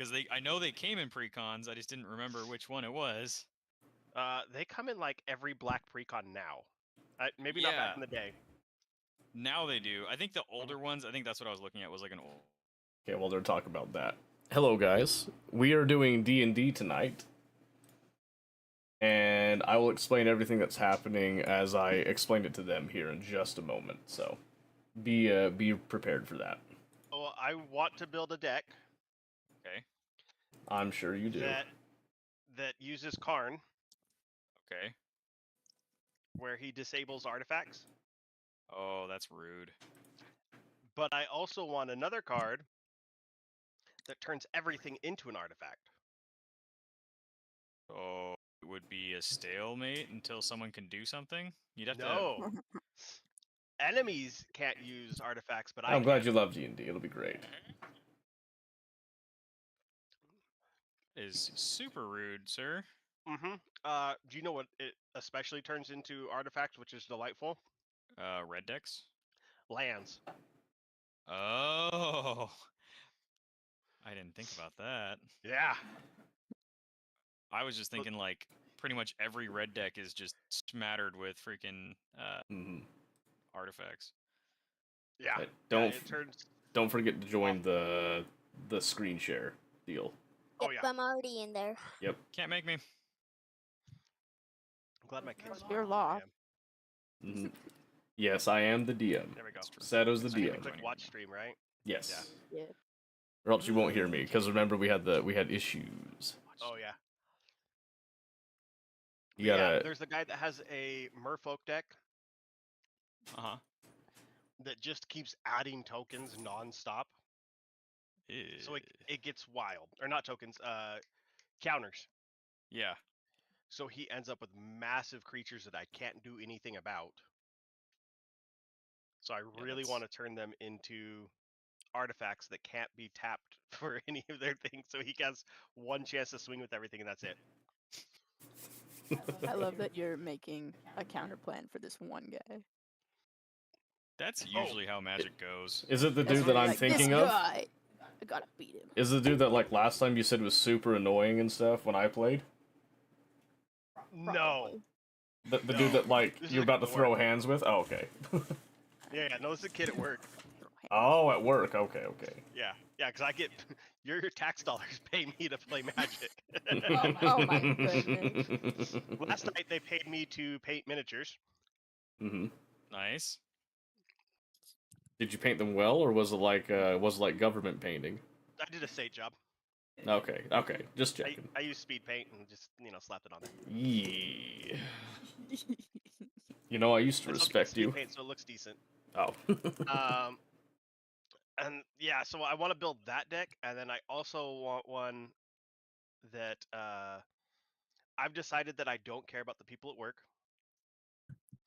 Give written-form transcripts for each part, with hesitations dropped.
because I know they came in precons. I just didn't remember which one it was. They come in like every black precon now. Maybe not back in the day. Now they do. I think the older ones. I think that's what I was looking at. Was like an old. Okay, well, they're talking about that. Hello, guys. We are doing D&D tonight, and I will explain everything that's happening as I explain it to them here in just a moment. So, be prepared for that. Oh, I want to build a deck. Okay. I'm sure you do. That uses Karn. Okay. Where he disables artifacts. Oh, that's rude. But I also want another card that turns everything into an artifact. Oh, it would be a stalemate until someone can do something? You'd have to... No. Enemies can't use artifacts, but I'm glad you love D&D. It'll be great. Is super rude, sir. Mm-hmm. Do you know what it especially turns into artifact, which is delightful? Red decks? Lands. Oh. I didn't think about that. Yeah. I was just thinking, like, pretty much every red deck is just smattered with freaking artifacts. Yeah. Don't forget to join the screen share deal. Yep, I'm already in there. Yep. Can't make me. I'm glad my kids. You're lost. Yes, I am the DM. There we go. Sato's the DM. Click watch stream, right? Yes. Yeah. Or else you won't hear me, because remember we had issues. Oh yeah. You gotta. Yeah, there's a guy that has a Merfolk deck. That just keeps adding tokens nonstop. So it gets wild, or not tokens, counters. Yeah. So he ends up with massive creatures that I can't do anything about. So I really want to turn them into artifacts that can't be tapped for any of their things. So he has one chance to swing with everything, and that's it. I love that you're making a counter plan for this one guy. That's usually how Magic goes. Is it the dude that I'm thinking of? I gotta beat him. Is the dude that, like, last time you said was super annoying and stuff when I played? No. The dude that, like, you're about to throw hands with? Oh, okay. Yeah, no, this is a kid at work. Oh, at work. Okay. Yeah, because I get your tax dollars pay me to play Magic. Oh my goodness. Last night they paid me to paint miniatures. Nice. Did you paint them well, or was it like government painting? I did a state job. Okay, just checking. I used speed paint and just slapped it on there. Yeah. You know, I used to respect you. Paint, so it looks decent. Oh. And yeah, so I want to build that deck, and then I also want one that I've decided that I don't care about the people at work.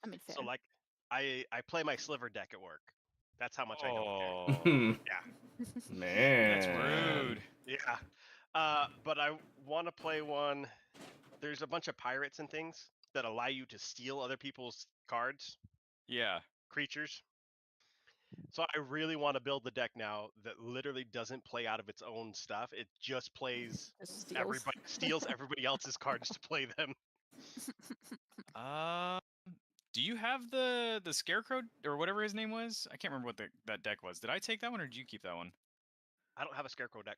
I mean, fair. So like, I play my sliver deck at work. That's how much I don't care. Yeah. Man. That's rude. Yeah. But I want to play one. There's a bunch of pirates and things that allow you to steal other people's cards. Yeah. Creatures. So I really want to build the deck now that literally doesn't play out of its own stuff. It just plays steals everybody else's cards to play them. Do you have the Scarecrow or whatever his name was? I can't remember what that deck was. Did I take that one or did you keep that one? I don't have a Scarecrow deck.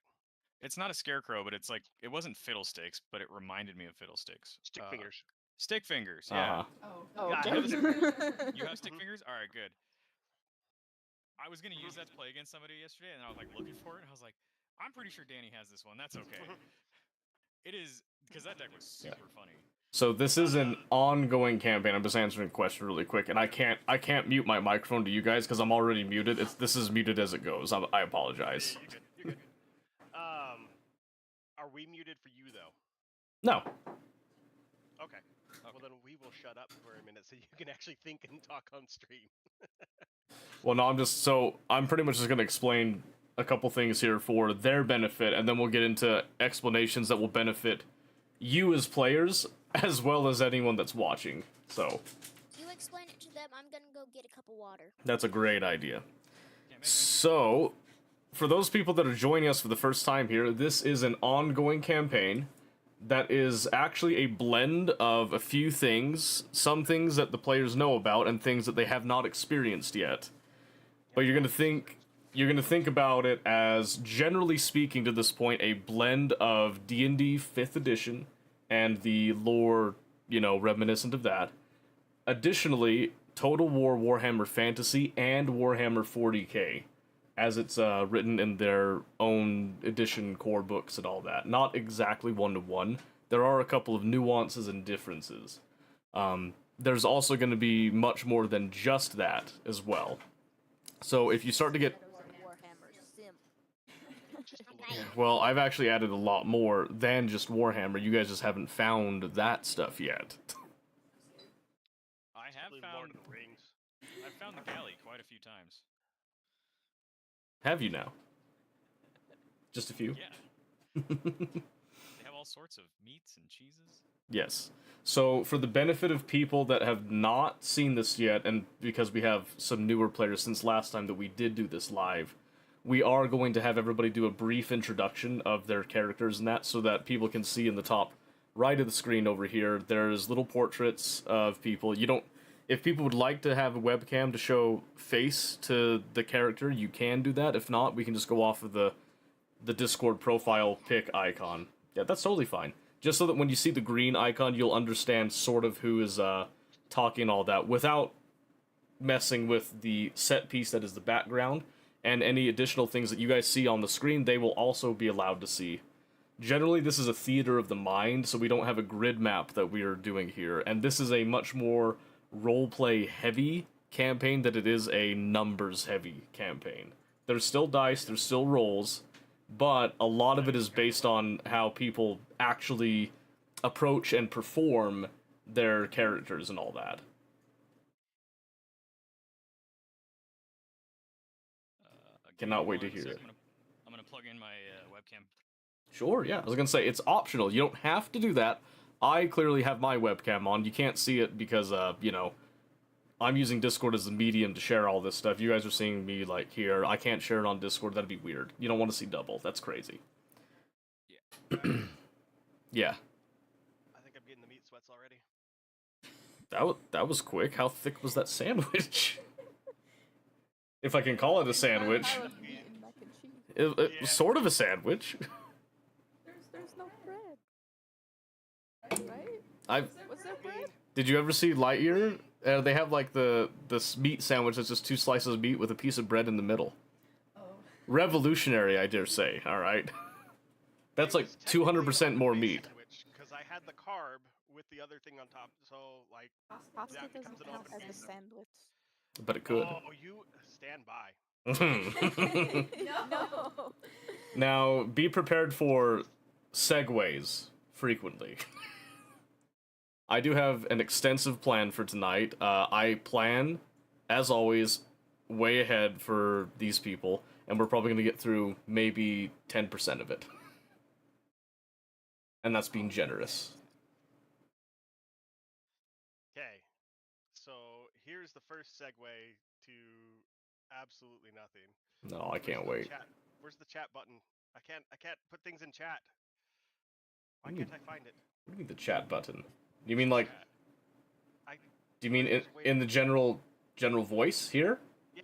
It's not a Scarecrow, but it's like it wasn't Fiddlesticks, but it reminded me of Fiddlesticks. Stick fingers. Stick fingers. Yeah. Oh, yeah, okay. You have stick fingers? All right, good. I was gonna use that to play against somebody yesterday, and I was like looking for it, and I was like, I'm pretty sure Danny has this one. That's okay. It is because that deck was super funny. So this is an ongoing campaign. I'm just answering a question really quick, and I can't mute my microphone to you guys because I'm already muted. This is muted as it goes. I apologize. You're good. Are we muted for you though? No. Okay. Well then we will shut up for a minute so you can actually think and talk on stream. Well, no, I'm pretty much just gonna explain a couple things here for their benefit, and then we'll get into explanations that will benefit you as players, as well as anyone that's watching. So You explain it to them. I'm gonna go get a cup of water. that's a great idea. So, for those people that are joining us for the first time here, this is an ongoing campaign that is actually a blend of a few things, some things that the players know about and things that they have not experienced yet. But you're gonna think about it as, generally speaking to this point, a blend of D&D 5th edition and the lore, reminiscent of that. Additionally, Total War Warhammer Fantasy and Warhammer 40k, as it's written in their own edition core books and all that. Not exactly one-to-one. There are a couple of nuances and differences. There's also going to be much more than just that as well. So if you start to get... Well, I've actually added a lot more than just Warhammer. You guys just haven't found that stuff yet. I have found the rings. I've found the galley quite a few times. Have you now? Just a few? Yeah. They have all sorts of meats and cheeses. Yes. So, for the benefit of people that have not seen this yet, and because we have some newer players since last time that we did do this live, we are going to have everybody do a brief introduction of their characters and that, so that people can see in the top right of the screen over here, there's little portraits of people. If people would like to have a webcam to show face to the character, you can do that. If not, we can just go off of the Discord profile pic icon. Yeah, that's totally fine. Just so that when you see the green icon, you'll understand sort of who is talking and all that, without messing with the set piece that is the background, and any additional things that you guys see on the screen, they will also be allowed to see. Generally, this is a theater of the mind, so we don't have a grid map that we are doing here, and this is a much more roleplay heavy campaign than it is a numbers heavy campaign. There's still dice, there's still rolls, but a lot of it is based on how people actually approach and perform their characters and all that. Cannot wait to hear it. I'm gonna plug in my webcam. Sure, yeah. I was gonna say, it's optional. You don't have to do that. I clearly have my webcam on. You can't see it because, I'm using Discord as the medium to share all this stuff. You guys are seeing me, like, here. I can't share it on Discord. That'd be weird. You don't want to see double. That's crazy. Yeah. Yeah. I think I'm getting the meat sweats already. That was quick. How thick was that sandwich? If I can call it a sandwich. It was sort of a sandwich. There's no bread. Right? Was there bread? Did you ever see Lightyear? They have like this meat sandwich that's just 2 slices of meat with a piece of bread in the middle. Oh. Revolutionary, I dare say. All right. That's like 200% more meat. Because I had the carb with the other thing on top, so like Pasta that doesn't becomes an count as a sandwich. But it could. Oh, you stand by. No. Now, be prepared for segues frequently. I do have an extensive plan for tonight. I plan, as always, way ahead for these people, and we're probably going to get through maybe 10% of it. And that's being generous. Okay, so here's the first segue to absolutely nothing. No, I can't wait. Where's the chat button? I can't put things in chat. Why can't I find it? What do you mean the chat button? You mean like? Do you mean just in the general voice here? Yeah.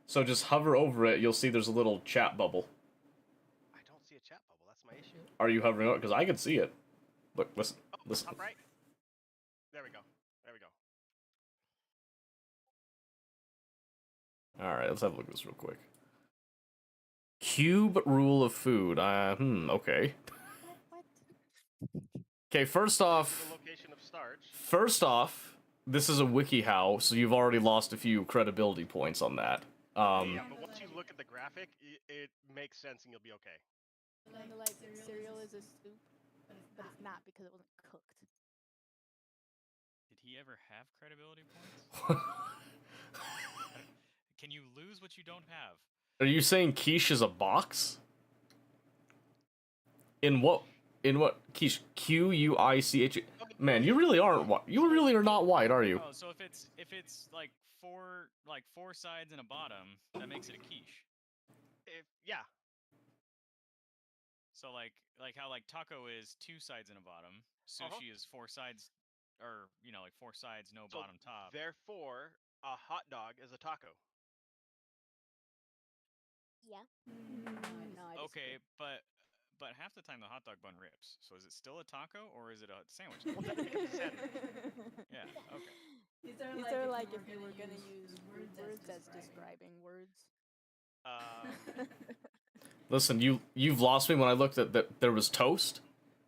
So just hover over it. You'll see there's a little chat bubble. I don't see a chat bubble. That's my issue. Are you hovering over it? Because I can see it. Look, listen, listen. Top right. There we go. There we go. All right, let's have a look at this real quick. Cube rule of food. Okay. Okay, first off, The location of starch. this is a WikiHow, so you've already lost a few credibility points on that. Yeah, but once you look at the graphic, it makes sense and you'll be okay. Like cereal is a soup, but it's not because it wasn't cooked. Did he ever have credibility points? Can you lose what you don't have? Are you saying quiche is a box? In what quiche? Quiche? Man, you really aren't white. You really are not white, are you? Oh, so if it's like four sides and a bottom, that makes it a quiche. Yeah, So like how like taco is 2 sides and a bottom. Sushi is 4 sides, or like 4 sides, no So bottom top. therefore, a hot dog is a taco. Yeah. No, I Okay, but half the time the hot dog bun rips. So is it still a taco or is it a sandwich? Well, then it becomes a sandwich. Yeah. Okay. These are like if you were gonna use words as describing words. Listen, you've lost me when I looked at that there was toast,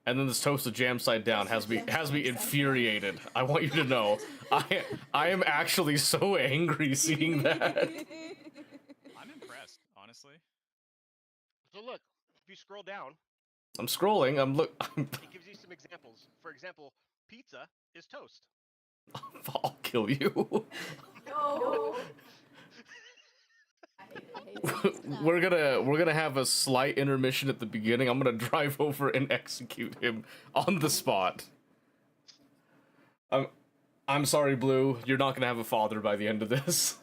and then this toast with jam side down has me infuriated. I want you to know, I am actually so angry seeing that. I'm impressed, honestly. So look, if you scroll down, I'm scrolling. it gives you some examples. For example, pizza is toast. I'll kill you. No. I hate it. We're gonna have a slight intermission at the beginning. I'm gonna drive over and execute him on the spot. I'm sorry, Blue. You're not gonna have a father by the end of this.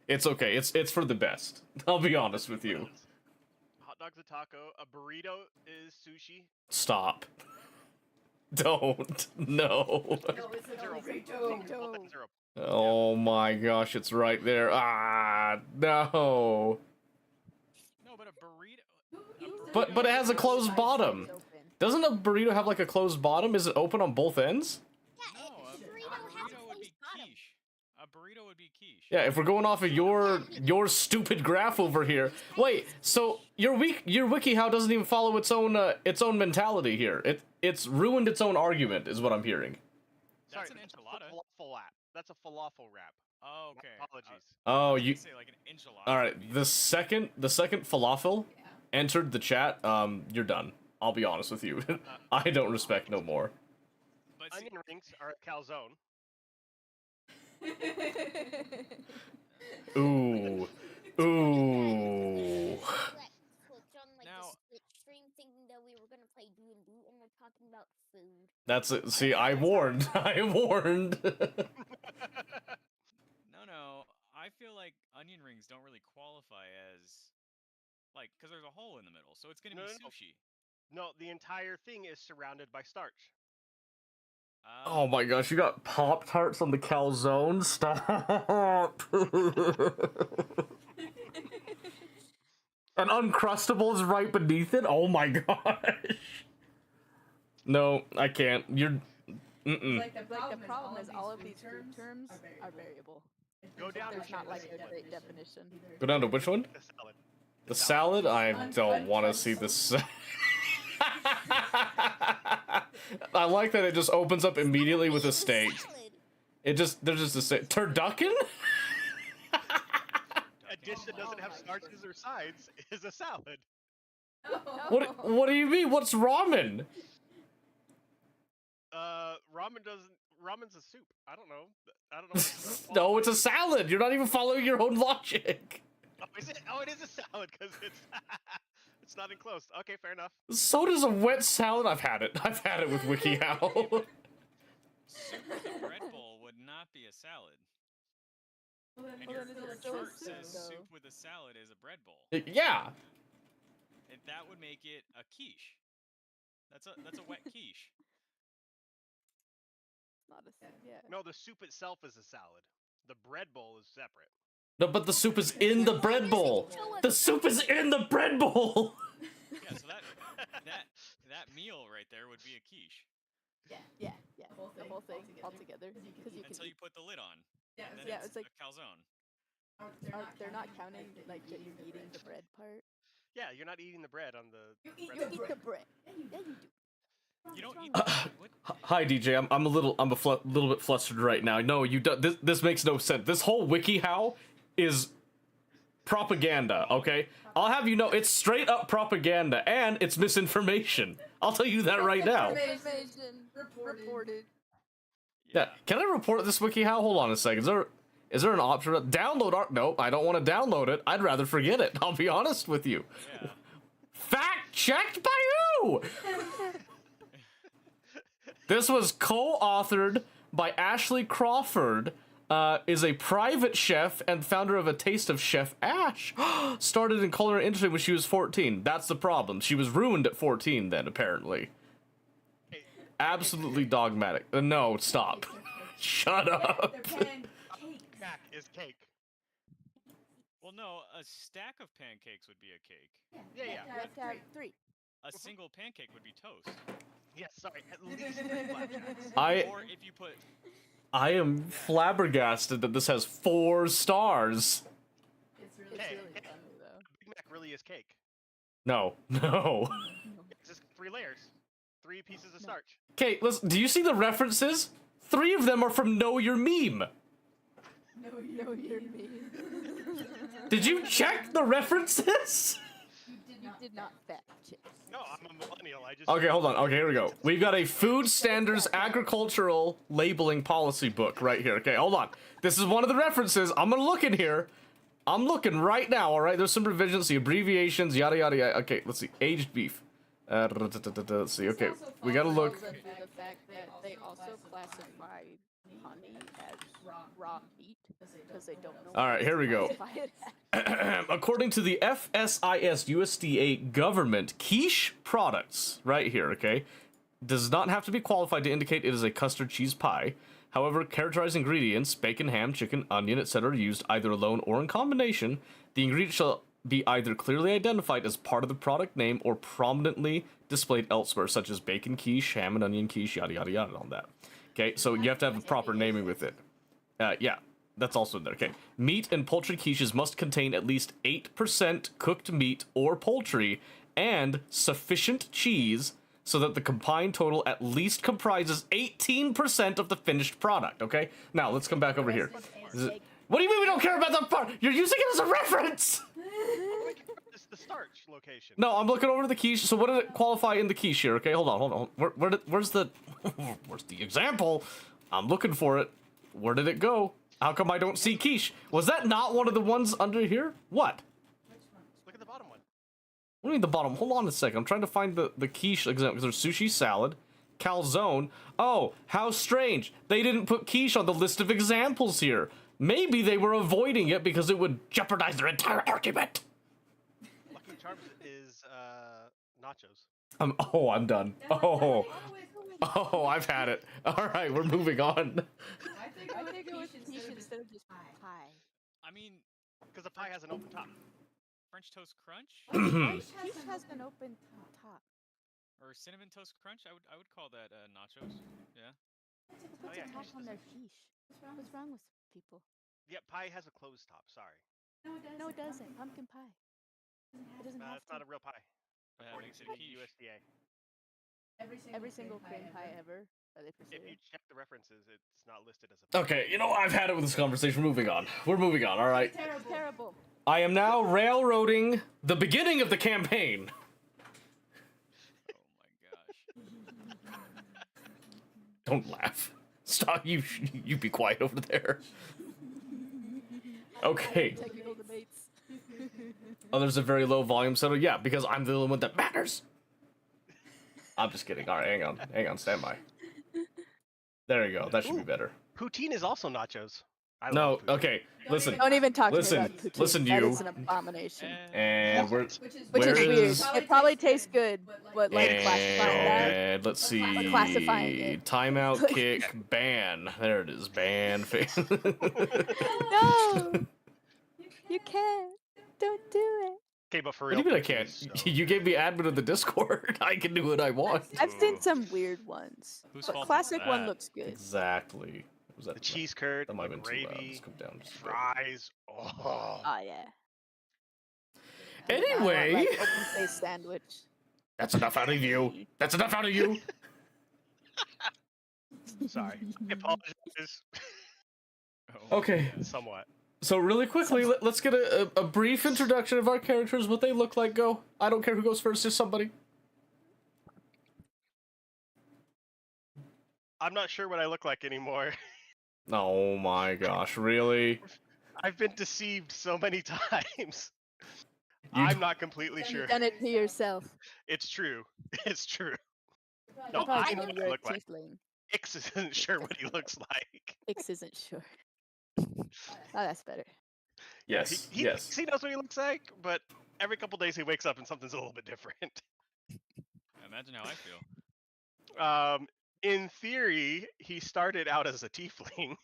It's okay. It's for the best. I'll be honest with you. Hot dog's a taco. A burrito is sushi. Stop. Don't. No. Zero. Zero. Oh my gosh, it's right there. Ah, no. No, but a burrito. But it has a closed bottom. It's open. Doesn't a burrito have like a closed bottom? Is it open on both ends? Yeah, No, a a burrito has a burrito would be closed bottom. quiche. A burrito would be quiche. Yeah, if we're going off of your stupid graph over here. Wait, so your WikiHow doesn't even follow its own mentality here. It's ruined its own argument, is what I'm hearing. That's Sorry, an enchilada. Falafel wrap. That's a falafel wrap. Oh, My okay. apologies. Oh, I was you. gonna say like an enchilada. All would right, be- the second falafel entered the chat, you're done. I'll be honest with you. I don't respect no more. But see, Onion rings are a calzone. Ooh. Ooh. Clicked on like Now- the split stream thinking that we were gonna play Do and Do, and we're talking about food. That's it. See, I warned. I warned. no. I feel like onion rings don't really qualify as because there's a hole in the middle, so it's gonna be No. sushi. No, the entire thing is surrounded by starch. Oh my gosh, you got Pop-Tarts on the calzone? Stop! And Uncrustables right beneath it? Oh my gosh! No, I can't. You're... Mm-mm. Like the problem is all of these food terms are variable. Go down. There's to not the like second a one. great definition. Go down to which one? The salad. The salad? I don't want to see the I like that it just opens up immediately with a steak. Salad. There's just a steak. Turducken? A dish that doesn't have starches or sides is a salad. What do you mean? What's ramen? Ramen's a soup. I don't know. What No, it's a salad. You're not even following your own logic. Oh, is it? Oh, it is a salad because it's it's not enclosed. Okay, fair enough. So does a wet salad. I've had it. I've had it with WikiHow. Soup with a bread bowl would not be a salad. And your then is it still a chart soup, says though? soup with a salad is a bread bowl. Yeah. And that would make it a quiche. That's a wet quiche. Not a yeah. No, the soup itself is a salad. The bread bowl is separate. No, but the soup is in the bread bowl. The soup is in the bread bowl. Yeah, so that meal right there would be a quiche Yeah. The whole thing all together. Because you can until you put the lid on. And then Yeah, it's it's like- a calzone. they're not counting like that you're eating the bread part. Yeah, you're not eating the bread on the. You bread eat the bread. Yeah, you do. You don't eat wrong what? Hi DJ, I'm a little bit flustered right now. No, you don't. This makes no sense. This whole WikiHow is propaganda. Okay, I'll have you know it's straight up propaganda and it's misinformation. I'll tell you that right now. Information reported. Yeah, can I report this WikiHow? Hold on a second. Is there an option to download art? No, I don't want to download it. I'd rather forget it. I'll be honest with you. Yeah. Fact checked by who? This was co-authored by Ashley Crawford, is a private chef and founder of A Taste of Chef Ash. Started in culinary industry when she was 14. That's the problem. She was ruined at 14 then, apparently. Absolutely dogmatic. No, stop. Shut up. Mac is cake. Well, no, a stack of pancakes would be a cake. Yeah. You have to have 3. A single pancake would be toast. Yes, sorry. At least 3 flapjacks. Or if you put... I am flabbergasted that this has 4 stars. It's really Hey, funny though. Big Mac really is cake. No. It's just 3 layers. 3 pieces of starch. Okay, listen, do you see the references? 3 of them are from Know Your Meme. No, you're me. Did you check the references? You did not fact check. No, I'm a millennial. I just. Okay, hold on. Okay, here we go. We've got a Food Standards Agricultural Labeling Policy book right here. Okay, hold on. This is one of the references. I'm gonna look in here. I'm looking right now, alright? There's some revisions, the abbreviations, yada yada yada. Okay, let's see. Aged beef. Let's see. Okay, we gotta look. The fact that they also classify honey as raw meat because they don't know. Alright, here we go. Classify it as. According to the FSIS USDA government, quiche products, right here, okay, does not have to be qualified to indicate it is a custard cheese pie. However, characterized ingredients, bacon, ham, chicken, onion, etc. are used either alone or in combination. The ingredient shall be either clearly identified as part of the product name or prominently displayed elsewhere, such as bacon quiche, ham and onion quiche, yada yada yada, and all that. Okay, so you have to have a proper naming with it. Yeah. That's also in there. Okay. Meat and poultry quiches must contain at least 8% cooked meat or poultry and sufficient cheese so that the combined total at least comprises 18% of the finished product. Okay? Now, let's come back over here. What do you mean we don't care about that part? You're using it as a reference! This is the starch location. No, I'm looking over to the quiche. So what did it qualify in the quiche here? Okay, hold on. Where's the where's the example? I'm looking for it. Where did it go? How come I don't see quiche? Was that not one of the ones under here? What? Look at the bottom one. What do you mean the bottom? Hold on a second. I'm trying to find the quiche example because there's sushi salad, calzone. Oh, how strange. They didn't put quiche on the list of examples here. Maybe they were avoiding it because it would jeopardize their entire argument. Lucky Charms is nachos. I'm done. Oh, I've had it. All right, we're moving on. I think it was quiche instead of just pie. I mean, Because the pie has an open top. French Toast Crunch Quiche has an open top. or Cinnamon Toast Crunch, I would call that nachos. Yeah. What's yeah, a top quiche on does their quiche? What's wrong with people? Yeah, pie has a closed top. Sorry. No, it doesn't. Pumpkin pie. It doesn't have It's not to. a real pie. According makes to it the quiche. USDA. Every single cream pie ever that they If you preserve. check the references, it's not listed as a pie. Okay, you know, I've had it with this conversation. We're moving on. We're moving on, all right? It's terrible. I am now railroading the beginning of the campaign. Oh my gosh. Don't laugh. Stop. You be quiet over there. Okay. Technical debates. Oh, there's a very low volume settle. Yeah, because I'm the only one that matters. I'm just kidding. All right, hang on, stand by. There you go. That should be better. Poutine is also nachos. I No, love poutine. okay. Listen, Don't even talk Listen, to me about poutine. listen, That you. is an abomination. and we're Which where is weird. is- It probably tastes good, but like classifying that. and let's see. Classifying it. Timeout, kick, ban. There it is. Ban. No, you can't. Don't do it. Okay, but for What real. do you mean I poutine can't? is so You gave me admin of the Discord. I can do what I want. I've seen some weird ones, Whose but fault is classic one that? looks good. Exactly. Was that The cheese curd, That might the have been too loud. gravy, Let's come down just a bit. fries. Oh. Oh yeah. Anyway, Like open face sandwich. that's enough out of you. That's enough out of you. Sorry. I apologize. Oh. Okay. Somewhat. So really quickly, let's get a brief introduction of our characters, what they look like. Go. I don't care who goes first, just somebody. I'm not sure what I look like anymore. Oh my gosh, really? I've been deceived so many times. You I'm not completely sure. You've done it to yourself. It's true. It's true. You're No, probably I know thinking what I you're a look like. tiefling. Ix isn't sure what he looks like. Ix isn't sure. Oh, that's better. Yes, he yes. he knows what he looks like, but every couple days he wakes up and something's a little bit different. Imagine how I feel. In theory, he started out as a tiefling.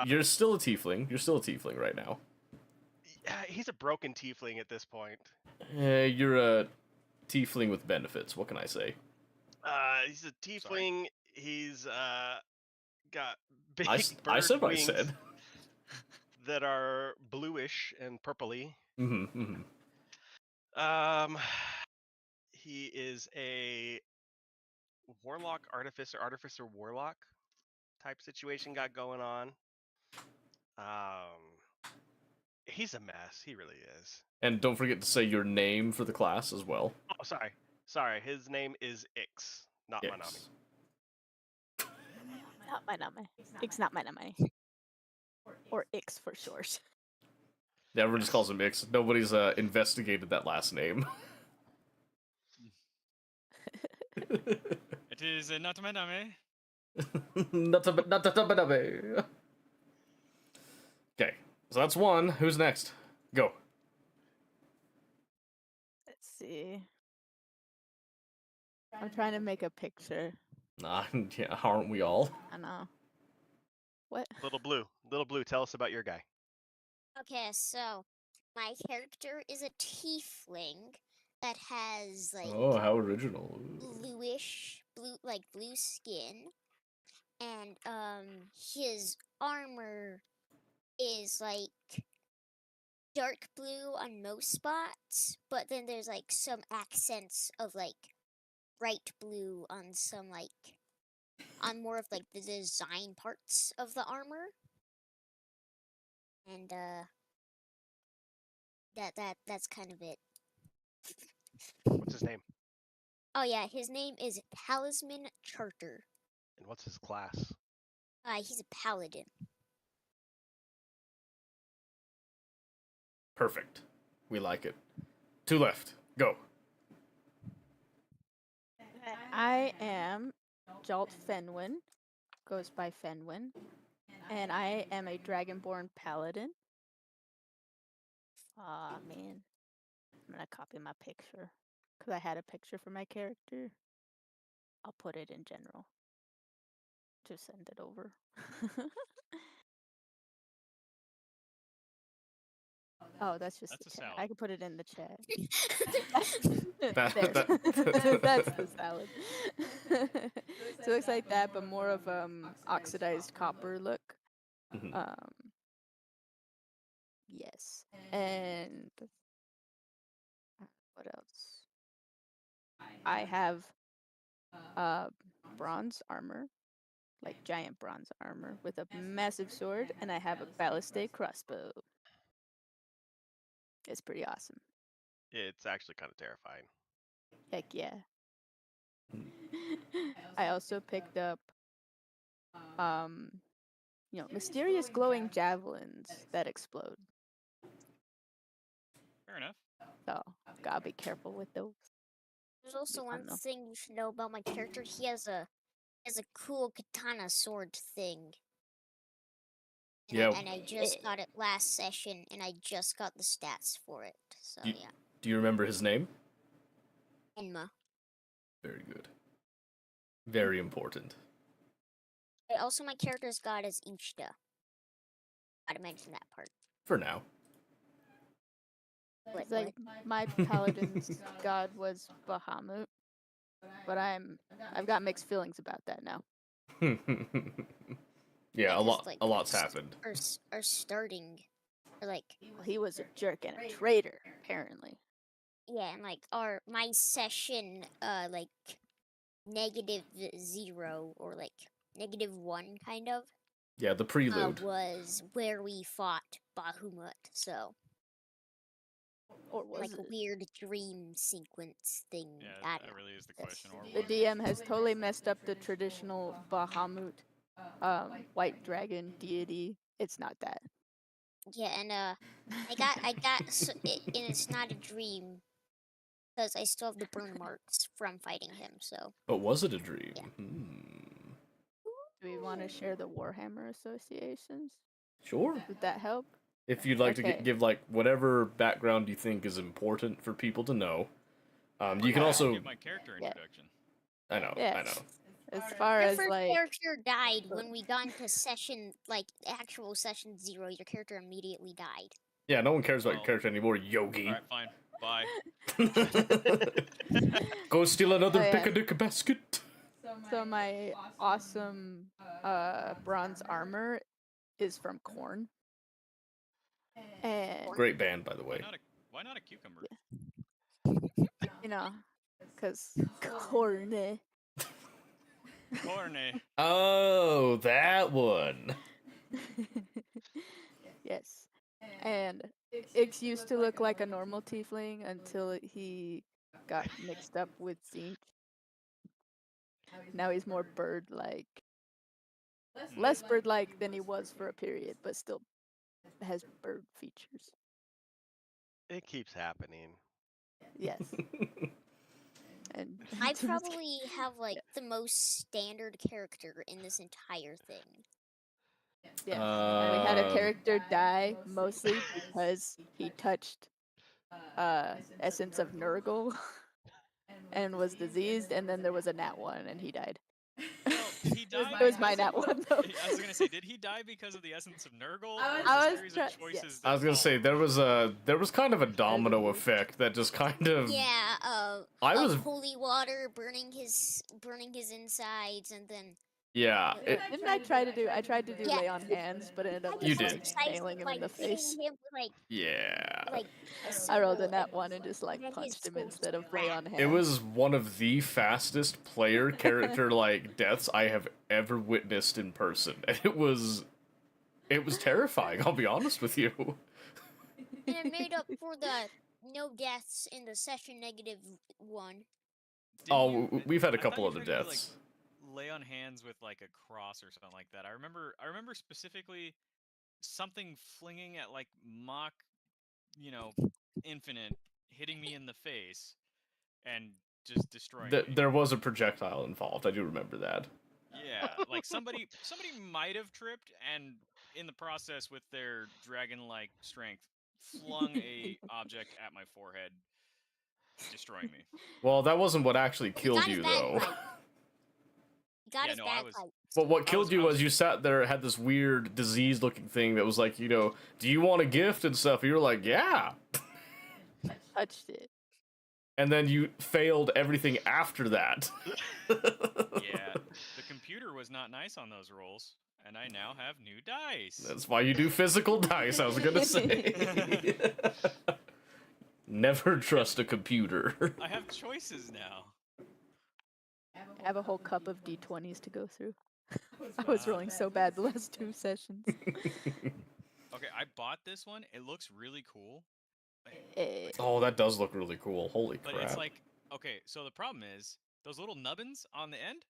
You're still a tiefling. You're still a tiefling right now. He's a broken tiefling at this point. You're a tiefling with benefits. What can I say? He's a tiefling. He's got big I bird said what I wings said. that are bluish and purpley. Mm-hmm. He is a warlock, artificer, warlock type situation got going on. He's a mess. He really is. And don't forget to say your name for the class as well. Oh, sorry. His name is Ix, not Ix. Manami. Not my name. Ix not my name. Or Ix for short. Yeah, everyone just calls him Ix. Nobody's investigated that last name. It is not my name. Okay, so that's one. Who's next? Go. Let's see. I'm trying to make a picture. Nah, yeah, aren't we all? I know. What? Little Blue, tell us about your guy. Okay, so my character is a tiefling that has like Oh, how original. blue skin, and his armor is like dark blue on most spots, but then there's like some accents of like bright blue on some on more of like the design parts of the armor. And that's kind of it. What's his name? Oh yeah, his name is Talisman Charter. And what's his class? He's a paladin. Perfect. We like it. Two left. Go. I am Jalt Fenwin, goes by Fenwin, and I am a Dragonborn Paladin. Aw, man. I'm gonna copy my picture, because I had a picture for my character. I'll put it in general. Just send it over. Oh, that's just That's the a chat. salad. I can put it in the chat. That- There. that- That's the salad. So it looks like that, but more of oxidized copper look. Mhm. Yes. And what else? I have bronze armor, like giant bronze armor with a massive sword, and I have a ballistic crossbow. It's pretty awesome. It's actually kind of terrifying. Heck yeah. I also picked up mysterious glowing javelins that explode. Fair enough. So gotta be careful with those. There's also Be one fun, though. thing you should know about my character. He has a cool katana sword thing. And Yeah. and I just got it last session, and I just got the stats for it. So You- yeah. Do you remember his name? Enma. Very good. Very important. Also, my character's god is Ishta. Gotta mention that part. For now. Wait, It's like my paladin's god was Bahamut, but I've got mixed feelings about that now. Yeah, Because, a lot's happened. Are starting, or like Well, he was a jerk and a traitor, apparently. yeah, and like my session like -0 or like -1 kind of Yeah, the prelude. was where we fought Bahamut. So Or was like a it? weird dream sequence thing. Yeah, I that don't know. really is the question. Or The was it? DM has totally messed up the traditional Bahamut white dragon deity. It's not that. Yeah, and and it's not a dream because I still have the burn marks from fighting him. So But was it a dream? Yeah. Do we want to share the Warhammer associations? Sure. Would that help? If you'd like to Okay. give like whatever background you think is important for people to know, you can I also. give my character Yeah. introduction. I know. Yeah. I know. As far Your as first like, character died when we got into session, like actual session 0. Your character immediately died. Yeah, no one cares about Well, your character anymore, Yogi. All right, fine. Bye. Go steal another Oh, yeah. pick-a-dick basket. so my awesome bronze armor is from Corn. And Great band, by the way. Why not a cucumber? you know, because Corn. Corny. Oh, that one. Yes. And Ix used to look like a normal tiefling until he got mixed up with Zinch. Now he's more bird-like. Less bird-like than he was for a period, but still has bird features. It keeps happening. Yes. And I probably have like the most standard character in this entire thing. yeah. We had a character die mostly because he touched essence of Nurgle and was diseased, and then there was a nat 1 and he died. Well, did he die? It was my because nat 1 though. I was gonna say, did he die because of the essence of Nurgle? I or was a series try- of choices yes. that I was gonna say followed? there was kind of a domino effect that just kind of. Yeah, I was. holy water burning his insides, and then Yeah. Didn't I try to do? I tried to do Yeah. lay on hands, but it ended up I You just did. like precisely, nailing him like, in the hitting face. him with, like Yeah. a I rolled a single nat 1 and just like then his punched him skull instead of just lay on hands. It was one of the fastest player character like deaths I have ever witnessed in person. And it was terrifying, I'll be honest with you. and it made up for the no deaths in the session negative one. Didn't We've had a I thought couple you other tried to do, like, deaths. lay on hands with like a cross or something like that. I remember specifically something flinging at like Mach, infinite, hitting me in the face and just destroying me. There was a projectile involved. I do remember that. Yeah, like somebody might have tripped and in the process with their dragon-like strength flung a object at my forehead, destroying me. Well, that wasn't what actually He killed got his you, though. bagpipe. He got Yeah, his no, I bagpipe. But what I killed was- you I was- was you sat there, had this weird disease-looking thing that was like, do you want a gift and stuff? You were like, yeah. Touched it. And then you failed everything after that. Yeah, the computer was not nice on those rolls, and I now have new dice. That's why you do physical dice, I was gonna say. Never trust a computer. I have choices now. I have a whole cup of d20s to go through. I was rolling so bad the last 2 sessions. Okay, I bought this one. It looks really cool. Eh, Oh, that does look really cool. Holy But crap. it's like, okay, so the problem is those little nubbins on the end,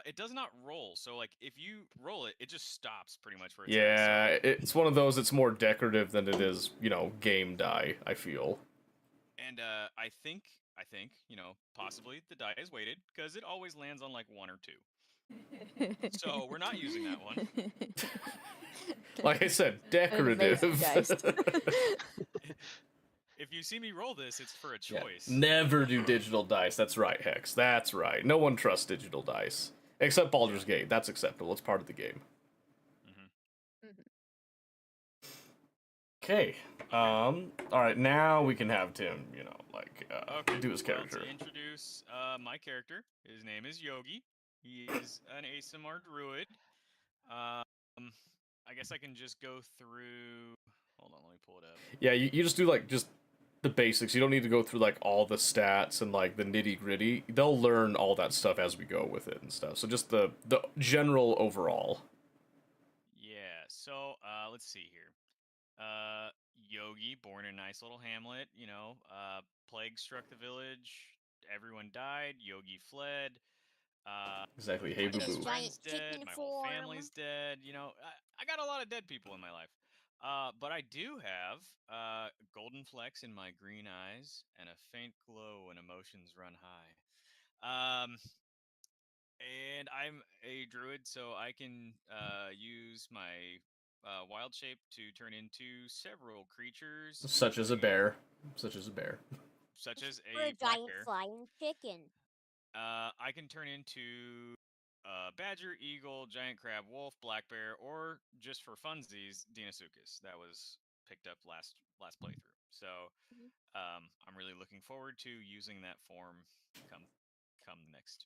it does not roll. So like if you roll it, it just stops pretty much where it's at. Yeah, it's one of those, it's more decorative than it is, game die, I feel. And I think, possibly the die is weighted because it always lands on like 1 or 2. So we're not using that one. Like I said, decorative. amazing dice. If you see me roll this, it's for a Yeah, choice. never do digital dice. That's right, Hex. That's right. No one trusts digital dice. Except Baldur's Gate. That's acceptable. It's part of the game. Okay. All right, now we can have Tim, Okay, do his character. Well, to introduce my character, his name is Yogi. He is an ASMR druid. I guess I can just go through. Hold on, let me pull it up. Yeah, you just do, just the basics. You don't need to go through, all the stats and, the nitty-gritty. They'll learn all that stuff as we go with it and stuff. So just the general overall. Yeah, so let's see here. Yogi, born in a nice little hamlet, plague struck the village, everyone died, Yogi fled. Exactly, hey My boo best boo. friend's Giant dead, chicken my whole form. family's dead, I got a lot of dead people in my life. But I do have golden flecks in my green eyes and a faint glow when emotions run high. And I'm a druid, so I can use my wild shape to turn into several creatures, Such as a bear. Such as a bear. such as Or a a black giant bear. flying chicken. I can turn into badger, eagle, giant crab, wolf, black bear, or just for funsies, Deinosuchus. That was picked up last playthrough. So Mhm. I'm really looking forward to using that form come the next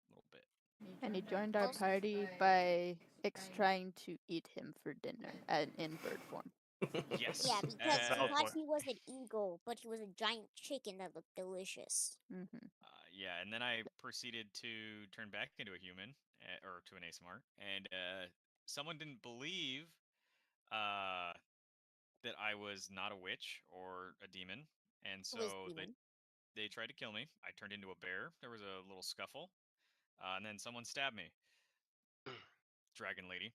little bit. And he joined our Also- party by trying to eat him for dinner in bird form. Yes. Yeah, because he Sounds thought like- he was an eagle, but he was a giant chicken that looked delicious. Mm-hmm. Yeah, and then I proceeded to turn back into a human or to an ASMR, and someone didn't believe that I was not a witch or a demon, and It was so demon. they tried to kill me. I turned into a bear. There was a little scuffle, and then someone stabbed me. Dragon lady.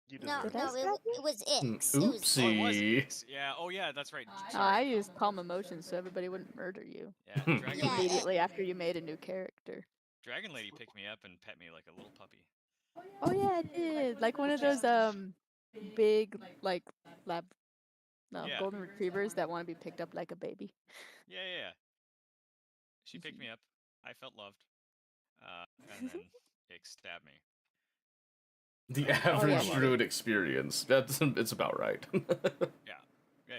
You No, deserve Did I it. no, stab you? it was Ix. It was Oh, it was. Oopsie. Ix. Yeah. Oh, yeah. That's right. I Sorry. used calm emotions so everybody wouldn't murder you Yeah. Dragon Yeah, lady. immediately after you made a new character. Dragon lady picked me up and pet me like a little puppy. Oh yeah, I did. Like one of those big like lab Yeah. golden retrievers that want to be picked up like a baby. Yeah. Yeah. Yeah. She picked me up. I felt loved. And then Ix stabbed me. The And average you druid experience. It's about right. Yeah. Yeah.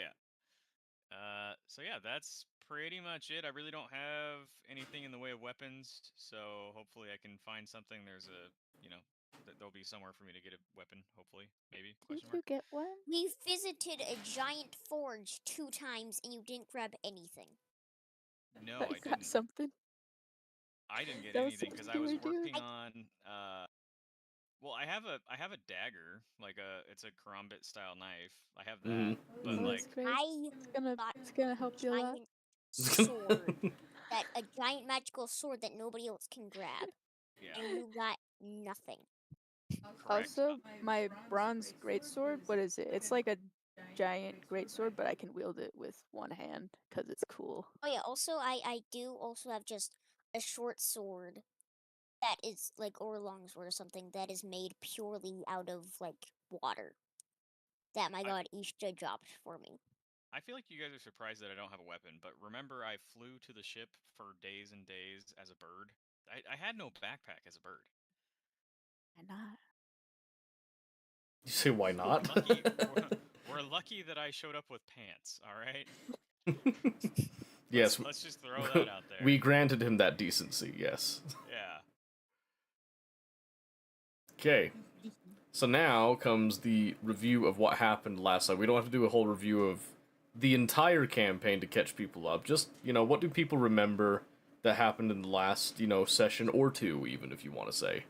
Yeah. So yeah, that's pretty much it. I really don't have anything in the way of weapons, so hopefully I can find something. There's a, there'll be somewhere for me to get a weapon. Hopefully, maybe. Did Question you mark. get one? we visited a giant forge 2 times and you didn't grab anything. No, But I you got didn't. something. I didn't get That was anything because something I you was were doing. working on. Well, I have a dagger, like it's a karambit style knife. I have that, Mhm. but Oh, Mhm. that's like, great. I It's got gonna help you a lot. giant sword, a giant magical sword that nobody else can grab, yeah, and you got nothing. correct. Also, my bronze greatsword, what is it? It's like a giant greatsword, but I can wield it with one hand because it's cool. Oh yeah, also I do also have just a short sword that is like, or a long sword or something that is made purely out of like water. That my god Ishta dropped for me. I feel like you guys are surprised that I don't have a weapon, but remember I flew to the ship for days and days as a bird? I had no backpack as a bird. Why not? You say why not? We're lucky that I showed up with pants, all right? Yes, Let's just throw that out there. we granted him that decency, yes. Yeah. Okay. So now comes the review of what happened last time. We don't have to do a whole review of the entire campaign to catch people up. Just, what do people remember that happened in the last, session or two, even, if you want to say.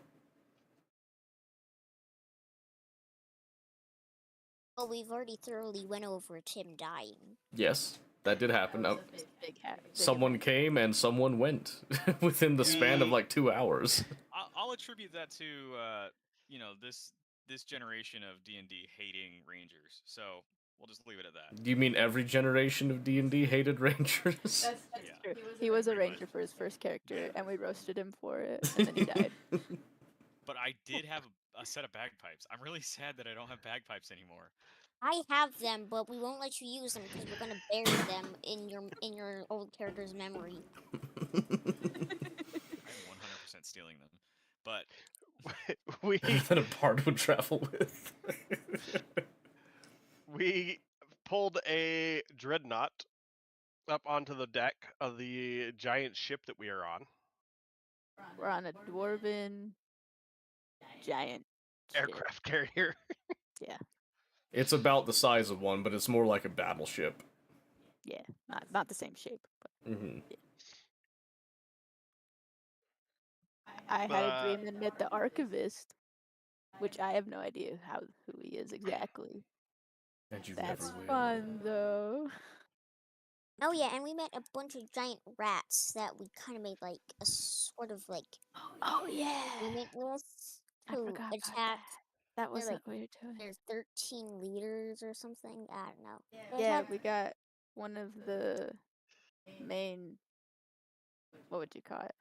Well, we've already thoroughly went over Tim dying. Yes, that did happen. Big hat. Someone came and someone went within the span of like 2 hours. I'll attribute that to this generation of D&D hating rangers. So we'll just leave it at that. Do you mean every generation of D&D hated rangers? That's Yeah. true. He was a Pretty much. ranger for his first character, and we roasted him for it, and then he died. But I did have a set of bagpipes. I'm really sad that I don't have bagpipes anymore. I have them, but we won't let you use them because we're gonna bury them in your old character's memory. I'm 100% stealing them. But we That a bard would travel with. we pulled a dreadnought up onto the deck of the giant ship that we are on. We're on a dwarven giant ship. Aircraft carrier. Yeah, It's about the size of one, but it's more like a battleship. yeah, not the same shape. But Mm-hmm. I had a dream and met the archivist, which I have no idea who he is exactly. And you That's never will. fun though. Oh yeah, and we met a bunch of giant rats that we kind of made like a sort of like Oh yeah, agreement with I to forgot about attack. that. That was like what we were doing. there's 13 leaders or something. I don't know. They Yeah, attack- we got one of the main. What would you call it?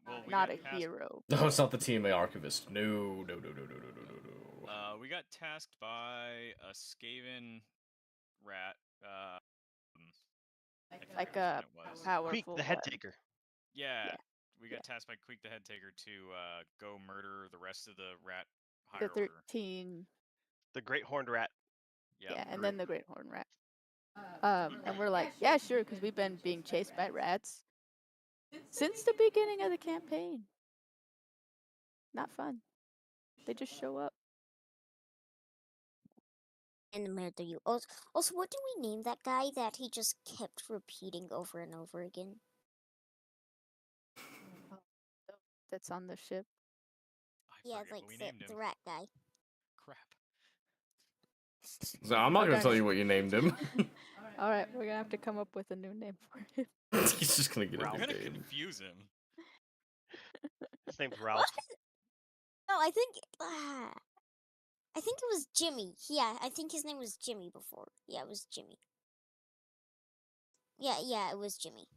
Well, we Not got a tasked, hero. No, it's not the TMA archivist. No. we got tasked by a Skaven rat. I forget Like which one a it was. Queek, powerful the head one. taker. Yeah, Yeah. we got tasked by Queek the Head Taker to go murder the rest of the rat The higher order. 13. The great horned rat. Yep. Yeah, and then the Great Horn Rat. And we're like, yeah, sure, because we've been being chased by rats since the beginning of the campaign. Not fun. They just show up. And murder you. Also, what do we name that guy that he just kept repeating over and over again? That's on the ship. I Yeah, forget like what we named the him. rat guy. Crap. So I'm not gonna darn tell it. you what you named him. All right, we're gonna have to come up with a new name for him. He's just gonna get We're a new gonna name. confuse him. His name's Ralph. No, I think it was Jimmy. Yeah, I think his name was Jimmy before. Yeah, it was Jimmy. Yeah, it was Jimmy.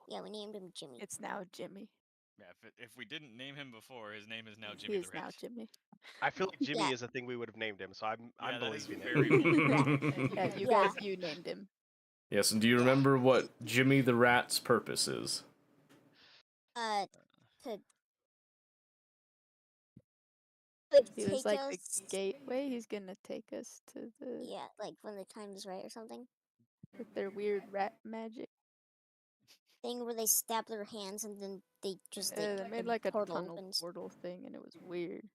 Yeah, we named him Jimmy. It's now Jimmy. Yeah, if we didn't name him before, his name is now He Jimmy is the now Rat. Jimmy. I feel like Jimmy Yeah. is a thing we would have named him, so I'm Yeah, that is believing it. very believable. Yeah, you Yeah. guys, you named him. Yes, and do you remember what Jimmy the Rat's purpose is? To He was take like us. the gateway. He's gonna take us to the Yeah, like when the time is right or something. with their weird rat magic. Thing where they stab their hands and then they just They made like a portal tunnel opens. portal thing, and it was weird.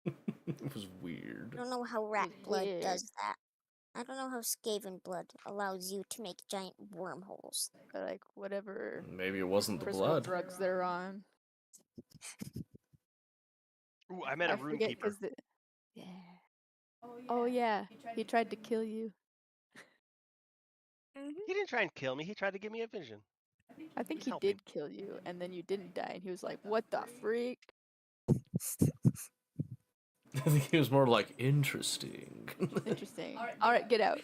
It was weird. I don't know how rat was blood weird. does that. I don't know how Skaven blood allows you to make giant wormholes. But like whatever Maybe it wasn't the personal blood. drugs they're on. Ooh, I met a rune forget keeper. yeah. Oh yeah, he tried to kill you. He didn't try and kill me. He tried to give me a vision. I think he Help me. did kill you, and then you didn't die, and he was like, "What the freak?" I think he was more like interesting. Interesting. All right, get out.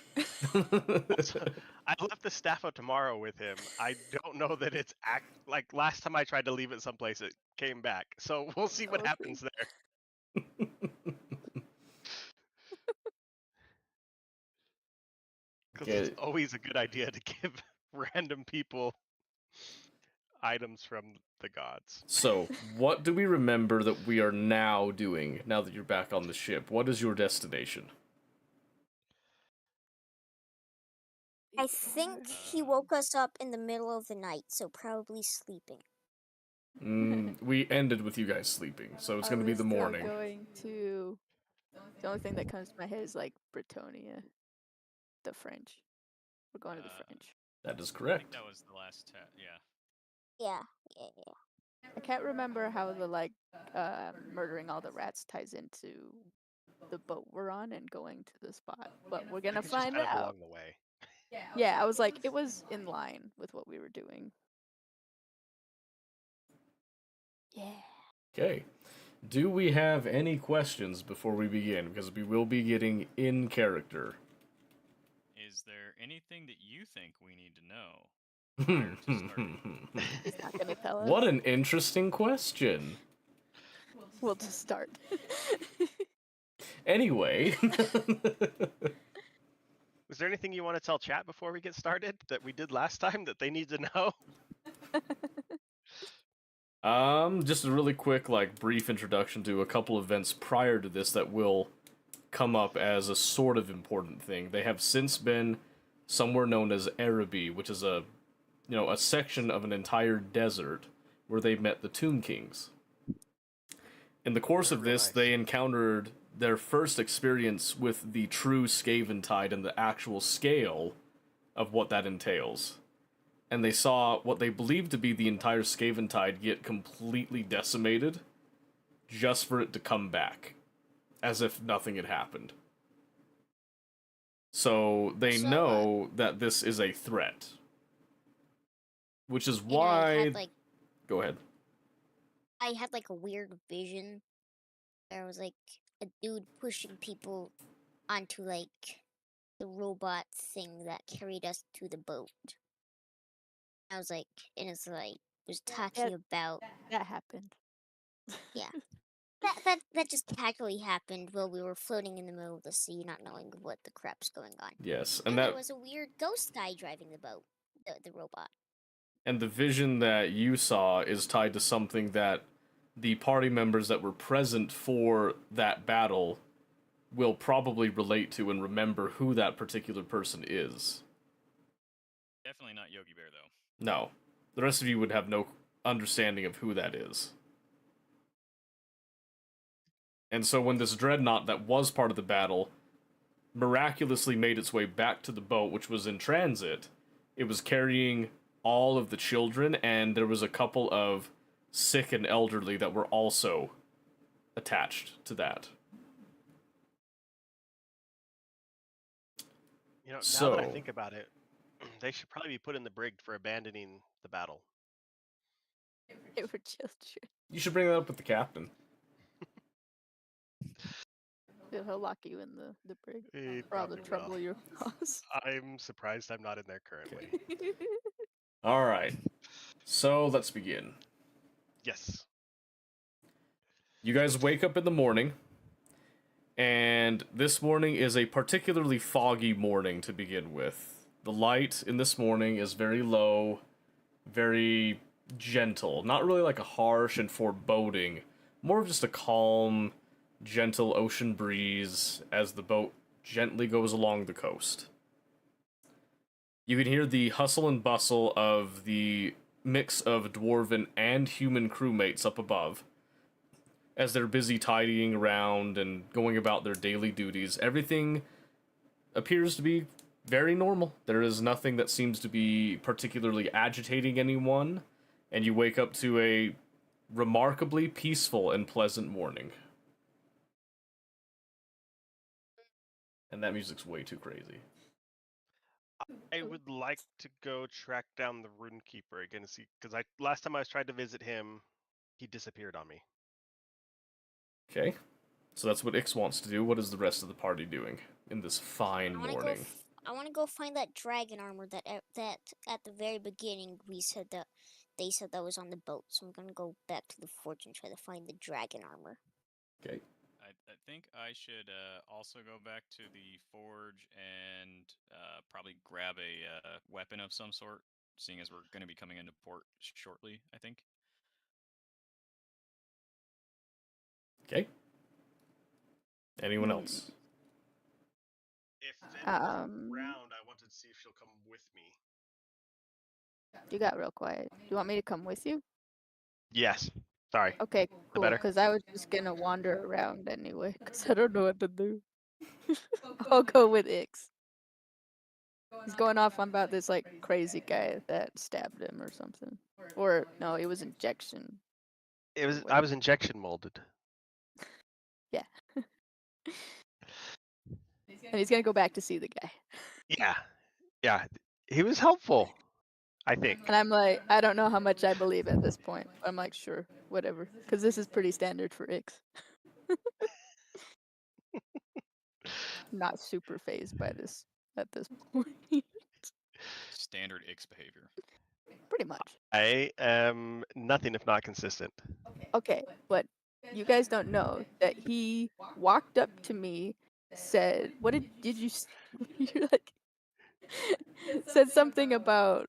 I left the staff out tomorrow with him. I don't know that it's like last time I tried to leave it someplace, it came back. So we'll see what We'll happens see. there. Because it's Okay. always a good idea to give random people items from the gods. So, what do we remember that we are now doing now that you're back on the ship? What is your destination? I think he woke us up in the middle of the night, so probably sleeping. We ended with you guys sleeping, so it's I going to be was the still morning. Going to. The only thing that comes to my head is like Bretonnia, the French. We're going to the French. That is I think correct. that was the last yeah. Yeah. I can't remember how the like murdering all the rats ties into the boat we're on and going to the spot, but we're I gonna think it's just find kind of out. along the way. Yeah, I was like, it was in line with what we were doing. Yeah. Okay. Do we have any questions before we begin? Because we will be getting in character. Is there anything that you think we need to know prior to starting? He's not gonna tell us. What an interesting question. We'll just start. Anyway. Is there anything you want to tell chat before we get started that we did last time that they need to know? Just a really quick, like, brief introduction to a couple events prior to this that will come up as a sort of important thing. They have since been somewhere known as Araby, which is a section of an entire desert where they met the Tomb Kings. In the course of this, they encountered their first experience with the true Skaventide and the actual scale of what that entails. And they saw what they believed to be the entire Skaventide get completely decimated just for it to come back, as if nothing had happened. So they know that this is a threat. Which is why... Go ahead. I had like a weird vision. There was like a dude pushing people onto like the robot thing that carried us to the boat. I was like, and it's like was talking about. That happened. Yeah. That just casually happened while we were floating in the middle of the sea, not knowing what the crap's going on. Yes, and there was a weird ghost guy driving the boat, the robot. And the vision that you saw is tied to something that the party members that were present for that battle will probably relate to and remember who that particular person is. Definitely not Yogi Bear, though. No. The rest of you would have no understanding of who that is. And so when this dreadnought that was part of the battle miraculously made its way back to the boat, which was in transit, it was carrying all of the children, and there was a couple of sick and elderly that were also attached to that. Now that I think about it, they should probably be put in the brig for abandoning the battle. They were children. You should bring that up with the captain. He'll lock you in the brig. He For all the probably trouble will. you cause. I'm surprised I'm not in there currently. Alright. So, let's begin. Yes. You guys wake up in the morning, and this morning is a particularly foggy morning to begin with. The light in this morning is very low, very gentle. Not really like a harsh and foreboding, more of just a calm, gentle ocean breeze as the boat gently goes along the coast. You can hear the hustle and bustle of the mix of dwarven and human crewmates up above as they're busy tidying around and going about their daily duties. Everything appears to be very normal. There is nothing that seems to be particularly agitating anyone, and you wake up to a remarkably peaceful and pleasant morning. And that music's way too crazy. I would like to go track down the Runekeeper again to see, because last time I was trying to visit him, he disappeared on me. Okay. So that's what Ix wants to do. What is the rest of the party doing in this fine morning? I want to go find that dragon armor that at the very beginning they said that was on the boat. So I'm gonna go back to the forge and try to find the dragon armor. Okay. I think I should also go back to the forge and probably grab a weapon of some sort, seeing as we're going to be coming into port shortly, I think. Okay. Anyone else? If anyone's around, I wanted to see if she'll come with me. You got real quiet. Do you want me to come with you? Yes. Sorry. Okay, cool. better? Because I was just gonna wander around anyway, because I don't know what to do. I'll go with Ix. He's going off on about this like crazy guy that stabbed him or something. Or no, it was injection. I was injection molded. Yeah. And he's gonna go back to see the guy. Yeah. He was helpful, I think. And I'm like, I don't know how much I believe at this point. I'm like, sure, whatever, because this is pretty standard for Ix. Not super phased by this at this point. Standard Ix behavior. Pretty much. I am nothing if not consistent. Okay, but you guys don't know that he walked up to me, said, "What did you?" You're like, said something about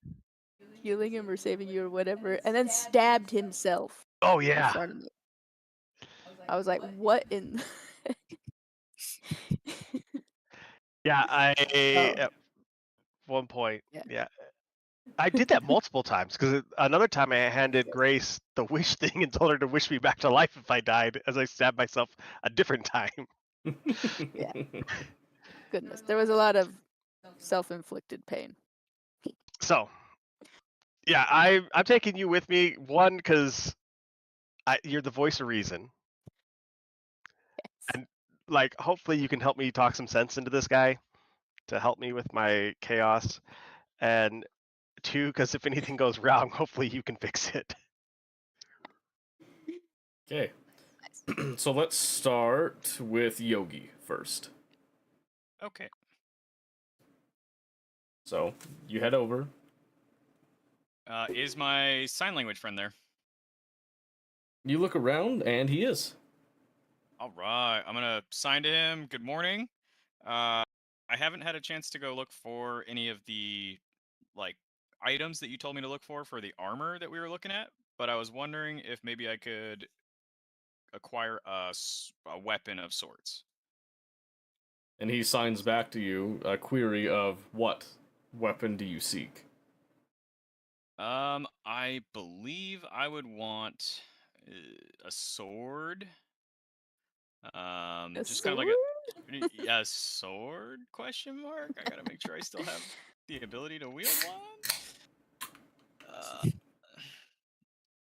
healing him or saving you or whatever, and then stabbed himself. Oh In yeah. front of me. I was like, "What in?" Yeah, Oh. at one point. Yeah. Yeah. I did that multiple times because another time I handed Grace the wish thing and told her to wish me back to life if I died, as I stabbed myself a different time. Yeah. Goodness, there was a lot of self-inflicted pain. So, yeah, I'm taking you with me. One, because you're the voice of reason, Yes. and like hopefully you can help me talk some sense into this guy to help me with my chaos. And two, because if anything goes wrong, hopefully you can fix it. Okay. So let's start with Yogi first. Okay. So you head over. Is my sign language friend there? You look around, and he is. All right, I'm gonna sign to him. Good morning. I haven't had a chance to go look for any of the like items that you told me to look for the armor that we were looking at, but I was wondering if maybe I could acquire a weapon of sorts. And he signs back to you a query of what weapon do you seek? I believe I would want a sword. Just kind of like a sword question mark. I gotta make sure I still have the ability to wield one.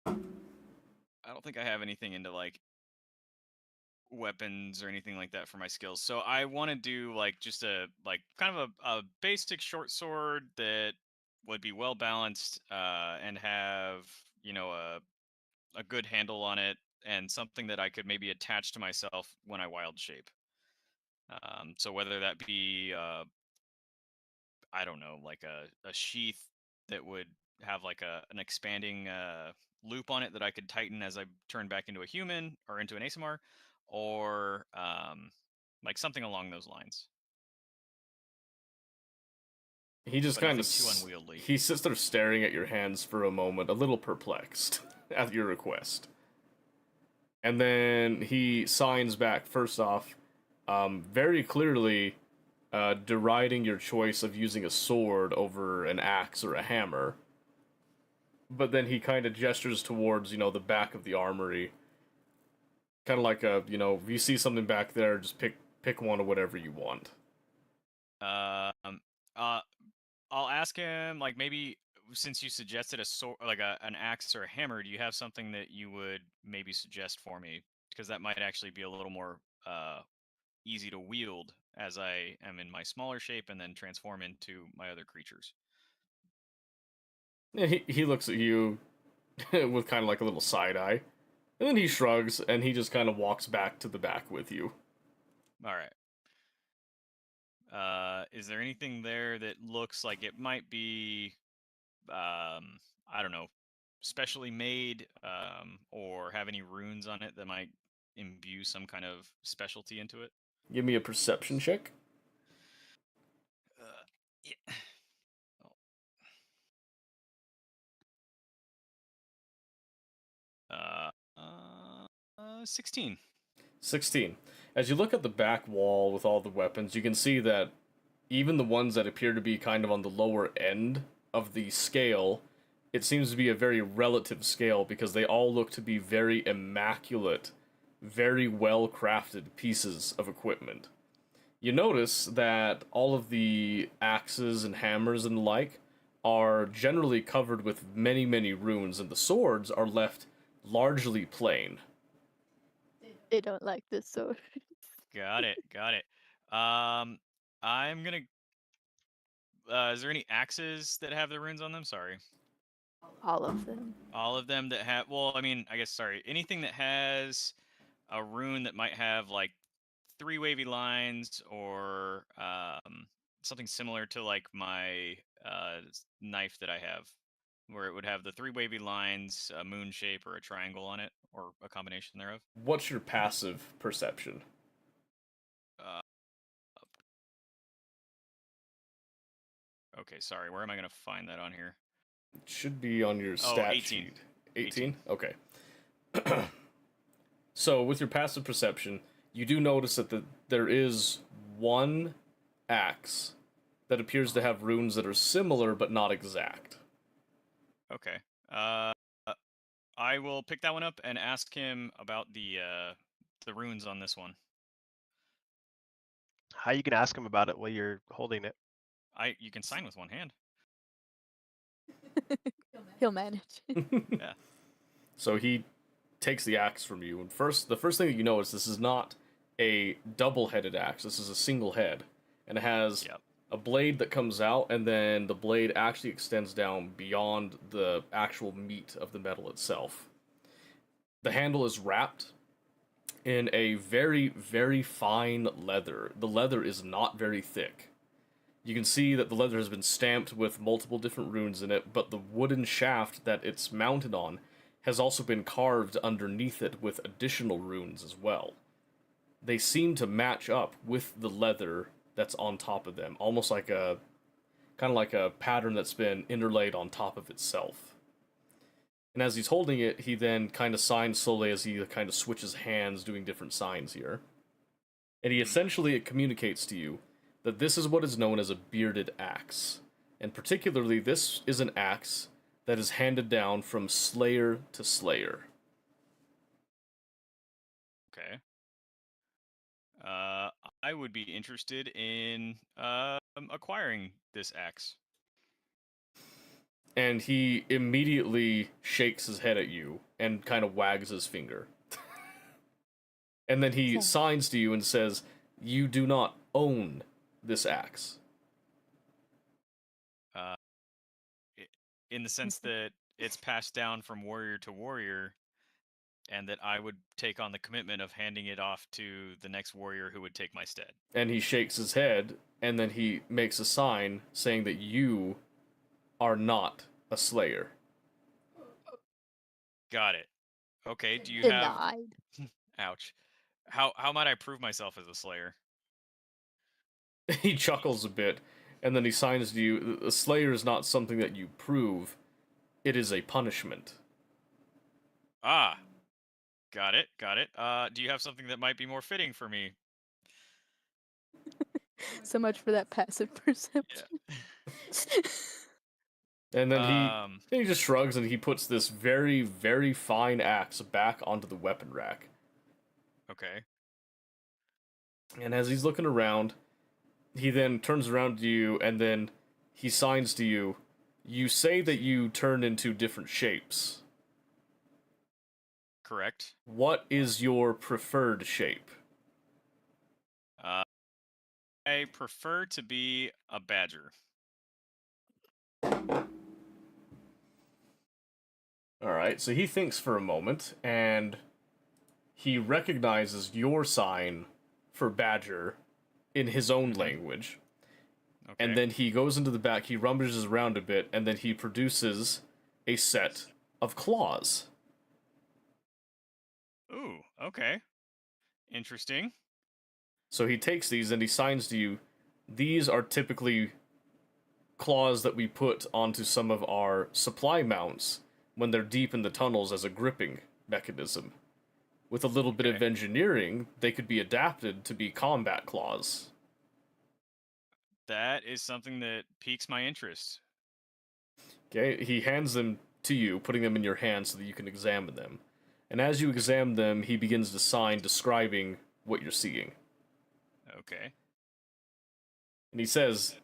I don't think I have anything into like weapons or anything like that for my skills. So I want to do like just a like kind of a basic short sword that would be well balanced and have a good handle on it and something that I could maybe attach to myself when I wild shape. So whether that be I don't know, like a sheath that would have like an expanding loop on it that I could tighten as I turn back into a human or into an ASMR, or like something along those lines. He just But kind of nothing too unwieldy. he sits there staring at your hands for a moment, a little perplexed at your request. And then he signs back, first off, very clearly deriding your choice of using a sword over an axe or a hammer. But then he kind of gestures towards, the back of the armory. Kind of like if you see something back there, just pick one or whatever you want. Um, I'll ask him, like, maybe since you suggested a sword, like an axe or a hammer, do you have something that you would maybe suggest for me? Because that might actually be a little more easy to wield as I am in my smaller shape and then transform into my other creatures. Yeah, he looks at you with kind of like a little side eye. And then he shrugs and he just kind of walks back to the back with you. All right. Is there anything there that looks like it might be, I don't know, specially made, or have any runes on it that might imbue some kind of specialty into it? Give me a perception check. Yeah. Oh. 16. 16. As you look at the back wall with all the weapons, you can see that even the ones that appear to be kind of on the lower end of the scale, it seems to be a very relative scale because they all look to be very immaculate, very well crafted pieces of equipment. You notice that all of the axes and hammers and the like are generally covered with many, many runes, and the swords are left largely plain. They don't like this sword. Got it. Got it. I'm gonna. Is there any axes that have the runes on them? Sorry. All of them. All of them that have. Well, I mean, I guess sorry. Anything that has a rune that might have like 3 wavy lines or something similar to like my knife that I have, where it would have the 3 wavy lines, a moon shape, or a triangle on it, or a combination thereof. What's your passive perception? Uh, okay, sorry. Where am I going to find that on here? It should be on your stat 18. sheet. 18? Okay. So, with your passive perception, you do notice that there is one axe that appears to have runes that are similar but not exact. Okay. I will pick that one up and ask him about the runes on this one. How you can ask him about it while you're holding it? You can sign with one hand. He'll manage. Yeah. So he takes the axe from you, and the first thing that you notice, this is not a double-headed axe. This is a single head, and it has a blade that comes out, and then the blade actually extends down beyond the actual meat of the metal itself. The handle is wrapped in a very, very fine leather. The leather is not very thick. You can see that the leather has been stamped with multiple different runes in it, but the wooden shaft that it's mounted on has also been carved underneath it with additional runes as well. They seem to match up with the leather that's on top of them, almost like a kind of like a pattern that's been interlaid on top of itself. And as he's holding it, he then kind of signs slowly as he kind of switches hands, doing different signs here. And he essentially communicates to you that this is what is known as a bearded axe. And particularly, this is an axe that is handed down from slayer to slayer. Okay. I would be interested in acquiring this axe. And he immediately shakes his head at you and kind of wags his finger. And then he signs to you and says, "You do not own this axe." In the sense that it's passed down from warrior to warrior, and that I would take on the commitment of handing it off to the next warrior who would take my stead. And he shakes his head, and then he makes a sign saying that you are not a slayer. Got it. Okay, do you Denied. have... Ouch. How might I prove myself as a slayer? He chuckles a bit, and then he signs to you, "A slayer is not something that you prove, it is a punishment." Ah, got it. Do you have something that might be more fitting for me? So much for that passive perception. And then he just shrugs and he puts this very, very fine axe back onto the weapon rack. Okay. And as he's looking around, he then turns around to you and then he signs to you. You say that you turn into different shapes. Correct. What is your preferred shape? I prefer to be a badger. Alright, so he thinks for a moment, and he recognizes your sign for badger in his own language. Okay. And then he goes into the back, he rummages around a bit, and then he produces a set of claws. Ooh, okay. Interesting. So he takes these and he signs to you. These are typically claws that we put onto some of our supply mounts when they're deep in the tunnels as a gripping mechanism. With a little bit of engineering, they could be adapted to be combat claws. That is something that piques my interest. Okay, he hands them to you, putting them in your hand so that you can examine them. And as you examine them, he begins to sign describing what you're seeing. Okay. And he says,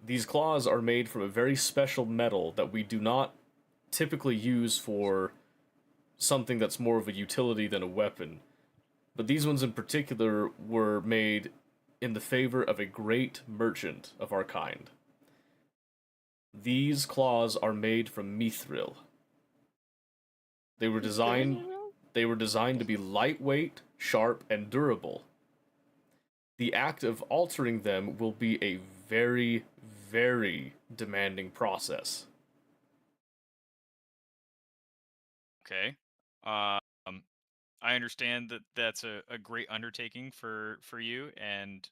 "These claws are made from a very special metal that we do not typically use for something that's more of a utility than a weapon. But these ones in particular were made in the favor of a great merchant of our kind. These claws are made from mithril. They were designed to be lightweight, sharp, and durable. The act of altering them will be a very, very demanding process." Okay. I understand that that's a great undertaking for you, and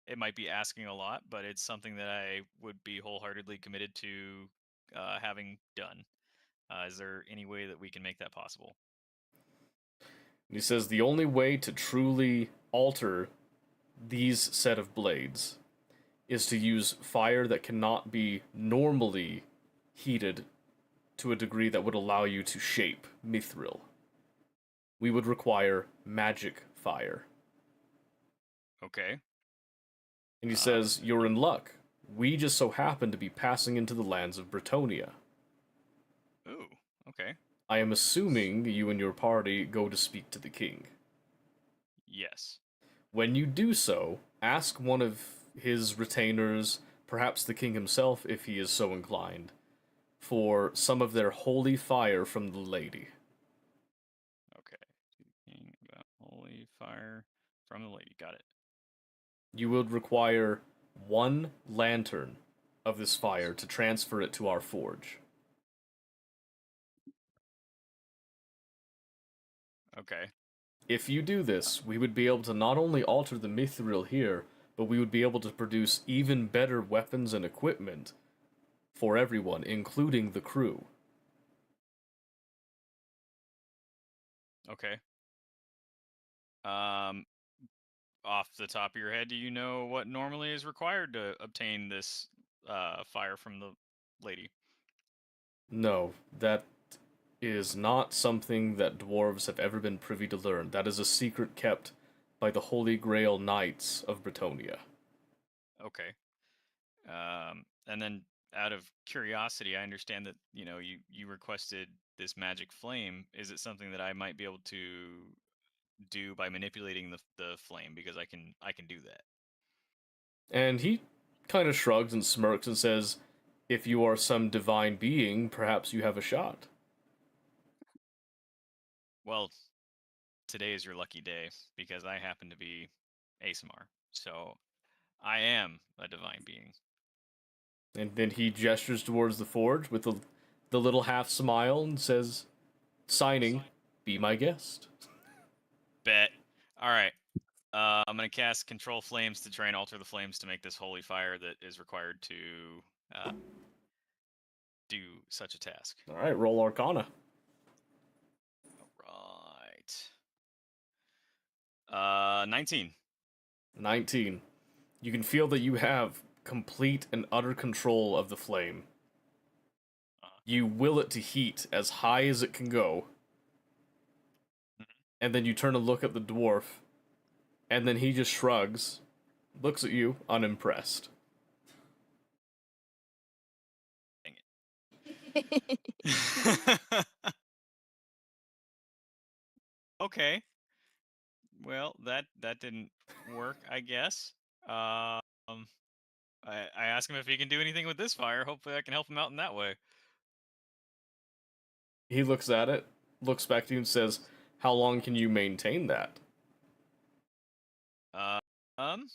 it might be asking a lot, but it's something that I would be wholeheartedly committed to having done. Is there any way that we can make that possible? And he says the only way to truly alter these set of blades is to use fire that cannot be normally heated to a degree that would allow you to shape mithril. We would require magic fire. Okay. And he says, "You're in luck. We just so happen to be passing into the lands of Bretonnia. Ooh, okay. I am assuming you and your party go to speak to the king. Yes. When you do so, ask one of his retainers, perhaps the king himself if he is so inclined, for some of their holy fire from the lady." Okay. Holy fire from the lady. Got it. You would require 1 lantern of this fire to transfer it to our forge. Okay. If you do this, we would be able to not only alter the mithril here, but we would be able to produce even better weapons and equipment for everyone, including the crew. Okay. Off the top of your head, do you know what normally is required to obtain this fire from the lady? No, that is not something that dwarves have ever been privy to learn. That is a secret kept by the Holy Grail Knights of Bretonnia. Okay. And then out of curiosity, I understand that, you requested this magic flame. Is it something that I might be able to do by manipulating the flame? Because I can do that. And he kind of shrugs and smirks and says, "If you are some divine being, perhaps you have a shot." Well, today is your lucky day because I happen to be ASMR. So I am a divine being. And then he gestures towards the forge with the little half smile and says, "Signing, be my guest." Bet. All right. I'm going to cast Control Flames to try and alter the flames to make this holy fire that is required to do such a task. All right, roll Arcana. All right. 19. 19. You can feel that you have complete and utter control of the flame. You will it to heat as high as it can go. And then you turn to look at the dwarf, and then he just shrugs, looks at you, unimpressed. Dang it. Okay. Well, that didn't work, I guess. I ask him if he can do anything with this fire. Hopefully I can help him out in that way. He looks at it, looks back to you and says, "How long can you maintain that?" Um,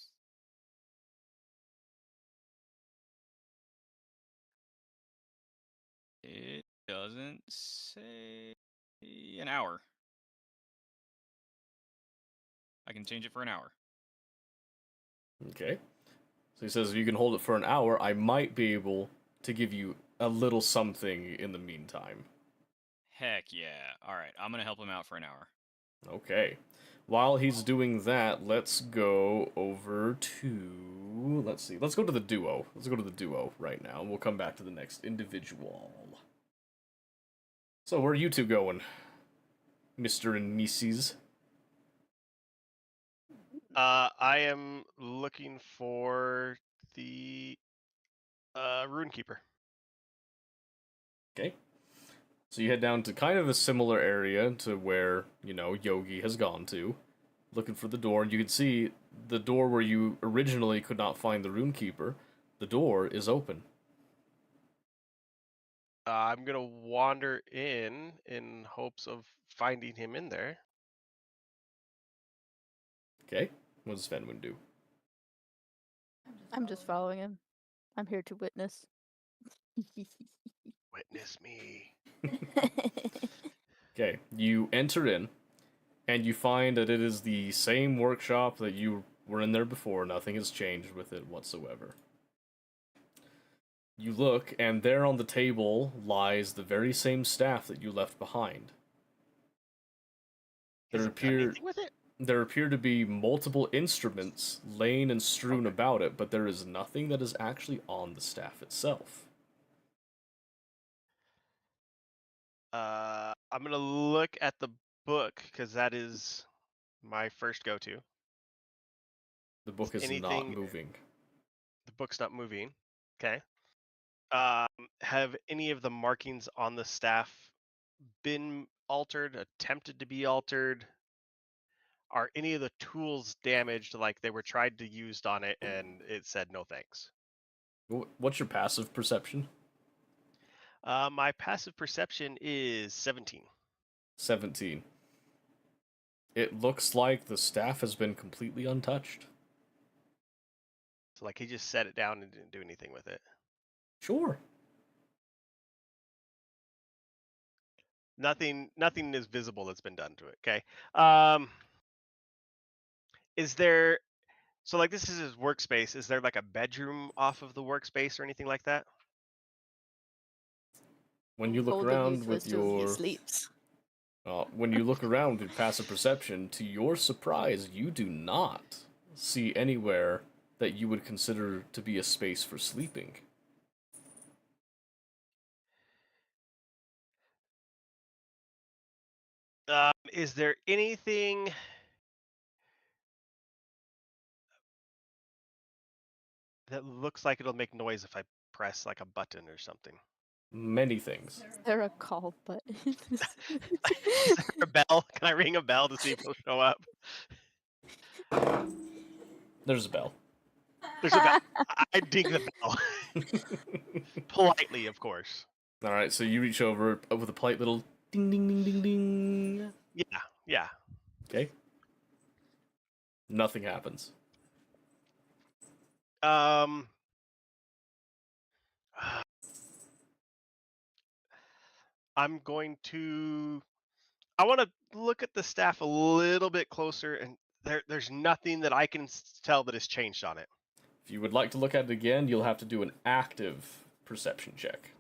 it doesn't say an hour. I can change it for an hour. Okay. So he says, "If you can hold it for an hour, I might be able to give you a little something in the meantime." Heck yeah. All right, I'm going to help him out for an hour. Okay. While he's doing that, let's go over to... Let's see. Let's go to the duo. Let's go to the duo right now, and we'll come back to the next individual. So, where are you two going? Mr. and Mrs.? I am looking for the Rune Keeper. Okay. So you head down to kind of a similar area to where, Yogi has gone to, looking for the door, and you can see the door where you originally could not find the Rune Keeper. The door is open. I'm gonna wander in hopes of finding him in there. Okay. What does Fenwin do? I'm just following him. I'm here to witness. Witness me. Okay, you enter in, and you find that it is the same workshop that you were in there before. Nothing has changed with it whatsoever. You look, and there on the table lies the very same staff that you left behind. Has he done anything with it? There appear to be multiple instruments laying and strewn about it, but there is nothing that is actually on the staff itself. I'm gonna look at the book because that is my first go-to. The book is not moving. The book's not moving. Okay. Have any of the markings on the staff been altered, attempted to be altered? Are any of the tools damaged, like they were tried to used on it and it said no thanks? What's your passive perception? My passive perception is 17. 17. It looks like the staff has been completely untouched. So like he just set it down and didn't do anything with it. Sure. Nothing is visible that's been done to it. Okay. Is there? So like this is his workspace. Is there like a bedroom off of the workspace or anything like that? When you look Told him around he's with supposed to when he your sleeps. when you look around with passive perception, to your surprise, you do not see anywhere that you would consider to be a space for sleeping. Is there anything that looks like it'll make noise if I press like a button or something? Many things. Is there a call button? Is there a bell? Can I ring a bell to see if it'll show up? There's a bell. There's a bell. I ding the bell. Politely, of course. All right, so you reach over with a polite little ding, ding, ding, ding, ding. Yeah. Okay. Nothing happens. I'm going to. I want to look at the staff a little bit closer, and there's nothing that I can tell that has changed on it. If you would like to look at it again, you'll have to do an active perception check.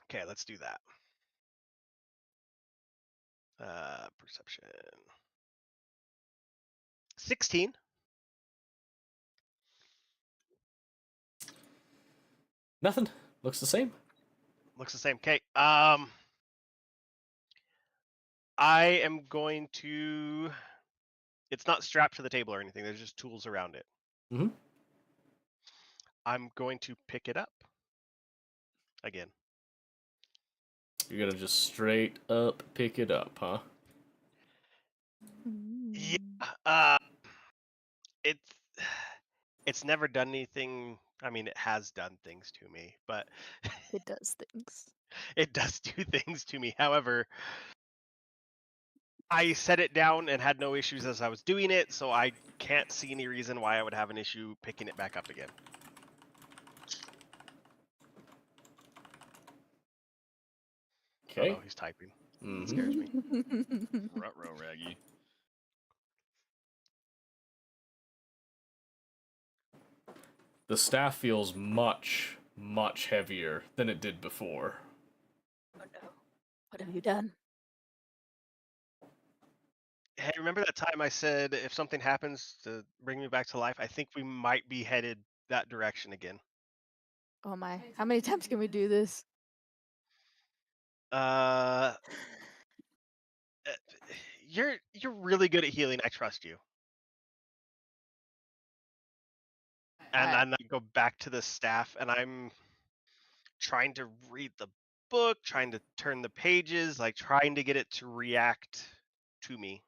Okay, let's do that. Perception. 16. Nothing. Looks the same. Looks the same. Okay. I am going to. It's not strapped to the table or anything. There's just tools around it. Mm-hmm. I'm going to pick it up again. You're gonna just straight up pick it up, huh? Yeah. It's never done anything. I mean, it has done things to me, but It does things. it does do things to me. However, I set it down and had no issues as I was doing it, so I can't see any reason why I would have an issue picking it back up again. Okay. Oh, he's typing. Mm-hmm. Scares me. Ruh-roh, Raggy. The staff feels much, much heavier than it did before. Oh no. What have you done? Hey, remember that time I said if something happens to bring me back to life, I think we might be headed that direction again. Oh my. How many times can we do this? You're really good at healing. I trust you. And I- then I go back to the staff, and I'm trying to read the book, trying to turn the pages, like trying to get it to react to me.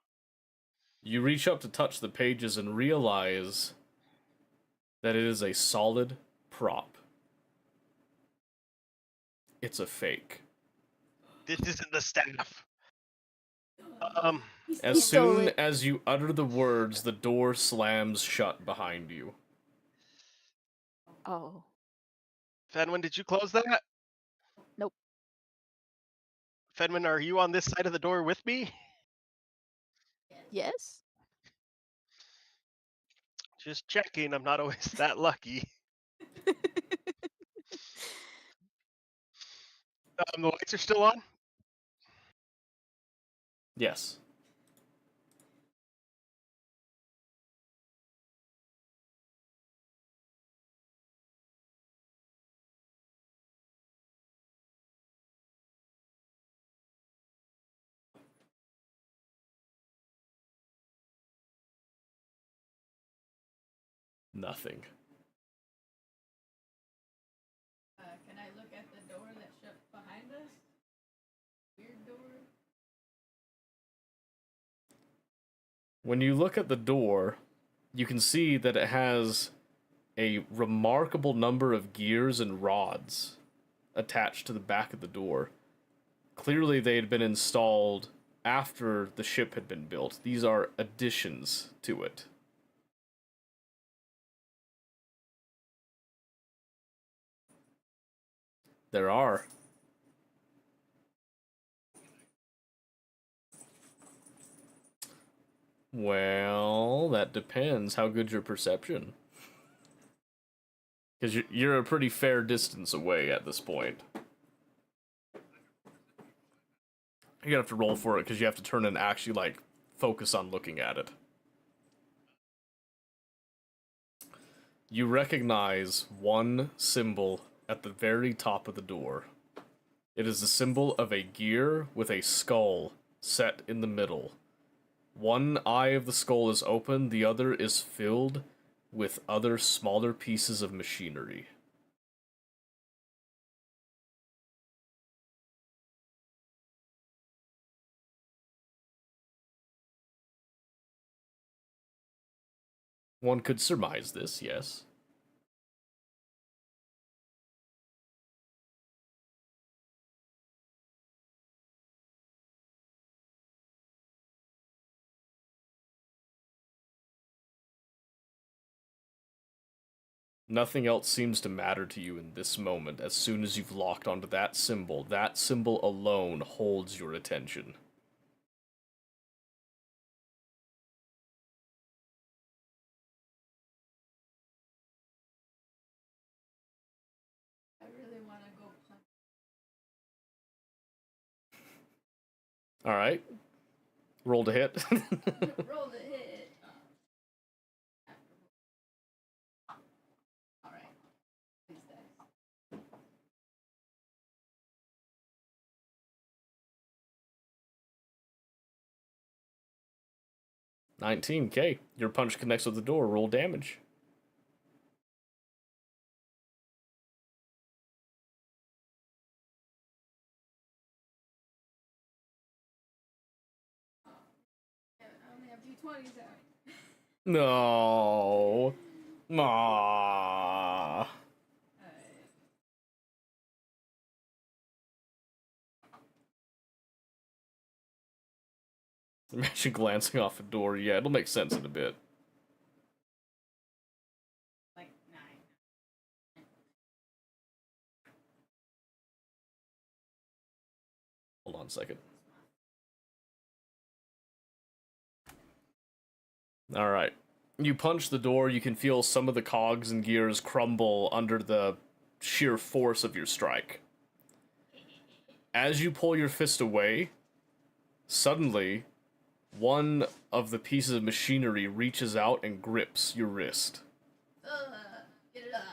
You reach up to touch the pages and realize that it is a solid prop. It's a fake. This isn't the staff. As stole soon it. as you utter the words, the door slams shut behind you. Oh. Fenwin, did you close that? Nope. Fenwin, are you on this side of the door with me? Yes? Just checking. I'm not always that lucky. The lights are still on? Yes. Nothing. Can I look at the door that shut behind us? Weird door. When you look at the door, you can see that it has a remarkable number of gears and rods attached to the back of the door. Clearly, they had been installed after the ship had been built. These are additions to it. There are. Well, that depends. How good's your perception? Because you're a pretty fair distance away at this point. You're gonna have to roll for it because you have to turn and actually, like, focus on looking at it. You recognize one symbol at the very top of the door. It is the symbol of a gear with a skull set in the middle. One eye of the skull is open, the other is filled with other smaller pieces of machinery. One could surmise this, yes. Nothing else seems to matter to you in this moment. As soon as you've locked onto that symbol alone holds your attention. I really want to go punch. Alright. Roll to hit. Roll the hit. Alright. These dice. 19K. Your punch connects with the door. Roll damage. I only have D20s out. No. Aww. Imagine glancing off a door. Yeah, it'll make sense in a bit. Like 9. Hold on a second. Alright. You punch the door, you can feel some of the cogs and gears crumble under the sheer force of your strike. As you pull your fist away, suddenly, one of the pieces of machinery reaches out and grips your wrist. Get it up.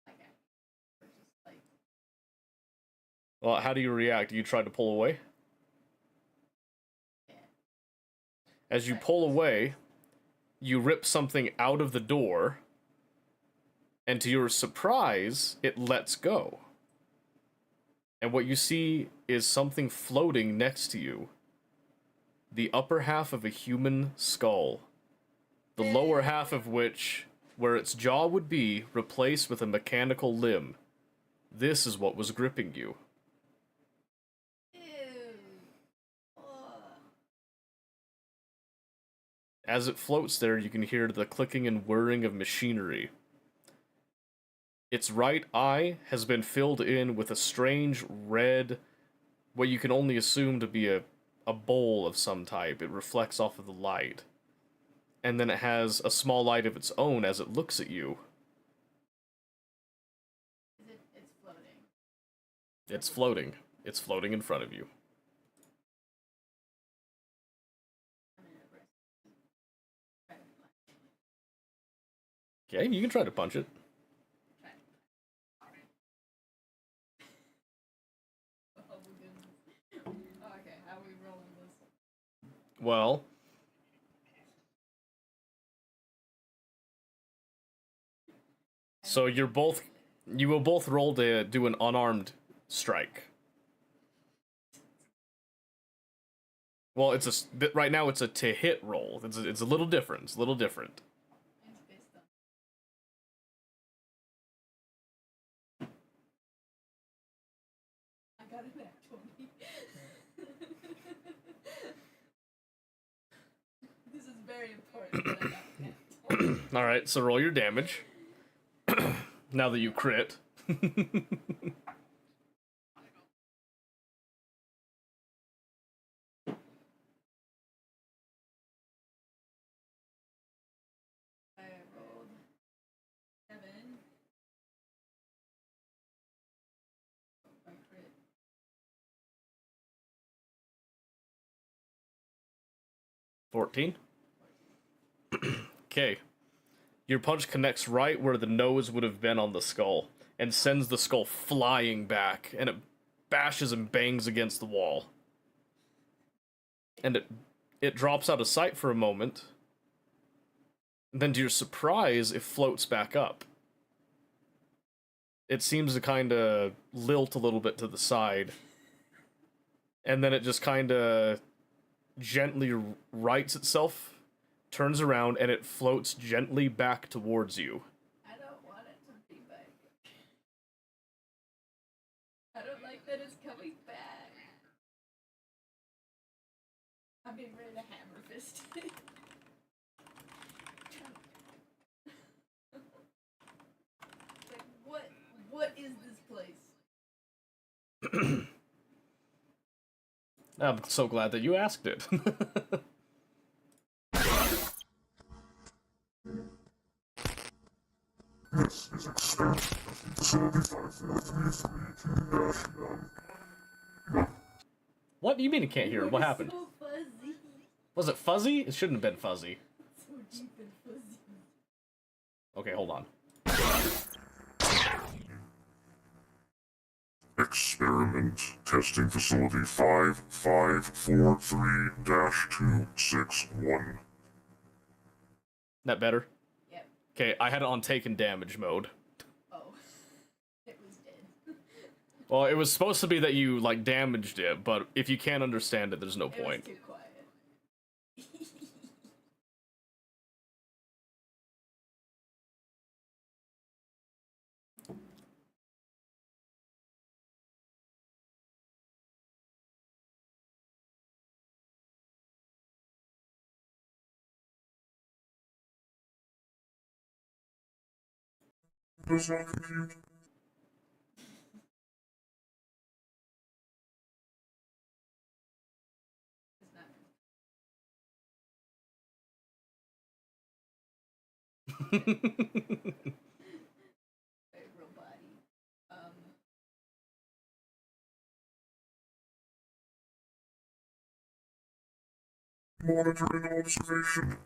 Okay. Just like. Well, how do you react? Do you try to pull away? Yeah. As you pull away, you rip something out of the door, and to your surprise, it lets go. And what you see is something floating next to you. The upper half of a human skull. The lower half of which, where its jaw would be, replaced with a mechanical limb. This is what was gripping you. Ew. Ugh. As it floats there, you can hear the clicking and whirring of machinery. Its right eye has been filled in with a strange red, what you can only assume to be a bowl of some type. It reflects off of the light. And then it has a small light of its own as it looks at you. It's floating. It's floating. It's floating in front of you. Okay, you can try to punch it. Okay, how are we rolling this? Well, so you will both roll to do an unarmed strike. Well, right now it's a to hit roll. It's a little different. It's a little different. Mine's based on. I got it back, 20. This is very important that I got it. All right, so roll your damage. Now that you crit. I rolled 7. My crit. 14. Okay. Your punch connects right where the nose would have been on the skull, and sends the skull flying back, and it bashes and bangs against the wall. And it drops out of sight for a moment. And then to your surprise, it floats back up. It seems to kind of lilt a little bit to the side. And then it just kind of gently rights itself, turns around, and it floats gently back towards you. I don't want it to be back. I don't like that it's coming back. I'm being ready to hammer fist it. Like, what is this place? I'm so glad that you asked it. This is experiment facility 5433-1. What do you mean it can't hear? What happened? So fuzzy. Was it fuzzy? It shouldn't have been fuzzy. So deep and fuzzy. Okay, hold on. Experiment testing facility 5543-261. That better? Yep. Okay, I had it on taken damage mode. Oh. It was dead. Well, it was supposed to be that you, like, damaged it, but if you can't understand it, there's no It was point. too quiet. Does not compute. It's not. Very real body. Monitoring observation.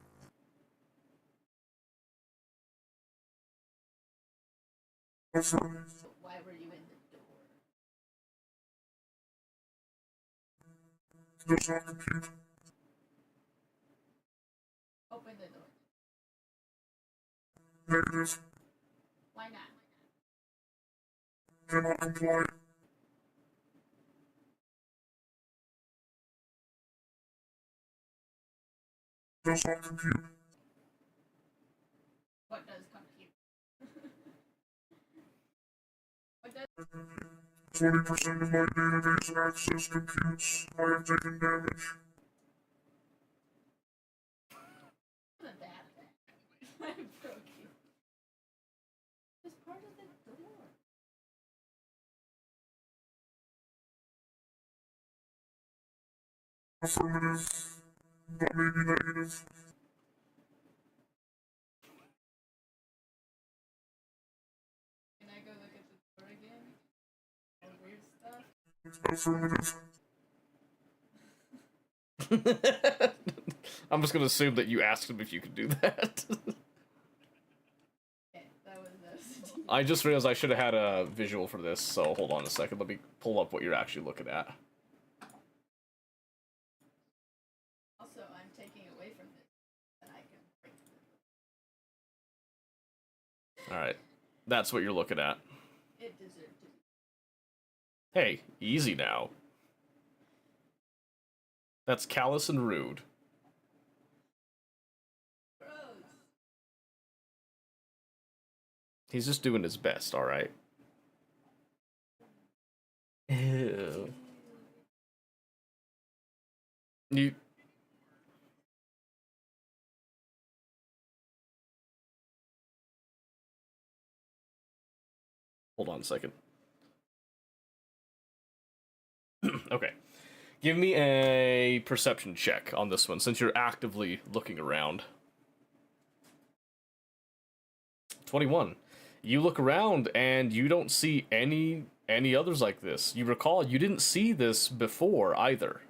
Affirmative. So why were you in the door? Does not compute. Open the door. Negative. Why not? Cannot comply. Does not compute. What does compute? What does 20% of my database access computes. I have taken damage. that bad? I broke you. It's part of the door. Affirmative. But maybe negative. Can I go look at the door again? All weird stuff? Affirmative. I'm just gonna assume that you asked him if you could do that. Okay, that was I just realized I should have had a visual for this, so hold on a second. Let me pull up what you're actually looking at. Also, I'm taking away from this, and I can break it. Alright. That's what you're looking at. It deserved to be. Hey, easy now. That's callous and rude. Gross. He's just doing his best, alright? Ew. You... Hold on a second. Okay. Give me a perception check on this one, since you're actively looking around. 21. You look around and you don't see any others like this. You recall you didn't see this before either.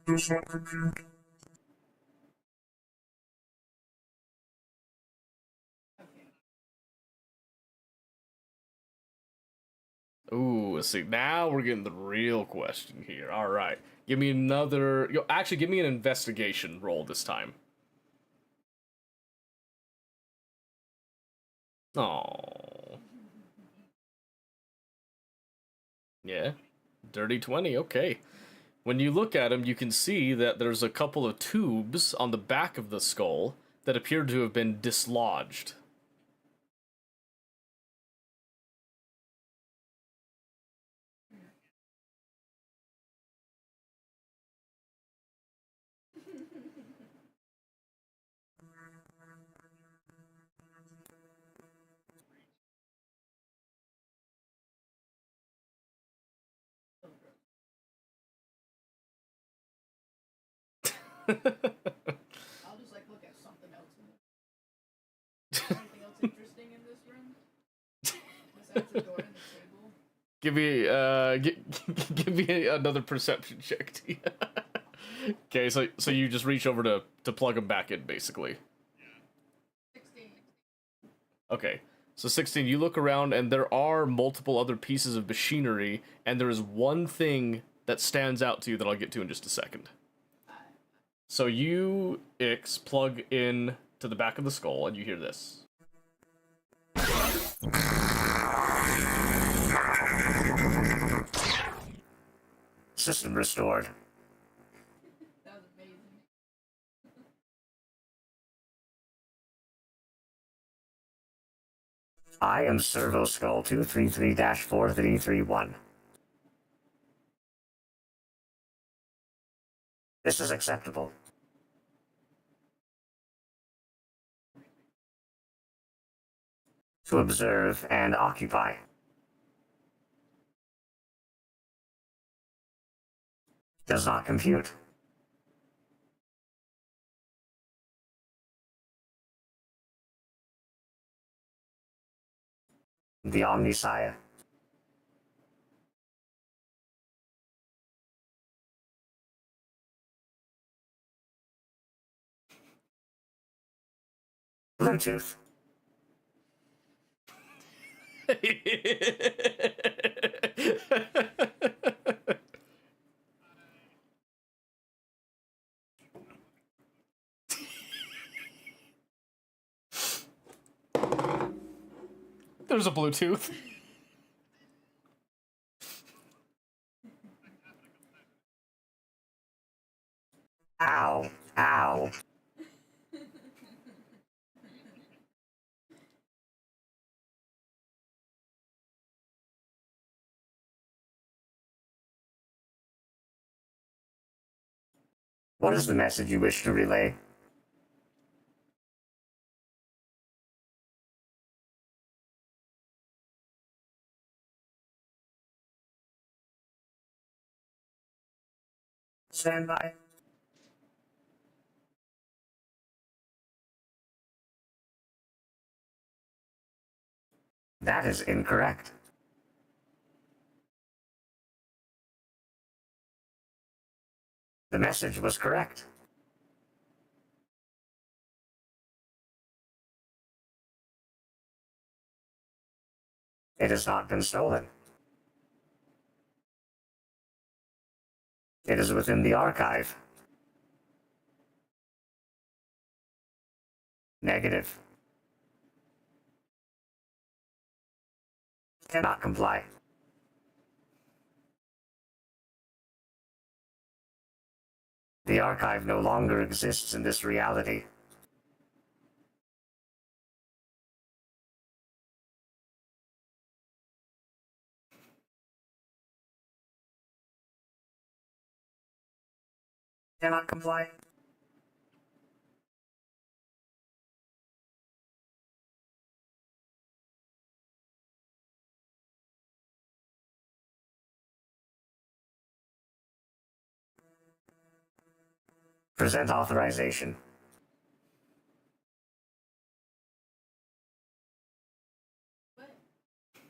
Does not compute. Ooh, let's see. Now we're getting the real question here. All right. Give me another... Actually, give me an investigation roll this time. Oh. Yeah. Dirty 20, okay. When you look at him, you can see that there's a couple of tubes on the back of the skull that appear to have been dislodged. I'll just like look at something else in there. Anything else interesting in this room? Besides the door and the table? Give me another perception check. Okay, so you just reach over to plug them back in, basically. 16. Okay, so 16, you look around and there are multiple other pieces of machinery, and there is one thing that stands out to you that I'll get to in just a second. So you, Ix, plug in to the back of the skull, and you hear this. System restored. That was amazing. I am Servo Skull 233-4331. This is acceptable. To observe and occupy. Does not compute. The Omniscience. Bluetooth. There's a Bluetooth. Ow. Ow. What is the message you wish to relay? Stand by. That is incorrect. The message was correct. It has not been stolen. It is within the archive. Negative. Cannot comply. The archive no longer exists in this reality. Cannot comply. Present authorization.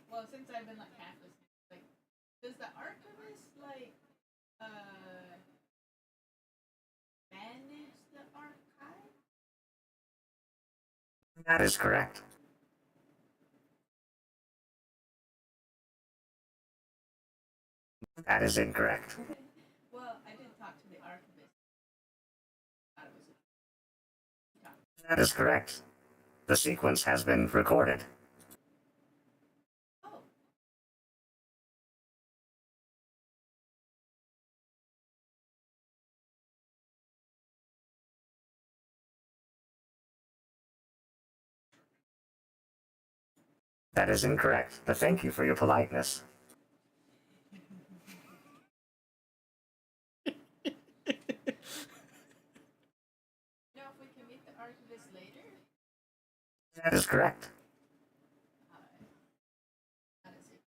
Well, since I've been like half listening, like, does the archivist like manage the archive? That is correct. That is incorrect. Well, I did talk to the archivist. Thought it was That is correct. The sequence has been recorded. oh. That is incorrect, but thank you for your politeness. You know, if we can meet the archivist later. That is correct. How does it?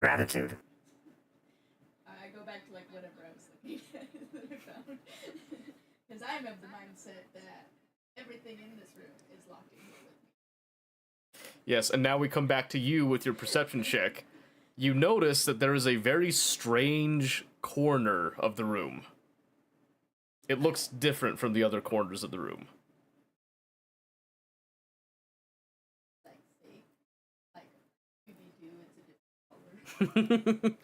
Gratitude. I go back to like whatever I was looking at that I found, because I'm of the mindset that everything in this room is locked in here with me. Yes, and now we come back to you with your perception check. You notice that there is a very strange corner of the room. It looks different from the other corners of the room. Like, see, like Scooby-Doo, it's a different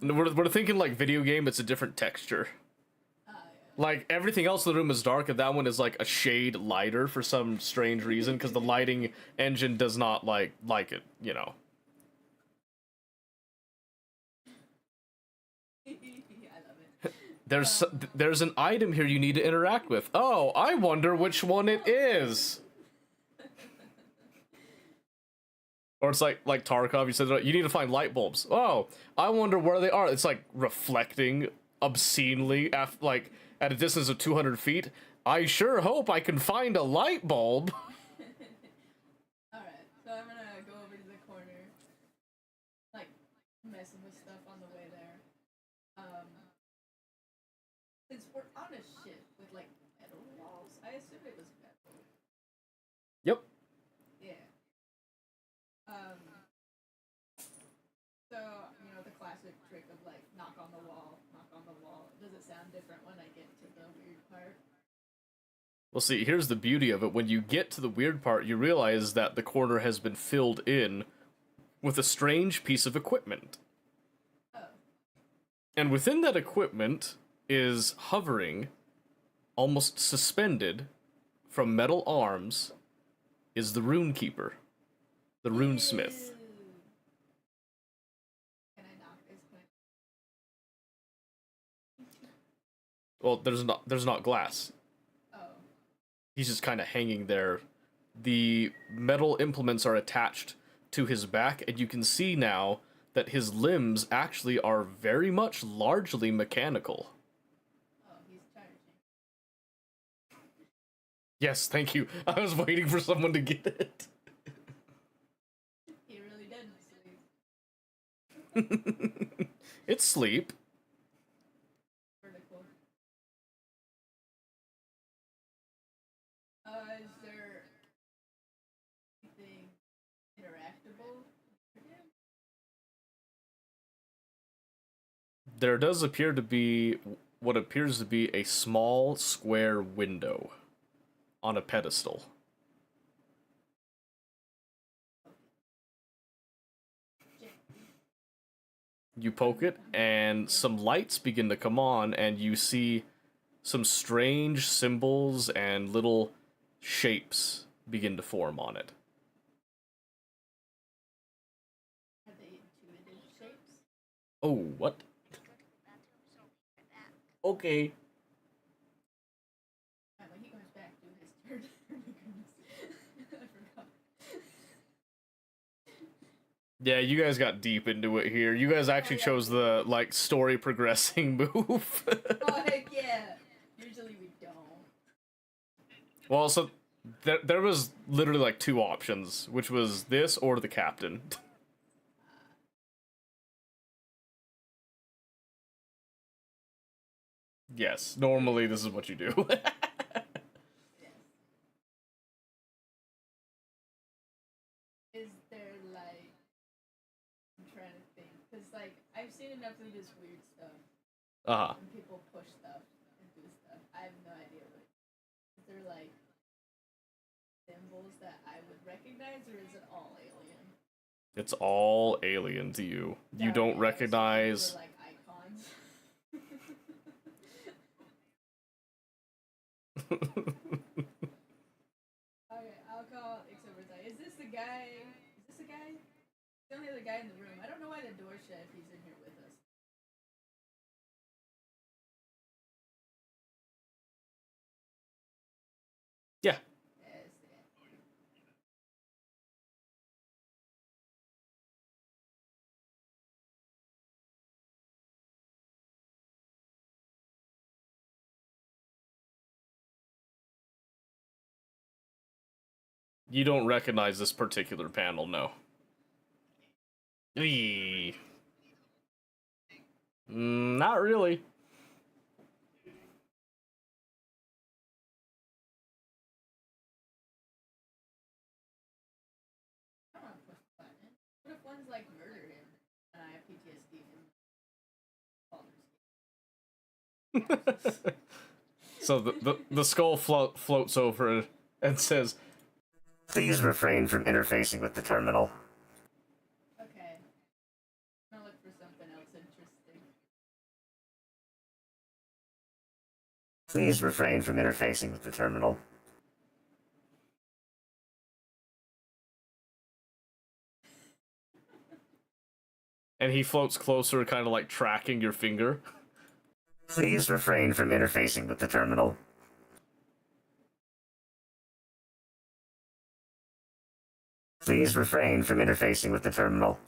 color. We're thinking like video game, it's a different texture. Yeah. Like, everything else in the room is dark, and that one is like a shade lighter for some strange reason, because the lighting engine does not like it, you know. I love it. There's an item here you need to interact with. Oh, I wonder which one it is. Or it's like Tarkov, you said you need to find light bulbs. Oh, I wonder where they are. It's like reflecting obscenely like at a distance of 200 feet. I sure hope I can find a light bulb. Alright, so I'm gonna go over to the corner, like, messing with stuff on the way there. Since we're on a ship with, like, metal walls, I assume it was metal. Yep. Yeah. So, you know, the classic trick of, like, knock on the wall, knock on the wall. Does it sound different when I get to the weird part? Well, see, here's the beauty of it. When you get to the weird part, you realize that the corner has been filled in with a strange piece of equipment. Oh. And within that equipment is hovering, almost suspended, from metal arms, is the Rune Keeper, the Runesmith. Ew. Can I knock this quick? Well, there's not glass. Oh. He's just kind of hanging there. The metal implements are attached to his back, and you can see now that his limbs actually are very much largely mechanical. Oh, he's charging. Yes, thank you. I was waiting for someone to get it. He really didn't sleep. It's sleep. Vertical. Is there anything interactable? There does appear to be what appears to be a small square window on a pedestal. You poke it, and some lights begin to come on, and you see some strange symbols and little shapes begin to form on it. Are they intuitive shapes? Oh, what? Okay. When he comes back, do his turn. Oh my goodness. I forgot. Yeah, you guys got deep into it here. You guys actually chose the, like, story progressing move. Oh, heck yeah. Usually we don't. Well, so there was literally, like, 2 options, which was this or the captain. Yes, normally this is what you do. Is there, like... I'm trying to think. Because, like, I've seen enough of this weird stuff. Uh-huh. When people push stuff and do stuff. I have no idea what it is. Is there, like, symbols that I would recognize, or is it all alien? It's all alien to you. You don't recognize... They're, like, icons. Okay, I'll call Exovertai. Is this the guy? Is this the guy? He's the only other guy in the room. I don't know why the door's shut if he's in here with us. Yeah. Yes, yeah. You don't recognize this particular panel, no. Eee. Not really. I don't want to push the button. What if one's like murdered him and I have PTSD from Baldur's Gate? So the skull floats over and says, Please refrain from interfacing with the terminal. Okay. I'm gonna look for something else interesting. Please refrain from interfacing with the terminal. and he floats closer, kind of like tracking your finger. Please refrain from interfacing with the terminal. Please refrain from interfacing with the terminal.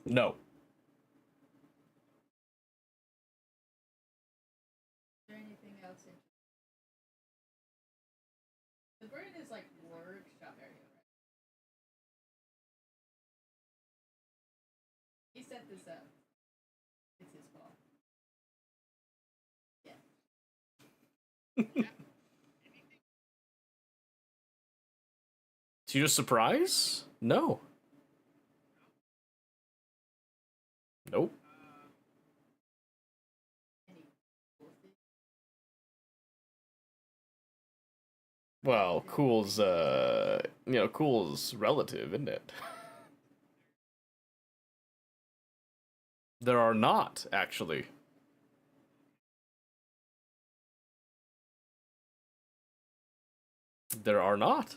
No. Is there anything else interesting? The bird is like workshop area, right? He set this up. It's his fault. Yeah. To your surprise? No. Nope. Well, cool's, cool's relative, isn't it? There are not, actually. There are not.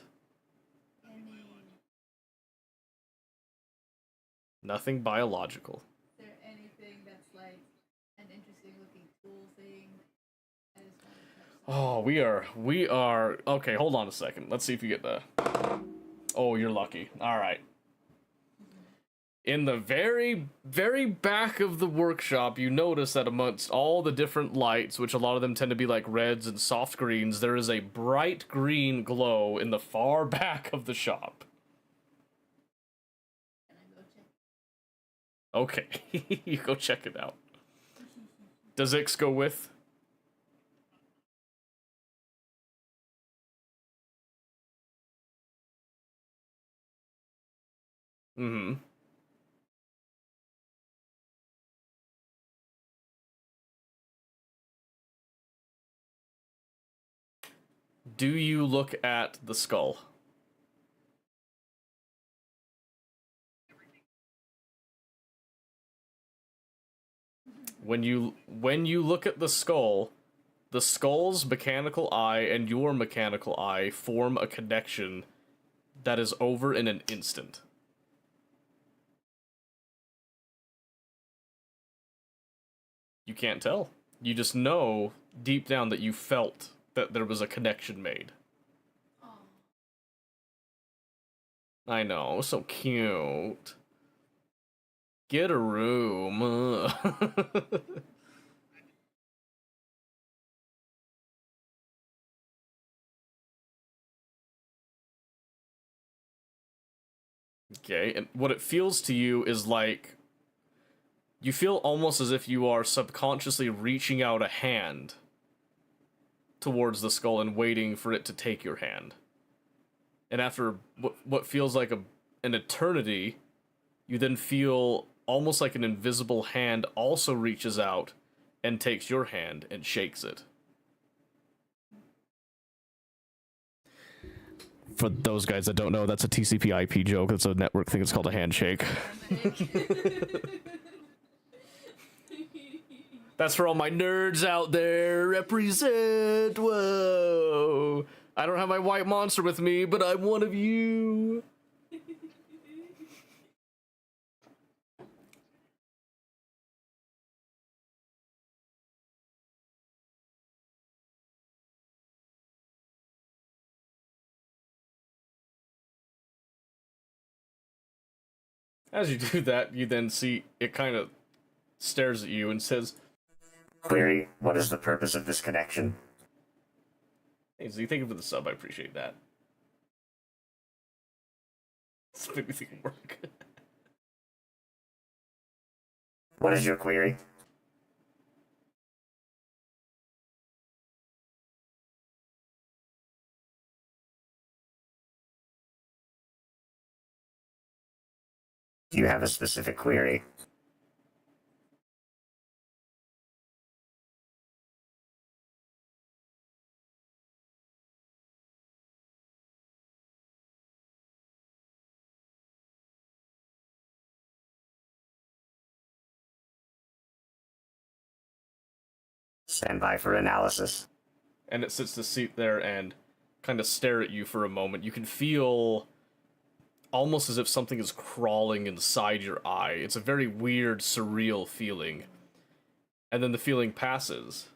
Nothing biological. Is there anything that's like an interesting looking tool thing? I just want to touch Oh, we are, okay, hold on a second. Let's see if you get the, oh, you're lucky. All right. In the very, very back of the workshop, you notice that amongst all the different lights, which a lot of them tend to be like reds and soft greens, there is a bright green glow in the far back of the shop. Can I go check? Okay, you go check it out. Does Ix go with? Mm-hmm. Do you look at the skull? When you look at the skull, The skull's mechanical eye and your mechanical eye form a connection that is over in an instant. You can't tell. You just know deep down that you felt that there was a connection made. I know, so cute. Get a room. Okay, and what it feels to you is like you feel almost as if you are subconsciously reaching out a hand towards the skull and waiting for it to take your hand. And after what feels like an eternity, you then feel almost like an invisible hand also reaches out and takes your hand and shakes it. For those guys that don't know, that's a TCP/IP joke. It's a network thing. It's called a handshake. That's for all my nerds out there. Represent. Whoa. I don't have my white monster with me, but I'm one of you. As you do that, you then see it kind of stares at you and says, Query, what is the purpose of this connection? "Hey, so you thank you for the sub. I appreciate that. It's made me think of work." What is your query? Do you have a specific query? Stand by for analysis. And it sits to sit there and kind of stare at you for a moment. You can feel almost as if something is crawling inside your eye. It's a very weird, surreal feeling. And then the feeling passes.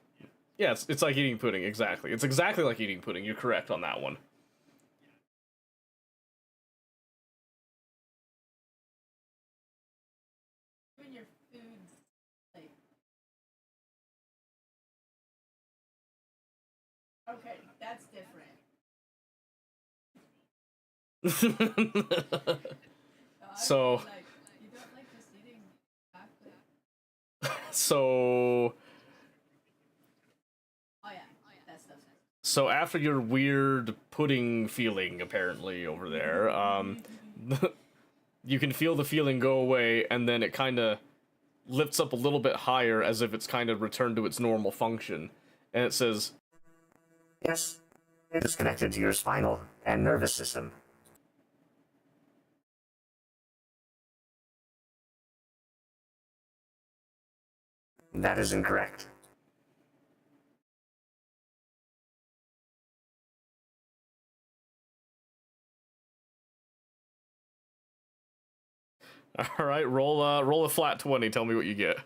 Yeah, it's like eating pudding, exactly. It's exactly like eating pudding. You're correct on that one. When your food's like... Okay, that's different. So, You don't like just eating so Oh yeah, that stuff's nice. So after your weird pudding feeling, apparently, over there, you can feel the feeling go away, and then it kind of lifts up a little bit higher as if it's kind of returned to its normal function. And it says, Yes, it is connected to your spinal and nervous system. That is incorrect. alright, roll a flat 20, tell me what you get.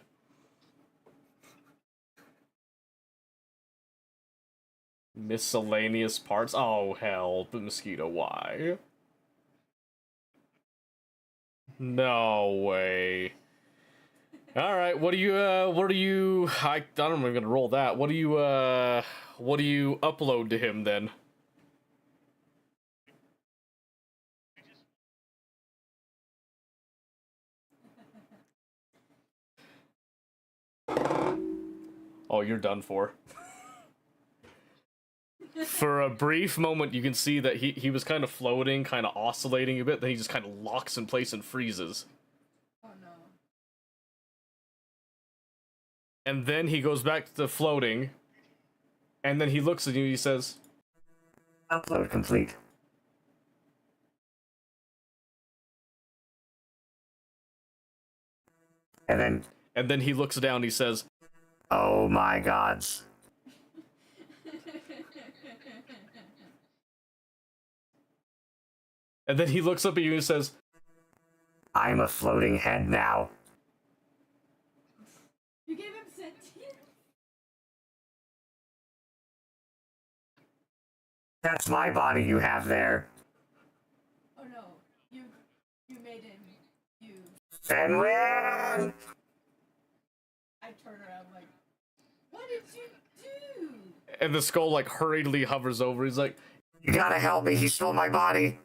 Miscellaneous parts? Oh, hell, the mosquito, why? No way. Alright, what do you, I don't know if I'm gonna roll that. What do you upload to him, then? Oh, you're done for. For a brief moment, you can see that he was kind of floating, kind of oscillating a bit, then he just kind of locks in place and freezes. Oh no. And then he goes back to floating, and then he looks at you and he says, Upload complete. And then, and then he looks down and he says, oh my gods. And then he looks up at you and says, I'm a floating head now. You gave him sentient? That's my body you have there. Oh no, you made him, Fenwin! I turn around like, what did you do? and the skull like hurriedly hovers over. He's like, You gotta help me, he stole my body.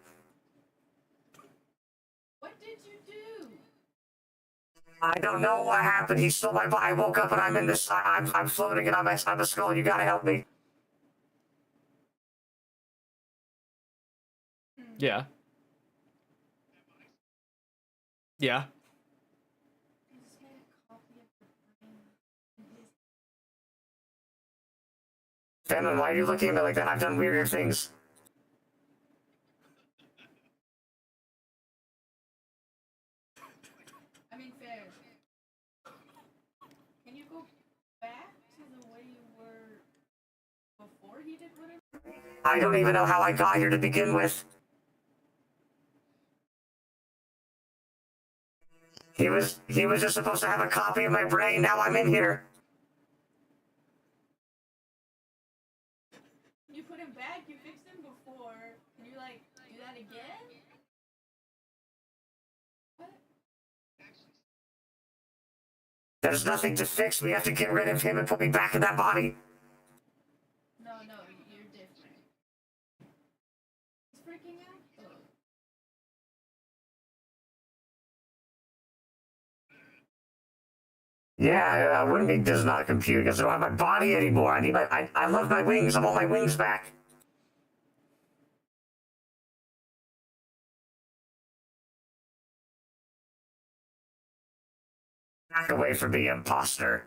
What did you do? I don't know what happened, he stole my body. I woke up and I'm in this, I'm floating and I'm a skull, you gotta help me. yeah. Yeah. Fenwin, why are you looking at me like that? I've done weirder things. I mean, fair. Can you go back to the way you were before he did whatever? I don't even know how I got here to begin with. He was just supposed to have a copy of my brain, now I'm in here. You put him back, you fixed him before. Can you, like, do that again? What? There's nothing to fix, we have to get rid of him and put me back in that body. No, you're different. He's freaking out, though. Yeah, winging does not compute because I don't have my body anymore. I love my wings. I want my wings back. Back away from me, imposter.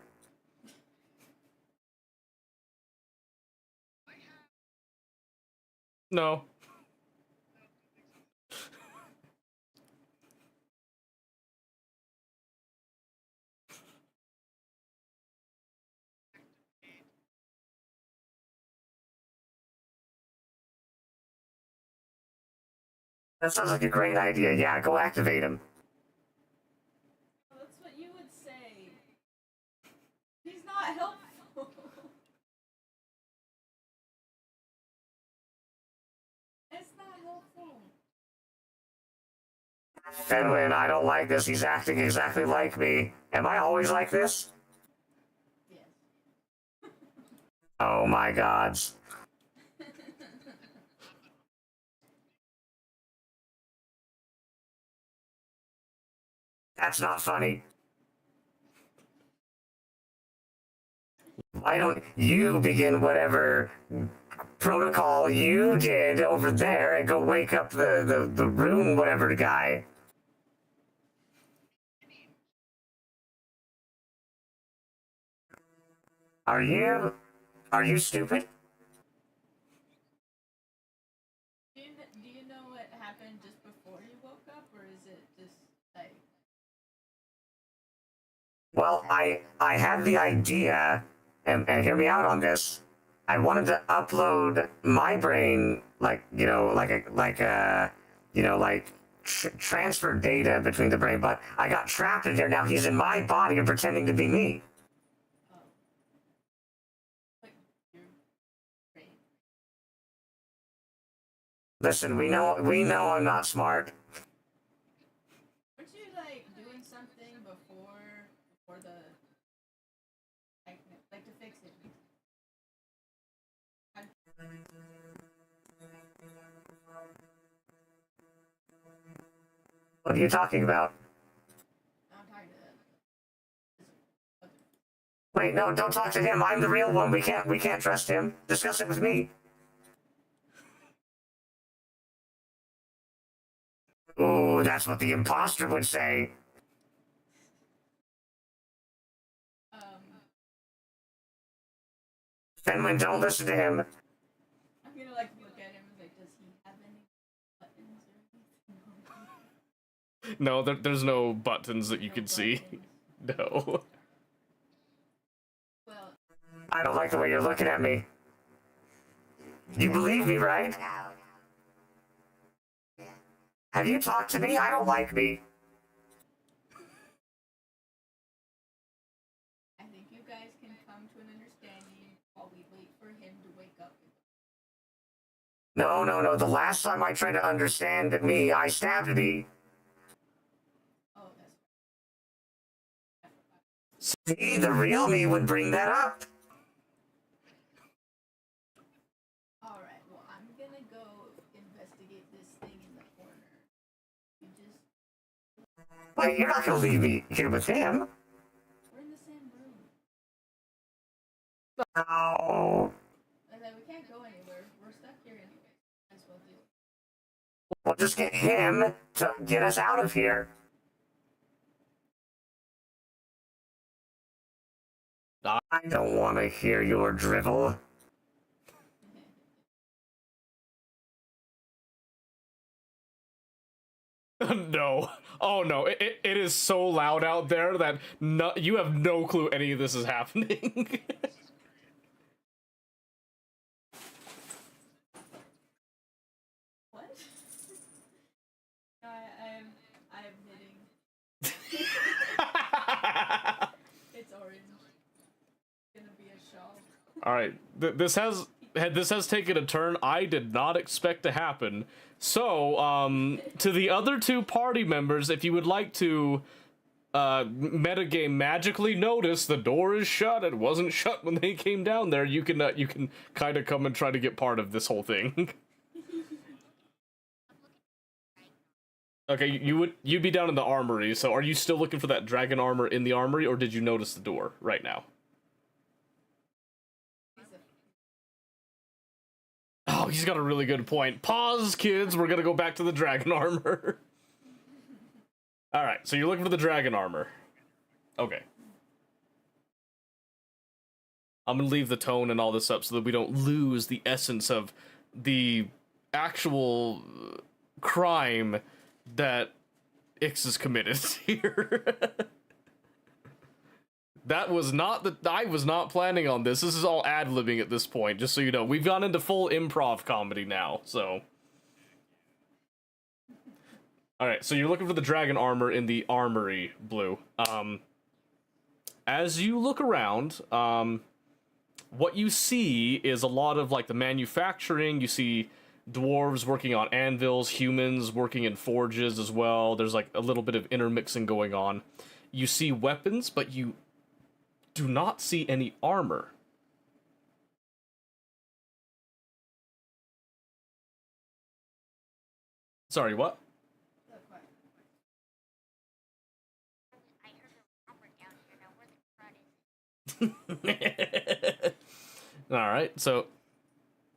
No. That sounds like a great idea. Yeah, go activate him. Well, that's what you would say. He's not helpful. It's not helpful. Fenwin, I don't like this. He's acting exactly like me. Am I always like this? Yes. Oh my gods. That's not funny. Why don't you begin whatever protocol you did over there and go wake up the room whatever guy? Are you stupid? Do you know what happened just before you woke up, or is it just like? Well, I had the idea, and hear me out on this. I wanted to upload my brain, like transfer data between the brain, but I got trapped in here. Now he's in my body and pretending to be me. Oh. Like you're great. Listen, we know I'm not smart. Weren't you like doing something before the like to fix it? What are you talking about? I'm talking to Wait, no, don't talk to him. I'm the real one. We can't trust him. Discuss it with me. Ooh, that's what the imposter would say. Fenwin, don't listen to him. I'm gonna like look at him and like, does he have any buttons or anything? No, there's no buttons that you can see. No. Well, I don't like the way you're looking at me. You believe me, right? Have you talked to me? I don't like me. I think you guys can come to an understanding while we wait for him to wake up. No. The last time I tried to understand me, I stabbed me. Oh, that's See, the real me would bring that up. alright. Well, I'm gonna go investigate this thing in the corner. You just. Wait, you're not gonna leave me here with him. We're in the same room. No. And then we can't go anywhere. We're stuck here anyway. Might as well do it. We'll just get him to get us out of here. I don't want to hear your drivel. No. Oh no, it is so loud out there that you have no clue any of this is happening. What? No, I am knitting. It's orange. It's gonna be a shawl. All right, this has taken a turn I did not expect to happen. So, to the other two party members, if you would like to metagame magically notice the door is shut, it wasn't shut when they came down there, you can kind of come and try to get part of this whole thing. Okay, you'd be down in the armory, so are you still looking for that dragon armor in the armory, or did you notice the door right now? Oh, he's got a really good point. Pause, kids, we're gonna go back to the dragon armor. Alright, so you're looking for the dragon armor. Okay. I'm gonna leave the tone and all this up so that we don't lose the essence of the actual crime that Ix has committed here. That was not I was not planning on this. This is all ad-libbing at this point, just so you know. We've gone into full improv comedy now, so. Alright, so you're looking for the dragon armor in the armory, Blue. As you look around, what you see is a lot of, like, the manufacturing. You see dwarves working on anvils, humans working in forges as well. There's, like, a little bit of intermixing going on. You see weapons, but you do not see any armor. Sorry, what? Alright, so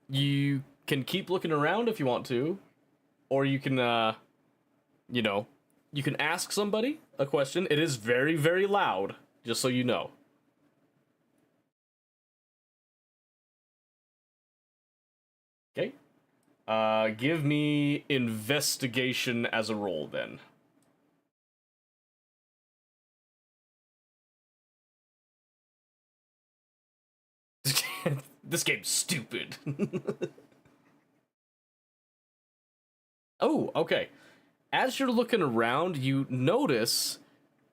you can keep looking around if you want to, or you can, you know, you can ask somebody a question. It is very, very loud, just so you know. Okay. Give me investigation as a roll, then. This game's stupid. Oh, okay. As you're looking around, you notice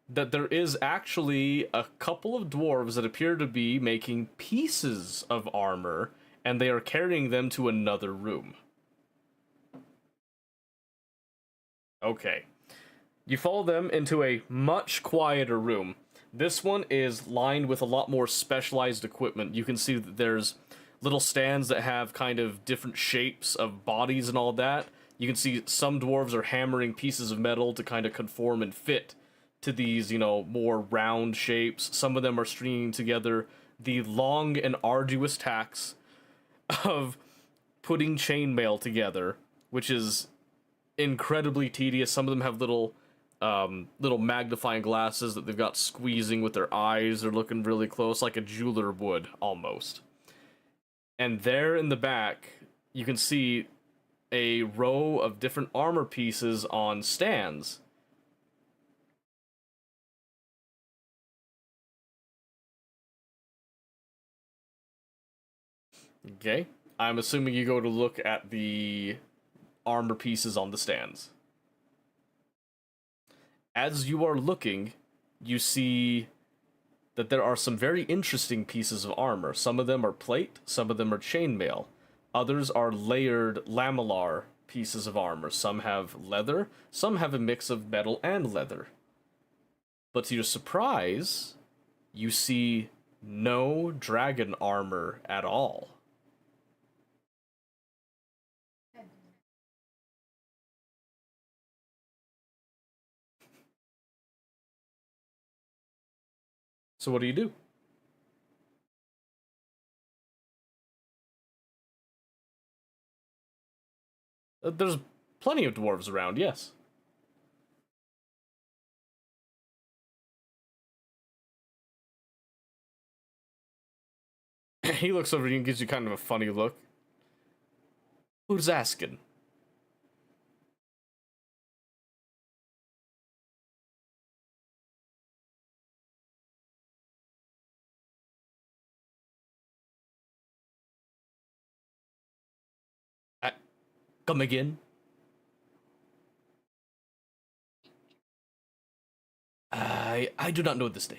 that there is actually a couple of dwarves that appear to be making pieces of armor, and they are carrying them to another room. Okay. You follow them into a much quieter room. This one is lined with a lot more specialized equipment. You can see that there's little stands that have kind of different shapes of bodies and all that. You can see some dwarves are hammering pieces of metal to kind of conform and fit to these, you know, more round shapes. Some of them are stringing together the long and arduous task of putting chainmail together, which is incredibly tedious. Some of them have little magnifying glasses that they've got squeezing with their eyes. They're looking really close, like a jeweler would, almost. And there in the back, you can see a row of different armor pieces on stands. Okay. I'm assuming you go to look at the armor pieces on the stands. as you are looking, you see that there are some very interesting pieces of armor. Some of them are plate, some of them are chainmail. Others are layered lamellar pieces of armor. Some have leather, some have a mix of metal and leather. But to your surprise, you see no dragon armor at all. So what do you do? There's plenty of dwarves around, yes. He looks over you and gives you kind of a funny look. Who's asking? Come again? I do not know this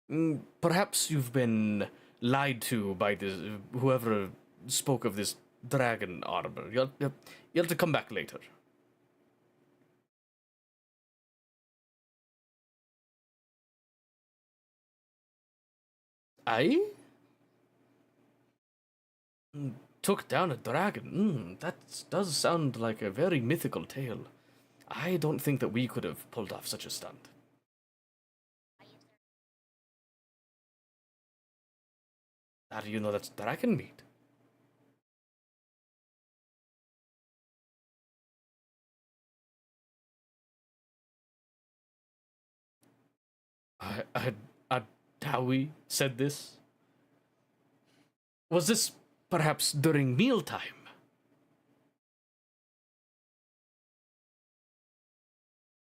name. Perhaps you've been lied to by this whoever spoke of this dragon armor. You'll have to come back later. I took down a dragon. That does sound like a very mythical tale. I don't think that we could have pulled off such a stunt. How do you know that's dragon meat? A Dowie said this? Was this perhaps during mealtime?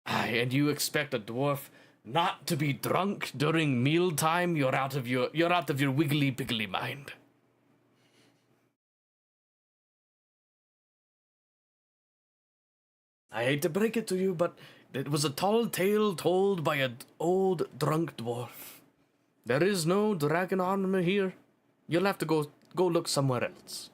Aye, and you expect a dwarf not to be drunk during mealtime? You're out of your wiggly piggly mind. I hate to break it to you, but it was a tall tale told by an old drunk dwarf. There is no dragon armor here. You'll have to go look somewhere else.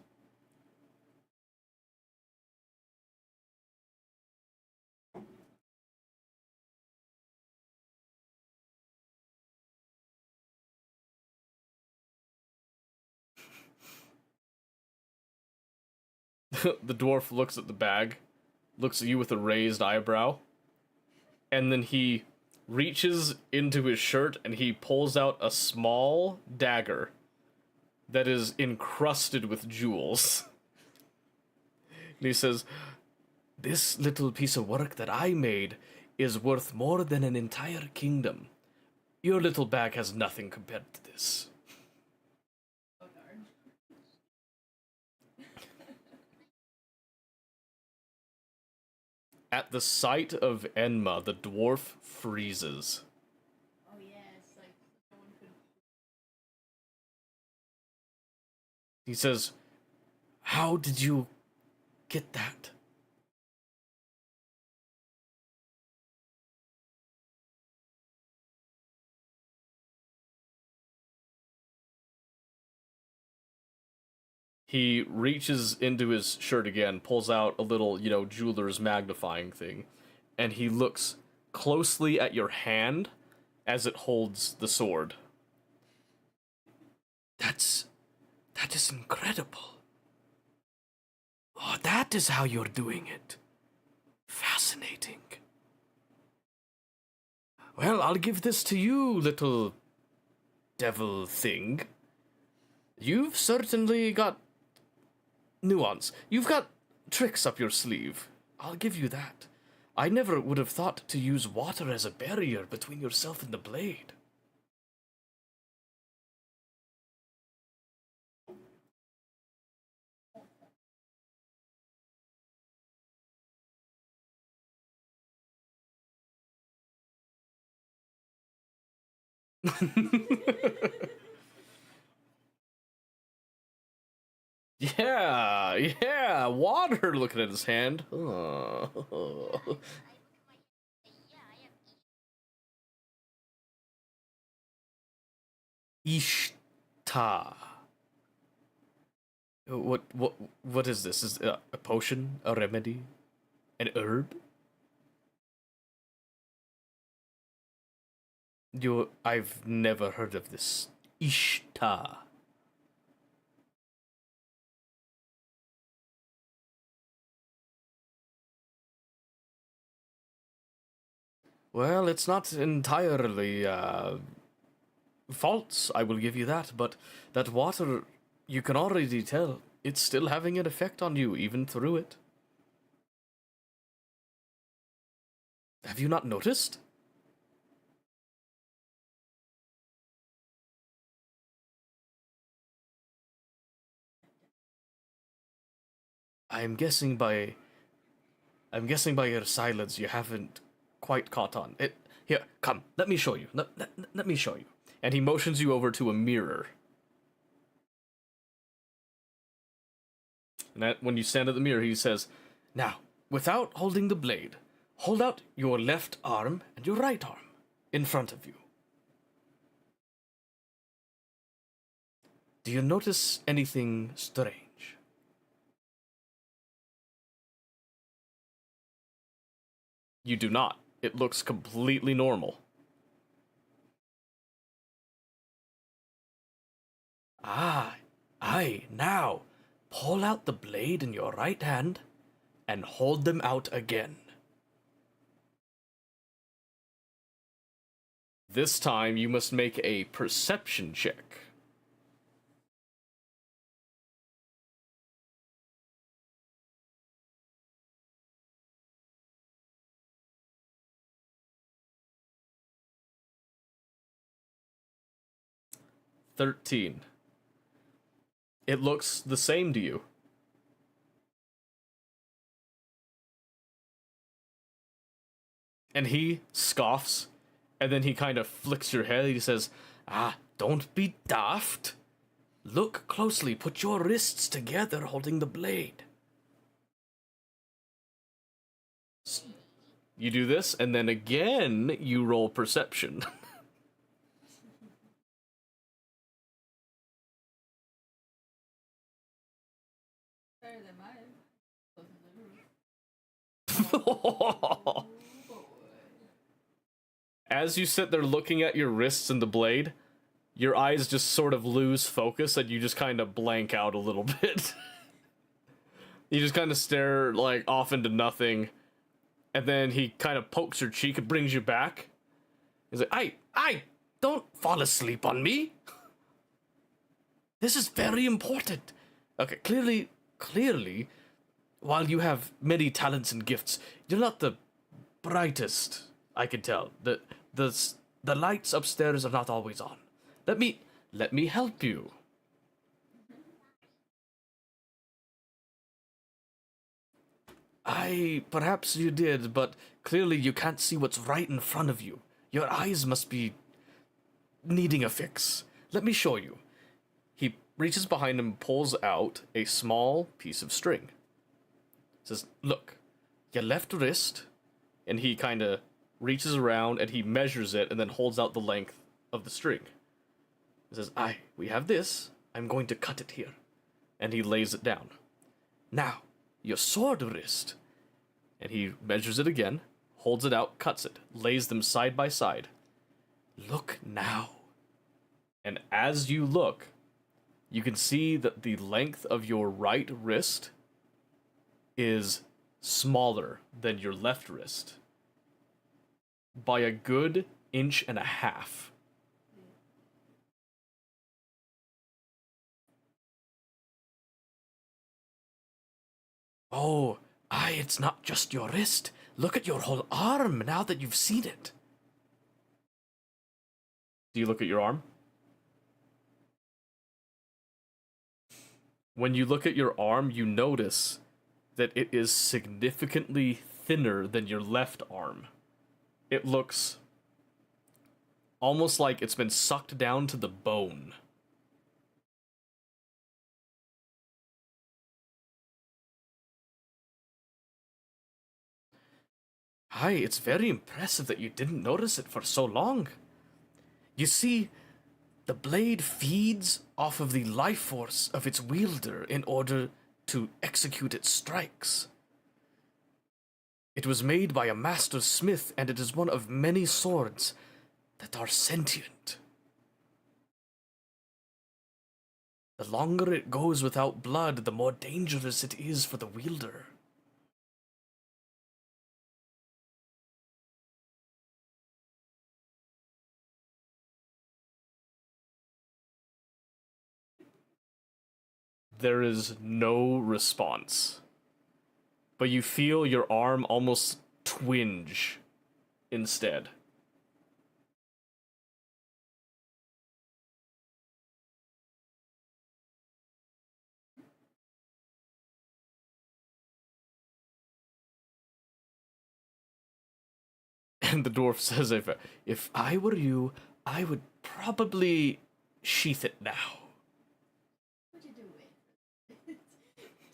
The dwarf looks at the bag, looks at you with a raised eyebrow, and then he reaches into his shirt and he pulls out a small dagger that is encrusted with jewels. And he says, "This little piece of work that I made is worth more than an entire kingdom. Your little bag has nothing compared to this." At the sight of Enma, the dwarf freezes. Oh yes, like no one could. He says, "How did you get that?" He reaches into his shirt again, pulls out a little, jeweler's magnifying thing, and he looks closely at your hand as it holds the sword. That is incredible. Oh, that is how you're doing it. Fascinating. Well, I'll give this to you, little devil thing. You've certainly got nuance. You've got tricks up your sleeve. I'll give you that. I never would have thought to use water as a barrier between yourself and the blade. Yeah, water looking at his hand. Ishta. What is this? Is it a potion? A remedy? An herb? I've never heard of this. Ishta. Well, it's not entirely, false, I will give you that, but that water, you can already tell, it's still having an effect on you, even through it. Have you not noticed? I'm guessing by your silence you haven't quite caught on. Here, come, let me show you. Let me show you. And he motions you over to a mirror. And when you stand at the mirror, he says, "Now, without holding the blade, hold out your left arm and your right arm in front of you. Do you notice anything strange?" You do not. It looks completely normal. Aye, now, pull out the blade in your right hand and hold them out again. This time you must make a perception check. $13. It looks the same to you. And he scoffs, and then he kind of flicks your head. He says, don't be daft. Look closely. Put your wrists together holding the blade. You do this, and then again, you roll perception. As you sit there looking at your wrists and the blade, your eyes just sort of lose focus and you just kind of blank out a little bit. You just kind of stare, like, off into nothing, and then he kind of pokes your cheek and brings you back. He's like, I don't fall asleep on me. This is very important. Okay, clearly, while you have many talents and gifts, you're not the brightest, I can tell. The lights upstairs are not always on. Let me help you. Perhaps you did, but clearly you can't see what's right in front of you. Your eyes must be needing a fix. Let me show you. He reaches behind him and pulls out a small piece of string. Says, look, your left wrist, and he kind of reaches around and he measures it and then holds out the length of the string. He says, we have this. I'm going to cut it here. And he lays it down. Now, your sword wrist. And he measures it again, holds it out, cuts it, lays them side by side. Look now. And as you look, you can see that the length of your right wrist is smaller than your left wrist by a good 1.5 inches. Oh, it's not just your wrist. Look at your whole arm now that you've seen it. Do you look at your arm? When you look at your arm, you notice that it is significantly thinner than your left arm. It looks almost like it's been sucked down to the bone. Hi, it's very impressive that you didn't notice it for so long. You see, the blade feeds off of the life force of its wielder in order to execute its strikes. It was made by a master smith, and it is one of many swords that are sentient. The longer it goes without blood, the more dangerous it is for the wielder. There is no response. But you feel your arm almost twinge instead. And the dwarf says, if I were you, I would probably sheath it now. What you doing?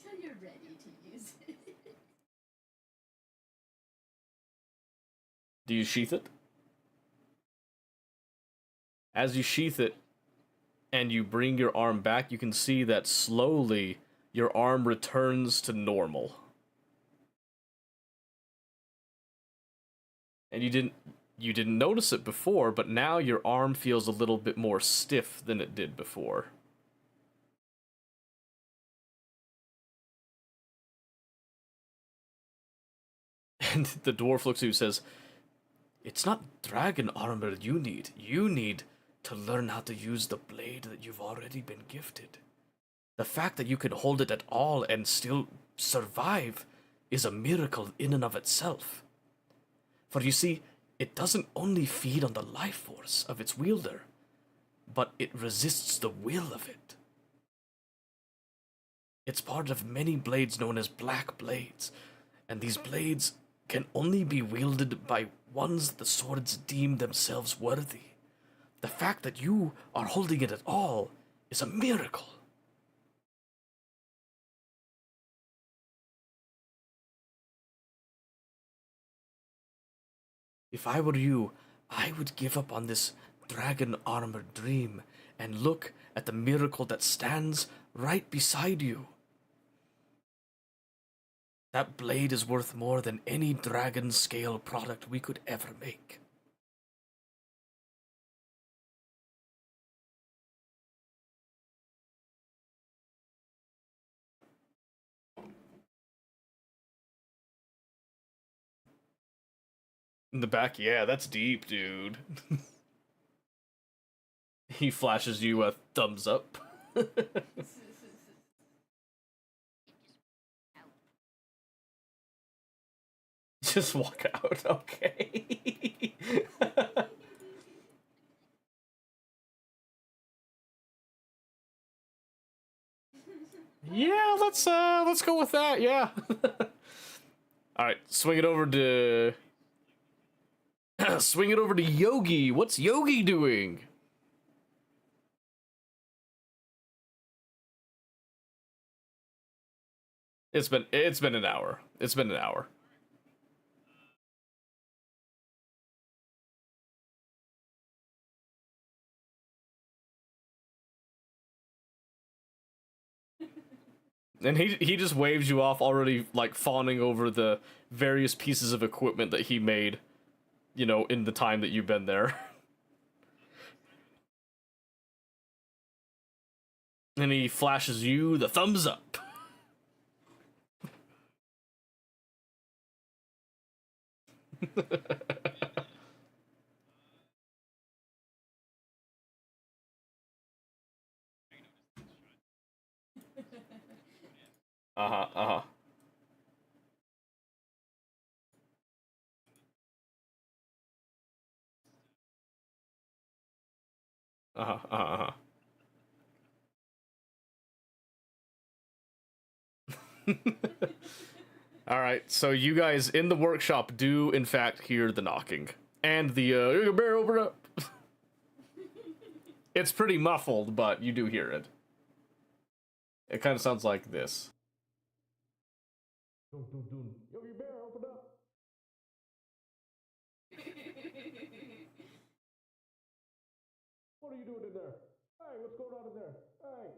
Till you're ready to use it. Do you sheath it? As you sheath it and you bring your arm back, you can see that slowly your arm returns to normal. And you didn't notice it before, but now your arm feels a little bit more stiff than it did before. And the dwarf looks at you and says, it's not dragon armor you need. You need to learn how to use the blade that you've already been gifted. The fact that you can hold it at all and still survive is a miracle in and of itself. For you see, it doesn't only feed on the life force of its wielder, but it resists the will of it. It's part of many blades known as black blades, and these blades can only be wielded by ones the swords deem themselves worthy. The fact that you are holding it at all is a miracle. If I were you, I would give up on this dragon armor dream and look at the miracle that stands right beside you. That blade is worth more than any dragon scale product we could ever make. In the back, yeah, that's deep, dude. He flashes you a thumbs up. Just walk out, okay. Yeah, let's go with that, yeah. Alright, swing it over to swing it over to Yogi. What's Yogi doing? It's been an hour. It's been an hour. And he just waves you off, already like fawning over the various pieces of equipment that he made, you know, in the time that you've been there. And he flashes you the thumbs up. Uh-huh, uh-huh. Uh-huh, uh-huh, uh-huh. Alright, so you guys in the workshop do, in fact, hear the knocking. And the, you better open up. It's pretty muffled, but you do hear it. It kind of sounds like this. are you doing in there? Hey, what's going on in there? Hey.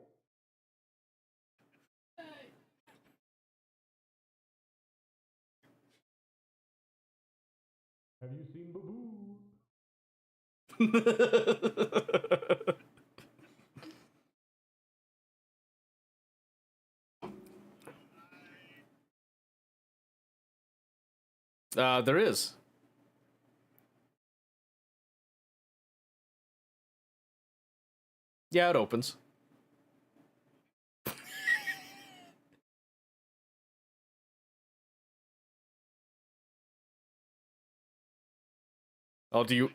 Have you seen Baboo? There is. Yeah, it opens. Oh, do you...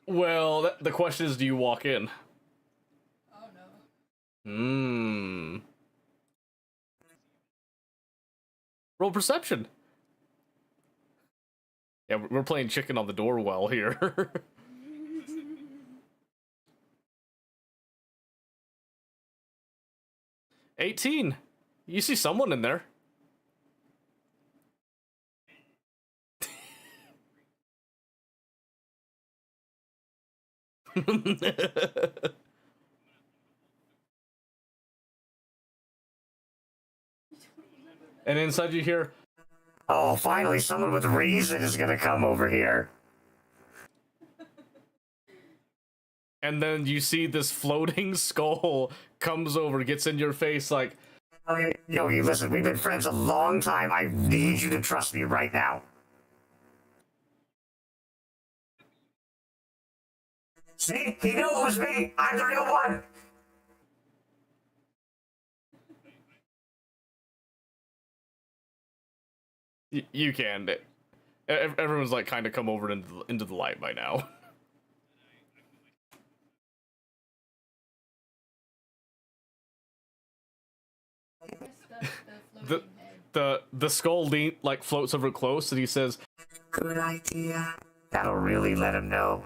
Well, the question is, do you walk in? Oh no. Hmm. Roll perception. Yeah, we're playing chicken on the door well here. 18. You see someone in there. And inside you hear, Oh, finally someone with reason is gonna come over here. and then you see this floating skull comes over, gets in your face like, Okay, Yogi, listen, we've been friends a long time. I need you to trust me right now. See? He knew it was me! I'm the real one! you can. Everyone's like kind of come over into the light by now. The skull like floats over close and he says, Good idea. That'll really let him know.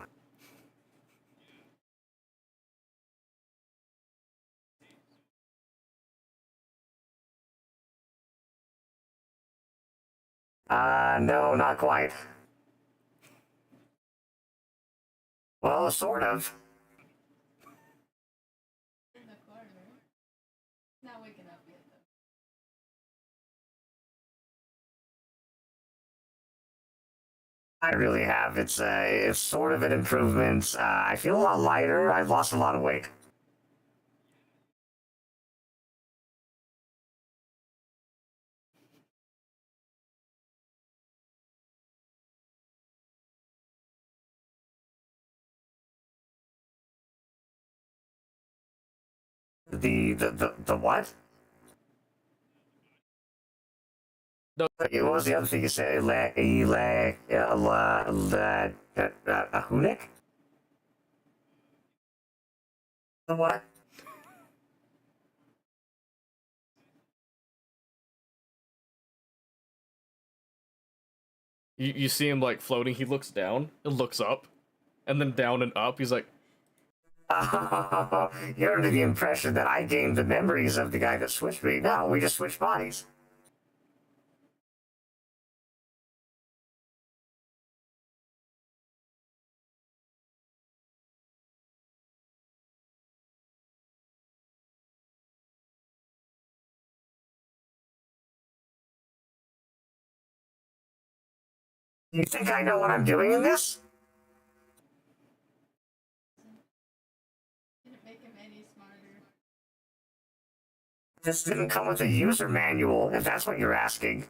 No, not quite. Well, sort of. In the corner. Not waking up yet though. I really have. It's sort of an improvement. I feel a lot lighter. I've lost a lot of weight. The what? No. What was the other thing you said? A hunic? The what? you see him like floating. He looks down and looks up, and then down and up. He's like, You're under the impression that I gained the memories of the guy that switched me. No, we just switched bodies. You think I know what I'm doing in this? Didn't make him any smarter. This didn't come with a user manual, if that's what you're asking.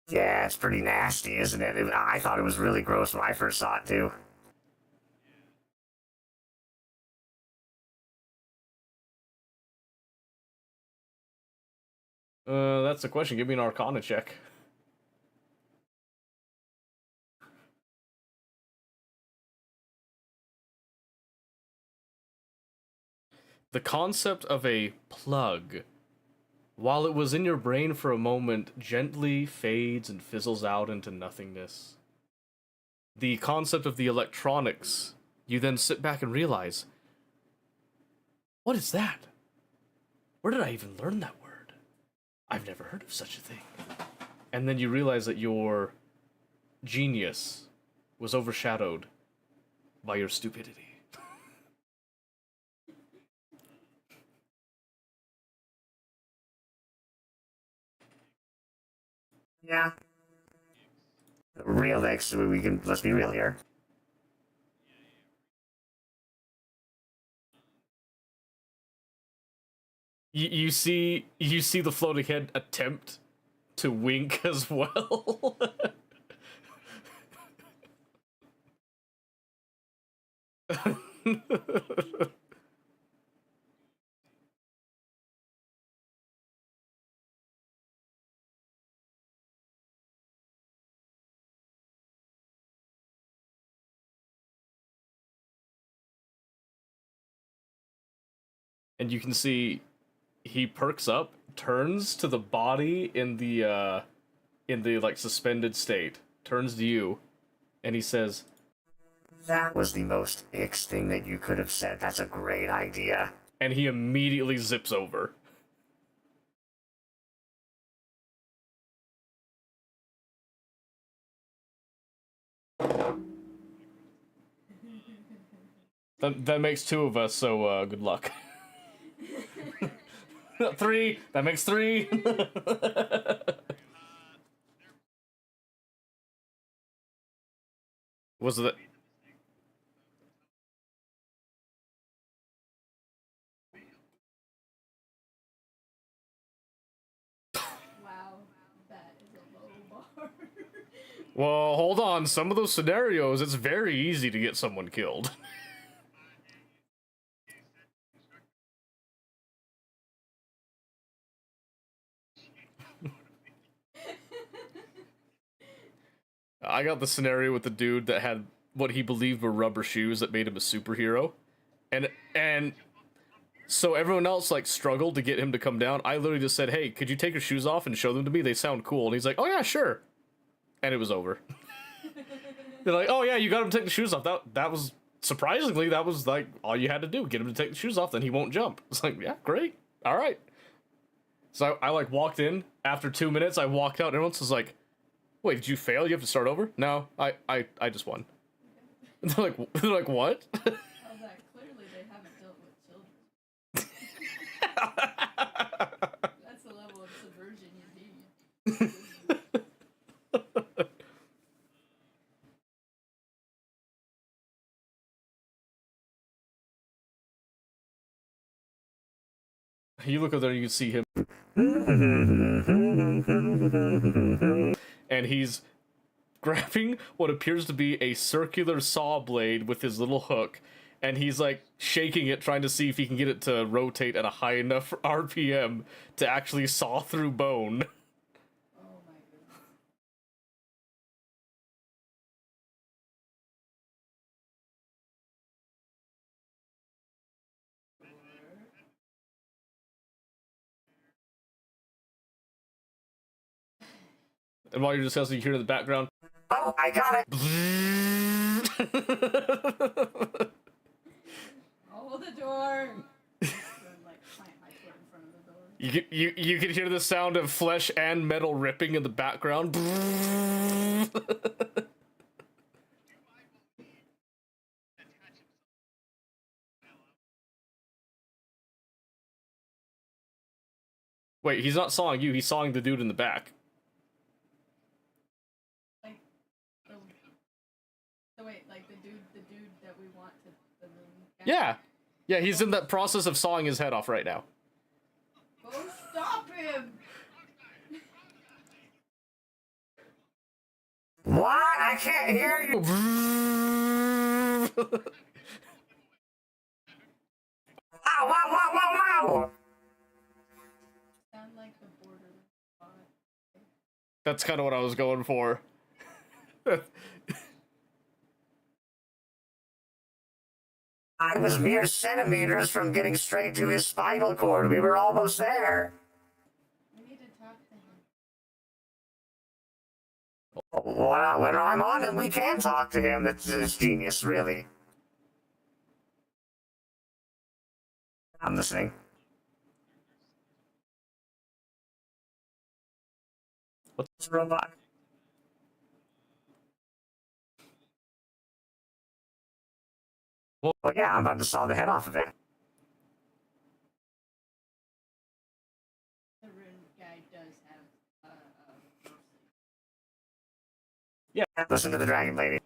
Yeah, it's pretty nasty, isn't it? I thought it was really gross when I first saw it, too. that's the question. Give me an Arcana check. The concept of a plug, while it was in your brain for a moment, gently fades and fizzles out into nothingness. The concept of the electronics, you then sit back and realize, what is that? Where did I even learn that word? I've never heard of such a thing. and then you realize that your genius was overshadowed by your stupidity. Yeah. Real X, let's be real here. You see the floating head attempt to wink as well. And you can see he perks up, turns to the body in the like suspended state, turns to you, and he says, That was the most X thing that you could have said. That's a great idea. and he immediately zips over. That makes 2 of us, so good luck. 3! That makes 3! Was it? Wow, that is a low bar. Well, hold on. Some of those scenarios, it's very easy to get someone killed. I got the scenario with the dude that had what he believed were rubber shoes that made him a superhero. And so everyone else like struggled to get him to come down. I literally just said, "Hey, could you take your shoes off and show them to me? They sound cool." And he's like, "Oh yeah, sure." And it was over. They're like, "Oh yeah, you got him to take the shoes off." That was surprisingly, that was like all you had to do. Get him to take the shoes off, then he won't jump. It's like, yeah, great. All right. So I like walked in after 2 minutes. I walked out and everyone was like, "Wait, did you fail? You have to start over?" "No, I just won." They're like, what? I was like, clearly they haven't dealt with children. That's the level of subversion you need. You look up there and you can see him. And he's grabbing what appears to be a circular saw blade with his little hook, and he's like shaking it, trying to see if he can get it to rotate at a high enough RPM to actually saw through bone. Oh my goodness. And while you're discussing, you hear in the background, Oh, I got it! Oh, the door! Like, plant my foot in front of the door. you can hear the sound of flesh and metal ripping in the background. Wait, he's not sawing you, he's sawing the dude in the back. Like, so wait, like the dude that we want to, the main guy? Yeah. Yeah, he's in that process of sawing his head off right now. Go stop him! What? I can't hear you! Wow, wow, wow, wow, wow! Sound like the border bot. That's kind of what I was going for. I was mere centimeters from getting straight to his spinal cord. We were almost there. We need to talk to him. Well, when I'm on him, we can talk to him. It's genius, really. I'm listening. robot. Well, yeah, I'm about to saw the head off of it. The rune guy does have mercy. Yeah, listen to the dragon lady.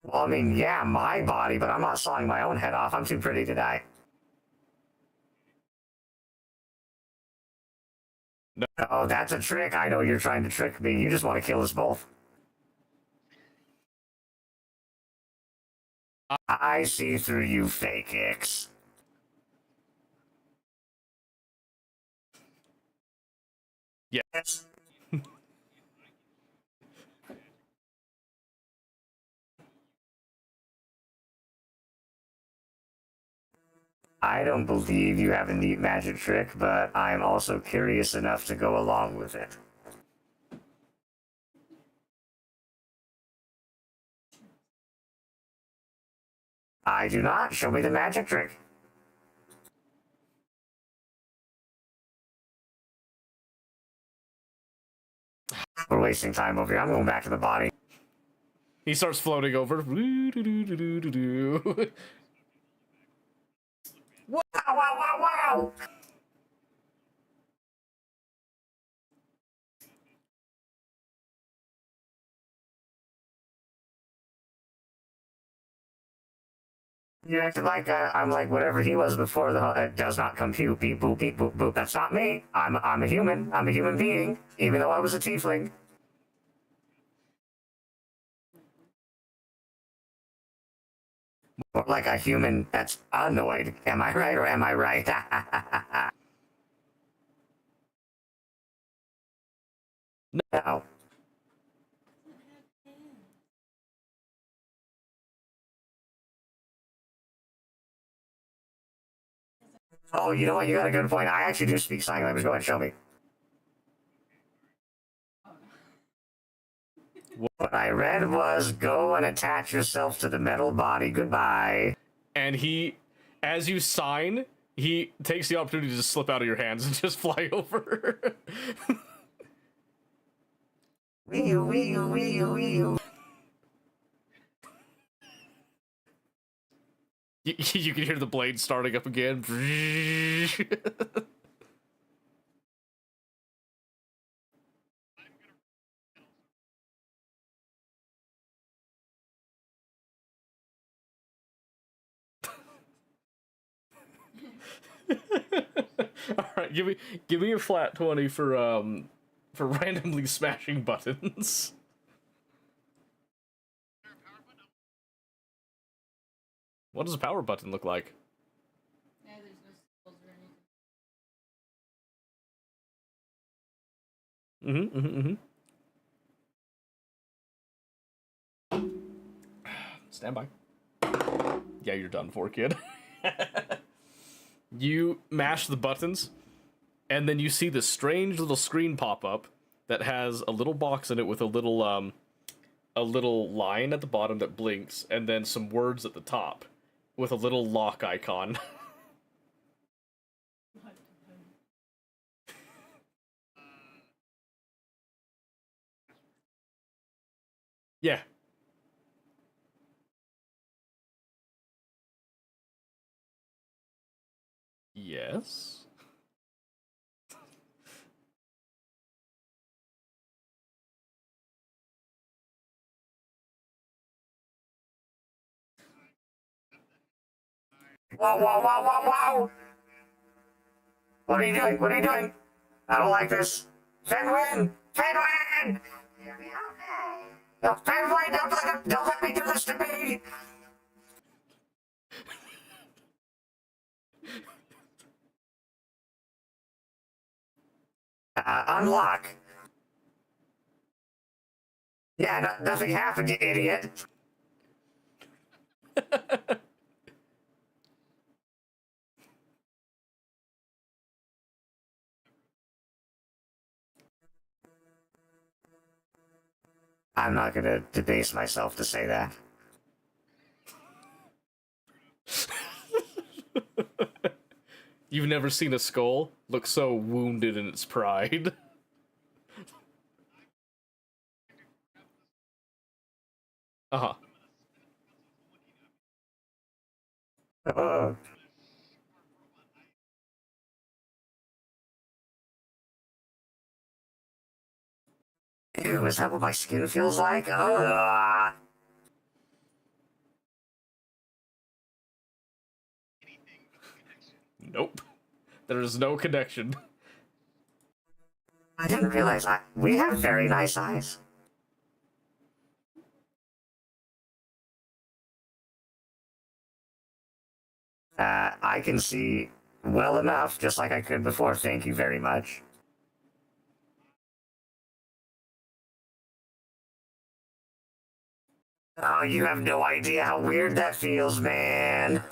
Well, I mean, yeah, my body, but I'm not sawing my own head off. I'm too pretty to die. No. Oh, that's a trick. I know you're trying to trick me. You just want to kill us both. I see through you, fake X. Yes. I don't believe you have a neat magic trick, but I'm also curious enough to go along with it. I do not. Show me the magic trick. We're wasting time over here. I'm going back to the body. He starts floating over. Wow, wow, wow, wow! You acted like I'm like whatever he was before. It does not compute. Beep boop beep boop boop. That's not me. I'm a human. I'm a human being, even though I was a tiefling. More like a human that's annoyed. Am I right or am I right? No. Oh, you know what? You got a good point. I actually do speak sign language. Go ahead, show me. What I read was go and attach yourself to the metal body. Goodbye. And he, as you sign, he takes the opportunity to slip out of your hands and just fly over. Wee-oo, wee-oo, wee-oo, wee-oo. You can hear the blade starting up again. All right, give me a flat 20 for randomly smashing buttons. What does a power button look like? Yeah, there's no skills or anything. Stand by. Yeah, you're done for, kid. You mash the buttons, and then you see this strange little screen pop up that has a little box in it with a little line at the bottom that blinks, and then some words at the top with a little lock icon. Yeah. Yes. Whoa, whoa, whoa, whoa, whoa! What are you doing? What are you doing? I don't like this. Fenwin! Fenwin! No, Fenwin, don't let me do this to me! Unlock. Yeah, nothing happened, you idiot. I'm not gonna debase myself to say that. You've never seen a skull look so wounded in its pride. Uh-huh. Ew, is that what my skin feels like? Nope. There is no connection. I didn't realize we have very nice eyes. I can see well enough, just like I could before. Thank you very much. Oh, you have no idea how weird that feels, man.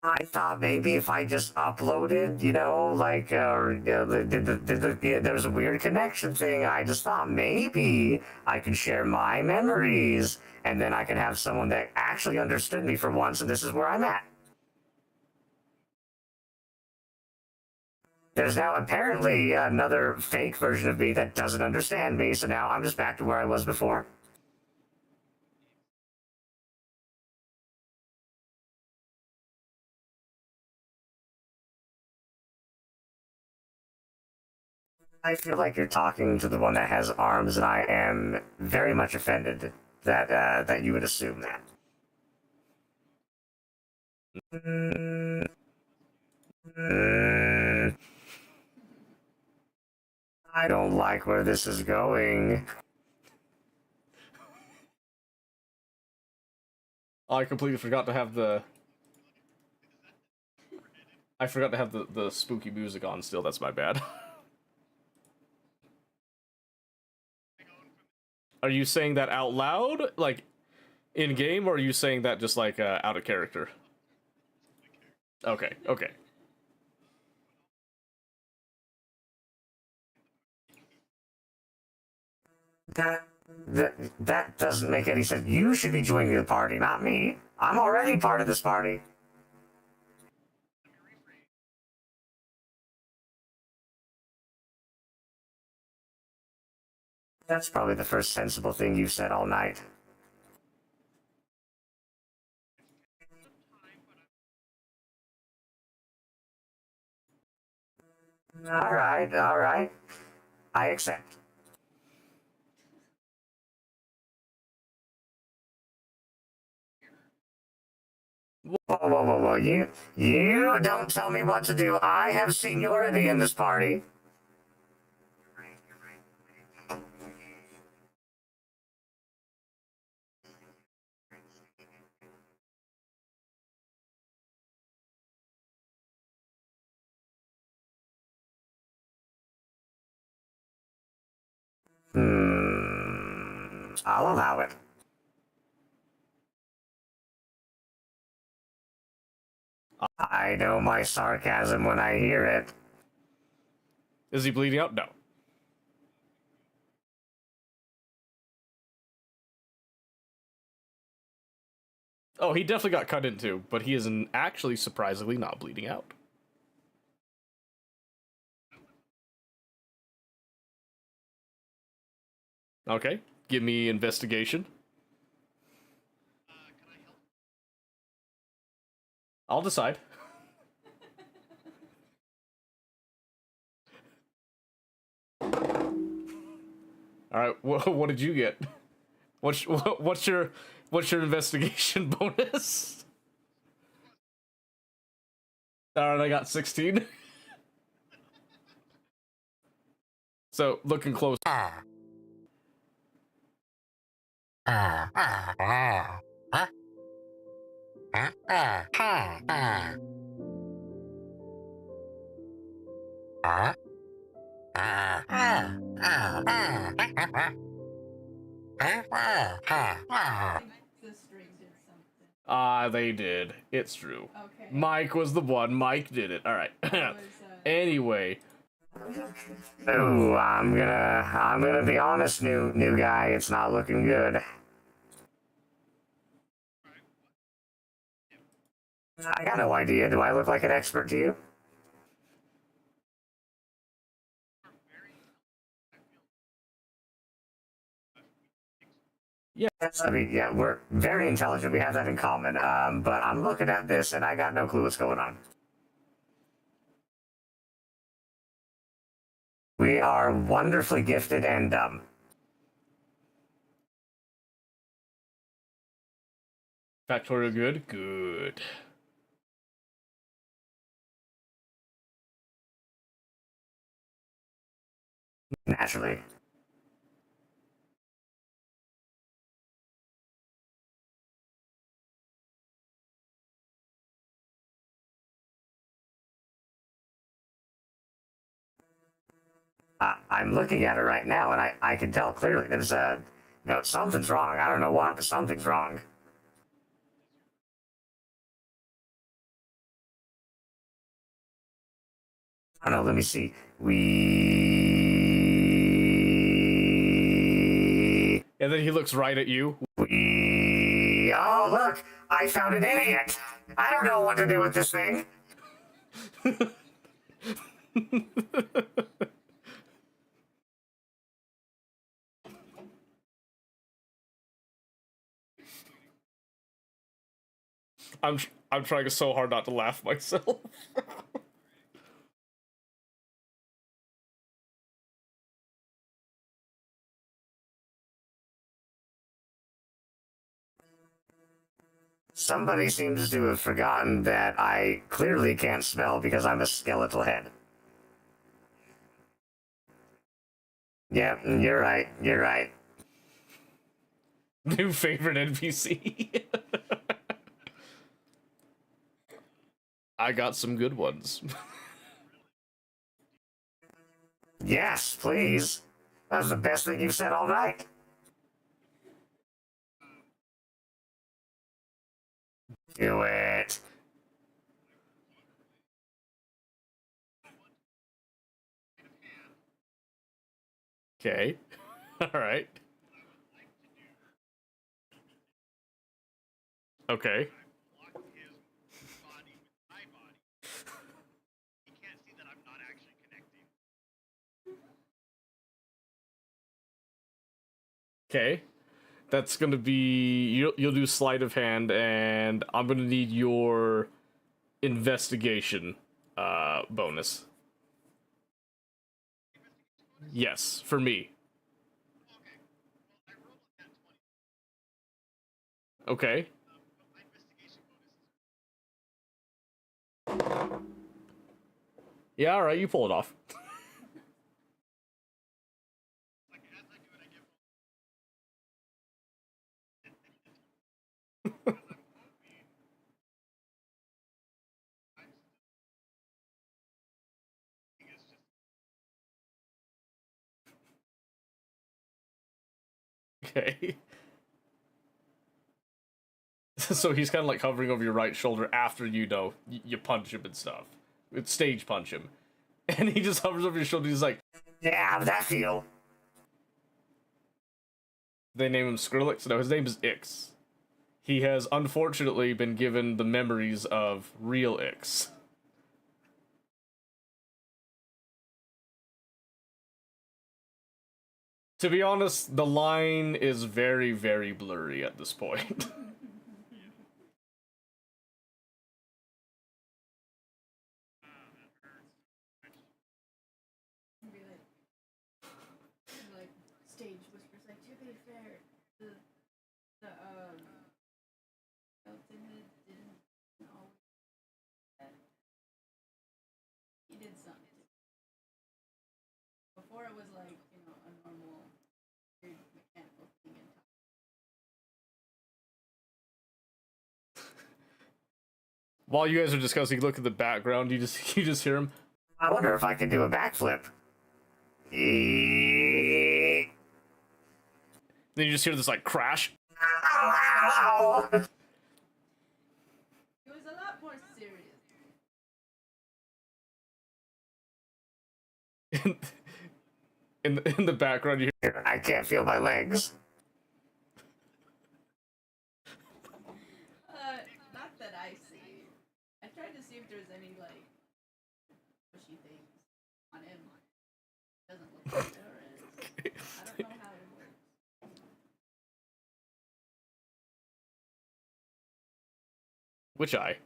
I thought maybe if I just uploaded, like, there's a weird connection thing. I just thought maybe I could share my memories, and then I could have someone that actually understood me for once, and this is where I'm at. There's now apparently another fake version of me that doesn't understand me, so now I'm just back to where I was before. I feel like you're talking to the one that has arms, and I am very much offended that you would assume that. I don't like where this is going. I completely forgot to have the... I forgot to have the spooky music on still, that's my bad. Are you saying that out loud, like, in-game, or are you saying that just, like, out of character? Okay, okay. That doesn't make any sense. You should be joining the party, not me. I'm already part of this party. That's probably the first sensible thing you've said all night. All right. I accept. Whoa. You don't tell me what to do. I have seniority in this party. I'll allow it. I know my sarcasm when I hear it. Is he bleeding out? No. Oh, he definitely got cut into, but he is actually surprisingly not bleeding out. Okay, give me investigation. I'll decide. All right, what did you get? What's your investigation bonus? All right, I got 16. So looking close. They did. It's true. Okay. Mike was the one. Mike did it. All right. Anyway. Ooh, I'm gonna be honest, new guy. It's not looking good. I got no idea. Do I look like an expert to you? Yeah. I mean, yeah, we're very intelligent. We have that in common. But I'm looking at this and I got no clue what's going on. We are wonderfully gifted and dumb. Factorial good? Good. Naturally. I'm looking at it right now, and I can tell clearly there's something's wrong. I don't know what, but something's wrong. I don't know, let me see. And then he looks right at you. Oh, look! I found an idiot! I don't know what to do with this thing. I'm trying so hard not to laugh myself. Somebody seems to have forgotten that I clearly can't smell because I'm a skeletal head. Yeah, you're right. You're right. New favorite NPC. I got some good ones. Yes, please. That was the best thing you've said all night. Do it. Okay. Alright. Okay. Okay. That's gonna be you'll do sleight of hand, and I'm gonna need your investigation bonus. Yes, for me. Okay. Yeah, alright, you pull it off. Okay. So he's kind of like hovering over your right shoulder after you punch him and stuff. Stage punch him. And he just hovers over your shoulder. He's like, Yeah, how'd that feel? they name him Skrillex. No, his name is Ix. He has unfortunately been given the memories of real Ix. To be honest, the line is very, very blurry at this point. Like stage whispers, like to be fair, the skeleton head didn't always that. He did something. Before it was like, a normal weird mechanical thing in time. While you guys are discussing, look at the background. You just hear him. I wonder if I can do a backflip. Then you just hear this like crash. Ow! It was a lot more serious. in the background, you hear, I can't feel my legs. Not that I see. I tried to see if there's any like pushy things on him. Doesn't look like there is. I don't know how it works. which eye?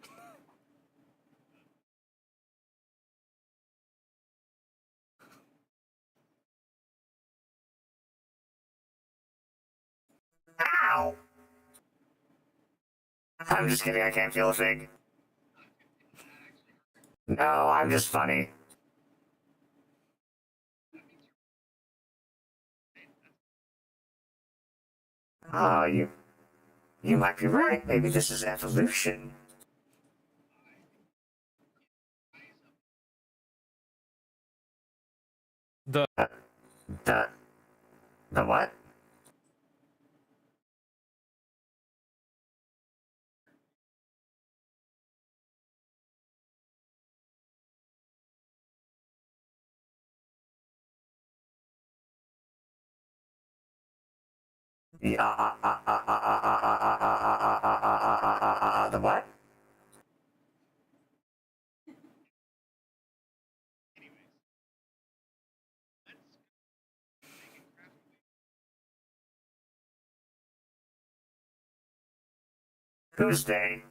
Ow! I'm just kidding, I can't feel a thing. No, I'm just funny. Oh, you might be right. Maybe this is evolution. The The what? The what? Who's they?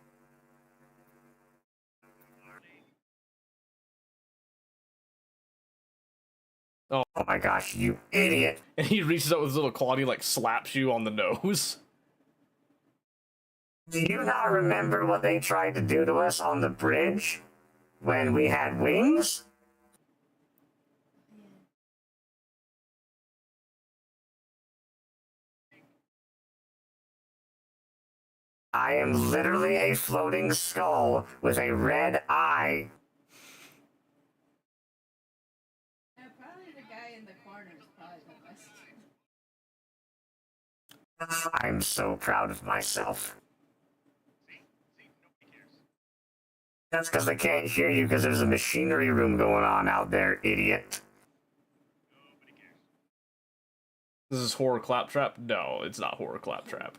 Oh. Oh my gosh, you idiot! and he reaches out with his little claw and he like slaps you on the nose. Do you not remember what they tried to do to us on the bridge when we had wings? I am literally a floating skull with a red eye. Yeah, probably the guy in the corner is probably the best. I'm so proud of myself. That's because I can't hear you because there's a machinery room going on out there, idiot. This is horror claptrap? No, it's not horror claptrap.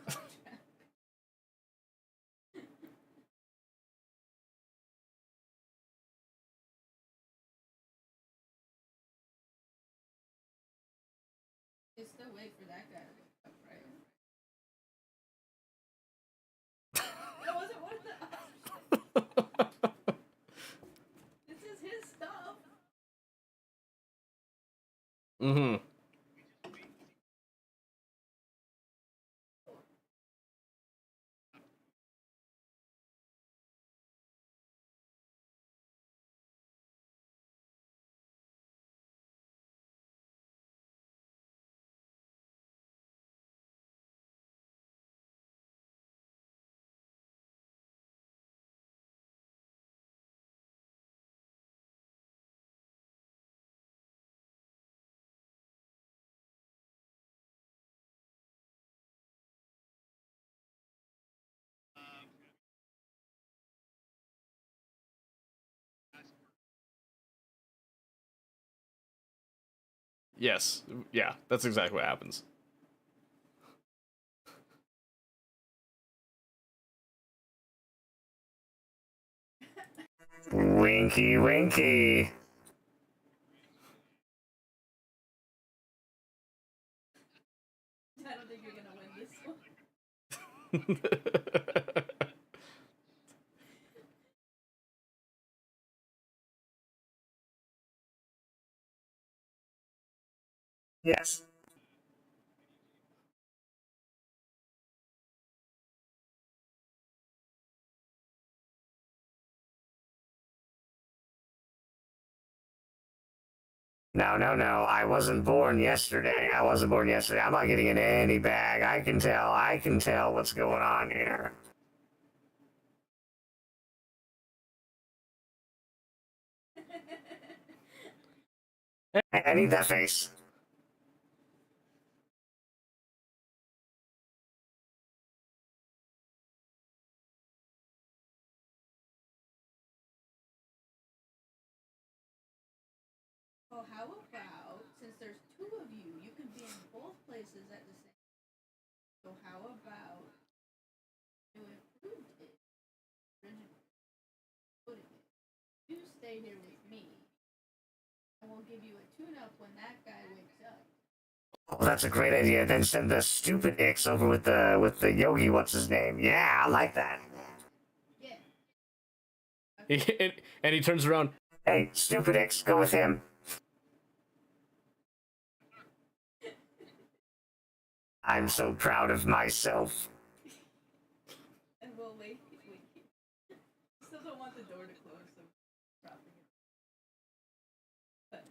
You still wait for that guy to wake up, right? That wasn't worth it. This is his stuff. Mm-hmm. Yes. Yeah, that's exactly what happens. Winky, winky. I don't think you're gonna win this one. Yes. No, no, no. I wasn't born yesterday. I wasn't born yesterday. I'm not getting in any bag. I can tell. I can tell what's going on here. I need that face. Oh, So how about, since there's two of you, you can be in both places at the same time. So how about you improved it originally? You stay here with me, and we'll give you a tune-up when that guy wakes up. Oh, that's a great idea. Then send the stupid Ix over with the yogi. What's his name? Yeah, I like that. Yeah. And he turns around. Hey, stupid Ix, go with him. I'm so proud of myself. And we'll wait. Still don't want the door to close, so propping it. But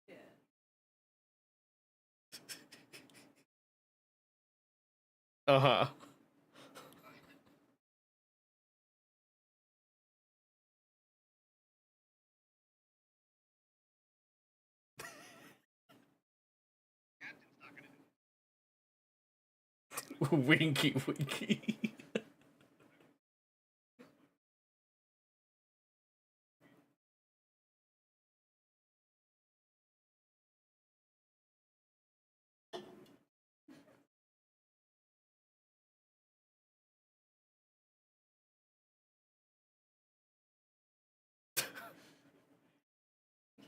yeah. Uh-huh. Winky, winky.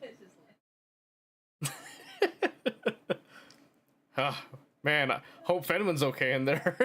It's just like, Ah, man, I hope Fenman's okay in there.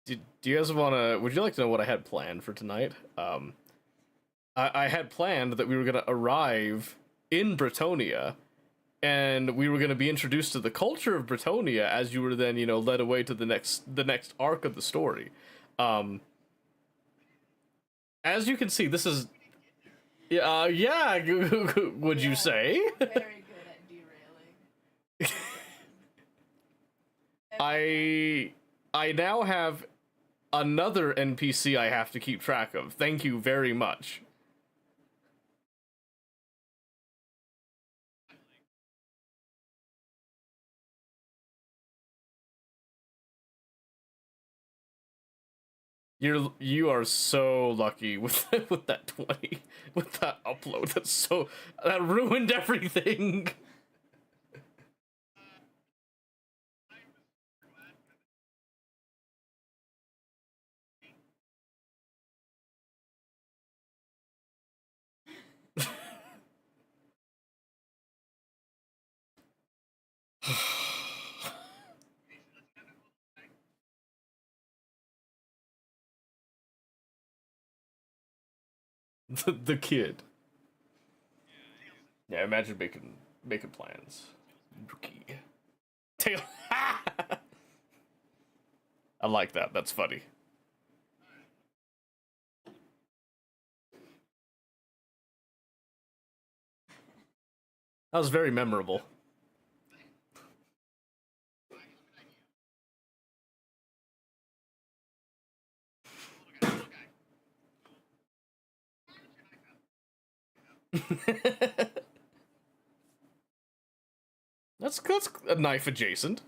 Do you guys want to? Would you like to know what I had planned for tonight? I had planned that we were gonna arrive in Bretonnia, and we were gonna be introduced to the culture of Bretonnia as you were then, led away to the next arc of the story. As you can see, this is, yeah. Would you say? very good at derailing. I now have another NPC I have to keep track of. Thank you very much. You are so lucky with with that 20, with that upload. That ruined everything. The kid. Yeah, imagine making plans. Rookie. Tail. I like that. That's funny. That was very memorable. That's a knife adjacent.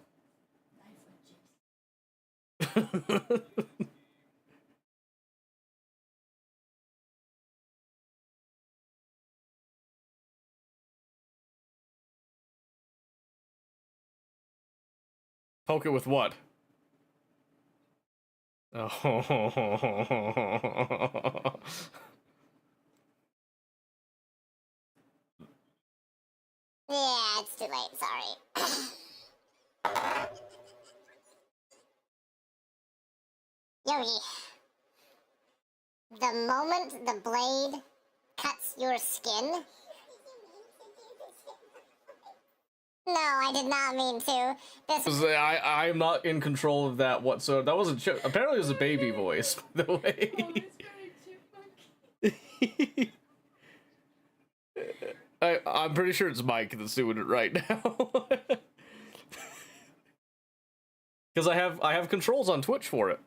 Poke it with what? Oh. Yeah, it's too late, sorry. Yogi, the moment the blade cuts your skin... No, I did not mean to. This... I am not in control of that whatsoever. That wasn't... Apparently it was a baby voice, by the way. I'm pretty sure it's Mike that's doing it right now. Because I have controls on Twitch for it.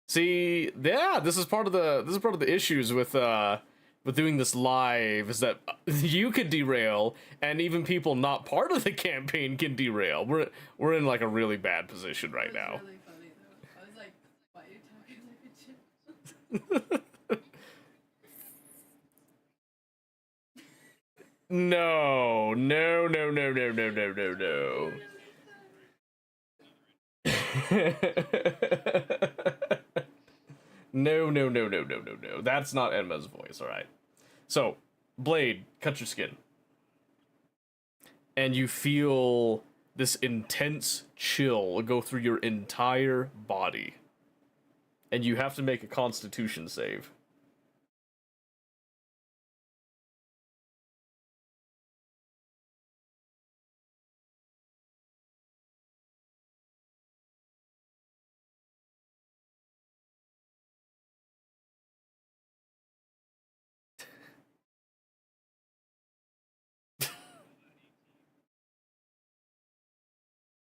See, yeah, this is part of the issues with doing this live, is that you could derail, and even people not part of the campaign can derail. We're in like a really bad position right now. Really funny though. I was like, why are you talking like a chip? No. No. That's not Enma's voice, alright. So, blade, cut your skin. And you feel this intense chill go through your entire body. And you have to make a constitution save.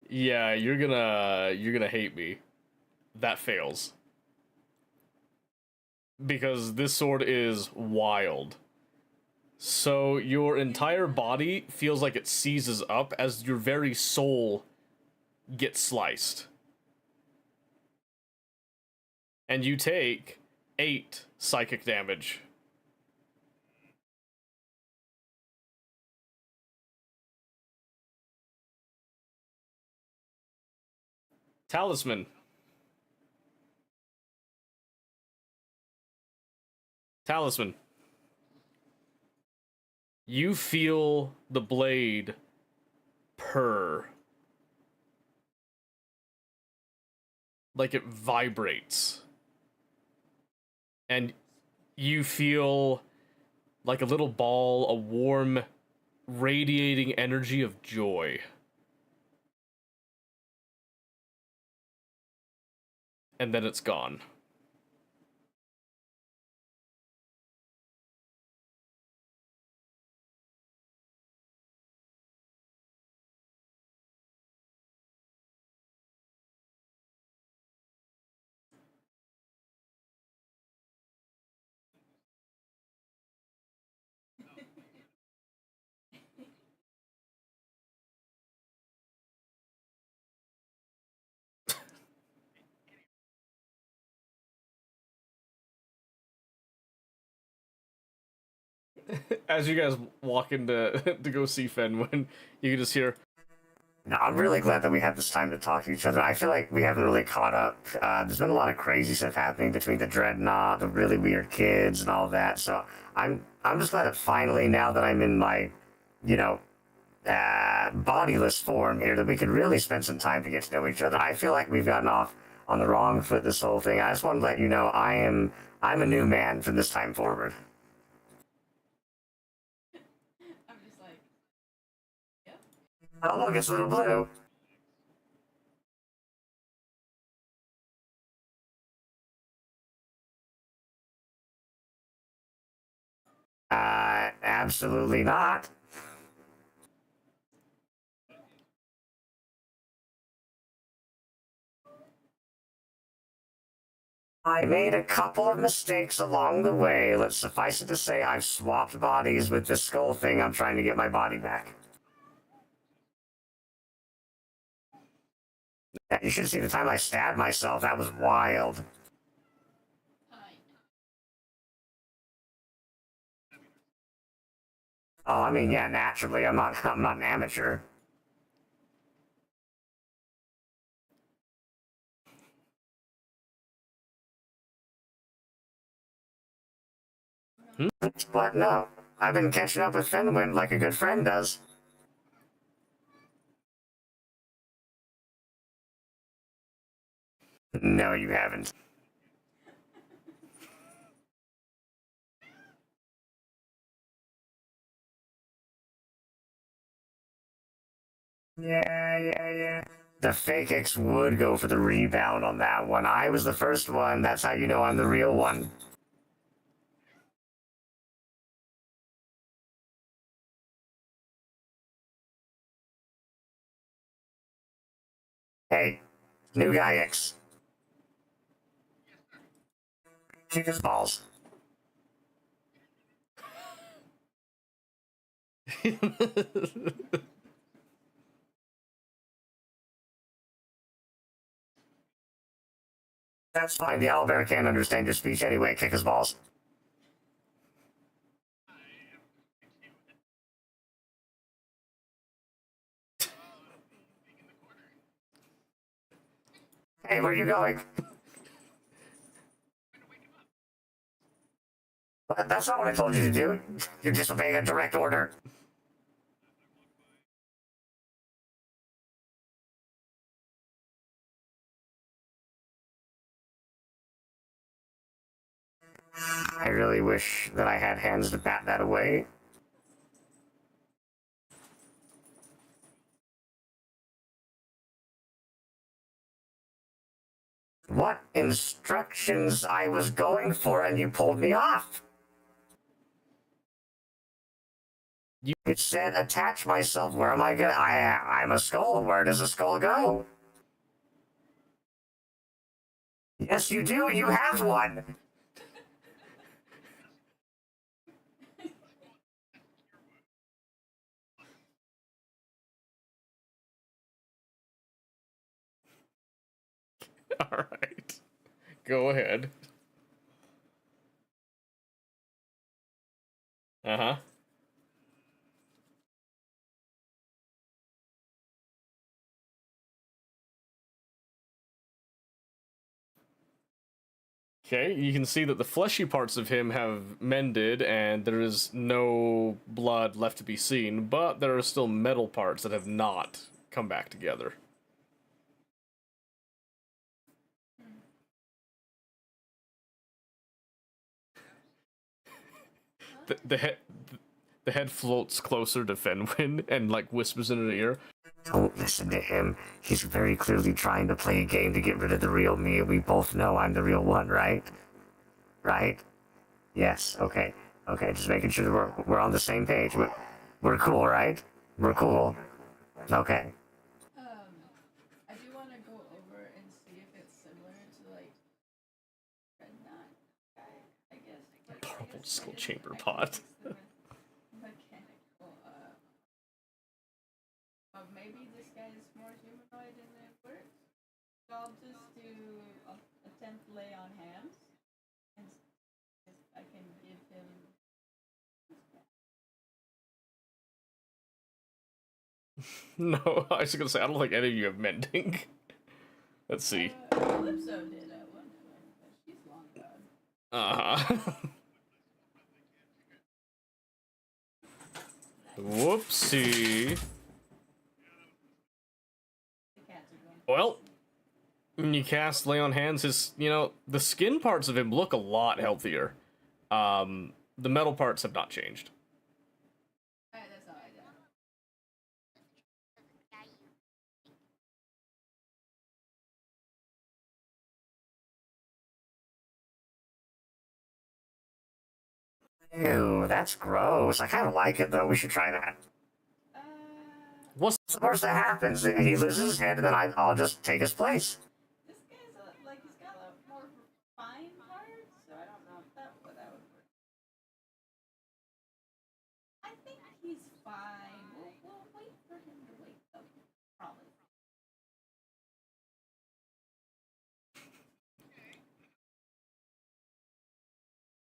Yeah, you're gonna hate me. That fails. Because this sword is wild. So your entire body feels like it seizes up as your very soul gets sliced. And you take 8 psychic damage. Talisman. Talisman. You feel the blade purr. Like it vibrates. And you feel like a little ball, a warm, radiating energy of joy. And then it's gone. As you guys walk into to go see Fenwin, you can just hear, No, I'm really glad that we had this time to talk to each other. I feel like we haven't really caught up. There's been a lot of crazy stuff happening between the Dreadnought, the really weird kids, and all that. So I'm just glad that finally, now that I'm in my, bodiless form here, that we could really spend some time to get to know each other. I feel like we've gotten off on the wrong foot this whole thing. I just want to let you know I'm a new man from this time forward. I'm just like, yep. Oh, look, it's Little Blue. Absolutely not. I made a couple of mistakes along the way. Let's suffice it to say I've swapped bodies with this skull thing. I'm trying to get my body back. Yeah, you should see the time I stabbed myself. That was wild. Oh, I mean, yeah, naturally, I'm not an amateur. But no, I've been catching up with Fenwind like a good friend does. No, you haven't. Yeah. The fake X would go for the rebound on that one. I was the first one. That's how you know I'm the real one. Hey, new guy X. Kick his balls. That's fine. The owlbear can't understand your speech anyway. Kick his balls. Hey, where are you going? But that's not what I told you to do. You're disobeying a direct order. I really wish that I had hands to bat that away. What instructions I was going for and you pulled me off? It said attach myself. Where am I gonna? I'm a skull. Where does a skull go? Yes, you do. You have one. Alright. Go ahead. Uh-huh. Okay, you can see that the fleshy parts of him have mended, and there is no blood left to be seen, but there are still metal parts that have not come back together. The head floats closer to Fenwin and like whispers in her ear. Don't listen to him. He's very clearly trying to play a game to get rid of the real me. We both know I'm the real one, right? Right? Yes. Okay. Okay. Just making sure that we're on the same page. We're cool, right? We're cool. Okay. I do want to go over and see if it's similar to like Dreadnought guy, I guess. But Horrible I guess skull I chamber can pot. fix the mechanical. But maybe this guy is more humanoid and it works. So I'll just do attempt lay on hands, and if I can give him. No, I was gonna say, I don't think any of you have mending. Let's see. Calypso did at one point, but she's long gone. Uh-huh. Whoopsie. Well, when you cast Lay on Hands, the skin parts of him look a lot healthier. The metal parts have not changed. Alright, that's all I got. Ew, that's gross. I kind of like it though. We should try that. What's the worst that happens? He loses his head, and then I'll just take his place. This guy's like he's got a more fine parts, so I don't know if that would work. I think he's fine. We'll wait for him to wake up, probably.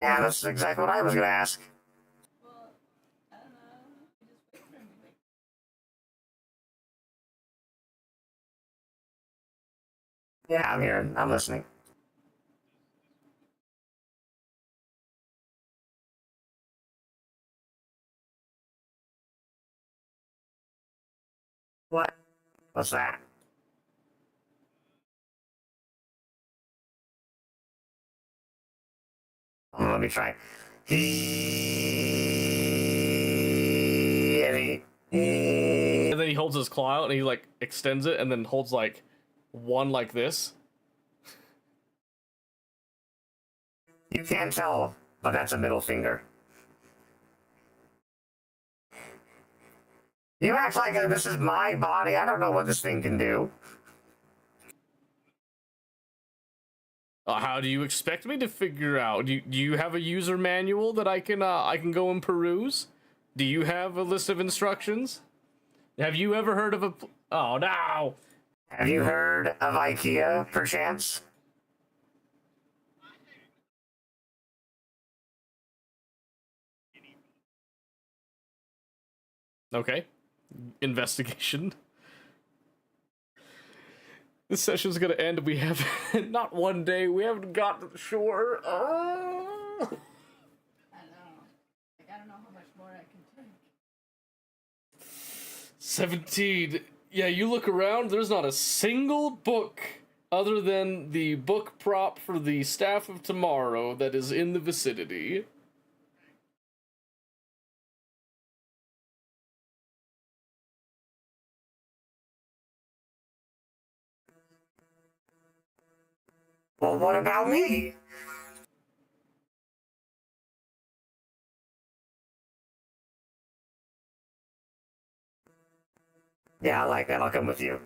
Yeah, that's exactly what I was gonna ask. Well, I don't know. You just wait for him to wake. Yeah, I'm here. I'm listening. What? What's that? Let me try. And then he holds his claw out and he like extends it and then holds like one like this. You can't tell, but that's a middle finger. You act like this is my body. I don't know what this thing can do. How do you expect me to figure out? Do you have a user manual that I can go and peruse? Do you have a list of instructions? Have you ever heard of a? Oh no! Have you heard of IKEA, perchance? Okay, investigation. This session's gonna end. We have not one day. We haven't got to the shore. Oh. I know. Like, I don't know how much more I can take. 17. Yeah, you look around, there's not a single book other than the book prop for the Staff of Tomorrow that is in the vicinity. Well, what about me? Yeah, I like that. I'll come with you.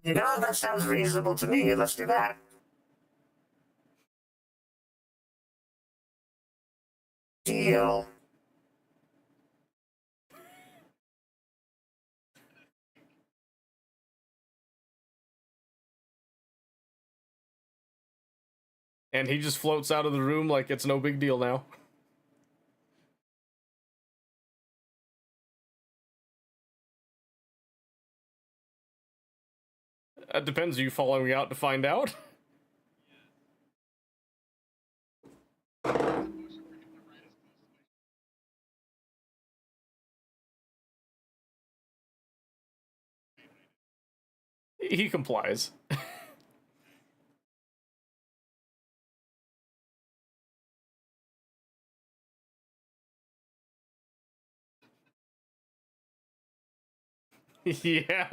You know, that sounds reasonable to me. Let's do that. Deal. And he just floats out of the room like it's no big deal now. That depends. Are you following out to find out? He complies. Yeah.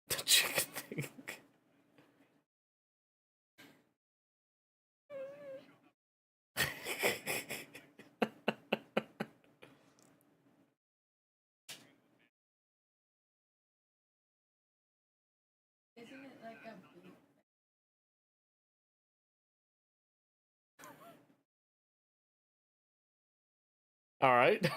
The chicken thing. Isn't it like a big? All right.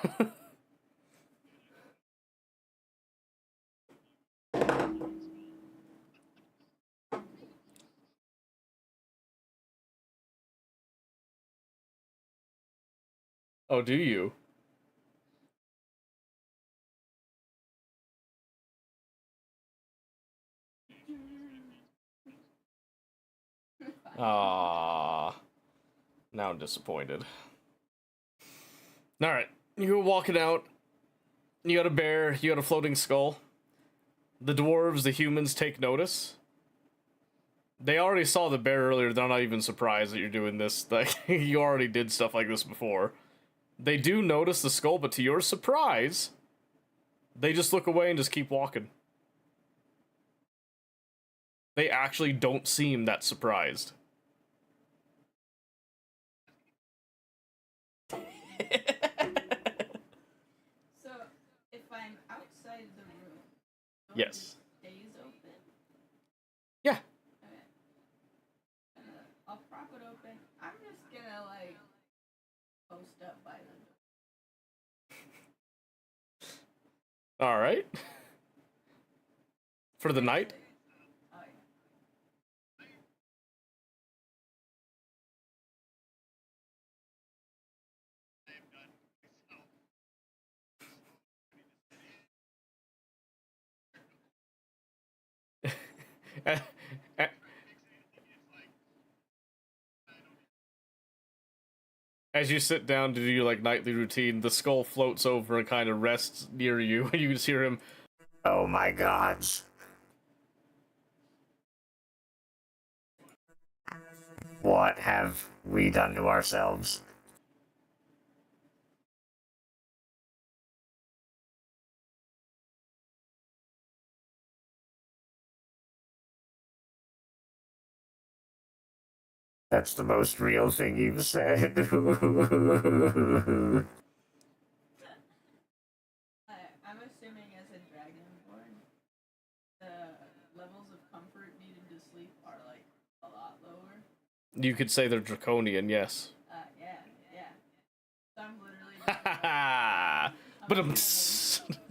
Oh, do you? Ah. Now I'm disappointed. Alright. You're walking out. You got a bear. You got a floating skull. The dwarves, the humans take notice. They already saw the bear earlier. They're not even surprised that you're doing this. Like, you already did stuff like this before. They do notice the skull, but to your surprise, they just look away and just keep walking. They actually don't seem that surprised. Yes. Days open? Yeah. Okay. I'll prop it open. I'm just gonna, like, post up by the All right. For the night. Oh, As you sit down to do your like nightly routine, the skull floats over and kind of rests near you, and you just hear him. Oh my gods. What have we done to ourselves? That's the most real thing you've said. I'm assuming as a dragonborn, the levels of comfort needed to sleep are like a lot lower. You could say they're draconian, yes. Yeah. So I'm literally But I'm. just gonna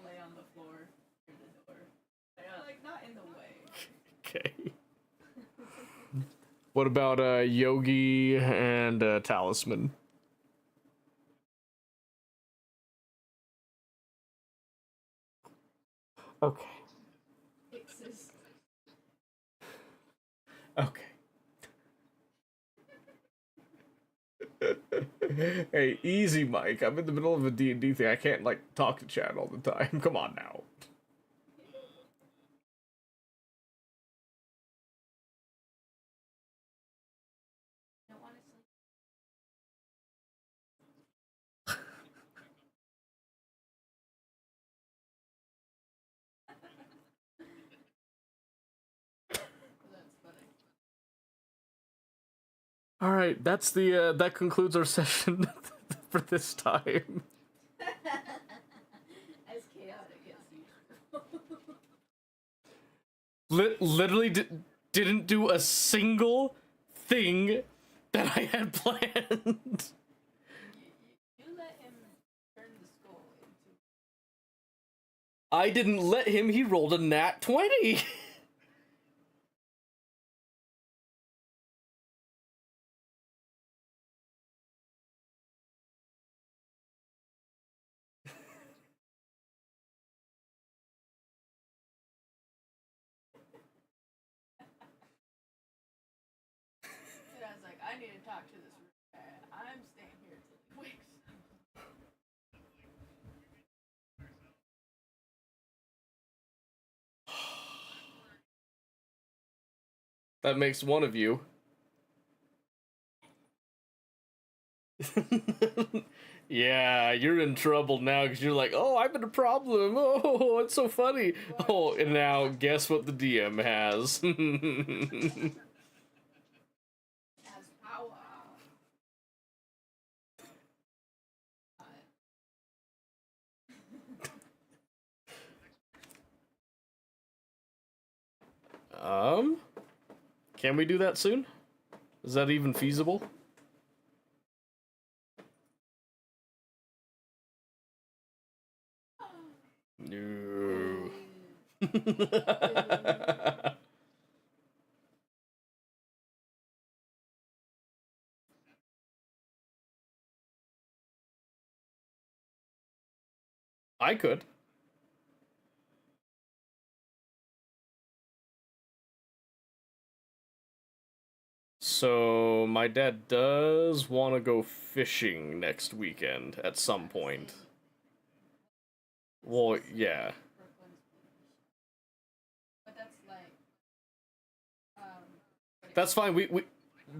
lay on the floor near the door. Like not in the way. Okay. What about Yogi and Talisman? Okay. Exist. Okay. Hey, easy, Mike. I'm in the middle of a D&D thing. I can't, like, talk to chat all the time. Come on now. Don't want to sleep. That's funny. All right, that's the that concludes our session for this time. As chaotic as usual. Literally didn't do a single thing that I had planned. You let him turn the skull into. I didn't let him. He rolled a nat 20. And I was like, I need to talk to this guy. I'm staying here till he wakes up. That makes one of you. Yeah, you're in trouble now because you're like, oh, I'm in a problem. Oh, it's so funny. Oh, and now guess what the DM has? Has power. Can we do that soon? Is that even feasible? No. I could. So, my dad does want to go fishing next weekend at some point. Well, yeah. But that's like, That's fine.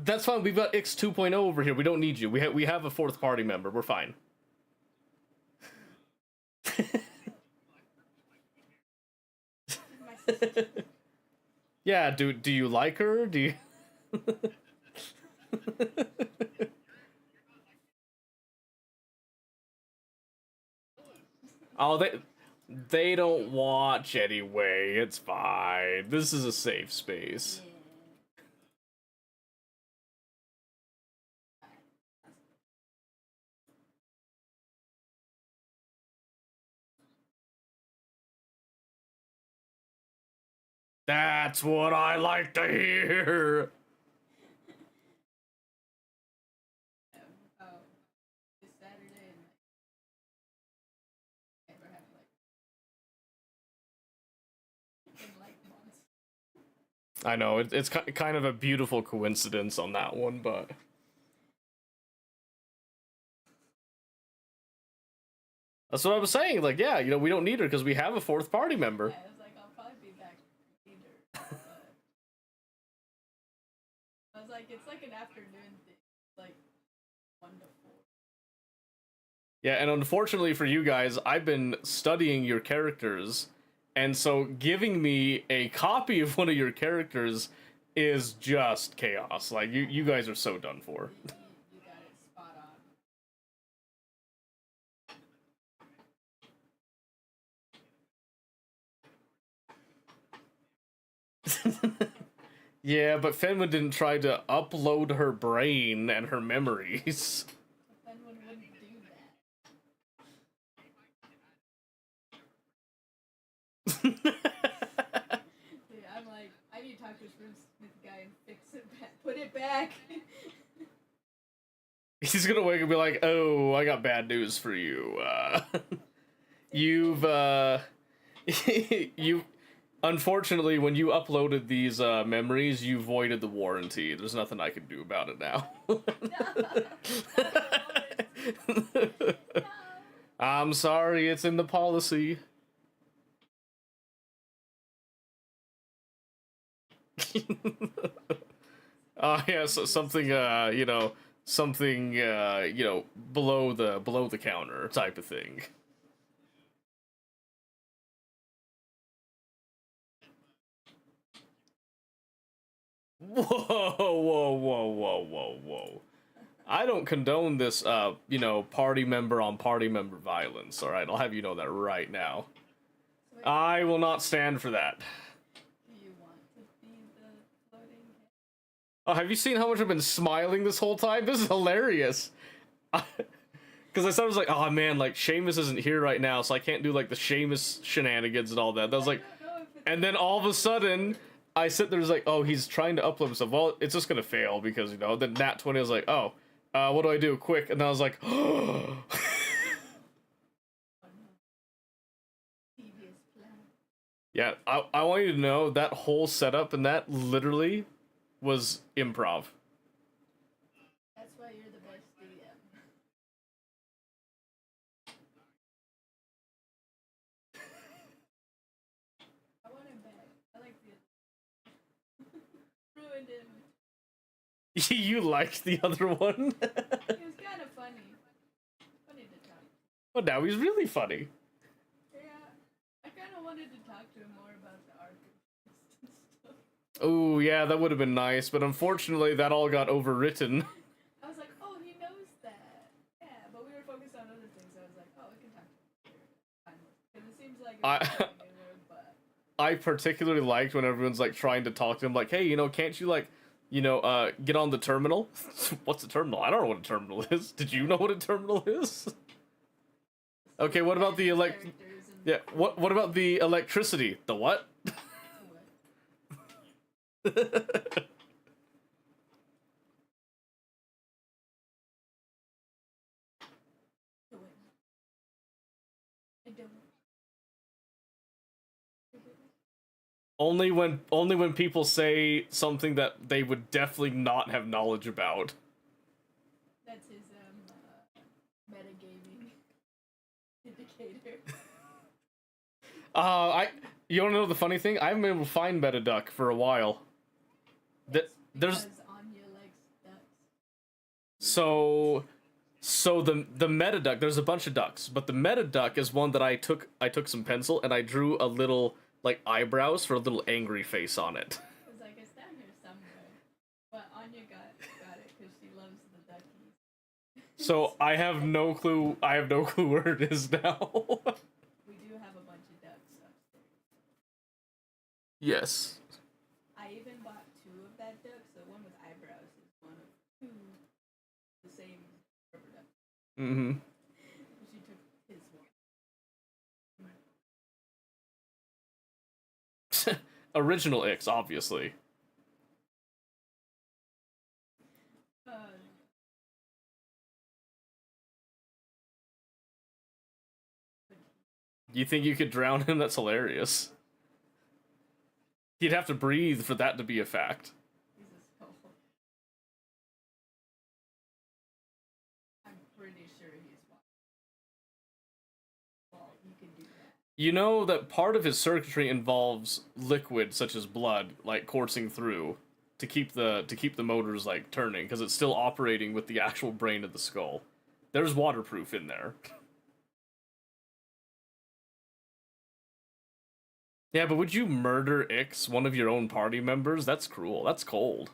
That's fine. We've got X 2.0 over here. We don't need you. We have a fourth party member. We're fine. Yeah, do you like her? Do you Oh, They don't watch anyway. It's fine. This is a safe space. Yeah. That's what I like to hear. Oh, this Saturday and never have like in like months. I know, it's kind of a beautiful coincidence on that one, but... That's what I was saying, like, yeah, you know, we don't need her because we have a fourth party member. Yeah, I was like, I'll probably be back later. I was like, it's like an afternoon thing, like 1 to 4. Yeah, and unfortunately for you guys, I've been studying your characters, and so giving me a copy of one of your characters is just chaos. Like, you guys are so done for. You got it spot on. Yeah, but Fenwin didn't try to upload her brain and her memories. Then one wouldn't do that. Dude, I'm like, I need to talk to this Bruce Smith guy and fix it back. Put it back. He's gonna wake up and be like, oh, I got bad news for you. You've, unfortunately, when you uploaded these memories, you voided the warranty. There's nothing I can do about it now. No. I'm sorry, it's in the policy. Yeah, so something, you know, something, you know, below the counter type of thing. Whoa, whoa, whoa, whoa, whoa, whoa. I don't condone this, you know, party member on party member violence, alright? I'll have you know that right now. I will not stand for that. Do you want to be the floating head? Oh, have you seen how much I've been smiling this whole time? This is hilarious. Because I thought I was like, oh man, like, Seamus isn't here right now, so I can't do, like, the Seamus shenanigans and all that. That was like, and then all of a sudden, I sit there's like, oh, he's trying to upload himself. Well, it's just gonna fail because, you know, then Nat 20 was like, oh, what do I do? Quick. And then I was like, oh. Devious plan. Yeah, I want you to know that whole setup and that literally was improv. That's why you're the best DM. I want him back. I like the ruined him. You liked the other one? He was kind of funny. Funny to talk. Well, now he's really funny. Yeah, I kind of wanted to talk to him more about the arc and stuff. Oh, yeah, that would have been nice, but unfortunately that all got overwritten. I was like, oh, he knows that. Yeah, but we were focused on other things. So I was like, oh, we can talk to him later. Because it seems like I particularly liked when everyone's like trying to talk to him, like, hey, you know, can't you like, you know, get on the terminal? What's a terminal? I don't know what a terminal is. Did you know what a terminal is? Okay, what about the yeah, what about the electricity? The what? Only when people say something that they would definitely not have knowledge about. That's his metagaming indicator. You wanna know the funny thing? I haven't been able to find Metaduck for a while. There's Because Anya likes ducks. so the Metaduck, there's a bunch of ducks, but the Metaduck is one that I took some pencil and I drew a little like eyebrows for a little angry face on it. I was like, it's down here somewhere. But Anya got it because she loves the duckies. So I have no clue where it is now. We do have a bunch Yes. I even bought 2 of that duck, so one with eyebrows is one of 2 the same rubber duck. Mm-hmm. She took his one. Original Ix, obviously. You think you could drown him? That's hilarious. He'd have to breathe for that to be a fact. He's a soul. I'm pretty sure he's one. Well, you can do that. You know that part of his circuitry involves liquid, such as blood, like coursing through to keep the motors like turning, because it's still operating with the actual brain of the skull. There's waterproof in there. Yeah, but would you murder Ix, one of your own party members? That's cruel. That's cold.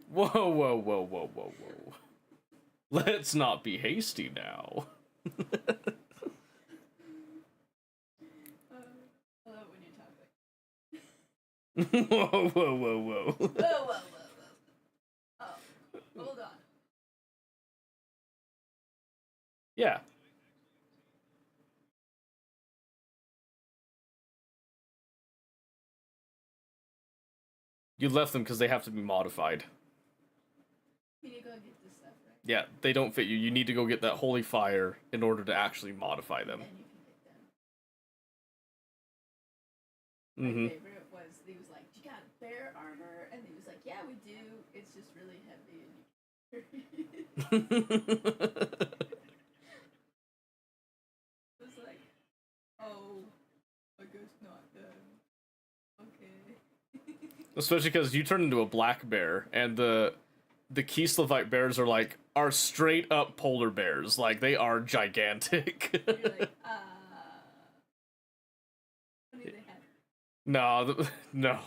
Whoa, whoa, whoa, whoa, whoa, whoa. Let's not be hasty now. I love when you talk like Whoa, whoa, whoa, whoa. whoa, whoa, whoa, whoa. Oh, hold on. Yeah. You left them because they have to be modified. You need to go get this stuff, right? Yeah, they don't fit you. You need to go get that holy fire in order to actually modify them. And you can get them. Mm-hmm. My favorite was, he was like, you got bear armor? And he was like, yeah, we do. It's just really heavy and you It was like, oh, I guess not then. Okay. Especially because you turn into a black bear, and the Kislevite bears are straight up polar bears. Like, they are gigantic. You're like, what do they have? No, no.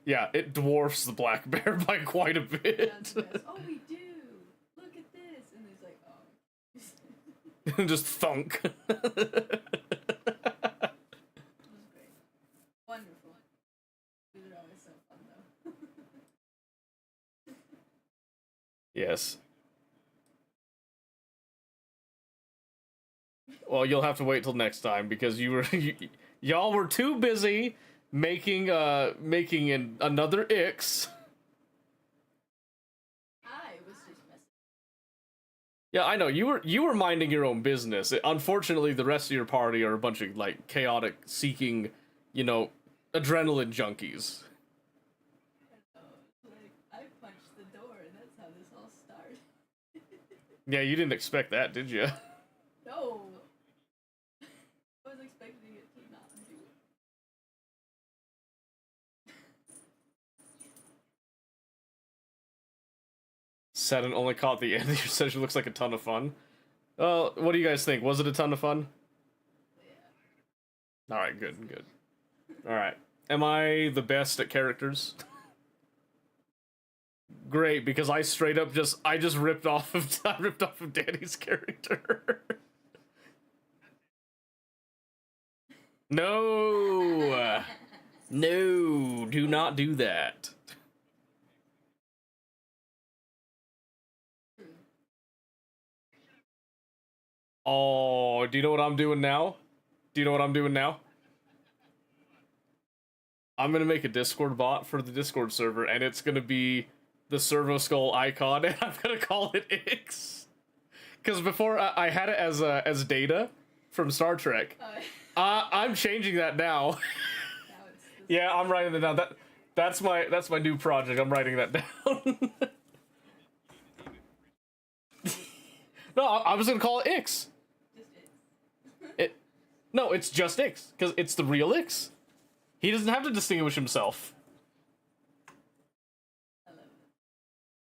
Yeah, it dwarfs the black bear by quite a bit. Oh, we do. Look at this. And he's like, oh. Just thunk. It was great. Wonderful. These are always so fun, though. Yes. Well, you'll have to wait till next time because y'all were too busy making another Ix. I was just messing. Yeah, I know you were minding your own business. Unfortunately, the rest of your party are a bunch of like chaotic seeking, adrenaline junkies. Like, I punched the door, and that's how this all started. Yeah, you didn't expect that, did you? No. I was expecting it to not do it. Saturn only caught the end of your session. Looks like a ton of fun. What do you guys think? Was it a ton of fun? Yeah. Alright, good. Alright. Am I the best at characters? Great, because I straight up just ripped off of Danny's character. No! No, do not do that. Oh, do you know what I'm doing now? I'm gonna make a Discord bot for the Discord server, and it's gonna be the Servo Skull icon, and I'm gonna call it Ix. Because before I had it as Data from Star Trek. I'm changing that now. Yeah, I'm writing it down. That's my new project. I'm writing that down. No, I was gonna call it Ix. No, it's just Ix, because it's the real Ix. He doesn't have to distinguish himself.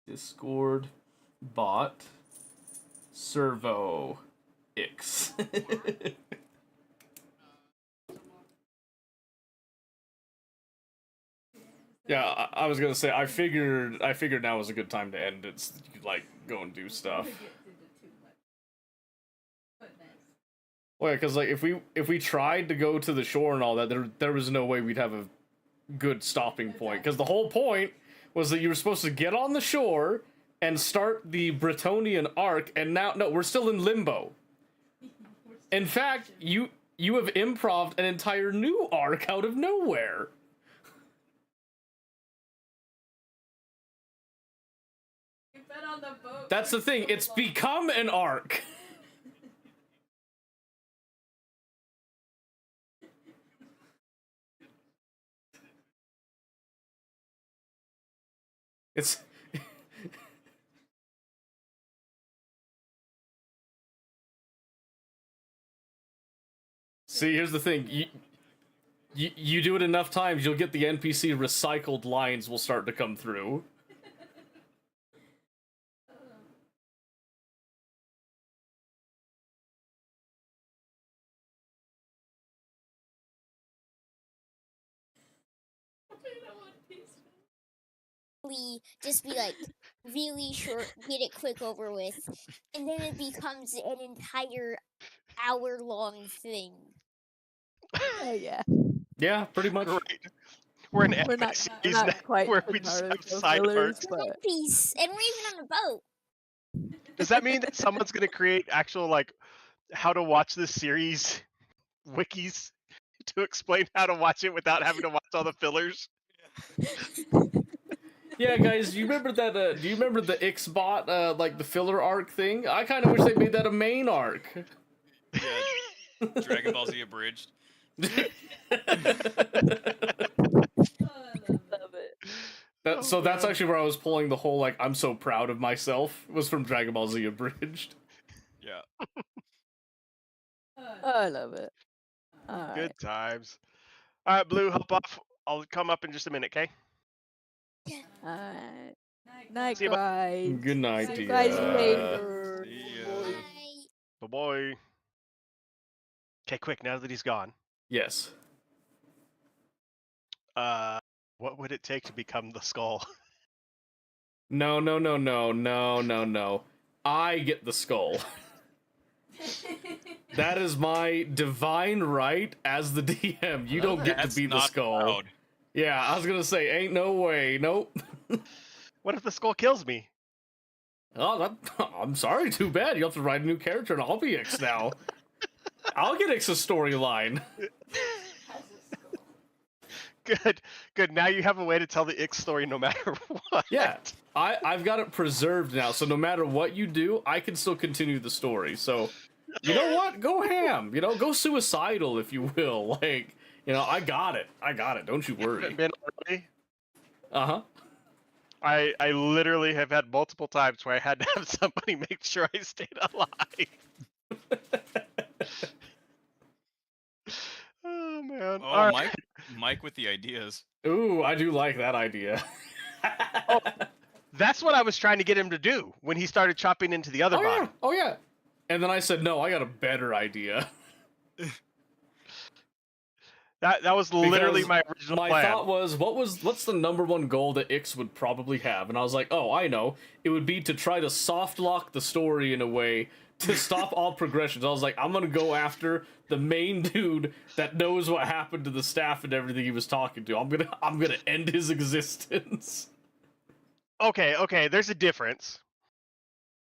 Discord bot Servo Ix. Yeah, I was gonna say I figured now was a good time to end it. So you could like go and do stuff. Well, yeah, because like if we tried to go to the shore and all that, there was no way we'd have a good stopping point. Because the whole point was that you were supposed to get on the shore and start the Bretonnian arc, and now no, we're still in limbo. In fact, you have improv'd an entire new arc out of nowhere. You've been on the boat. That's the thing. It's become an arc. It's See, here's the thing. You do it enough times, you'll get the NPC recycled lines will start to come through. Just be like really short, get it quick over with, and then it becomes an entire hour-long thing. Oh yeah. Yeah, pretty much. Great. We're in We're anime not, series we're now not quite where to we just have Naruto side fillers, arcs. but Peace, and we're even on a boat. Does that mean that someone's gonna create actual like how to watch this series wikis to explain how to watch it without having to watch all the fillers? Yeah, guys, do you remember that? Do you remember the Xbot, like the filler arc thing? I kind of wish they made that a main arc. Yeah, Dragon Ball Z abridged. love it. So that's actually where I was pulling the whole like I'm so proud of myself was from Dragon Ball Z abridged. Yeah. I love it. Alright. Good times. All right, Blue, hop off. I'll come up in just a minute, okay? Alright. Night, See you, bud. guys. Good night, See you dear. guys later. See ya. Bye. Bye-bye. Okay, quick, now that he's gone. Yes. What would it take to become the skull? No. I get the skull. That is my divine right as the DM. You don't get to That's be the not skull. allowed. Yeah, I was gonna say, ain't no way. Nope. What if the skull kills me? Oh, I'm sorry. Too bad. You have to write a new character, and I'll be X now. I'll get X's storyline. Good. Now you have a way to tell the Ix story no matter what. Yeah, I've got it preserved now, so no matter what you do, I can still continue the story. So, you know what? Go ham. You know, go suicidal if you will. Like, you know, I got it. Don't you worry. Been already? Uh-huh. I literally have had multiple times where I had to have somebody make sure I stayed alive. Oh man. Oh, All right. Mike with the ideas. Ooh, I do like that idea. Oh, that's what I was trying to get him to do when he started chopping into the other body. Oh yeah. And then I said, no, I got a better idea. That was literally Because my original my plan. thought was, what's the number one goal that Ix would probably have? And I was like, oh, I know. It would be to try to soft lock the story in a way to stop all progressions. I was like, I'm gonna go after the main dude that knows what happened to the staff and everything he was talking to. I'm gonna end his existence. Okay, there's a difference.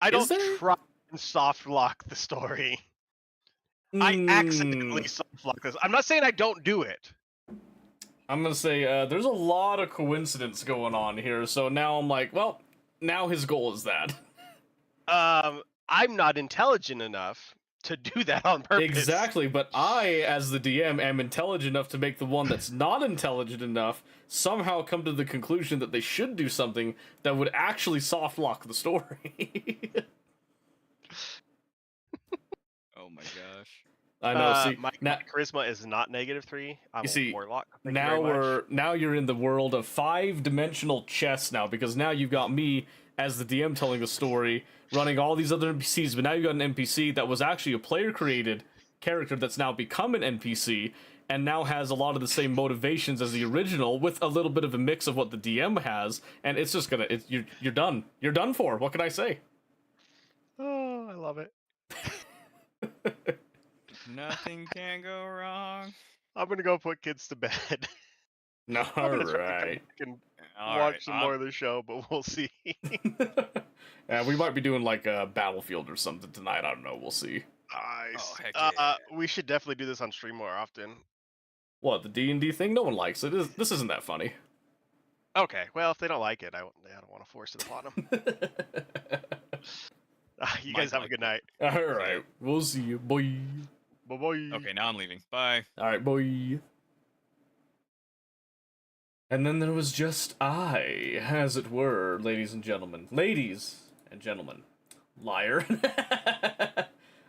I don't there? try and soft lock the story. I accidentally soft lock this. I'm not saying I don't do it. I'm gonna say there's a lot of coincidence going on here, so now I'm like, well, now his goal is that. I'm not intelligent enough to do that on purpose. Exactly, but I, as the DM, am intelligent enough to make the one that's not intelligent enough somehow come to the conclusion that they should do something that would actually soft lock the story. Oh my gosh. I know. See, my charisma is not -3. I'm You see, a warlock. Thank you very much. now you're in the world of 5-dimensional chess now, because now you've got me as the DM telling the story, running all these other NPCs, but now you've got an NPC that was actually a player created character that's now become an NPC, and now has a lot of the same motivations as the original, with a little bit of a mix of what the DM has, and it's just gonna you're done. You're done for. What can I say? Oh, I love it. Nothing can go wrong. I'm gonna go put kids to bed. All I'm gonna try to come right. back and All watch right, some more of the show, but we'll see. Yeah, we might be doing like a Battlefield or something tonight. I don't know. We'll see. Nice. heck yeah. We should definitely do this on stream more often. What, the D&D thing? No one likes it. This isn't that funny. Okay, well, if they don't like it, I don't want to force it upon them. You guys have a good night. All right, we'll see you, boy. Bye bye. Okay, now I'm leaving. Bye. All right, boy. And then there was just I, as it were, ladies and gentlemen. Ladies and gentlemen. Liar.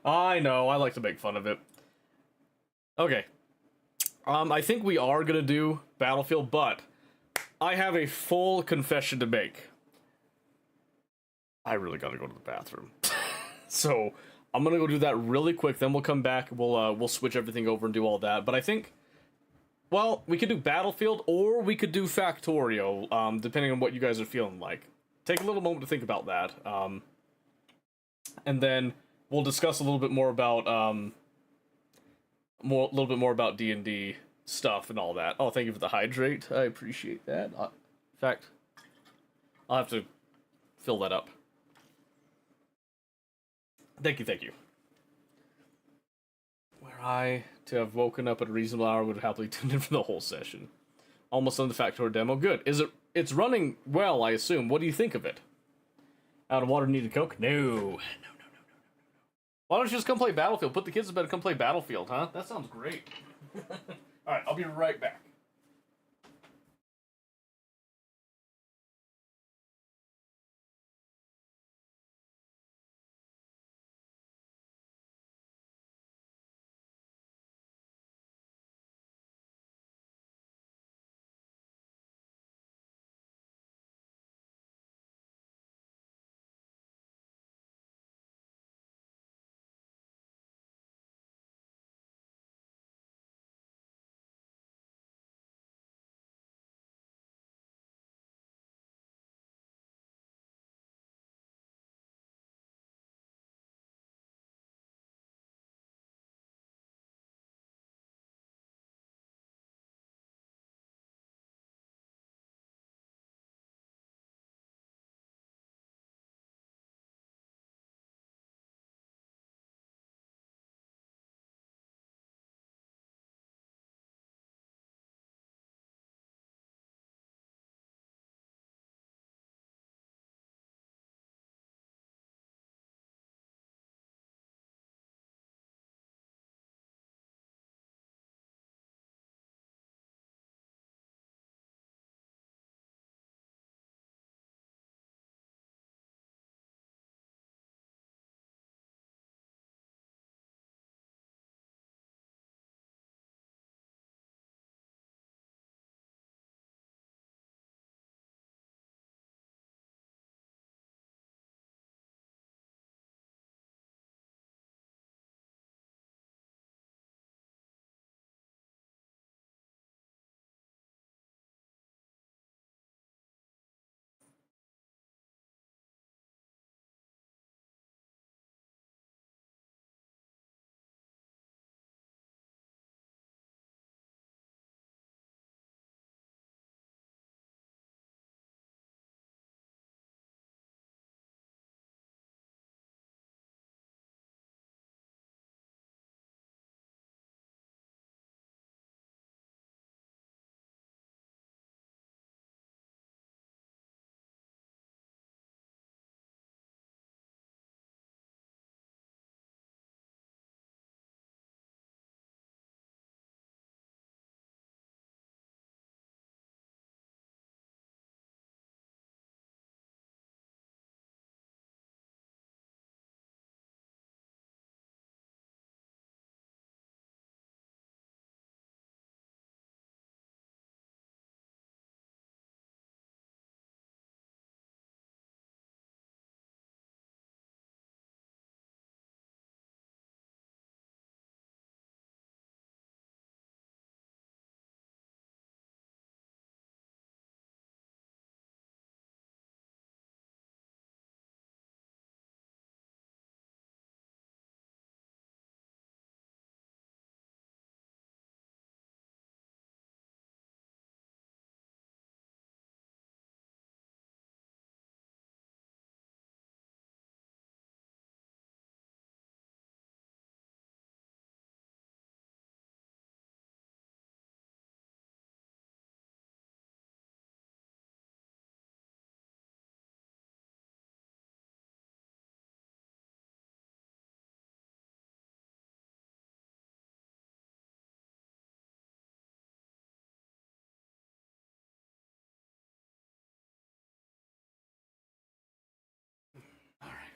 I know, I like to make fun of it. Okay. I think we are gonna do Battlefield, but I have a full confession to make. I really gotta go to the bathroom. So, I'm gonna go do that really quick, then we'll come back, we'll switch everything over and do all that. But I think, well, we could do Battlefield, or we could do Factorio, depending on what you guys are feeling like. Take a little moment to think about that. And then we'll discuss a little bit more about, D&D stuff and all that. Oh, thank you for the hydrate. I appreciate that. In fact, I'll have to fill that up. Thank you. Were I to have woken up at a reasonable hour, would have happily tuned in for the whole session. Almost done the Factorio demo. Good. It's running well, I assume. What do you think of it? Out of water, needed Coke? No. Why don't you just come play Battlefield? Put the kids to bed and come play Battlefield, huh? That sounds great. Alright, I'll be right back.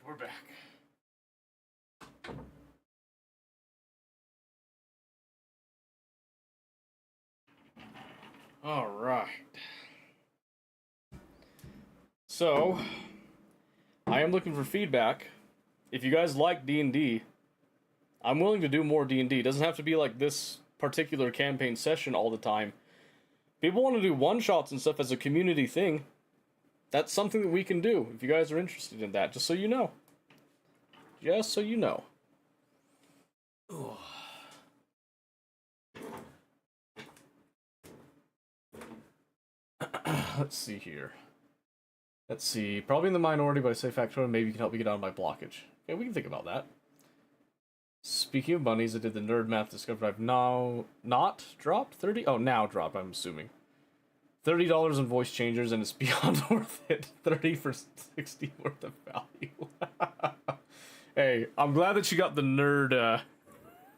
we're back. All right. So, I am looking for feedback. If you guys like D&D, I'm willing to do more D&D. It doesn't have to be like this particular campaign session all the time. People want to do one-shots and stuff as a community thing. That's something that we can do, if you guys are interested in that, just so you know. Just so you know. Let's see here. Let's see. Probably in the minority, but I say Factorio, maybe you can help me get out of my blockage. Okay, we can think about that. Speaking of bunnies, I did the nerd math, discovered I've now not dropped 30? Oh, now dropped, I'm assuming. $30 in voice changers, and it's beyond worth it. 30 for 60 worth of value. Hey, I'm glad that you got the nerd,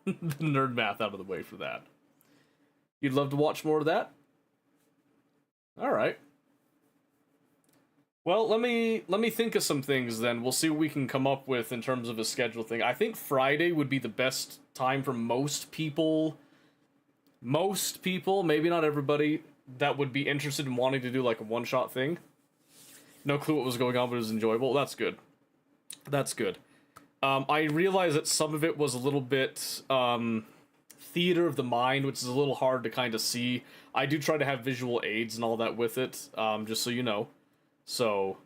the nerd math out of the way for that. You'd love to watch more of that? Alright. Well, let me think of some things then. We'll see what we can come up with in terms of a schedule thing. I think Friday would be the best time for most people. Most people, maybe not everybody, that would be interested in wanting to do like a one-shot thing. No clue what was going on, but it was enjoyable. That's good. That's good. I realize that some of it was a little bit theater of the mind, which is a little hard to kind of see. I do try to have visual aids and all that with it, just so you know. So,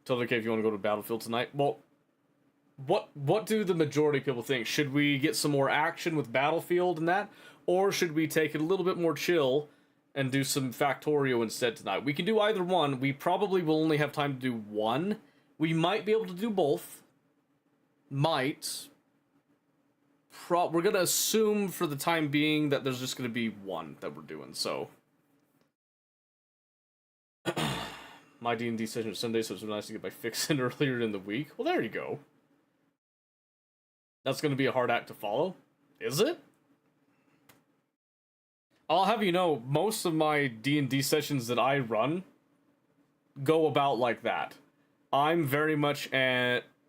totally okay if you want to go to Battlefield tonight. Well, what do the majority of people think? Should we get some more action with Battlefield and that? Or should we take it a little bit more chill and do some Factorio instead tonight? We can do either one. We probably will only have time to do one. We might be able to do both. Might. We're going to assume for the time being that there's just going to be one that we're doing, so. My D&D session is Sunday, so it's nice to get my fix in earlier in the week. Well, there you go. That's going to be a hard act to follow. Is it? I'll have you know, most of my D&D sessions that I run go about like that. I'm very much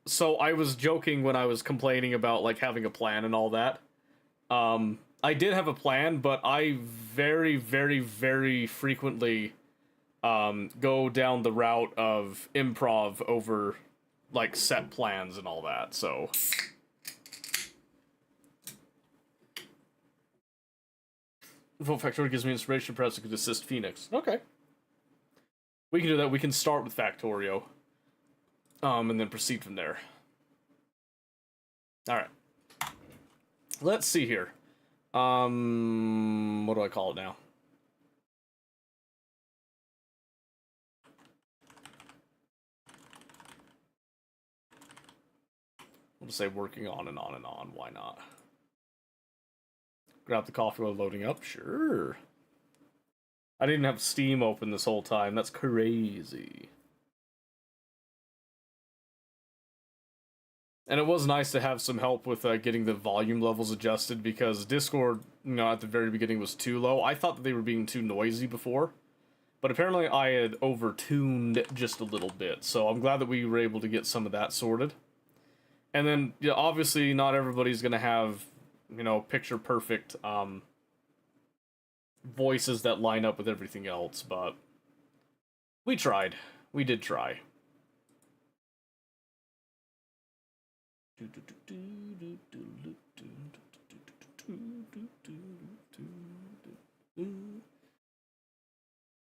so I was joking when I was complaining about like having a plan and all that. I did have a plan, but I very, very, very frequently go down the route of improv over like set plans and all that, so. Vote Factorio gives me inspiration, perhaps it could assist Phoenix. Okay. We can do that. We can start with Factorio. And then proceed from there. Alright. Let's see here. What do I call it now? We'll just say working on and on and on. Why not? Grab the coffee while loading up? Sure. I didn't have Steam open this whole time. That's crazy. And it was nice to have some help with getting the volume levels adjusted, because Discord, you know, at the very beginning was too low. I thought that they were being too noisy before, but apparently I had over-tuned just a little bit, so I'm glad that we were able to get some of that sorted. And then, yeah, obviously not everybody's going to have, you know, picture-perfect voices that line up with everything else, but we tried. We did try.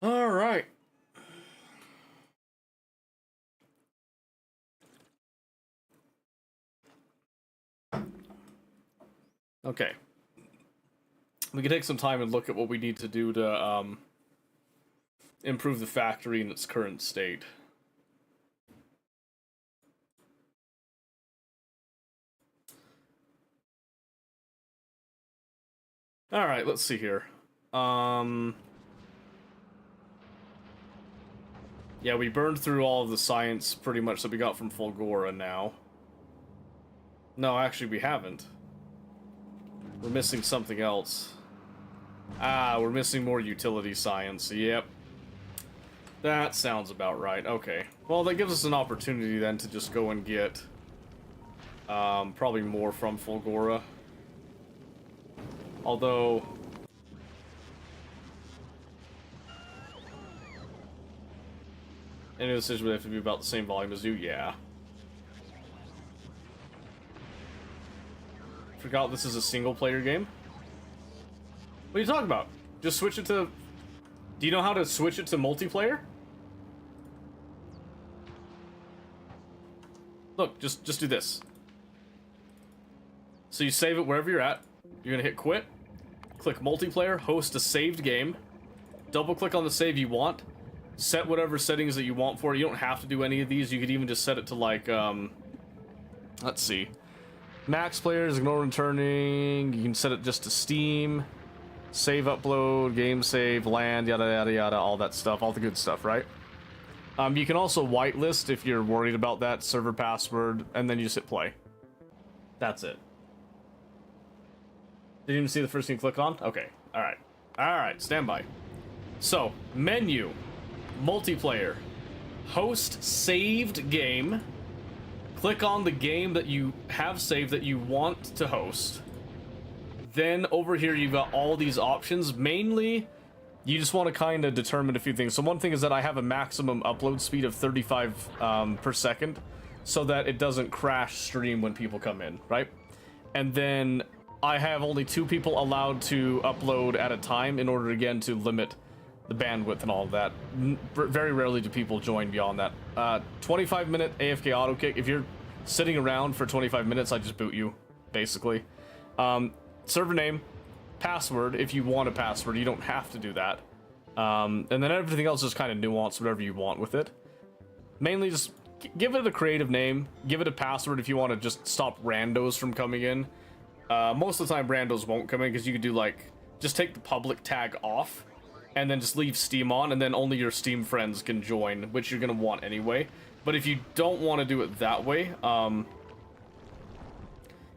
All right. Okay. We can take some time and look at what we need to do to improve the factory in its current state. Alright, let's see here. Yeah, we burned through all of the science pretty much that we got from Fulgora now. No, actually we haven't. We're missing something else. Ah, we're missing more utility science. Yep. That sounds about right. Okay. Well, that gives us an opportunity then to just go and get probably more from Fulgora. Although any decision would have to be about the same volume as you, yeah. Forgot this is a single player game? What are you talking about? Just switch it to... Do you know how to switch it to multiplayer? Look, just do this. So you save it wherever you're at. You're gonna hit quit. Click multiplayer, host a saved game. Double click on the save you want. Set whatever settings that you want for it. You don't have to do any of these. You could even just set it to like, let's see. Max players, ignore returning. You can set it just to Steam. Save, upload, game save, land, yada yada yada, all that stuff, all the good stuff, right? You can also whitelist if you're worried about that server password, and then you just hit play. That's it. Did you even see the first thing you click on? Okay, alright. Alright, stand by. So, menu, multiplayer, host saved game, click on the game that you have saved that you want to host. Then over here you've got all these options. Mainly, you just want to kind of determine a few things. So one thing is that I have a maximum upload speed of 35 per second, so that it doesn't crash stream when people come in, right? And then I have only 2 people allowed to upload at a time in order, again, to limit the bandwidth and all of that. Very rarely do people join beyond that. 25-minute AFK auto kick. If you're sitting around for 25 minutes, I just boot you, basically. Server name, password, if you want a password, you don't have to do that. And then everything else is kind of nuanced, whatever you want with it. Mainly just give it a creative name, give it a password if you want to just stop randos from coming in. Most of the time randos won't come in because you could do like, just take the public tag off and then just leave Steam on, and then only your Steam friends can join, which you're going to want anyway. But if you don't want to do it that way,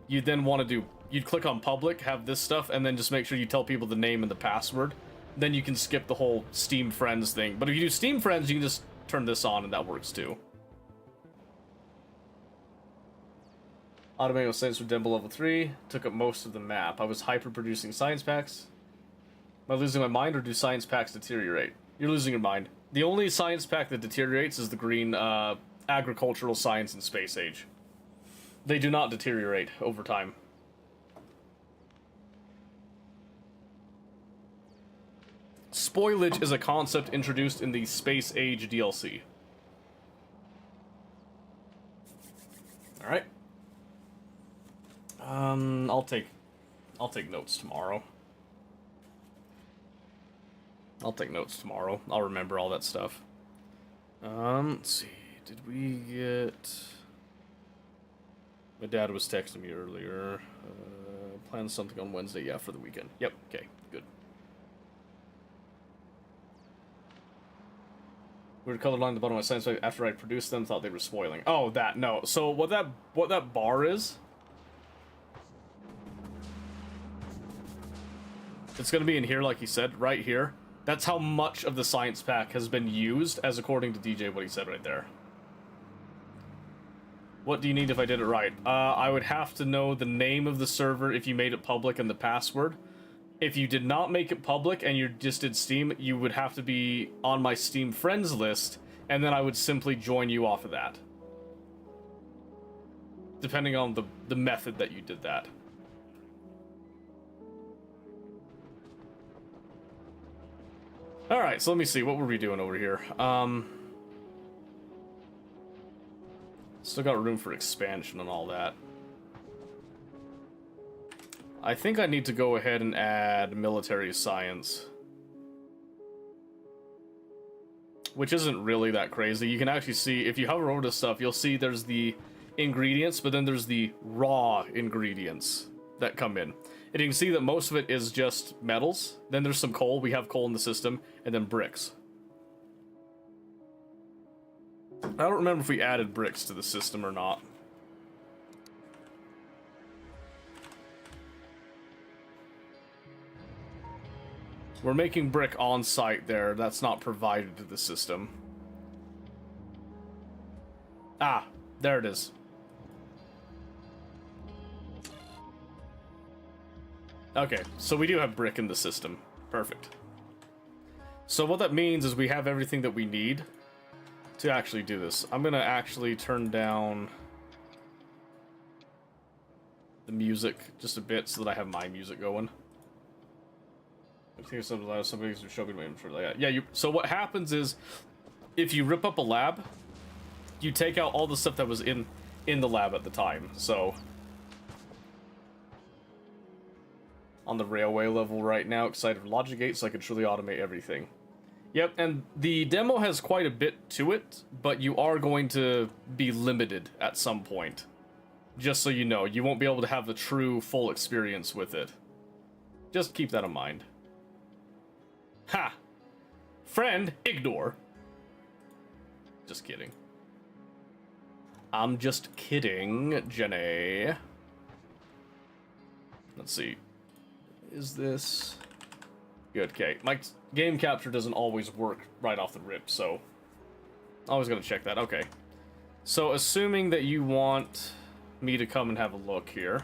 you then want to do, you'd click on public, have this stuff, and then just make sure you tell people the name and the password. Then you can skip the whole Steam friends thing. But if you do Steam friends, you can just turn this on and that works too. Automated science for Demble level 3 took up most of the map. I was hyper-producing science packs. Am I losing my mind, or do science packs deteriorate? You're losing your mind. The only science pack that deteriorates is the green agricultural science and space age. They do not deteriorate over time. Spoilage is a concept introduced in the Space Age DLC. Alright. I'll take notes tomorrow. I'll remember all that stuff. Let's see. Did we get... My dad was texting me earlier. Plan something on Wednesday, yeah, for the weekend. Yep, okay, good. Weird color line at the bottom of my science pack after I produced them, thought they were spoiling. Oh, that, no. So what that bar is... It's gonna be in here, like he said, right here. That's how much of the science pack has been used, as according to DJ, what he said right there. What do you need if I did it right? I would have to know the name of the server if you made it public and the password. If you did not make it public and you just did Steam, you would have to be on my Steam friends list, and then I would simply join you off of that. Depending on the method that you did that. Alright, so let me see, what were we doing over here? Still got room for expansion and all that. I think I need to go ahead and add military science. Which isn't really that crazy. You can actually see, if you hover over this stuff, you'll see there's the ingredients, but then there's the raw ingredients that come in. And you can see that most of it is just metals. Then there's some coal, we have coal in the system, and then bricks. I don't remember if we added bricks to the system or not. We're making brick on site there. That's not provided to the system. Ah, there it is. Okay, so we do have brick in the system. Perfect. So what that means is we have everything that we need to actually do this. I'm gonna actually turn down the music just a bit so that I have my music going. I think somebody's showing me for that. Yeah, so what happens is if you rip up a lab, you take out all the stuff that was in the lab at the time. So on the railway level right now, excited for Logic Gate so I can truly automate everything. Yep, and the demo has quite a bit to it, but you are going to be limited at some point. Just so you know, you won't be able to have the true full experience with it. Just keep that in mind. Ha! Friend, ignore. Just kidding. I'm just kidding, Jenny. Let's see. Is this... Good, okay. My game capture doesn't always work right off the rip, so... Always gotta check that, okay. So, assuming that you want me to come and have a look here.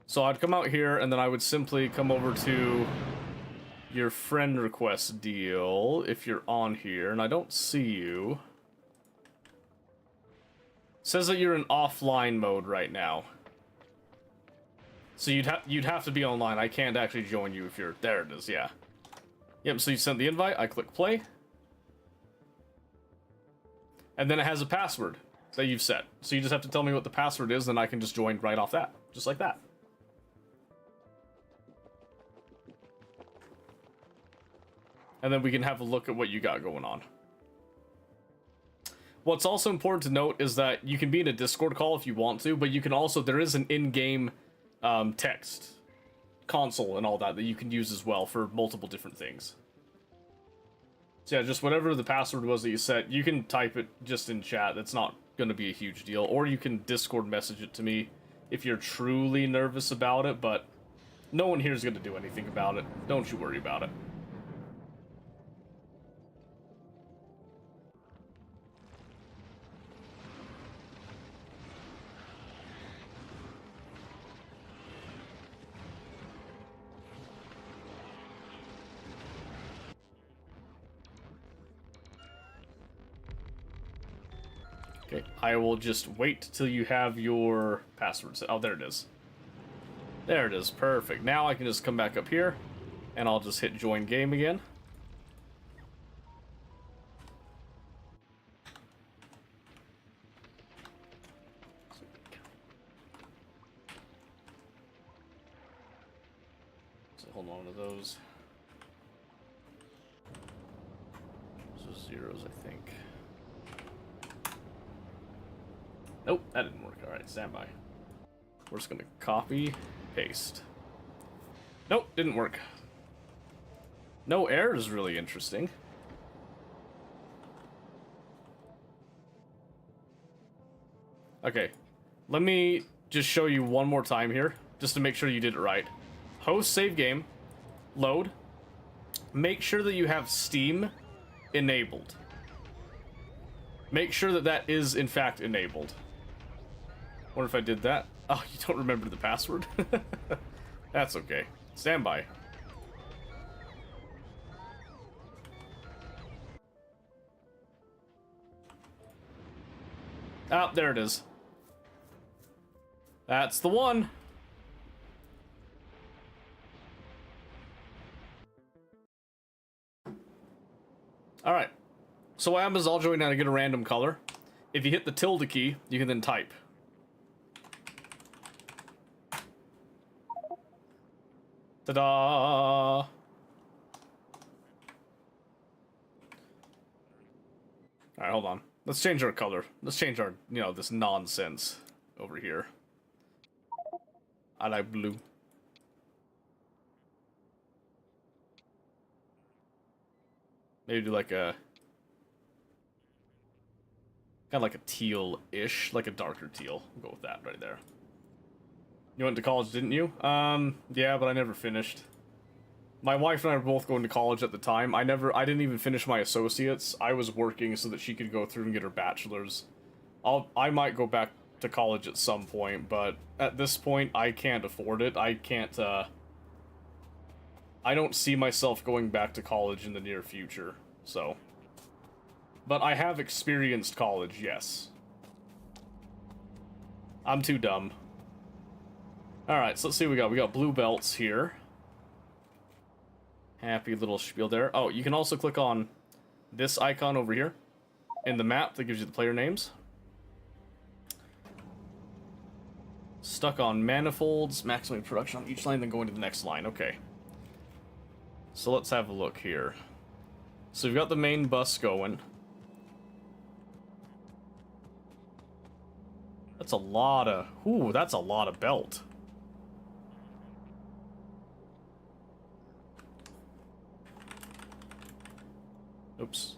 So I'd come out here, and then I would simply come over to your friend request deal, if you're on here, and I don't see you. It says that you're in offline mode right now. So you'd have to be online. I can't actually join you if you're... There it is, yeah. Yep, so you sent the invite, I click play. And then it has a password that you've set. So you just have to tell me what the password is, then I can just join right off that. Just like that. And then we can have a look at what you got going on. What's also important to note is that you can be in a Discord call if you want to, but you can also... There is an in-game text console and all that you can use as well for multiple different things. So yeah, just whatever the password was that you set, you can type it just in chat. That's not going to be a huge deal. Or you can Discord message it to me if you're truly nervous about it, but no one here is going to do anything about it. Don't you worry about it. Okay, I will just wait till you have your password set. Oh, there it is. There it is, perfect. Now I can just come back up here, and I'll just hit join game again. So hold on to those. Those are zeros, I think. Nope, that didn't work. Alright, stand by. We're just gonna copy, paste. Nope, didn't work. No error is really interesting. Okay, let me just show you one more time here, just to make sure you did it right. Host save game, load. Make sure that you have Steam enabled. Make sure that that is, in fact, enabled. Wonder if I did that. Oh, you don't remember the password? That's okay. Stand by. Ah, there it is. That's the one. Alright. So what happens is I'll join now to get a random color. If you hit the tilde key, you can then type. Ta-da! Alright, hold on. Let's change our color. Let's change our, this nonsense over here. I like blue. Maybe do like a... kind of like a teal-ish, like a darker teal. We'll go with that right there. You went to college, didn't you? Yeah, but I never finished. My wife and I were both going to college at the time. I didn't even finish my associates. I was working so that she could go through and get her bachelor's. I might go back to college at some point, but at this point, I can't afford it. I can't, I don't see myself going back to college in the near future, so. But I have experienced college, yes. I'm too dumb. Alright, so let's see what we got. We got blue belts here. Happy little spiel there. Oh, you can also click on this icon over here in the map that gives you the player names. Stuck on manifolds, maximum production on each line, then going to the next line. Okay. So let's have a look here. So we've got the main bus going. That's a lot of... Ooh, that's a lot of belt. Oops.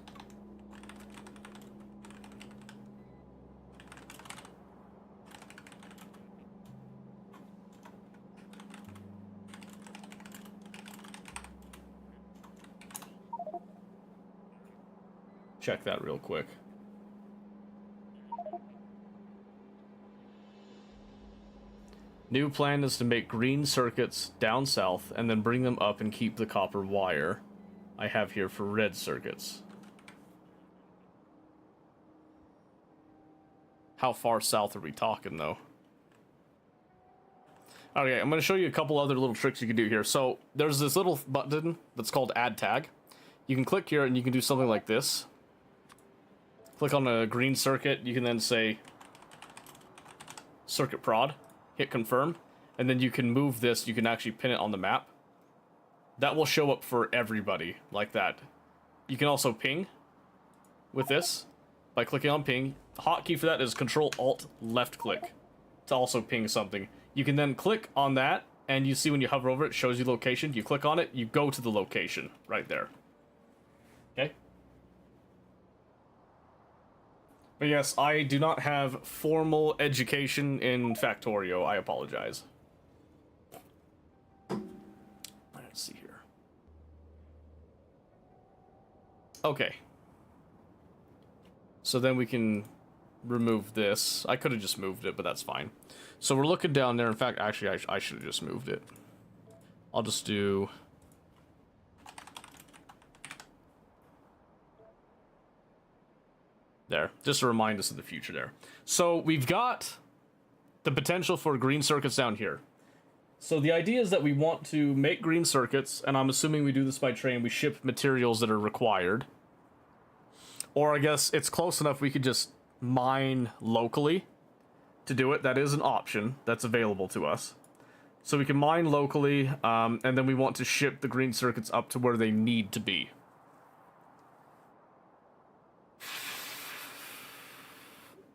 Check that real quick. New plan is to make green circuits down south and then bring them up and keep the copper wire I have here for red circuits. How far south are we talking, though? Okay, I'm going to show you a couple other little tricks you can do here. So, there's this little button that's called Add Tag. You can click here and you can do something like this. Click on a green circuit, you can then say Circuit Prod, hit Confirm, and then you can move this, you can actually pin it on the map. That will show up for everybody, like that. You can also ping with this by clicking on ping. The hotkey for that is Control-Alt left click to also ping something. You can then click on that, and you see when you hover over it, it shows you the location. You click on it, you go to the location right there. Okay? But yes, I do not have formal education in Factorio. I apologize. Let's see here. Okay. So then we can remove this. I could have just moved it, but that's fine. So we're looking down there. In fact, actually, I should have just moved it. I'll just do... There. Just to remind us of the future there. So we've got the potential for green circuits down here. So the idea is that we want to make green circuits, and I'm assuming we do this by train. We ship materials that are required. Or I guess it's close enough we could just mine locally to do it. That is an option that's available to us. So we can mine locally, and then we want to ship the green circuits up to where they need to be.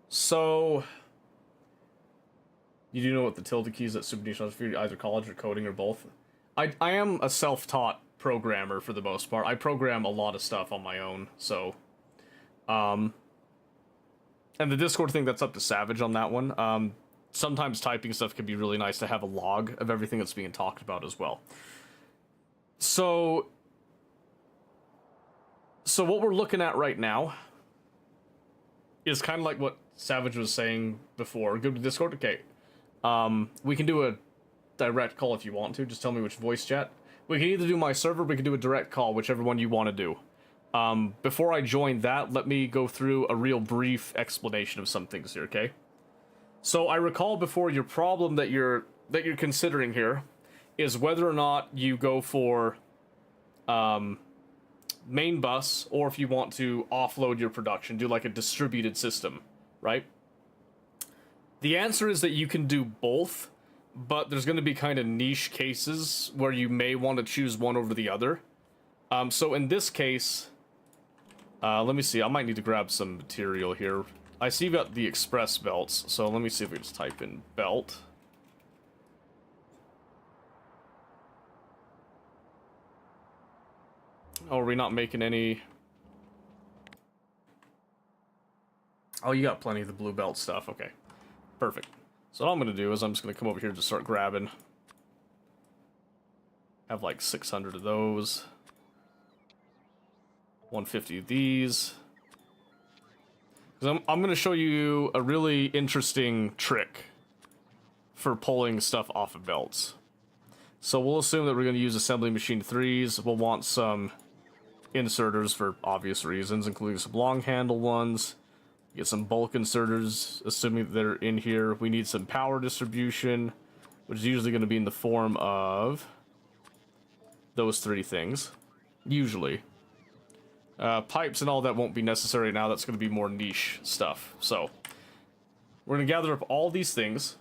So, you do know what the tilde keys at Super Niche are for either college or coding or both? I am a self-taught programmer for the most part. I program a lot of stuff on my own, so... and the Discord thing, that's up to Savage on that one. Sometimes typing stuff can be really nice to have a log of everything that's being talked about as well. So what we're looking at right now is kind of like what Savage was saying before. Go to Discord? Okay. We can do a direct call if you want to. Just tell me which voice chat. We can either do my server, we can do a direct call, whichever one you want to do. Before I join that, let me go through a real brief explanation of some things here, okay? So I recall before your problem that you're considering here is whether or not you go for main bus, or if you want to offload your production, do like a distributed system, right? The answer is that you can do both, but there's going to be kind of niche cases where you may want to choose one over the other. So in this case, let me see, I might need to grab some material here. I see you've got the express belts, so let me see if we just type in belt. Oh, are we not making any... Oh, you got plenty of the blue belt stuff. Okay, perfect. So what I'm going to do is I'm just going to come over here and just start grabbing. Have like 600 of those. 150 of these. Because I'm going to show you a really interesting trick for pulling stuff off of belts. So we'll assume that we're going to use assembly machine 3s. We'll want some inserters for obvious reasons, including some long handle ones. Get some bulk inserters, assuming that they're in here. We need some power distribution, which is usually going to be in the form of those 3 things. Usually. Pipes and all that won't be necessary now. That's going to be more niche stuff. So, we're going to gather up all these things.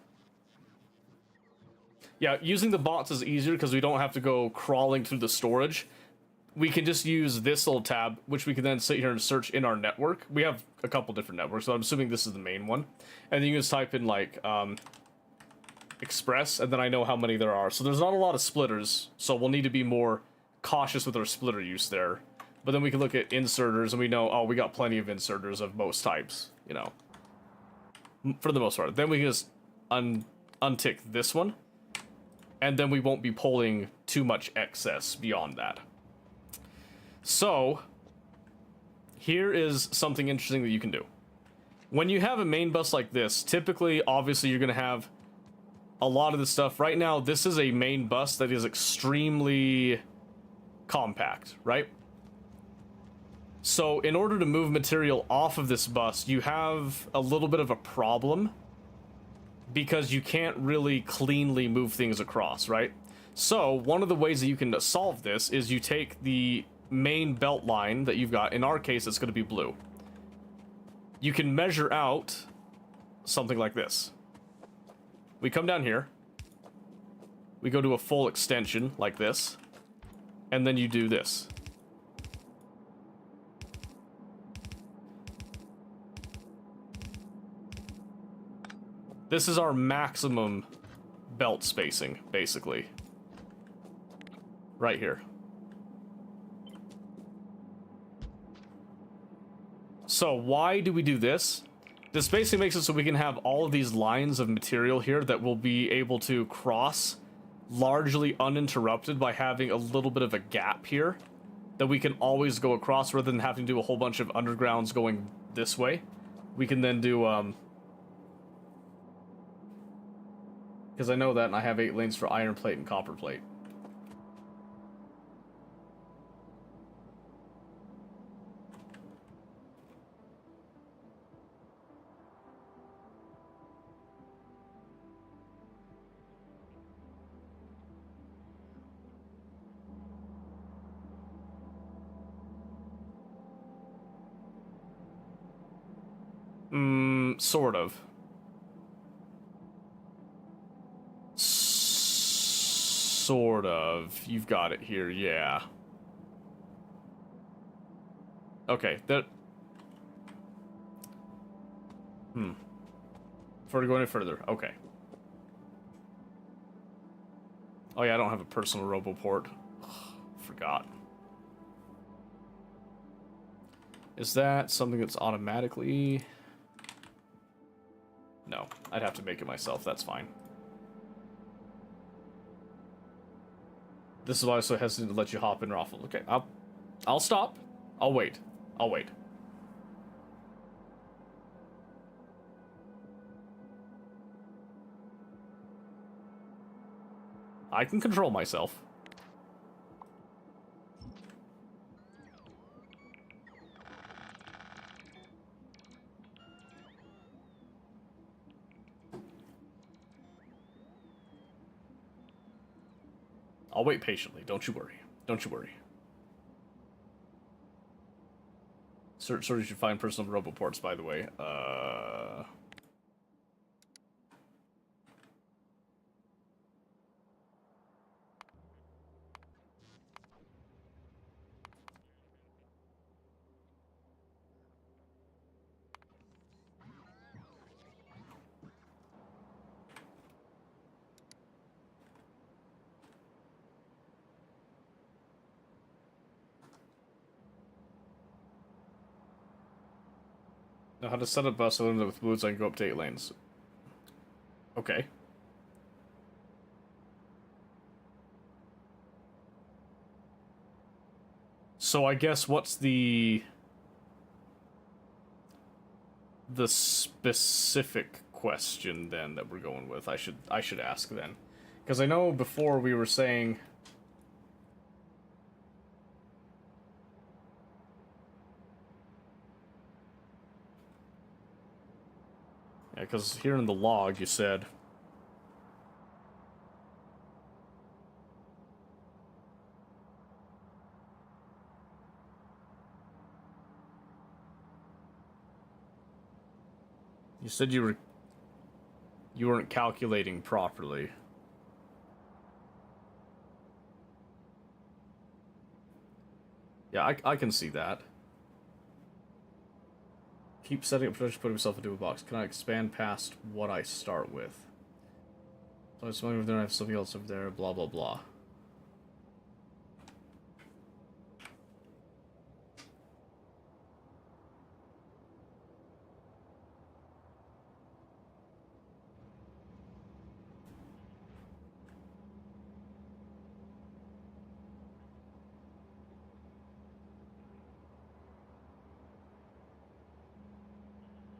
Yeah, using the bots is easier because we don't have to go crawling through the storage. We can just use this little tab, which we can then sit here and search in our network. We have a couple different networks, so I'm assuming this is the main one. And then you just type in, like, Express, and then I know how many there are. So there's not a lot of splitters, so we'll need to be more cautious with our splitter use there. But then we can look at inserters, and we know, oh, we got plenty of inserters of most types, you know. For the most part. Then we can just untick this one, and then we won't be pulling too much excess beyond that. So, here is something interesting that you can do. When you have a main bus like this, typically, obviously, you're going to have a lot of the stuff. Right now, this is a main bus that is extremely compact, right? So, in order to move material off of this bus, you have a little bit of a problem because you can't really cleanly move things across, right? So, one of the ways that you can solve this is you take the main belt line that you've got. In our case, it's going to be blue. You can measure out something like this. We come down here. We go to a full extension like this. And then you do this. This is our maximum belt spacing, basically. Right here. So why do we do this? This basically makes it so we can have all of these lines of material here that will be able to cross largely uninterrupted by having a little bit of a gap here that we can always go across rather than having to do a whole bunch of undergrounds going this way. We can then do, because I know that and I have 8 lanes for iron plate and copper plate. Sort of. Sort of. You've got it here, yeah. Okay, that... Before we go any further, okay. Oh yeah, I don't have a personal roboport. Forgot. Is that something that's automatically... No, I'd have to make it myself, that's fine. This is why I was so hesitant to let you hop in Raffle. Okay, I'll stop. I'll wait. I'll wait. I can control myself. I'll wait patiently, don't you worry. Don't you worry. Search you should find personal roboports, by the way. Know how to set up bus so that with boots I can go up to 8 lanes. Okay. So I guess what's the specific question then that we're going with? I should ask then. Because I know before we were saying yeah, because here in the log you said you weren't calculating properly. Yeah, I can see that. Keep setting up production, put himself into a box. Can I expand past what I start with? So it's something over there, I have something else over there, blah blah blah.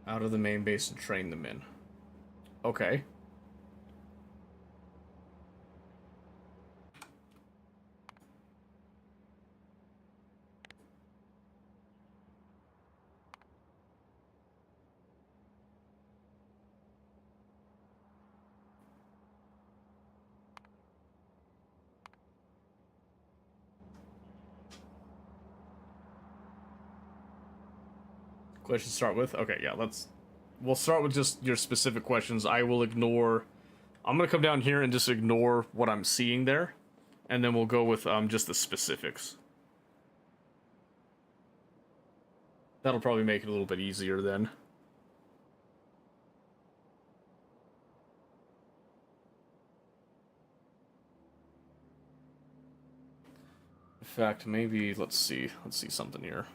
Out of the main base and train them in. Okay. Question to start with? Okay, yeah, we'll start with just your specific questions. I'm gonna come down here and just ignore what I'm seeing there, and then we'll go with just the specifics. That'll probably make it a little bit easier then. In fact, maybe let's see something here.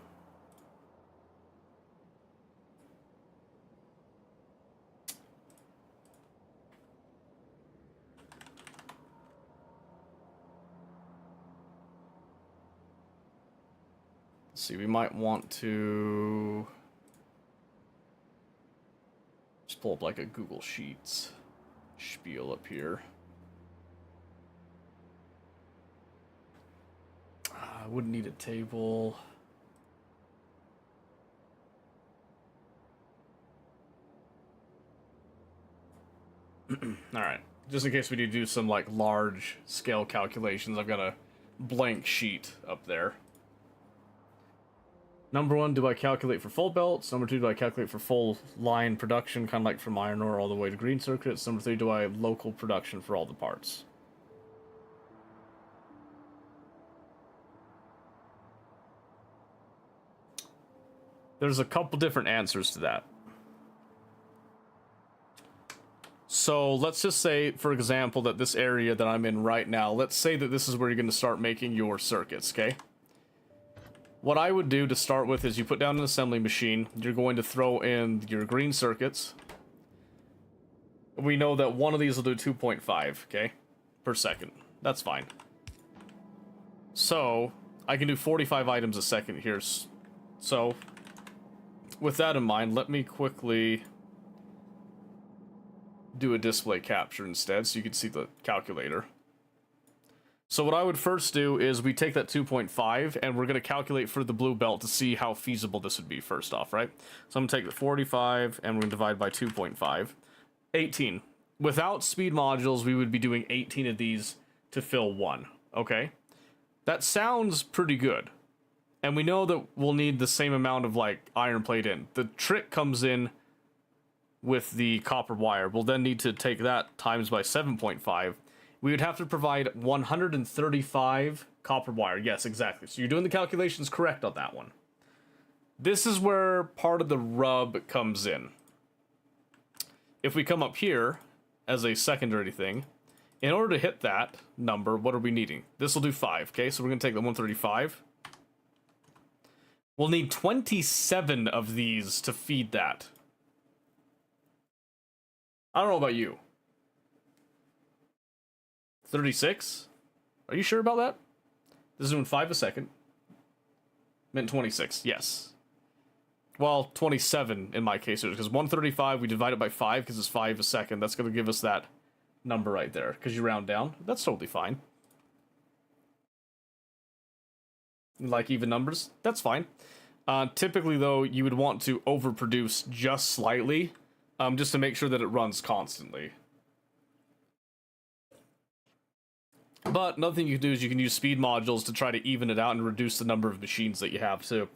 See, we might want to just pull up like a Google Sheets spiel up here. I wouldn't need a table. Alright, just in case we need to do some like large scale calculations, I've got a blank sheet up there. Number 1, do I calculate for full belts? Number 2, do I calculate for full line production, kind of like from iron ore all the way to green circuits? Number 3, do I have local production for all the parts? There's a couple different answers to that. So let's just say, for example, that this area that I'm in right now, let's say that this is where you're going to start making your circuits, okay? What I would do to start with is you put down an assembly machine, you're going to throw in your green circuits. We know that one of these will do 2.5, okay, per second. That's fine. So, I can do 45 items a second here. So, with that in mind, let me quickly do a display capture instead so you can see the calculator. So what I would first do is we take that 2.5 and we're going to calculate for the blue belt to see how feasible this would be first off, right? So I'm going to take the 45 and we're going to divide by 2.5. 18. Without speed modules, we would be doing 18 of these to fill one, okay? That sounds pretty good. And we know that we'll need the same amount of, like, iron plate in. The trick comes in with the copper wire. We'll then need to take that times by 7.5. We would have to provide 135 copper wire. Yes, exactly. So you're doing the calculations correct on that one. This is where part of the rub comes in. If we come up here as a secondary thing, in order to hit that number, what are we needing? This will do 5, okay? So we're going to take the 135. We'll need 27 of these to feed that. I don't know about you, 36? Are you sure about that? This is doing 5 a second. Meant 26, yes. Well, 27 in my case, because 135, we divide it by 5 because it's 5 a second. That's going to give us that number right there, because you round down. That's totally fine. Like even numbers, that's fine. Typically, though, you would want to overproduce just slightly, just to make sure that it runs constantly. But another thing you can do is you can use speed modules to try to even it out and reduce the number of machines that you have to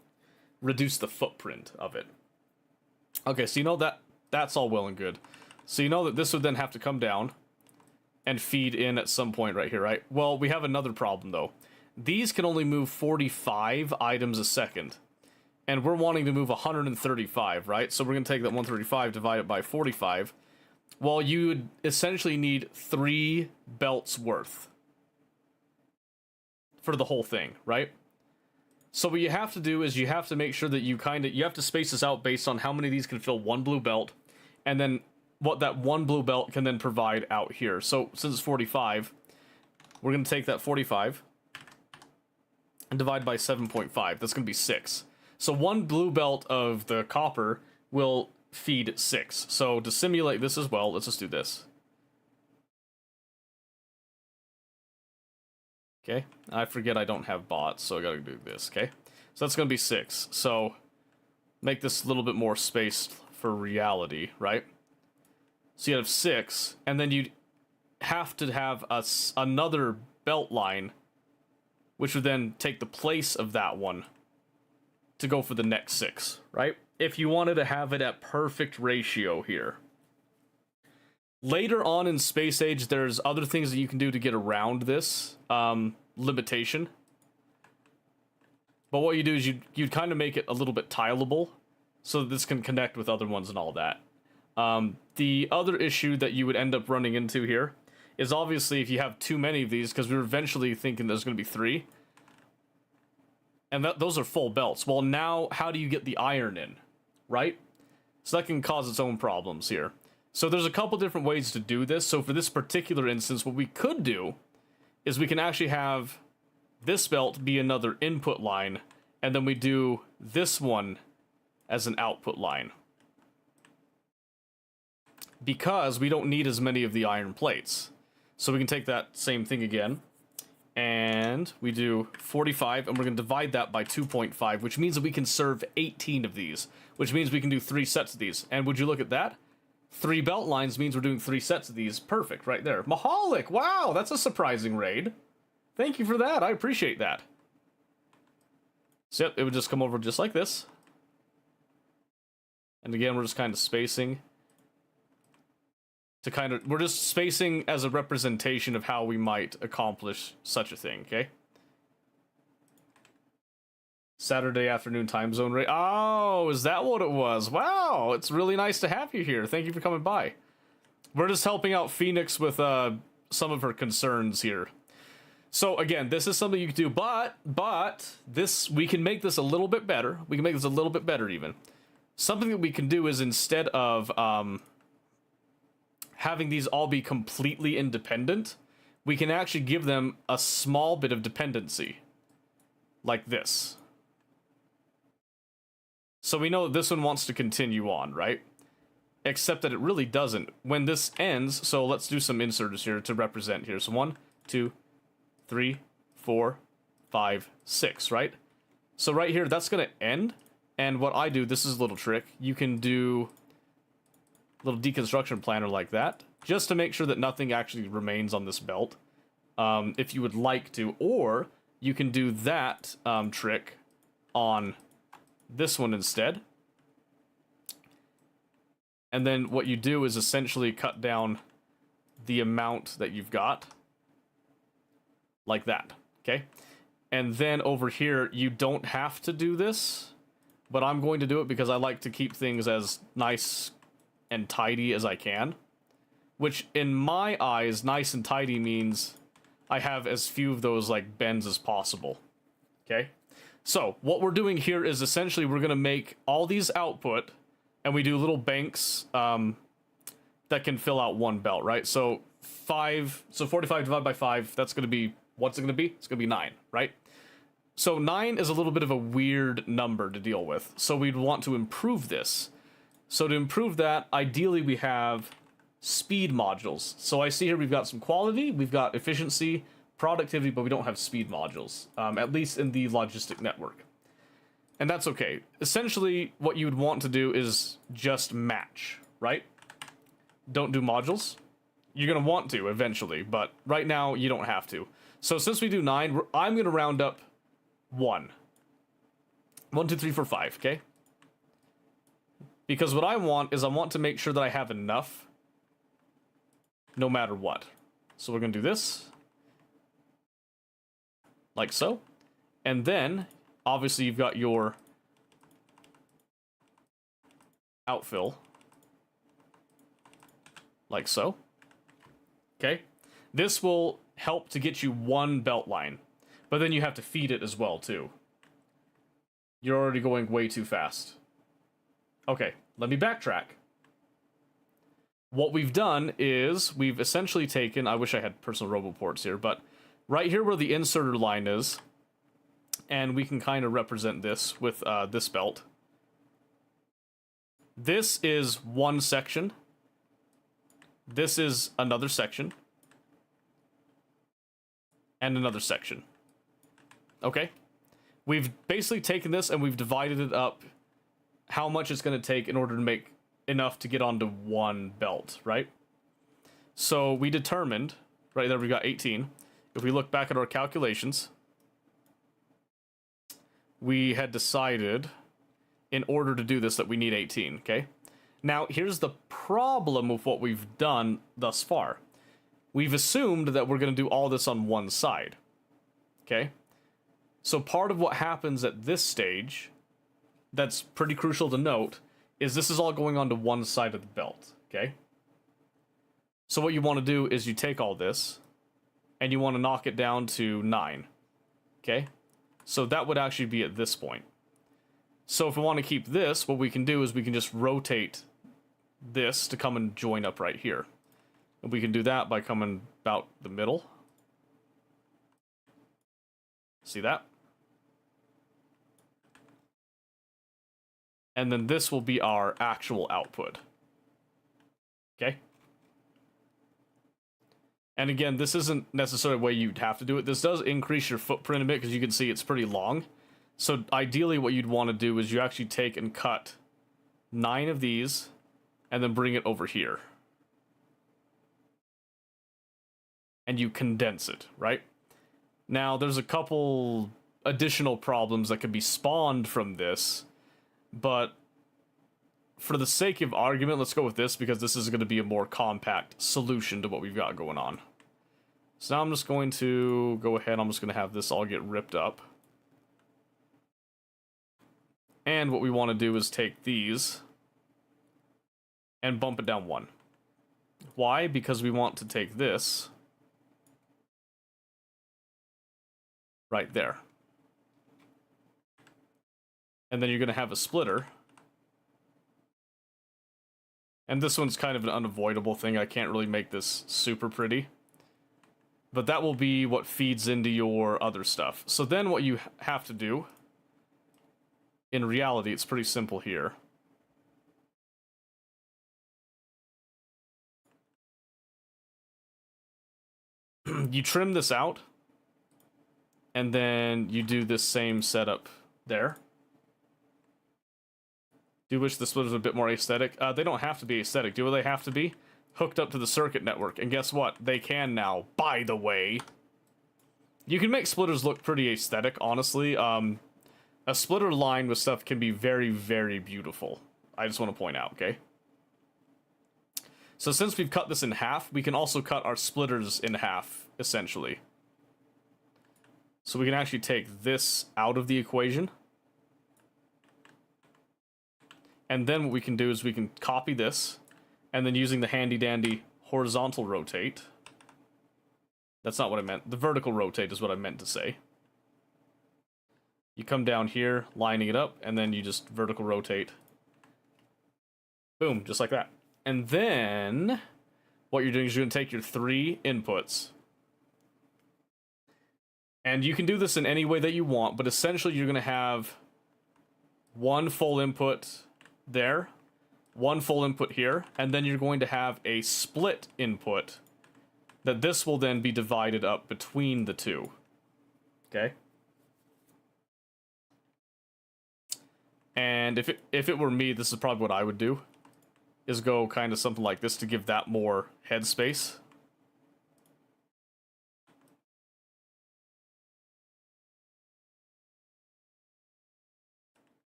reduce the footprint of it. Okay, so you know that's all well and good. So you know that this would then have to come down and feed in at some point right here, right? Well, we have another problem, though. These can only move 45 items a second. And we're wanting to move 135, right? So we're going to take that 135, divide it by 45. Well, you would essentially need 3 belts worth for the whole thing, right? So what you have to do is you have to make sure that you have to space this out based on how many of these can fill 1 blue belt, and then what that 1 blue belt can then provide out here. So since it's 45, we're going to take that 45 and divide by 7.5. That's going to be 6. So 1 blue belt of the copper will feed 6. So to simulate this as well, let's just do this. Okay, I forget I don't have bots, so I gotta do this, okay? So that's gonna be 6. So make this a little bit more spaced for reality, right? So you have 6, and then you'd have to have another belt line, which would then take the place of that one to go for the next 6, right? If you wanted to have it at perfect ratio here. Later on in Space Age, there's other things that you can do to get around this limitation. But what you do is you'd kind of make it a little bit tileable so that this can connect with other ones and all that. The other issue that you would end up running into here is obviously if you have too many of these, because we were eventually thinking there's going to be 3. And those are full belts. Well, now, how do you get the iron in, right? So that can cause its own problems here. So there's a couple different ways to do this. So for this particular instance, what we could do is we can actually have this belt be another input line, and then we do this one as an output line. Because we don't need as many of the iron plates. So we can take that same thing again, and we do 45, and we're going to divide that by 2.5, which means that we can serve 18 of these, which means we can do 3 sets of these. And would you look at that? 3 belt lines means we're doing 3 sets of these. Perfect, right there. Mahalik, wow, that's a surprising raid. Thank you for that, I appreciate that. So yep, it would just come over just like this. And again, we're just kind of spacing. We're just spacing as a representation of how we might accomplish such a thing, okay? Saturday afternoon time zone raid. Oh, is that what it was? Wow, it's really nice to have you here. Thank you for coming by. We're just helping out Phoenix with some of her concerns here. So again, this is something you can do, but we can make this a little bit better. We can make this a little bit better even. Something that we can do is instead of having these all be completely independent, we can actually give them a small bit of dependency. Like this. So we know that this one wants to continue on, right? Except that it really doesn't. When this ends, so let's do some inserters here to represent here. So 1, 2, 3, 4, 5, 6, right? So right here, that's going to end. And what I do, this is a little trick. You can do a little deconstruction planner like that, just to make sure that nothing actually remains on this belt, if you would like to. Or you can do that trick on this one instead. And then what you do is essentially cut down the amount that you've got. Like that, okay? And then over here, you don't have to do this, but I'm going to do it because I like to keep things as nice and tidy as I can. Which, in my eyes, nice and tidy means I have as few of those, like, bends as possible. Okay? So, what we're doing here is essentially we're going to make all these output, and we do little banks that can fill out one belt, right? So, 5, so 45 divided by 5, that's going to be, what's it going to be? It's going to be 9, right? So 9 is a little bit of a weird number to deal with, so we'd want to improve this. So to improve that, ideally we have speed modules. So I see here we've got some quality, we've got efficiency, productivity, but we don't have speed modules, at least in the logistic network. And that's okay. Essentially, what you would want to do is just match, right? Don't do modules. You're going to want to eventually, but right now you don't have to. So since we do 9, I'm going to round up 1. 1, 2, 3, 4, 5, okay? Because what I want is I want to make sure that I have enough no matter what. So we're going to do this. Like so. And then, obviously, you've got your outfill. Like so. Okay? This will help to get you 1 belt line. But then you have to feed it as well, too. You're already going way too fast. Okay, let me backtrack. What we've done is, we've essentially taken, I wish I had personal roboports here, but right here where the inserter line is, and we can kind of represent this with this belt. This is one section. This is another section. And another section. Okay? We've basically taken this and we've divided it up how much it's going to take in order to make enough to get onto 1 belt, right? So we determined, right there we got 18. If we look back at our calculations, we had decided in order to do this that we need 18, okay? Now, here's the problem with what we've done thus far. We've assumed that we're going to do all this on one side, okay? So part of what happens at this stage, that's pretty crucial to note, is this is all going onto one side of the belt, okay? So what you want to do is you take all this, and you want to knock it down to 9, okay? So that would actually be at this point. So if we want to keep this, what we can do is we can just rotate this to come and join up right here. And we can do that by coming about the middle. See that? And then this will be our actual output. Okay? And again, this isn't necessarily the way you'd have to do it. This does increase your footprint a bit because you can see it's pretty long. So ideally what you'd want to do is you actually take and cut 9 of these and then bring it over here. And you condense it, right? Now, there's a couple additional problems that could be spawned from this, but for the sake of argument, let's go with this because this is going to be a more compact solution to what we've got going on. So now I'm just going to go ahead, I'm just going to have this all get ripped up. And what we want to do is take these and bump it down 1. Why? Because we want to take this right there. And then you're going to have a splitter. And this one's kind of an unavoidable thing. I can't really make this super pretty. But that will be what feeds into your other stuff. So then what you have to do, in reality, it's pretty simple here. You trim this out. And then you do this same setup there. Do wish the splitters are a bit more aesthetic. They don't have to be aesthetic. Do they have to be? Hooked up to the circuit network. And guess what? They can now, by the way. You can make splitters look pretty aesthetic, honestly. A splitter line with stuff can be very, very beautiful. I just want to point out, okay? So since we've cut this in half, we can also cut our splitters in half, essentially. So we can actually take this out of the equation. And then what we can do is we can copy this. And then using the handy dandy horizontal rotate. That's not what I meant. The vertical rotate is what I meant to say. You come down here, lining it up, and then you just vertical rotate. Boom, just like that. And then what you're doing is you're going to take your 3 inputs. And you can do this in any way that you want, but essentially you're going to have 1 full input there, 1 full input here, and then you're going to have a split input that this will then be divided up between the 2. Okay? And if it were me, this is probably what I would do, is go kind of something like this to give that more headspace.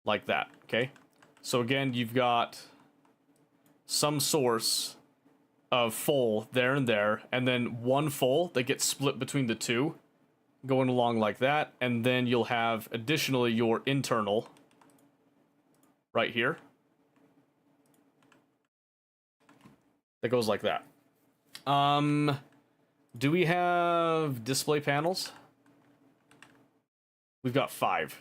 Like that, okay? So again, you've got some source of full there and there, and then 1 full that gets split between the 2, going along like that, and then you'll have additionally your internal right here that goes like that. Do we have display panels? We've got 5.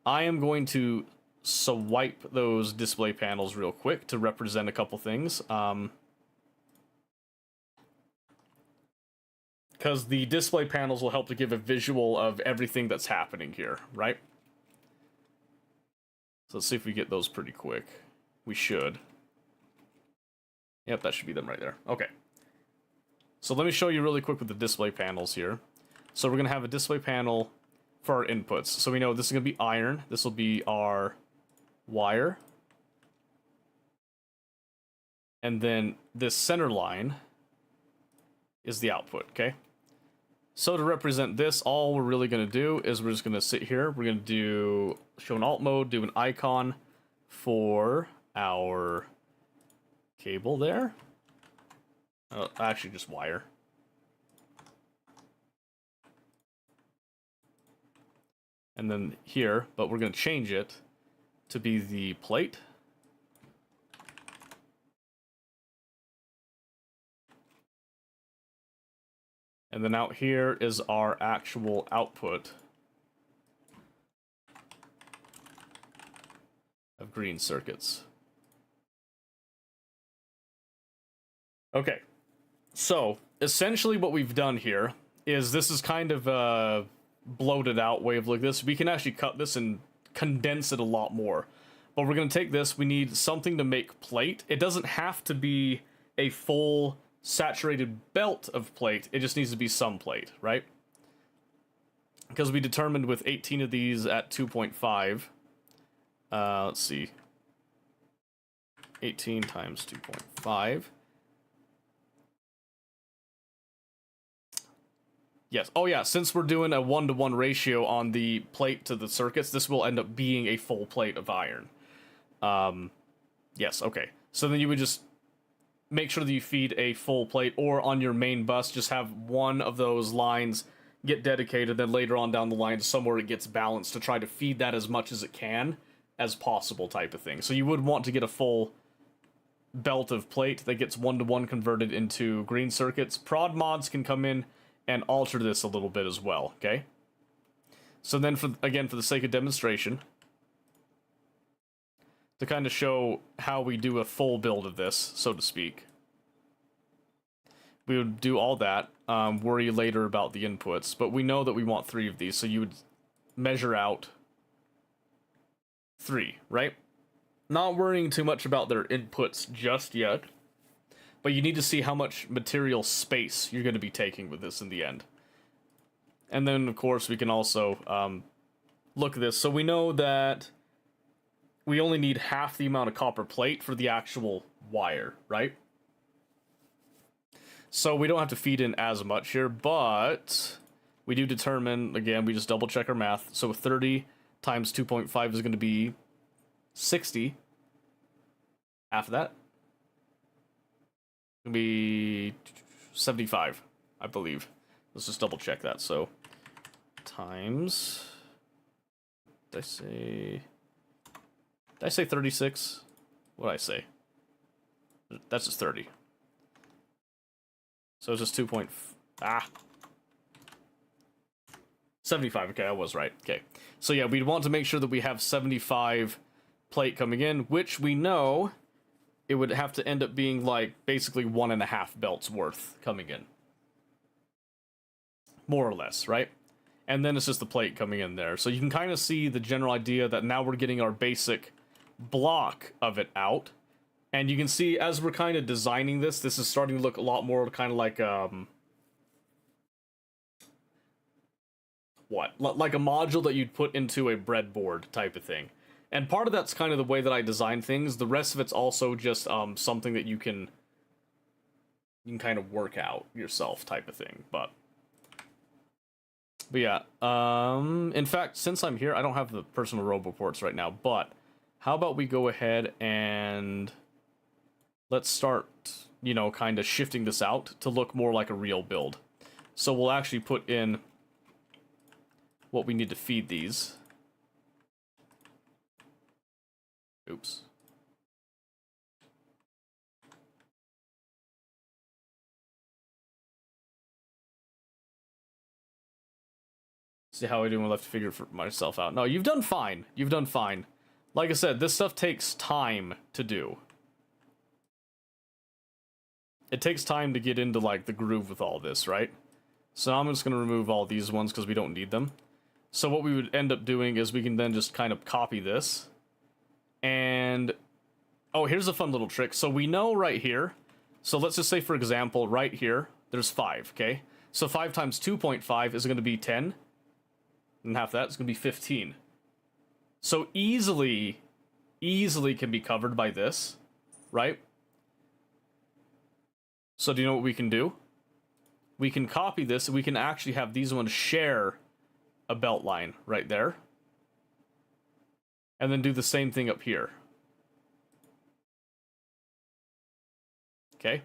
I am going to swipe those display panels real quick to represent a couple things. Because the display panels will help to give a visual of everything that's happening here, right? So let's see if we get those pretty quick. We should. Yep, that should be them right there. Okay. So let me show you really quick with the display panels here. So we're going to have a display panel for our inputs. So we know this is going to be iron. This will be our wire. And then this center line is the output, okay? So to represent this, all we're really going to do is we're just going to sit here. We're going to do show in alt mode, do an icon for our cable there. Actually, just wire. And then here, but we're going to change it to be the plate. And then out here is our actual output of green circuits. Okay, so essentially what we've done here is this is kind of a bloated out way of looking at this. We can actually cut this and condense it a lot more. But we're going to take this, we need something to make plate. It doesn't have to be a full saturated belt of plate, it just needs to be some plate, right? Because we determined with 18 of these at 2.5, let's see, 18 times 2.5. Yes, oh yeah, since we're doing a 1-to-1 ratio on the plate to the circuits, this will end up being a full plate of iron. Yes, okay. So then you would just make sure that you feed a full plate, or on your main bus, just have one of those lines get dedicated, then later on down the line somewhere it gets balanced to try to feed that as much as it can as possible type of thing. So you would want to get a full belt of plate that gets 1-to-1 converted into green circuits. Prod mods can come in and alter this a little bit as well, okay? So then, for the sake of demonstration, to kind of show how we do a full build of this, so to speak, we would do all that, worry later about the inputs, but we know that we want 3 of these, so you would measure out 3, right? Not worrying too much about their inputs just yet, but you need to see how much material space you're going to be taking with this in the end. And then, of course, we can also look at this. So we know that we only need half the amount of copper plate for the actual wire, right? So we don't have to feed in as much here, but we do determine, again, we just double check our math. So 30 times 2.5 is going to be 60. Half of that going to be 75, I believe. Let's just double check that. So times, did I say 36? What did I say? That's just 30. So it's just 75. Okay, I was right. Okay. So yeah, we'd want to make sure that we have 75 plate coming in, which we know it would have to end up being like basically 1.5 belts worth coming in. More or less, right? And then it's just the plate coming in there. So you can kind of see the general idea that now we're getting our basic block of it out. And you can see as we're kind of designing this, this is starting to look a lot more kind of like, like a module that you'd put into a breadboard type of thing. And part of that's kind of the way that I design things. The rest of it's also just something that you can kind of work out yourself type of thing. But yeah, in fact, since I'm here, I don't have the personal roboports right now, but how about we go ahead and let's start, you know, kind of shifting this out to look more like a real build. So we'll actually put in what we need to feed these. Oops. See how I do. I left to figure for myself out. No, you've done fine. You've done fine. Like I said, this stuff takes time to do. It takes time to get into, like, the groove with all this, right? So I'm just going to remove all these ones because we don't need them. So what we would end up doing is we can then just kind of copy this. And... oh, here's a fun little trick. So we know right here. So let's just say, for example, right here, there's 5, okay? So 5 times 2.5 is going to be 10. And half that is going to be 15. So easily can be covered by this, right? So do you know what we can do? We can copy this, and we can actually have these ones share a belt line right there. And then do the same thing up here. Okay.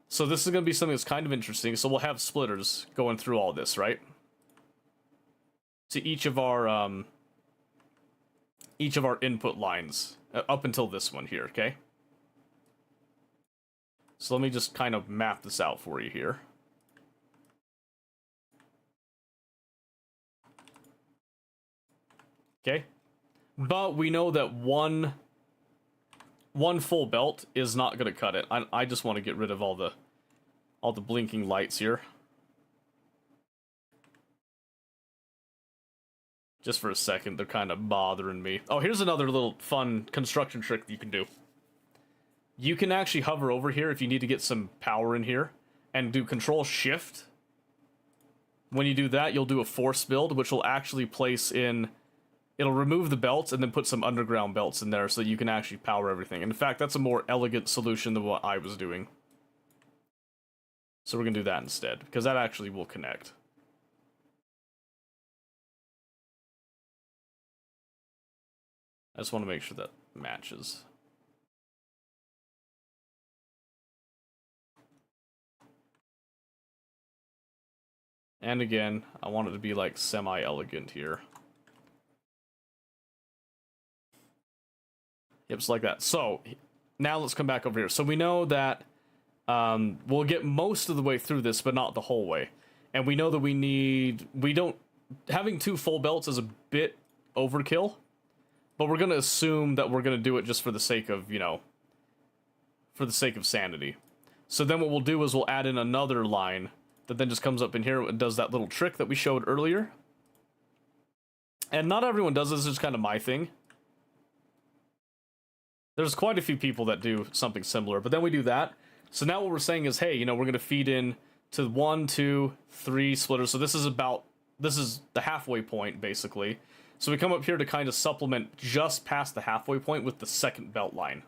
So this is going to be something that's kind of interesting. So we'll have splitters going through all this, right? To each of our input lines up until this one here, okay? So let me just kind of map this out for you here. Okay? But we know that one full belt is not going to cut it. I just want to get rid of all the blinking lights here. Just for a second, they're kind of bothering me. Oh, here's another little fun construction trick that you can do. You can actually hover over here if you need to get some power in here, and do Control-Shift. When you do that, you'll do a force build, which will actually place in... it'll remove the belts and then put some underground belts in there so that you can actually power everything. In fact, that's a more elegant solution than what I was doing. So we're going to do that instead, because that actually will connect. I just want to make sure that matches. And again, I want it to be like semi-elegant here. Yep, just like that. So, now let's come back over here. So we know that we'll get most of the way through this, but not the whole way. And we know that having 2 full belts is a bit overkill. But we're going to assume that we're going to do it just for the sake of, you know, for the sake of sanity. So then what we'll do is we'll add in another line that then just comes up in here and does that little trick that we showed earlier. And not everyone does this, it's kind of my thing. There's quite a few people that do something similar, but then we do that. So now what we're saying is, hey, you know, we're going to feed in to 1, 2, 3 splitters. So this is the halfway point, basically. So we come up here to kind of supplement just past the halfway point with the second belt line.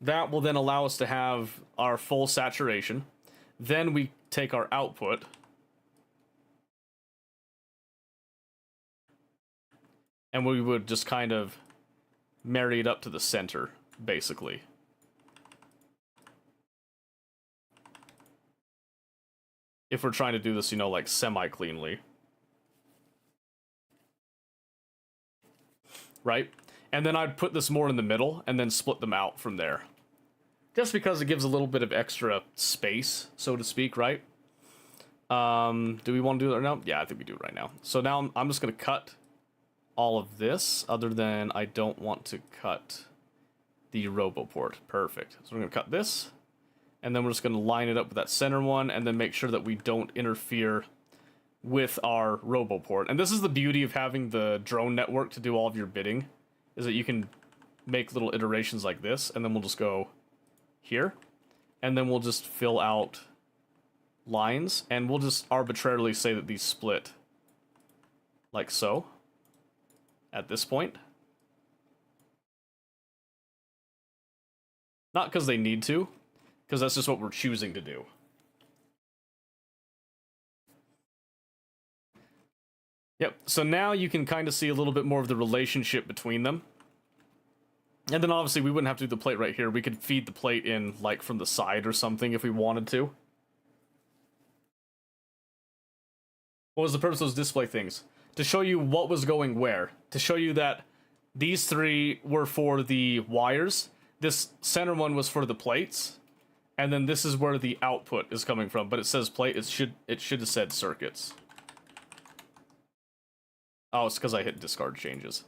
That will then allow us to have our full saturation. Then we take our output. And we would just kind of marry it up to the center, basically. If we're trying to do this, you know, like semi-cleanly. Right? And then I'd put this more in the middle and then split them out from there. Just because it gives a little bit of extra space, so to speak, right? Do we want to do that right now? Yeah, I think we do it right now. So now I'm just going to cut all of this, other than I don't want to cut the RoboPort. Perfect. So we're going to cut this, and then we're just going to line it up with that center one, and then make sure that we don't interfere with our RoboPort. And this is the beauty of having the drone network to do all of your bidding, is that you can make little iterations like this, and then we'll just go here, and then we'll just fill out lines, and we'll just arbitrarily say that these split like so at this point. Not because they need to, because that's just what we're choosing to do. Yep, so now you can kind of see a little bit more of the relationship between them. And then obviously we wouldn't have to do the plate right here. We could feed the plate in, like, from the side or something if we wanted to. What was the purpose of those display things? To show you what was going where. To show you that these three were for the wires. This center one was for the plates. And then this is where the output is coming from. But it says plate. It should have said circuits. Oh, it's because I hit discard changes.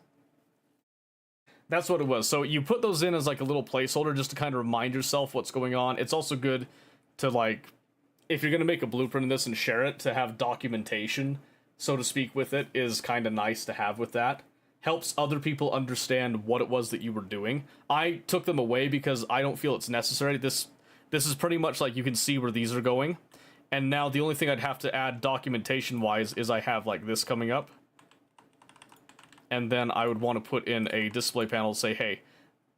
That's what it was. So you put those in as like a little placeholder just to kind of remind yourself what's going on. It's also good to, like, if you're going to make a blueprint of this and share it, to have documentation, so to speak, with it is kind of nice to have with that. Helps other people understand what it was that you were doing. I took them away because I don't feel it's necessary. This is pretty much like you can see where these are going. And now the only thing I'd have to add documentation-wise is I have like this coming up. And then I would want to put in a display panel to say, hey,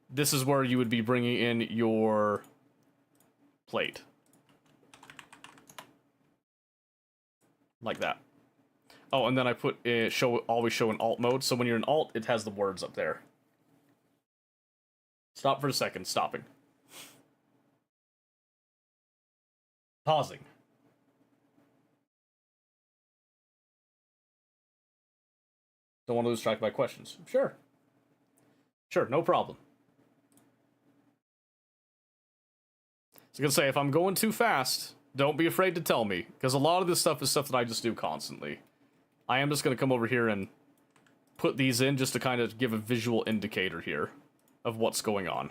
this is where you would be bringing in your plate. Like that. Oh, and then I put always show in alt mode, so when you're in alt, it has the words up there. Stop for a second, stopping. Pausing. Don't want to lose track of my questions. Sure. Sure, no problem. So I'm gonna say, if I'm going too fast, don't be afraid to tell me, because a lot of this stuff is stuff that I just do constantly. I am just gonna come over here and put these in just to kind of give a visual indicator here of what's going on.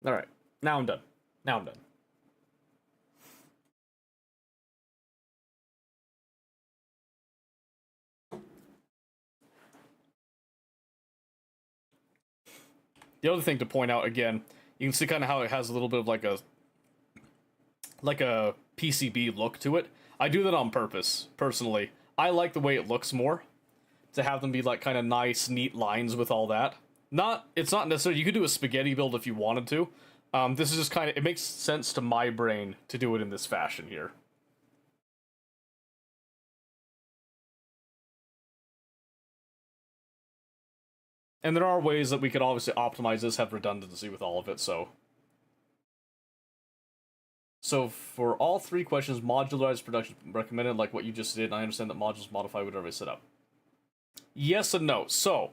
Alright, now I'm done. Now I'm done. The other thing to point out again, you can see kind of how it has a little bit of like a PCB look to it. I do that on purpose, personally. I like the way it looks more, to have them be like kind of nice, neat lines with all that. It's not necessary. You could do a spaghetti build if you wanted to. This is just kind of, it makes sense to my brain to do it in this fashion here. And there are ways that we could obviously optimize this, have redundancy with all of it, so. So for all three questions, modularized production recommended, like what you just did, and I understand that modules modify whatever I set up. Yes and no. So,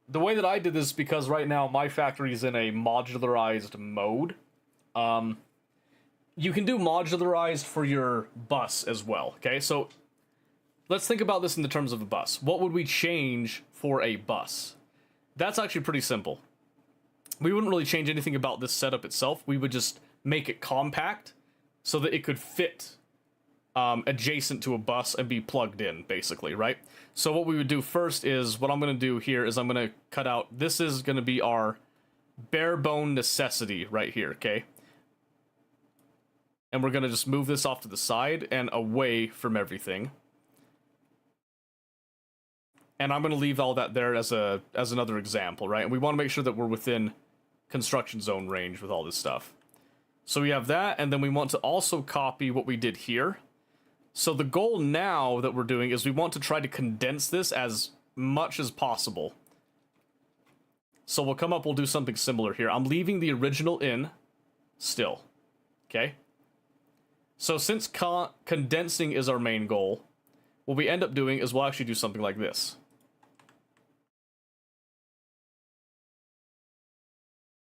the way that I did this, because right now my factory is in a modularized mode, you can do modularized for your bus as well, okay? So, let's think about this in the terms of a bus. What would we change for a bus? That's actually pretty simple. We wouldn't really change anything about this setup itself. We would just make it compact so that it could fit adjacent to a bus and be plugged in, basically, right? So what we would do first is, what I'm going to do here is I'm going to cut out, this is going to be our bare bone necessity right here, okay? And we're going to just move this off to the side and away from everything. And I'm going to leave all that there as another example, right? And we want to make sure that we're within construction zone range with all this stuff. So we have that, and then we want to also copy what we did here. So the goal now that we're doing is we want to try to condense this as much as possible. So we'll come up, we'll do something similar here. I'm leaving the original in still, okay? So since condensing is our main goal, what we end up doing is we'll actually do something like this.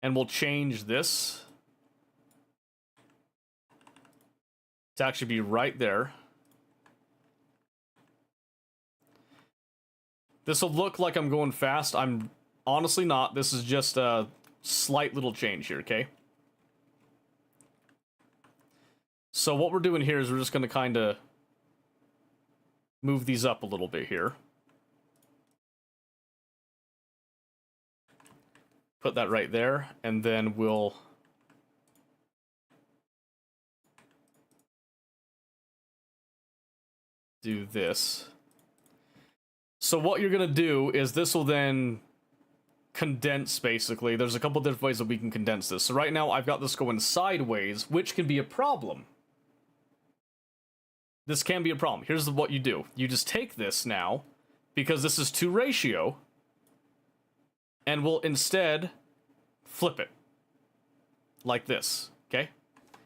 And we'll change this to actually be right there. This will look like I'm going fast. I'm honestly not. This is just a slight little change here, okay? So what we're doing here is we're just going to kind of move these up a little bit here. Put that right there, and then we'll do this. So what you're going to do is this will then condense, basically. There's a couple different ways that we can condense this. So right now I've got this going sideways, which can be a problem. This can be a problem. Here's what you do. You just take this now, because this is to ratio, and we'll instead flip it. Like this, okay?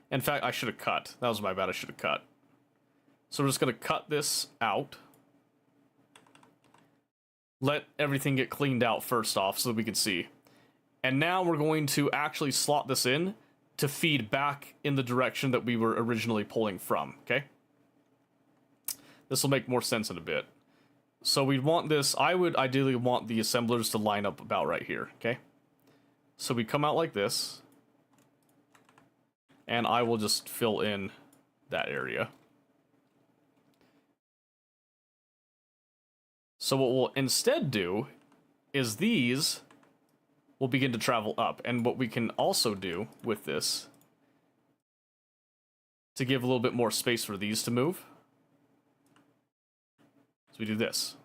In fact, I should have cut. That was my bad, I should have cut. So we're just going to cut this out. Let everything get cleaned out first off so that we can see. And now we're going to actually slot this in to feed back in the direction that we were originally pulling from, okay? This will make more sense in a bit. So we want this, I would ideally want the assemblers to line up about right here, okay? So we come out like this. And I will just fill in that area. So what we'll instead do is these will begin to travel up. And what we can also do with this, to give a little bit more space for these to move, so we do this.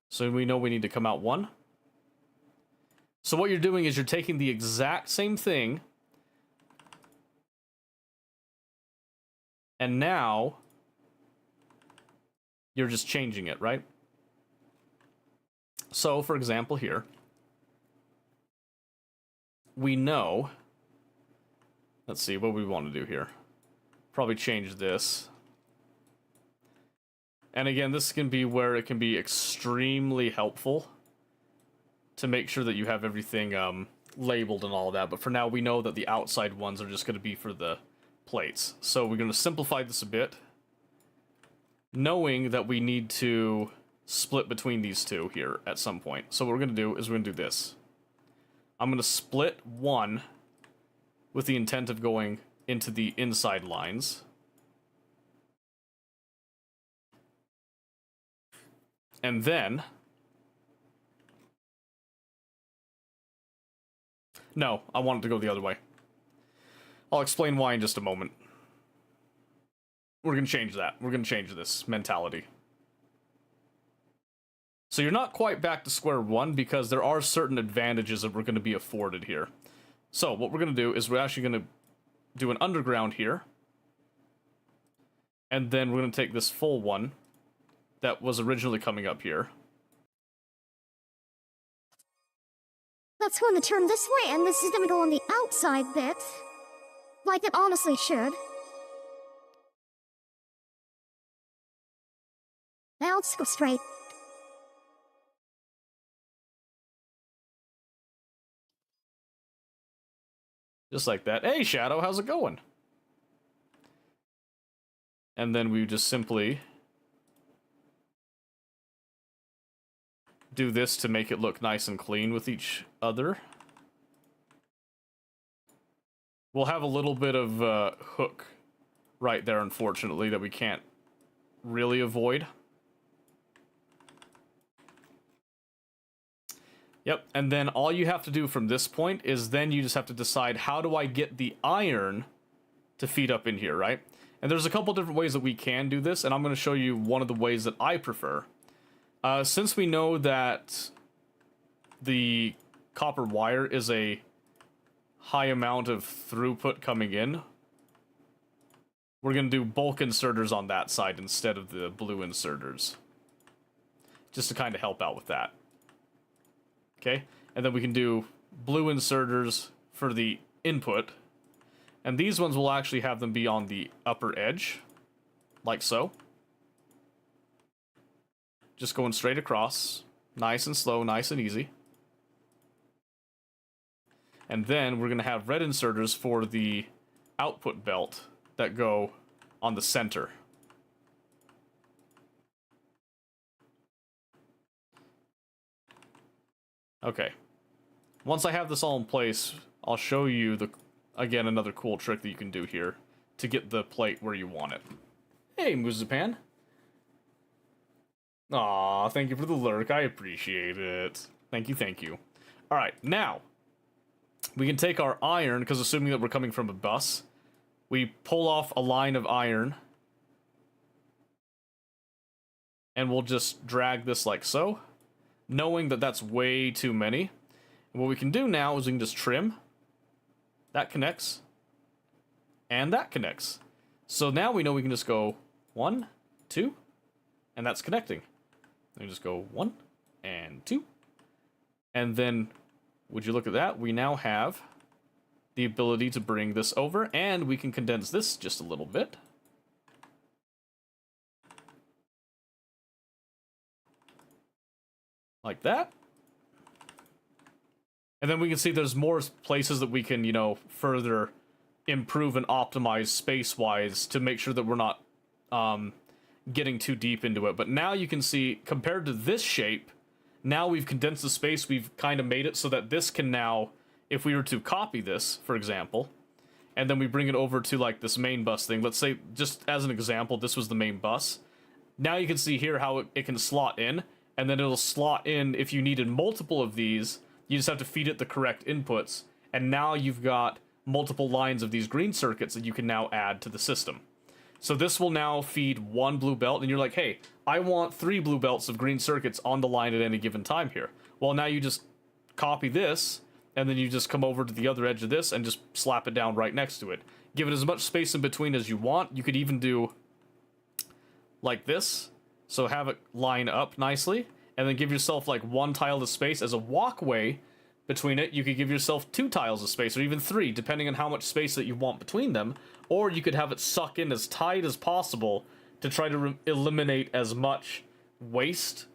So we know we need to come out one. So what you're doing is you're taking the exact same thing, and now you're just changing it, right? So, for example, here, we know, let's see, what we want to do here. Probably change this. And again, this can be where it can be extremely helpful to make sure that you have everything labeled and all that. But for now, we know that the outside ones are just going to be for the plates. So we're going to simplify this a bit, knowing that we need to split between these two here at some point. So what we're going to do is we're going to do this. I'm going to split one with the intent of going into the inside lines. And then... no, I want it to go the other way. I'll explain why in just a moment. We're going to change that. We're going to change this mentality. So you're not quite back to square one because there are certain advantages that we're going to be afforded here. So what we're going to do is we're actually going to do an underground here. And then we're going to take this full one that was originally coming up here. That's going to turn this way, and this is going to go on the outside bit. Like it honestly should. Now let's go straight. Just like that. Hey, Shadow, how's it going? And then we just simply do this to make it look nice and clean with each other. We'll have a little bit of hook right there, unfortunately, that we can't really avoid. Yep, and then all you have to do from this point is then you just have to decide, how do I get the iron to feed up in here, right? And there's a couple different ways that we can do this, and I'm going to show you one of the ways that I prefer. Since we know that the copper wire is a high amount of throughput coming in, we're going to do bulk inserters on that side instead of the blue inserters. Just to kind of help out with that. Okay, and then we can do blue inserters for the input. And these ones will actually have them be on the upper edge, like so. Just going straight across, nice and slow, nice and easy. And then we're going to have red inserters for the output belt that go on the center. Okay. Once I have this all in place, I'll show you again another cool trick that you can do here to get the plate where you want it. Hey, Muzapan. Aw, thank you for the lurk. I appreciate it. Thank you, thank you. Alright, now, we can take our iron, because assuming that we're coming from a bus, we pull off a line of iron, and we'll just drag this like so, knowing that that's way too many. And what we can do now is we can just trim. That connects. And that connects. So now we know we can just go 1, 2, and that's connecting. We just go 1 and 2. And then, would you look at that? We now have the ability to bring this over, and we can condense this just a little bit. Like that. And then we can see there's more places that we can, you know, further improve and optimize space-wise to make sure that we're not getting too deep into it. But now you can see, compared to this shape, now we've condensed the space, we've kind of made it so that this can now, if we were to copy this, for example, and then we bring it over to like this main bus thing, let's say, just as an example, this was the main bus. Now you can see here how it can slot in, and then it'll slot in if you needed multiple of these. You just have to feed it the correct inputs, and now you've got multiple lines of these green circuits that you can now add to the system. So this will now feed 1 blue belt, and you're like, hey, I want 3 blue belts of green circuits on the line at any given time here. Well, now you just copy this, and then you just come over to the other edge of this and just slap it down right next to it. Give it as much space in between as you want. You could even do like this, so have it line up nicely, and then give yourself like 1 tile of space as a walkway between it. You could give yourself 2 tiles of space, or even 3, depending on how much space that you want between them. Or you could have it suck in as tight as possible to try to eliminate as much wasted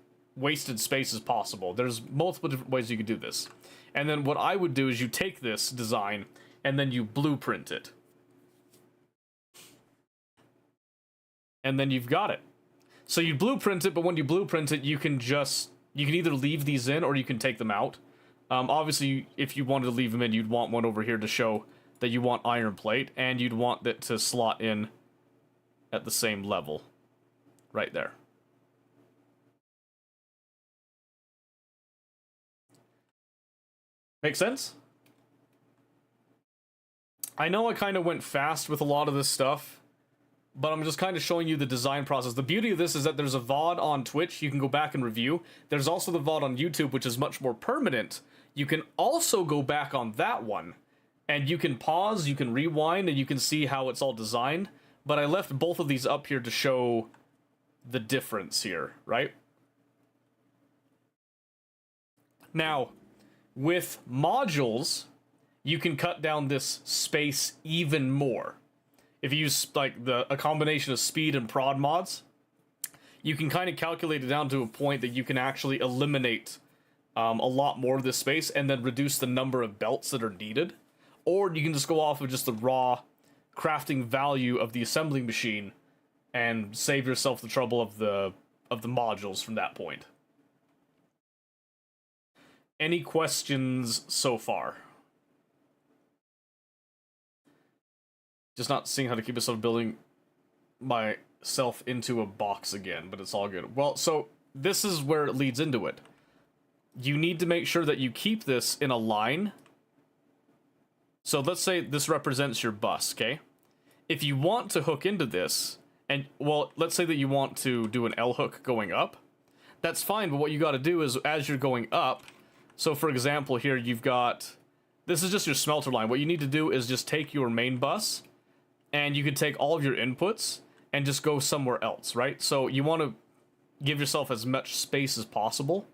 space as possible. There's multiple different ways you could do this. And then what I would do is you take this design and then you blueprint it. And then you've got it. So you blueprint it, but when you blueprint it, you can either leave these in or you can take them out. Obviously, if you wanted to leave them in, you'd want one over here to show that you want iron plate, and you'd want that to slot in at the same level. Right there. Make sense? I know I kind of went fast with a lot of this stuff, but I'm just kind of showing you the design process. The beauty of this is that there's a VOD on Twitch you can go back and review. There's also the VOD on YouTube, which is much more permanent. You can also go back on that one, and you can pause, you can rewind, and you can see how it's all designed. But I left both of these up here to show the difference here, right? Now, with modules, you can cut down this space even more. If you use like a combination of speed and prod mods, you can kind of calculate it down to a point that you can actually eliminate a lot more of this space and then reduce the number of belts that are needed. Or you can just go off of just the raw crafting value of the assembling machine and save yourself the trouble of the modules from that point. Any questions so far? Just not seeing how to keep myself building myself into a box again, but it's all good. Well, so this is where it leads into it. You need to make sure that you keep this in a line. So let's say this represents your bus, okay? If you want to hook into this, and, well, let's say that you want to do an L hook going up, that's fine, but what you gotta do is, as you're going up, so for example here, you've got, this is just your smelter line. What you need to do is just take your main bus, and you can take all of your inputs, and just go somewhere else, right? So you want to give yourself as much space as possible.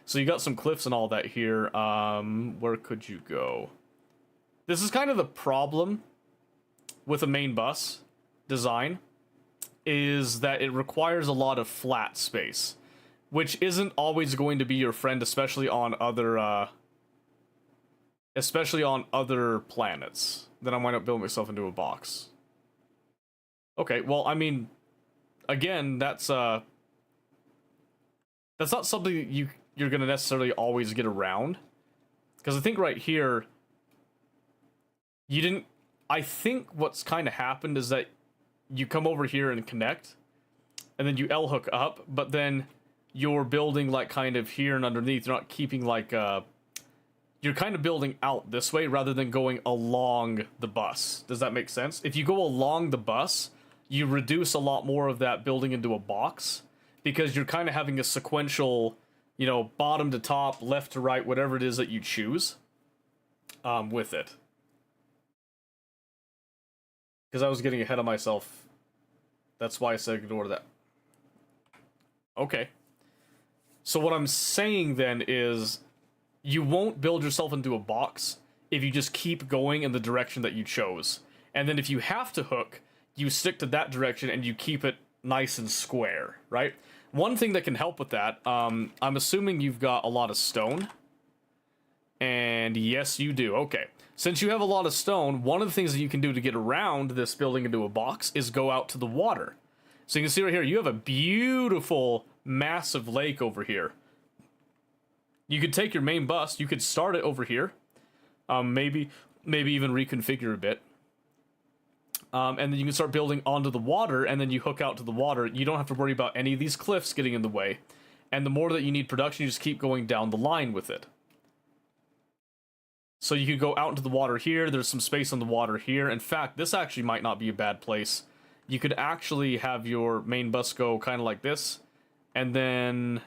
So you got some cliffs and all that here. Where could you go? This is kind of the problem with a main bus design, is that it requires a lot of flat space, which isn't always going to be your friend, especially on other especially on other planets. Then I wind up building myself into a box. Okay, well, I mean, again, that's not something that you're gonna necessarily always get around. Because I think right here, you didn't... I think what's kind of happened is that you come over here and connect, and then you L hook up, but then you're building like kind of here and underneath. You're not keeping like you're kind of building out this way rather than going along the bus. Does that make sense? If you go along the bus, you reduce a lot more of that building into a box, because you're kind of having a sequential, you know, bottom to top, left to right, whatever it is that you choose with it. Because I was getting ahead of myself. That's why I said ignore that. Okay. So what I'm saying then is, you won't build yourself into a box if you just keep going in the direction that you chose. And then if you have to hook, you stick to that direction and you keep it nice and square, right? One thing that can help with that, I'm assuming you've got a lot of stone. And yes, you do. Okay. Since you have a lot of stone, one of the things that you can do to get around this building into a box is go out to the water. So you can see right here, you have a beautiful, massive lake over here. You could take your main bus, you could start it over here. Maybe even reconfigure a bit. And then you can start building onto the water, and then you hook out to the water. You don't have to worry about any of these cliffs getting in the way. And the more that you need production, you just keep going down the line with it. So you could go out into the water here, there's some space on the water here. In fact, this actually might not be a bad place. You could actually have your main bus go kind of like this, and then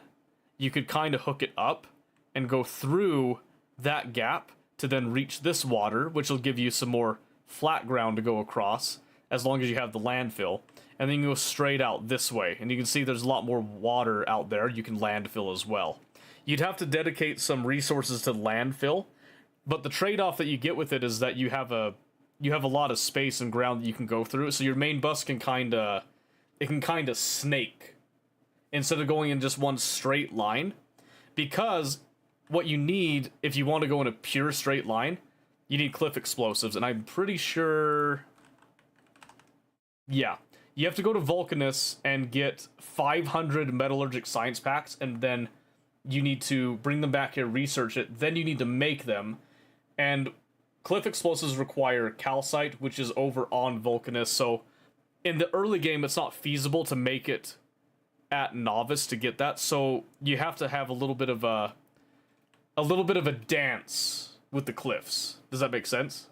you could kind of hook it up and go through that gap to then reach this water, which will give you some more flat ground to go across, as long as you have the landfill. And then you go straight out this way, and you can see there's a lot more water out there you can landfill as well. You'd have to dedicate some resources to landfill, but the trade-off that you get with it is that you have a lot of space and ground that you can go through, so your main bus can kind of snake instead of going in just one straight line. Because what you need, if you want to go in a pure straight line, you need cliff explosives, and I'm pretty sure... Yeah. You have to go to Vulcanus and get 500 metallurgic science packs, and then you need to bring them back here, research it, then you need to make them. And cliff explosives require calcite, which is over on Vulcanus, so in the early game it's not feasible to make it at novice to get that, so you have to have a little bit of a dance with the cliffs. Does that make sense?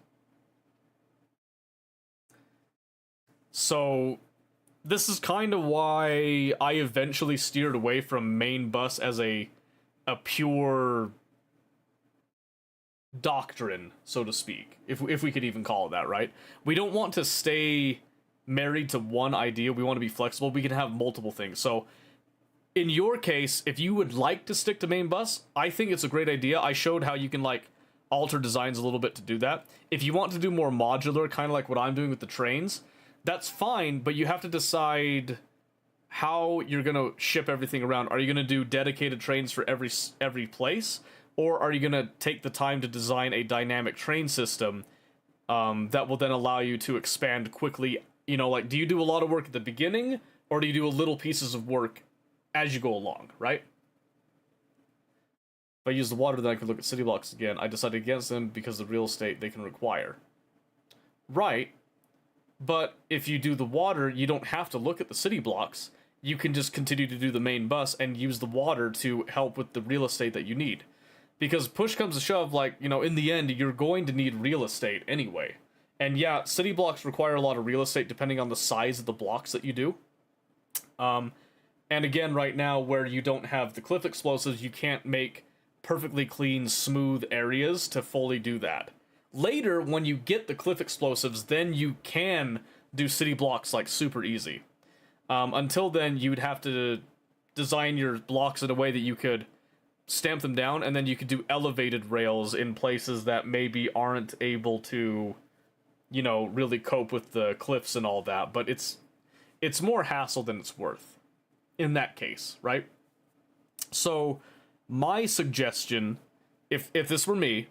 So this is kind of why I eventually steered away from main bus as a pure doctrine, so to speak, if we could even call it that, right? We don't want to stay married to one idea. We want to be flexible. We can have multiple things. So in your case, if you would like to stick to main bus, I think it's a great idea. I showed how you can like alter designs a little bit to do that. If you want to do more modular, kind of like what I'm doing with the trains, that's fine, but you have to decide how you're going to ship everything around. Are you going to do dedicated trains for every place? Or are you going to take the time to design a dynamic train system that will then allow you to expand quickly? You know, like, do you do a lot of work at the beginning, or do you do little pieces of work as you go along, right? If I use the water, then I can look at city blocks again. I decided against them because of the real estate they can require. Right, but if you do the water, you don't have to look at the city blocks. You can just continue to do the main bus and use the water to help with the real estate that you need. Because push comes to shove, like, you know, in the end, you're going to need real estate anyway. And yeah, city blocks require a lot of real estate depending on the size of the blocks that you do. And again, right now, where you don't have the cliff explosives, you can't make perfectly clean, smooth areas to fully do that. Later, when you get the cliff explosives, then you can do city blocks, like, super easy. Until then, you would have to design your blocks in a way that you could stamp them down, and then you could do elevated rails in places that maybe aren't able to, you know, really cope with the cliffs and all that, but it's more hassle than it's worth in that case, right? So my suggestion, if this were me,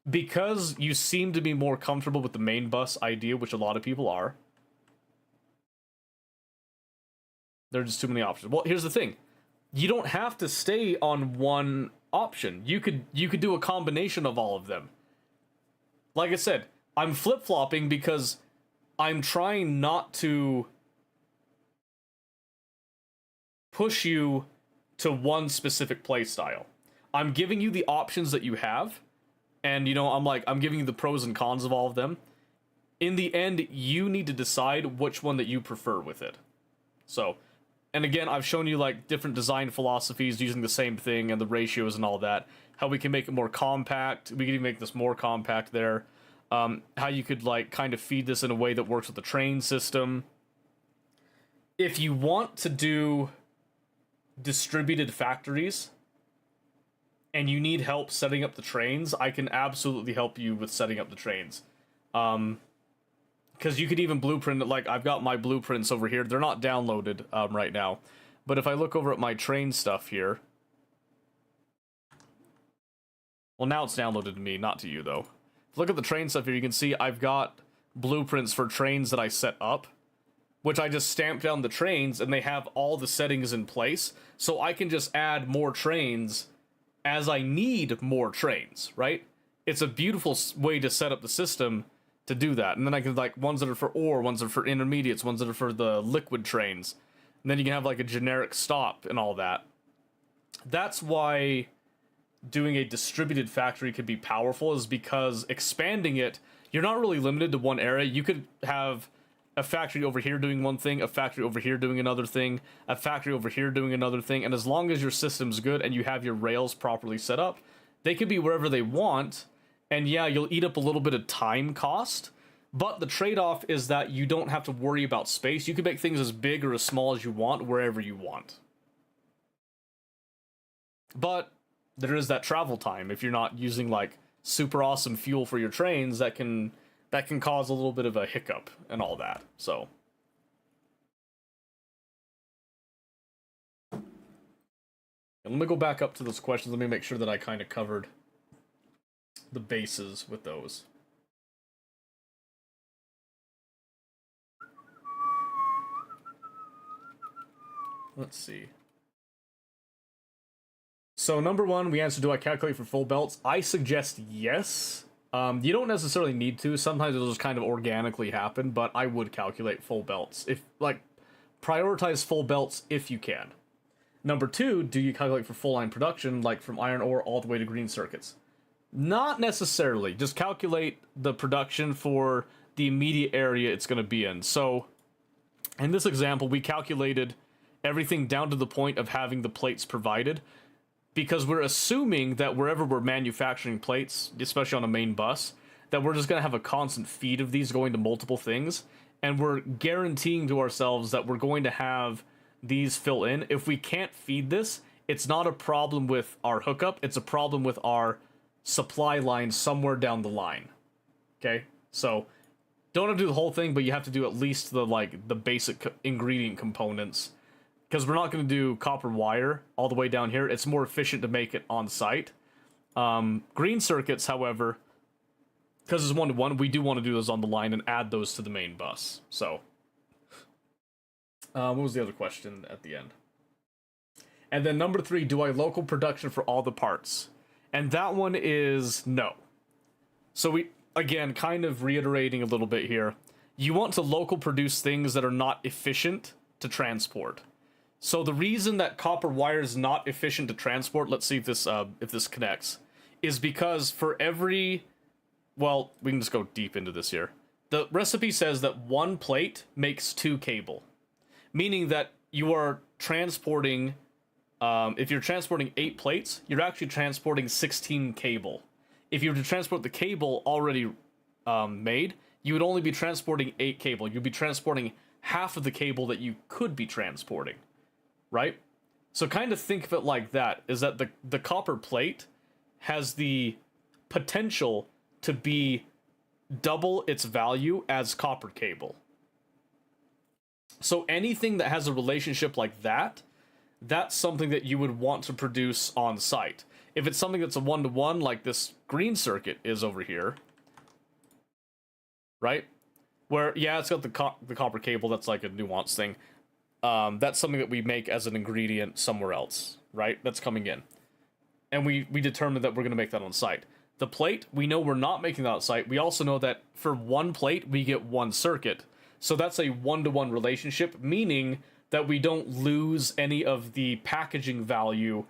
because you seem to be more comfortable with the main bus idea, which a lot of people are, there are just too many options. Well, here's the thing. You don't have to stay on one option. You could do a combination of all of them. Like I said, I'm flip-flopping because I'm trying not to push you to one specific playstyle. I'm giving you the options that you have, and I'm giving you the pros and cons of all of them. In the end, you need to decide which one that you prefer with it. So, and again, I've shown you like different design philosophies using the same thing and the ratios and all that. How we can make it more compact. We can even make this more compact there. How you could like kind of feed this in a way that works with the train system. If you want to do distributed factories and you need help setting up the trains, I can absolutely help you with setting up the trains. Because you could even blueprint it. Like, I've got my blueprints over here. They're not downloaded right now. But if I look over at my train stuff here... Well, now it's downloaded to me, not to you, though. Look at the train stuff here. You can see I've got blueprints for trains that I set up, which I just stamp down the trains, and they have all the settings in place. So I can just add more trains as I need more trains, right? It's a beautiful way to set up the system to do that. And then I can, like, ones that are for ore, ones that are for intermediates, ones that are for the liquid trains. And then you can have, like, a generic stop and all that. That's why doing a distributed factory could be powerful, is because expanding it, you're not really limited to one area. You could have a factory over here doing one thing, a factory over here doing another thing, a factory over here doing another thing, and as long as your system's good and you have your rails properly set up, they could be wherever they want. And yeah, you'll eat up a little bit of time cost, but the trade-off is that you don't have to worry about space. You can make things as big or as small as you want, wherever you want. But there is that travel time. If you're not using, like, super awesome fuel for your trains, that can cause a little bit of a hiccup and all that, so. And let me go back up to those questions. Let me make sure that I kind of covered the bases with those. Let's see. So number one, we answered, do I calculate for full belts? I suggest yes. You don't necessarily need to. Sometimes it'll just kind of organically happen, but I would calculate full belts. If, like, prioritize full belts if you can. Number two, do you calculate for full line production, like from iron ore all the way to green circuits? Not necessarily. Just calculate the production for the immediate area it's going to be in. So, in this example, we calculated everything down to the point of having the plates provided, because we're assuming that wherever we're manufacturing plates, especially on a main bus, that we're just going to have a constant feed of these going to multiple things, and we're guaranteeing to ourselves that we're going to have these fill in. If we can't feed this, it's not a problem with our hookup, it's a problem with our supply line somewhere down the line. Okay? So, don't have to do the whole thing, but you have to do at least the, like, the basic ingredient components. Because we're not going to do copper wire all the way down here. It's more efficient to make it on site. Green circuits, however, because it's 1-to-1, we do want to do those on the line and add those to the main bus. So, what was the other question at the end? And then number three, do I local production for all the parts? And that one is no. So we, again, kind of reiterating a little bit here. You want to local produce things that are not efficient to transport. So the reason that copper wire is not efficient to transport, let's see if this connects, is because for every, well, we can just go deep into this here. The recipe says that one plate makes 2 cable, meaning that you are transporting, if you're transporting 8 plates, you're actually transporting 16 cable. If you were to transport the cable already made, you would only be transporting 8 cable. You'd be transporting half of the cable that you could be transporting. Right? So kind of think of it like that, is that the copper plate has the potential to be double its value as copper cable. So anything that has a relationship like that, that's something that you would want to produce on site. If it's something that's a 1-to-1, like this green circuit is over here, right? Where, yeah, it's got the copper cable, that's like a nuanced thing. That's something that we make as an ingredient somewhere else, right? That's coming in. And we determined that we're going to make that on site. The plate, we know we're not making that on site. We also know that for one plate, we get one circuit. So that's a 1-to-1 relationship, meaning that we don't lose any of the packaging value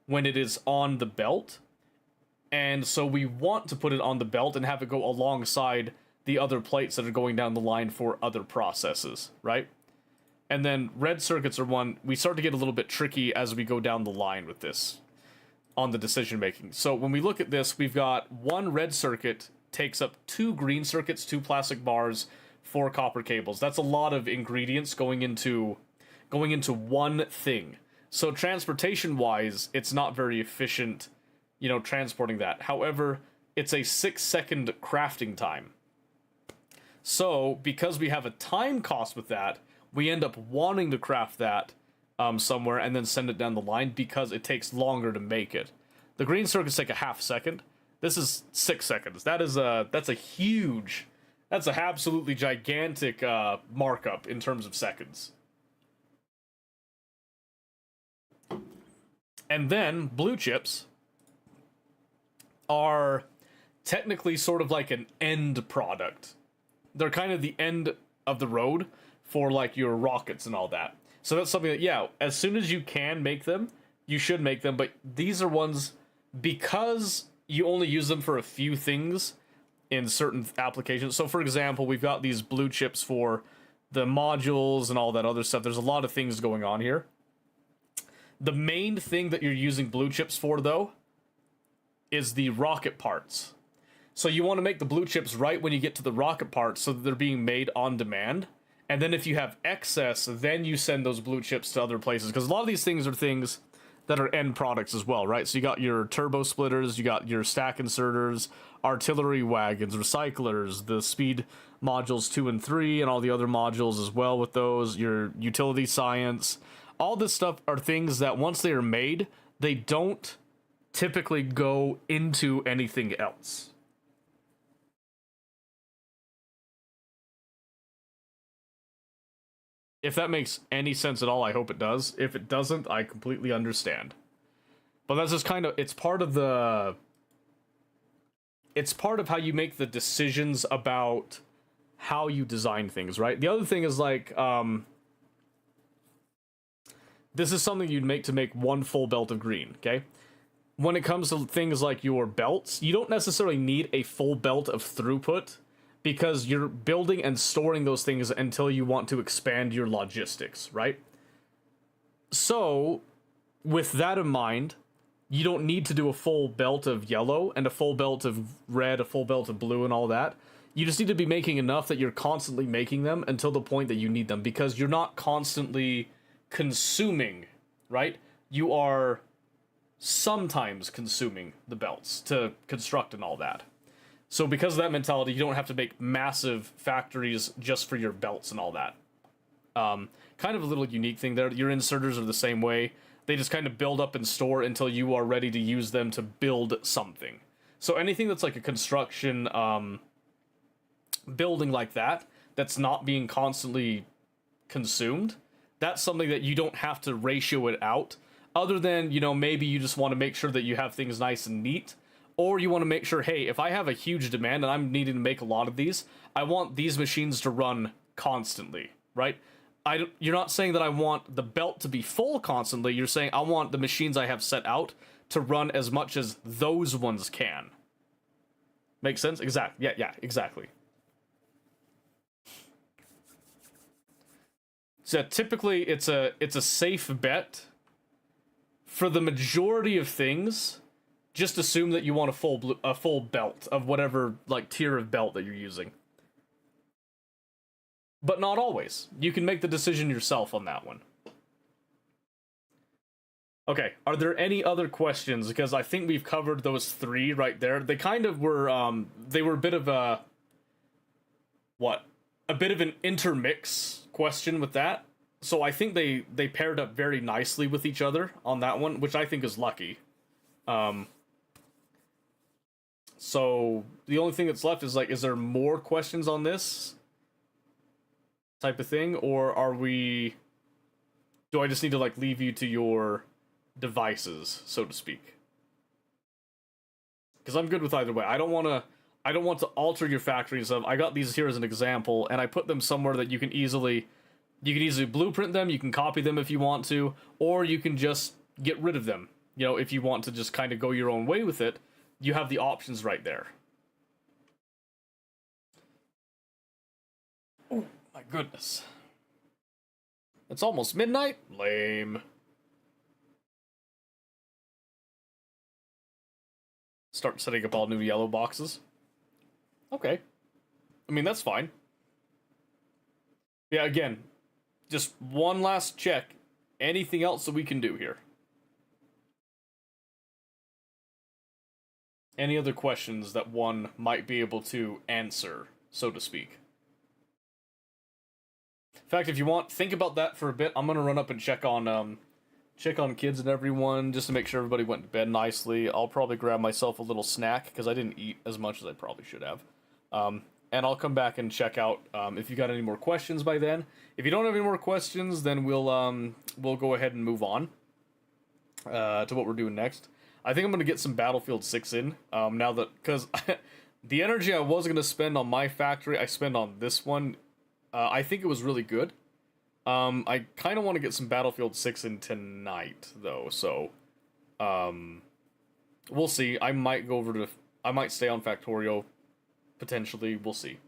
when it is on the belt. And so we want to put it on the belt and have it go alongside the other plates that are going down the line for other processes, right? And then red circuits are one, we start to get a little bit tricky as we go down the line with this on the decision making. So when we look at this, we've got one red circuit takes up 2 green circuits, 2 plastic bars, 4 copper cables. That's a lot of ingredients going into one thing. So transportation wise, it's not very efficient, you know, transporting that. However, it's a 6-second crafting time. So because we have a time cost with that, we end up wanting to craft that somewhere and then send it down the line because it takes longer to make it. The green circuits take a half second. This is 6 seconds. That's an absolutely gigantic markup in terms of seconds. And then blue chips are technically sort of like an end product. They're kind of the end of the road for like your rockets and all that. So that's something that, yeah, as soon as you can make them, you should make them. But these are ones, because you only use them for a few things in certain applications. So for example, we've got these blue chips for the modules and all that other stuff. There's a lot of things going on here. The main thing that you're using blue chips for, though, is the rocket parts. So you want to make the blue chips right when you get to the rocket parts so that they're being made on demand. And then if you have excess, then you send those blue chips to other places. Because a lot of these things are things that are end products as well, right? So you got your turbo splitters, you got your stack inserters, artillery wagons, recyclers, the speed modules 2 and 3, and all the other modules as well with those, your utility science. All this stuff are things that once they are made, they don't typically go into anything else. If that makes any sense at all, I hope it does. If it doesn't, I completely understand. But that's just kind of, it's part of how you make the decisions about how you design things, right? The other thing is like, this is something you'd make to make one full belt of green, okay? When it comes to things like your belts, you don't necessarily need a full belt of throughput, because you're building and storing those things until you want to expand your logistics, right? So, with that in mind, you don't need to do a full belt of yellow and a full belt of red, a full belt of blue and all that. You just need to be making enough that you're constantly making them until the point that you need them, because you're not constantly consuming, right? You are sometimes consuming the belts to construct and all that. So because of that mentality, you don't have to make massive factories just for your belts and all that. Kind of a little unique thing there. Your inserters are the same way. They just kind of build up and store until you are ready to use them to build something. So anything that's like a construction building like that, that's not being constantly consumed, that's something that you don't have to ratio it out. Other than, you know, maybe you just want to make sure that you have things nice and neat. Or you want to make sure, hey, if I have a huge demand and I'm needing to make a lot of these, I want these machines to run constantly, right? You're not saying that I want the belt to be full constantly. You're saying I want the machines I have set out to run as much as those ones can. Make sense? Exactly. Yeah, exactly. So typically, it's a safe bet. For the majority of things, just assume that you want a full belt of whatever like tier of belt that you're using. But not always. You can make the decision yourself on that one. Okay, are there any other questions? Because I think we've covered those 3 right there. They kind of were, they were a bit of a bit of an intermix question with that. So I think they paired up very nicely with each other on that one, which I think is lucky. So the only thing that's left is like, is there more questions on this type of thing, or are we? Do I just need to like leave you to your devices, so to speak? Because I'm good with either way. I don't want to alter your factory and stuff. I got these here as an example, and I put them somewhere that you can easily blueprint them. You can copy them if you want to, or you can just get rid of them. You know, if you want to just kind of go your own way with it, you have the options right there. Oh my goodness. It's almost midnight? Lame. Start setting up all new yellow boxes. Okay. I mean, that's fine. Yeah, again, just one last check. Anything else that we can do here? Any other questions that one might be able to answer, so to speak? In fact, if you want, think about that for a bit. I'm gonna run up and check on kids and everyone, just to make sure everybody went to bed nicely. I'll probably grab myself a little snack, because I didn't eat as much as I probably should have. And I'll come back and check out if you got any more questions by then. If you don't have any more questions, then we'll go ahead and move on to what we're doing next. I think I'm gonna get some Battlefield 6 in now that, because the energy I was gonna spend on my factory, I spend on this one. I think it was really good. I kind of want to get some Battlefield 6 in tonight, though, so we'll see. I might stay on Factorio, potentially. We'll see.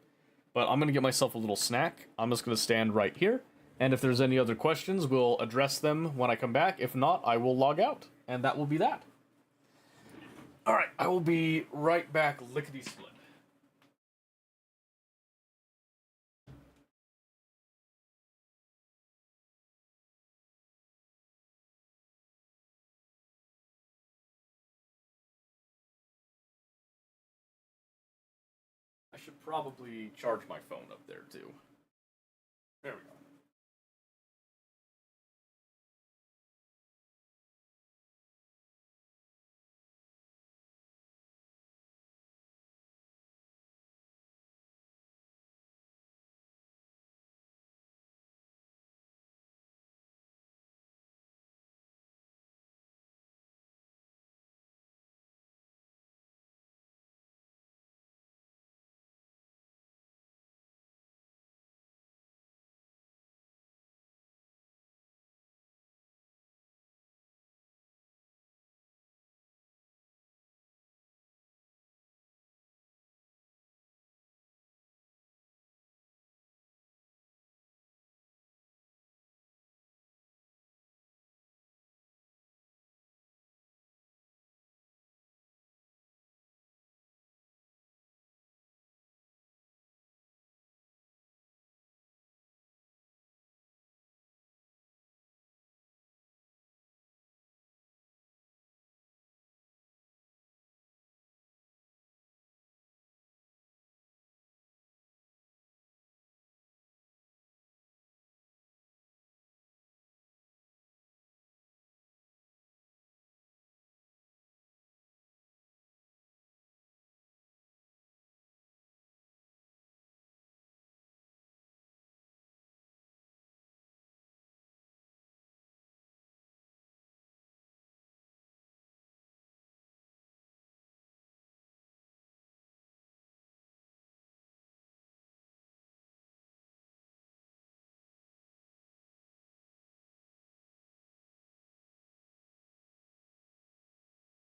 But I'm going to get myself a little snack. I'm just going to stand right here, and if there's any other questions, we'll address them when I come back. If not, I will log out, and that will be that. Alright, I will be right back, lickety-split. I should probably charge my phone up there, too. There we go.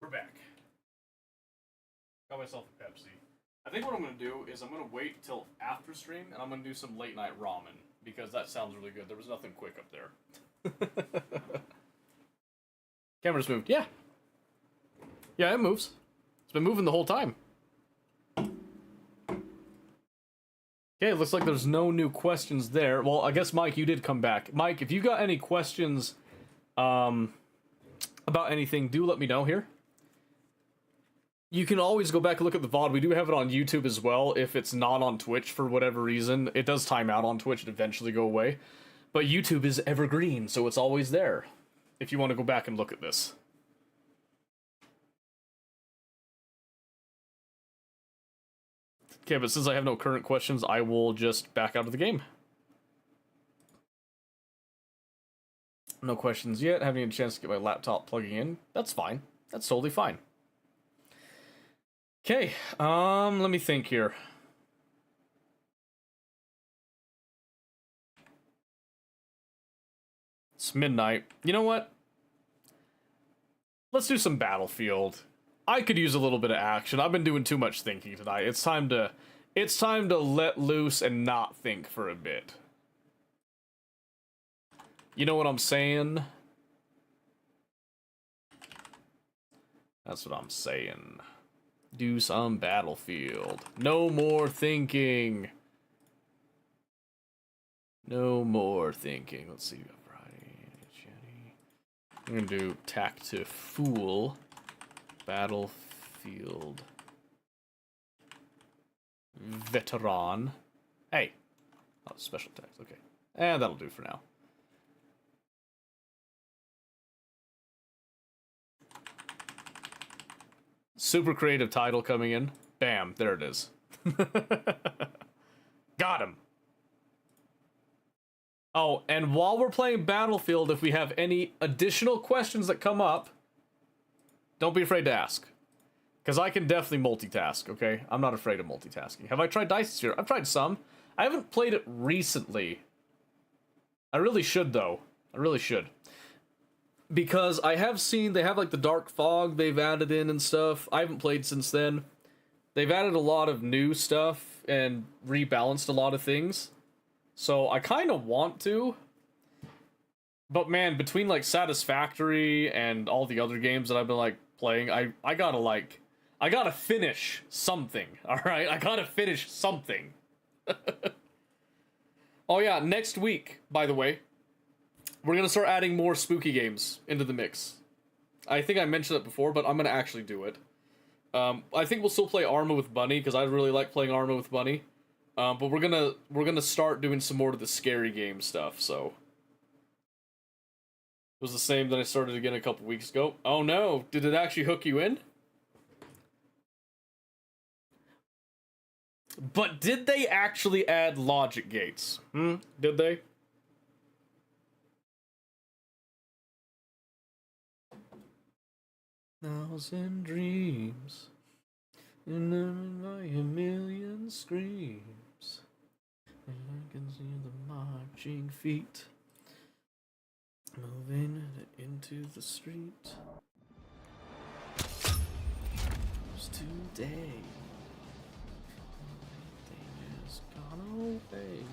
We're back. Got myself a Pepsi. I think what I'm going to do is I'm going to wait till after stream, and I'm going to do some late night ramen, because that sounds really good. There was nothing quick up there. Camera's moved. Yeah. Yeah, it moves. It's been moving the whole time. Okay, it looks like there's no new questions there. Well, I guess, Mike, you did come back. Mike, if you got any questions about anything, do let me know here. You can always go back and look at the VOD. We do have it on YouTube as well. If it's not on Twitch for whatever reason, it does time out on Twitch and eventually go away. But YouTube is evergreen, so it's always there if you want to go back and look at this. Okay, but since I have no current questions, I will just back out of the game. No questions yet. Having a chance to get my laptop plugging in. That's fine. That's totally fine. Okay, let me think here. It's midnight. You know what? Let's do some Battlefield. I could use a little bit of action. I've been doing too much thinking tonight. It's time to let loose and not think for a bit. You know what I'm saying? That's what I'm saying. Do some Battlefield. No more thinking. No more thinking. Let's see. I'm gonna do Tactifool Battlefield Veteran. Hey. Oh, special text. Okay. And that'll do for now. Super creative title coming in. Bam, there it is. Got him. Oh, and while we're playing Battlefield, if we have any additional questions that come up, don't be afraid to ask. Because I can definitely multitask, okay? I'm not afraid of multitasking. Have I tried Dice Sphere? I've tried some. I haven't played it recently. I really should, though. I really should. Because I have seen, they have like the Dark Fog they've added in and stuff. I haven't played since then. They've added a lot of new stuff and rebalanced a lot of things. So I kind of want to. But man, between like Satisfactory and all the other games that I've been like playing, I gotta finish something, alright? I gotta finish something. Oh yeah, next week, by the way, we're gonna start adding more spooky games into the mix. I think I mentioned it before, but I'm gonna actually do it. I think we'll still play Arma with Bunny, because I really like playing Arma with Bunny. But we're gonna start doing some more of the scary game stuff, so. It was the same that I started again a couple weeks ago. Oh no, did it actually hook you in? But did they actually add logic gates? Did they? Thousand dreams, and then by a million screams, and I can see the marching feet moving into the street. It's today. Everything has gone away.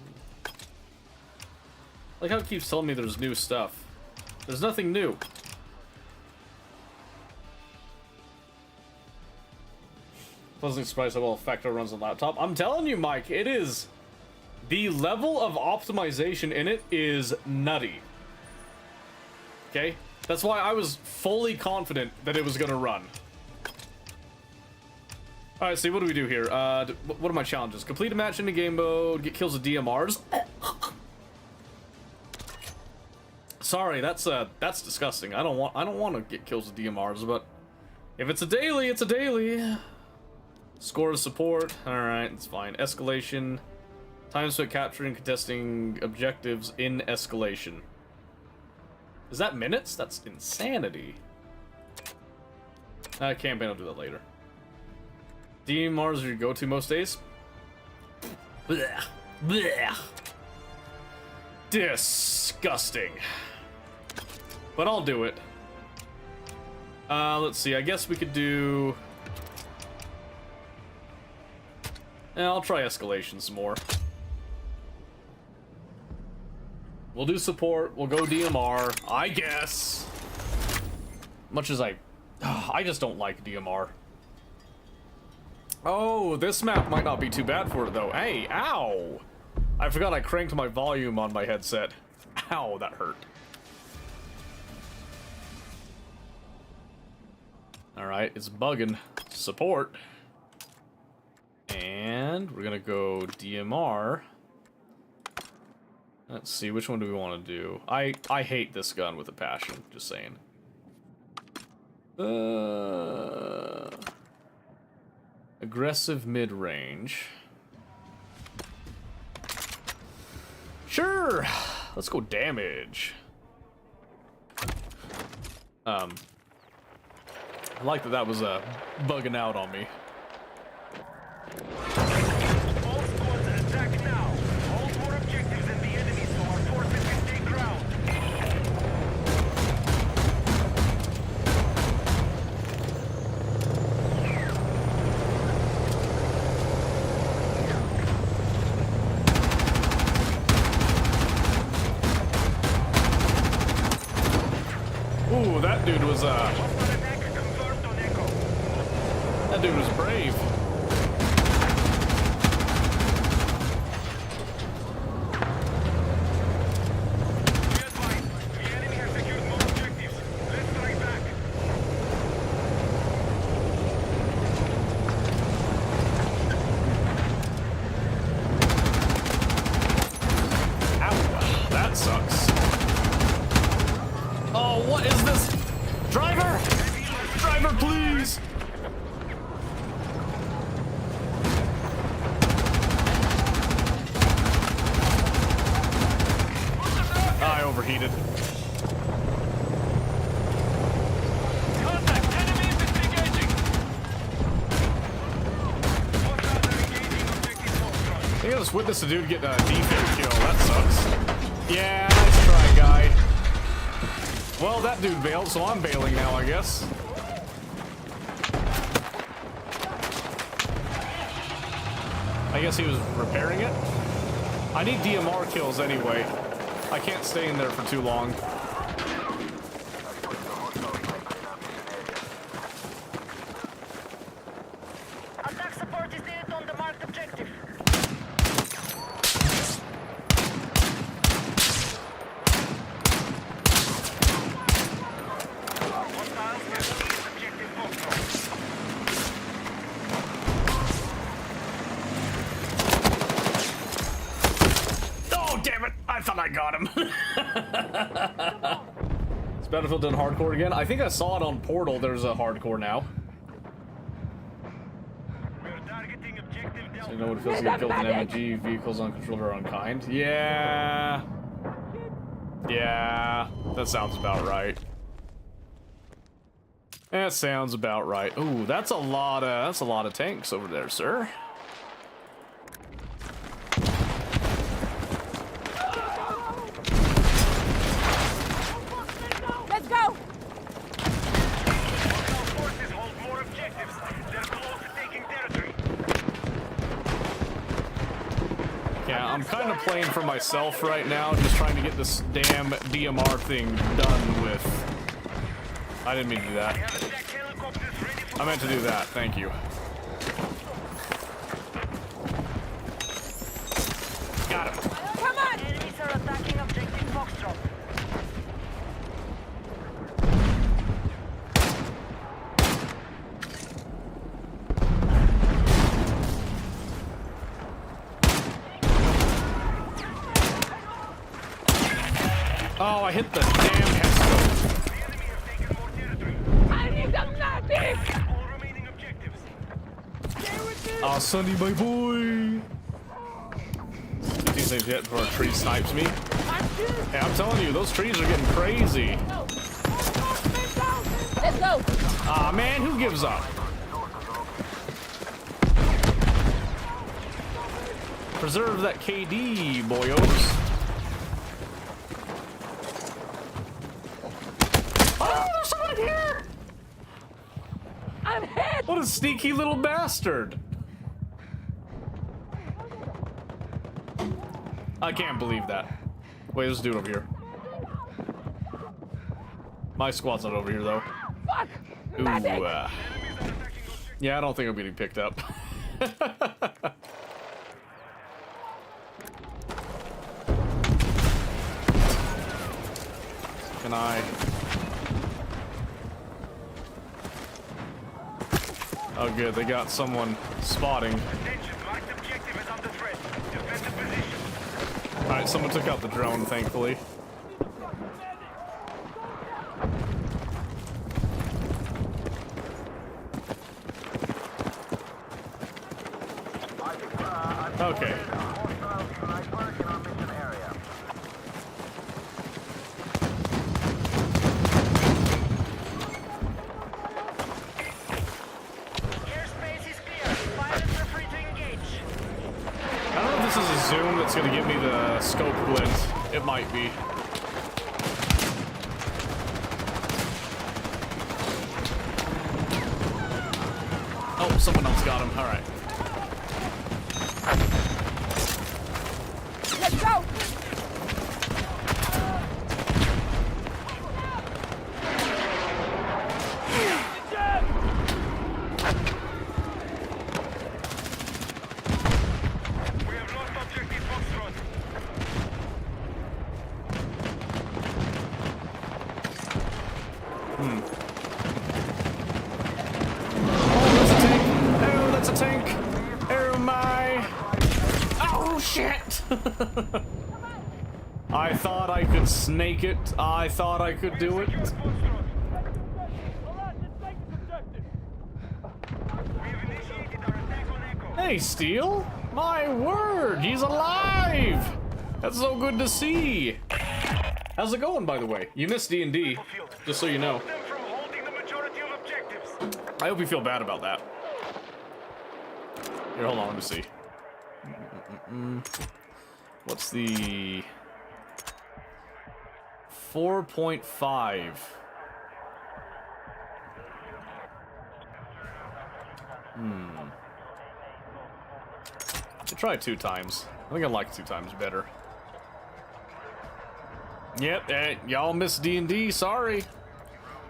Like how it keeps telling me there's new stuff. There's nothing new. Pleasantly surprised how well Factor runs on laptop. I'm telling you, Mike, it is... The level of optimization in it is nutty. Okay? That's why I was fully confident that it was gonna run. Alright, so what do we do here? What are my challenges? Complete a match in the game mode, get kills with DMRs. Sorry, that's disgusting. I don't want to get kills with DMRs, but if it's a daily, it's a daily. Score of support. Alright, it's fine. Escalation. Time spent capturing and contesting objectives in escalation. Is that minutes? That's insanity. Campaign, I'll do that later. DMRs are your go-to most days? Blech. Blech. Disgusting. But I'll do it. Let's see. I guess we could do... I'll try escalation some more. We'll do support. We'll go DMR. I guess. Much as I just don't like DMR. Oh, this map might not be too bad for it, though. Hey, ow! I forgot I cranked my volume on my headset. Ow, that hurt. Alright, it's bugging. Support. And we're gonna go DMR. Let's see, which one do we want to do? I hate this gun with a passion, just saying. Aggressive mid-range. Sure. Let's go damage. I like that was bugging out on me. All squads attack now. Hold more objectives than the enemy so our forces can take ground. Ooh, that dude was that dude was brave. Overheated. Contact! Enemy is engaging! I just witnessed a dude get a defense kill. That sucks. Yeah, nice try, guy. Well, that dude bailed, so I'm bailing now, I guess. I guess he was repairing it. I need DMR kills anyway. I can't stay in there for too long. Attack support is needed on the marked objective. Hostiles have seized objective Foxtrot. Oh, damn it! I thought I got him. Is Battlefield done hardcore again? I think I saw it on Portal. There's a hardcore now. We're targeting objective Delta. So you know what it feels to get killed in MG, vehicles uncontrolled or unkind? Yeah. Yeah, that sounds about right. That sounds about right. Ooh, that's a lot of tanks over there, sir. Let's go! Hostile forces hold more objectives. They're close to taking territory. Yeah, I'm kind of playing for myself right now, just trying to get this damn DMR thing done with. I didn't mean to do that. We have attack helicopters ready for I meant to do that, thank you. Got him. Come on! enemies are attacking objective Foxtrot. Oh, I hit the damn headstone. The enemy has taken more territory. I need some nothing! All remaining objectives. Oh, Sonny, my boy. 15 seconds yet before a tree snipes me. Hey, I'm telling you, those trees are getting crazy. Let's go! Aw, man, who gives up? Preserve that KD, boyos. Oh, there's someone here! I'm hit! What a sneaky little bastard! I can't believe that. Wait, there's a dude over here. My squad's not over here, though. Fuck! Ooh, Medic! yeah, I don't think I'm getting picked up. Can I? Oh, good. They got someone spotting. Attention, marked objective is under threat. Defend the position. All right, someone took out the drone, thankfully. Okay. is a zoom that's gonna give me the scope glint. It might be. Oh, someone else got him. All right. Let's go! I thought I could snake it. I thought I could do it. Hey, Steel! My word, he's alive! That's so good to see. How's it going, by the way? You missed D&D, just so you know. I hope you feel bad about that. Here, hold on, let me see. What's the 4.5? Try it 2 times. I think I like 2 times better. Yep, y'all missed D&D, sorry.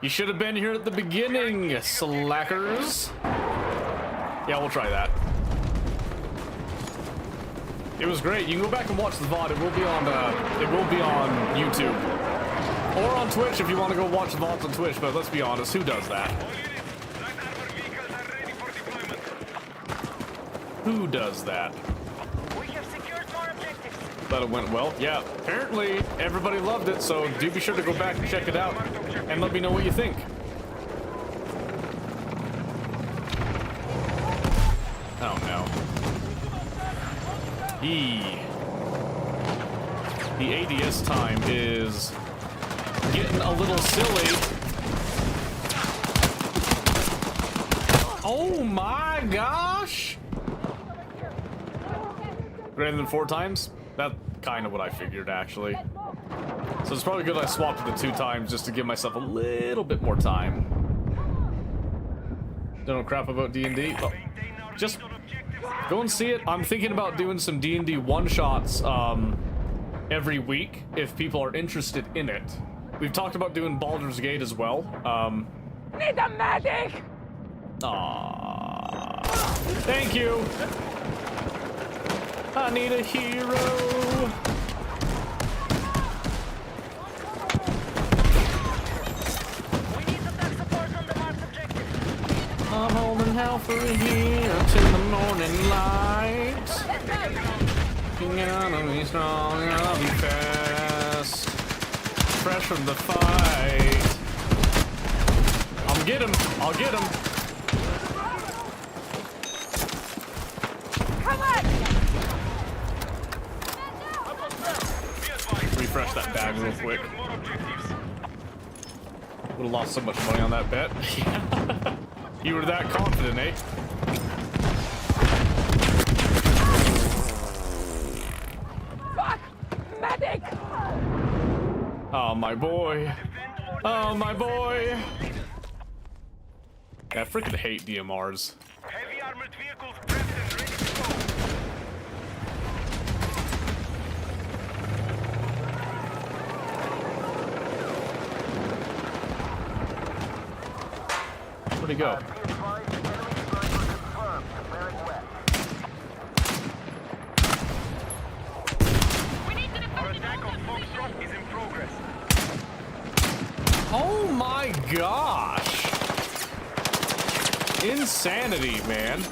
You should have been here at the beginning, slackers. Yeah, we'll try that. It was great. You can go back and watch the VOD. It will be on YouTube. Or on Twitch if you want to go watch the VODs on Twitch, but let's be honest, who does that? Who does that? But it went well. Yeah, apparently everybody loved it, so do be sure to go back and check it out and let me know what you think. Oh no. The ADS time is getting a little silly. Oh my gosh! Greater than 4 times? That's kind of what I figured, actually. So it's probably good I swapped it to 2 times just to give myself a little bit more time. Don't know crap about D&D. Oh, just go and see it. I'm thinking about doing some D&D one-shots every week if people are interested in it. We've talked about doing Baldur's Gate as well. Need a medic! Aww. Thank you! I need a hero! I'm holding hell for a hint in the morning light. You're gonna be strong, you're gonna be fast. Fresh from the fight. I'll get him, I'll get him. Come on! Refresh that bag real quick. Would've lost so much money on that bet. You were that confident, eh? Fuck! Medic! Oh, my boy. Oh, my boy. I freaking hate DMRs. Heavy armored vehicles prepped and ready to go. Where'd he go? Our attack on Foxtrot is in progress. Oh my gosh! Insanity, man.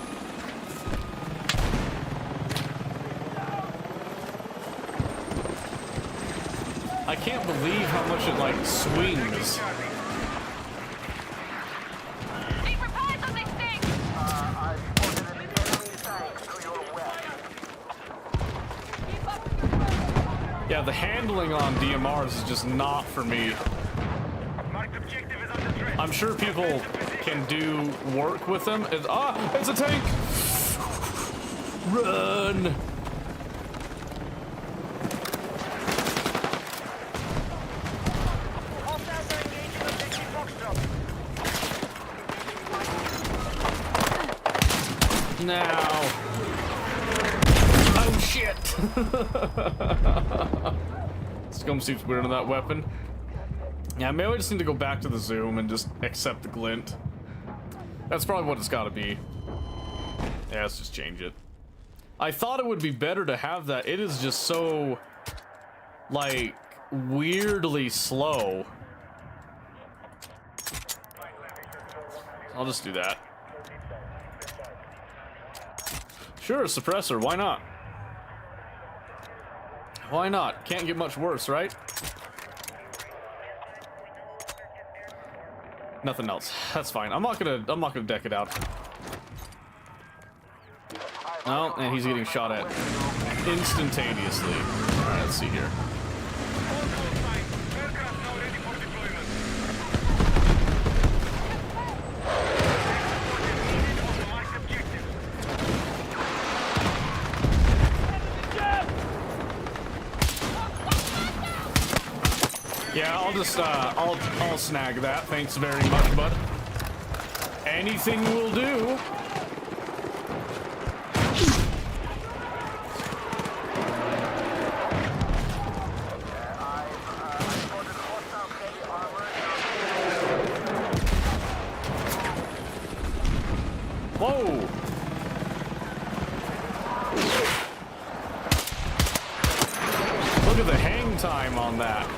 I can't believe how much it, like, swings. Yeah, the handling on DMRs is just not for me. I'm sure people can do work with them. It's a tank! Run! Now. Oh shit! Scum seems weird on that weapon. Yeah, maybe I just need to go back to the zoom and just accept the glint. That's probably what it's gotta be. Yeah, let's just change it. I thought it would be better to have that. It is just so, like, weirdly slow. I'll just do that. Sure, suppressor, why not? Why not? Can't get much worse, right? Nothing else. That's fine. I'm not gonna deck it out. Oh, and he's getting shot at instantaneously. Alright, let's see here. Yeah, I'll just, I'll snag that. Thanks very much, bud. Anything will do. Whoa! Look at the hang time on that.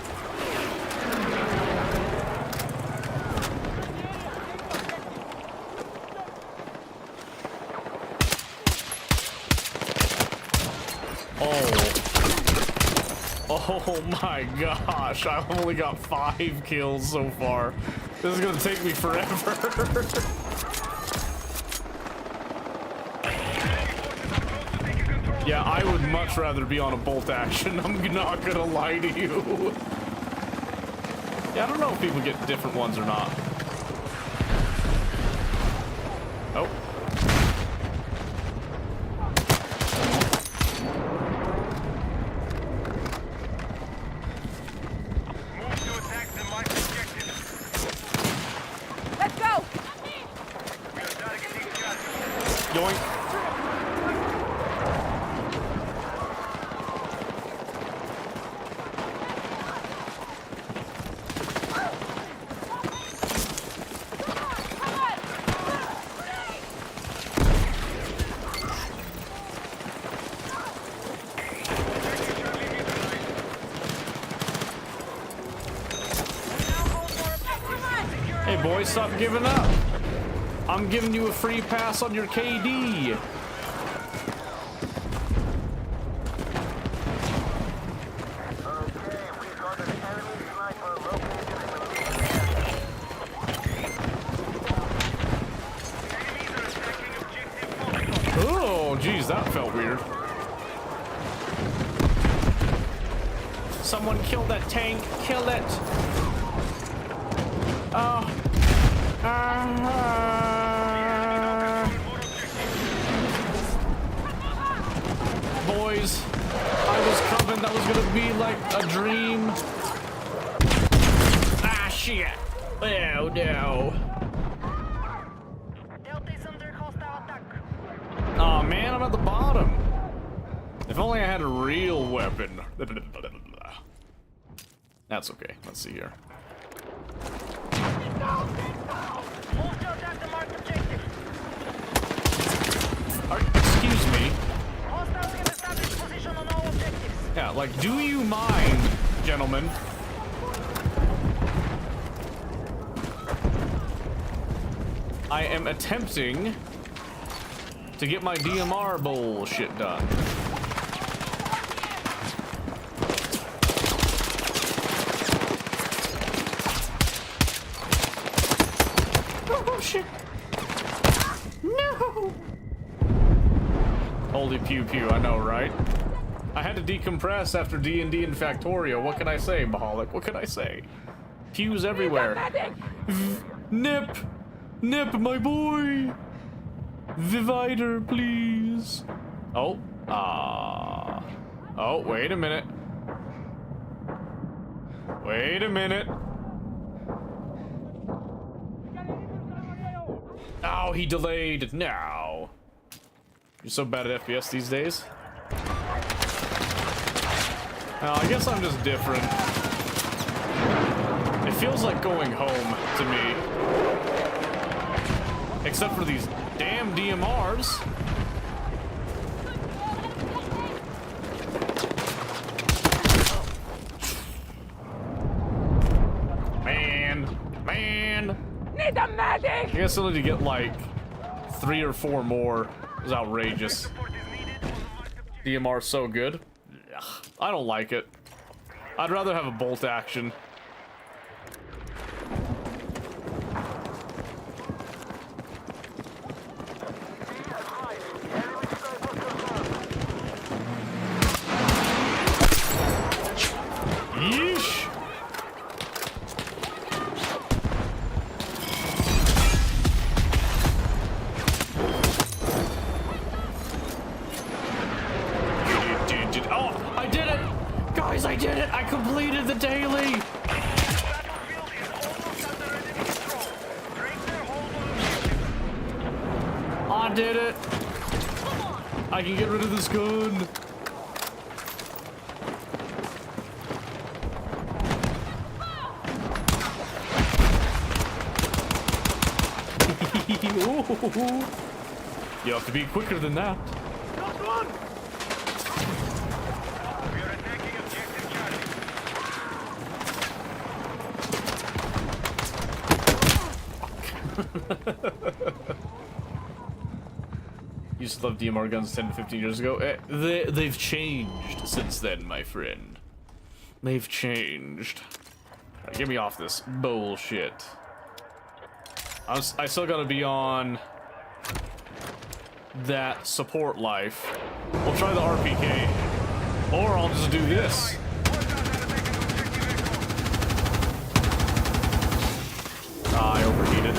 Oh my gosh, I've only got 5 kills so far. This is gonna take me forever. Yeah, I would much rather be on a bolt action, I'm not gonna lie to you. Yeah, I don't know if people get different ones or not. Oh. Hey boys, stop giving up. I'm giving you a free pass on your KD. Oh, geez, that felt weird. Someone kill that tank, kill it. Boys, I was coming. That was gonna be like a dream. Ah, shit. Oh, no. Oh man, I'm at the bottom. If only I had a real weapon. That's okay. Let's see here. Excuse me. Yeah, like, do you mind, gentlemen? I am attempting to get my DMR bullshit done. Oh shit! No! Holy pew pew, I know, right? I had to decompress after D&D and Factorio. What can I say, Mahalik? What can I say? Pews everywhere. Nip! Nip, my boy! Vivider, please. Oh. Oh, wait a minute. Wait a minute. Oh, he delayed. No. You're so bad at FPS these days. I guess I'm just different. It feels like going home to me. Except for these damn DMRs. Man. Need a medic! I guess I need to get like 3 or 4 more. It was outrageous. DMR so good. Ugh, I don't like it. I'd rather have a bolt action. Yeesh! Oh, I did it! Guys, I did it! I completed the daily! I did it! I can get rid of this gun! You have to be quicker than that. Used to love DMR guns 10 to 15 years ago. They've changed since then, my friend. They've changed. Right, get me off this bullshit. I still gotta be on that support life. We'll try the RPK. Or I'll just do this. I overheated.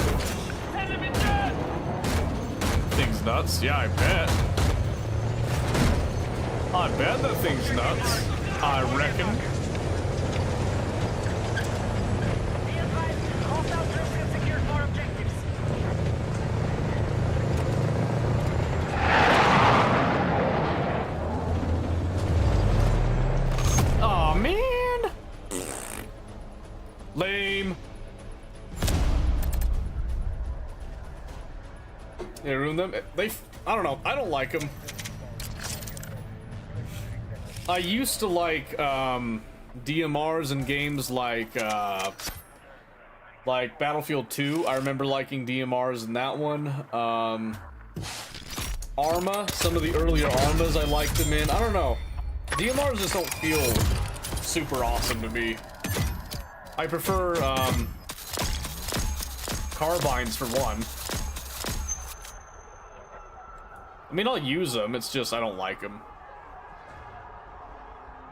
Thing's nuts. Yeah, I bet. I bet that thing's nuts. I reckon. Oh man. Lame. They ruined them. I don't know. I don't like them. I used to like DMRs in games like Battlefield 2. I remember liking DMRs in that one. Arma, some of the earlier Armas I liked them in. I don't know. DMRs just don't feel super awesome to me. I prefer carbines for one. I mean, I'll use them, it's just I don't like them.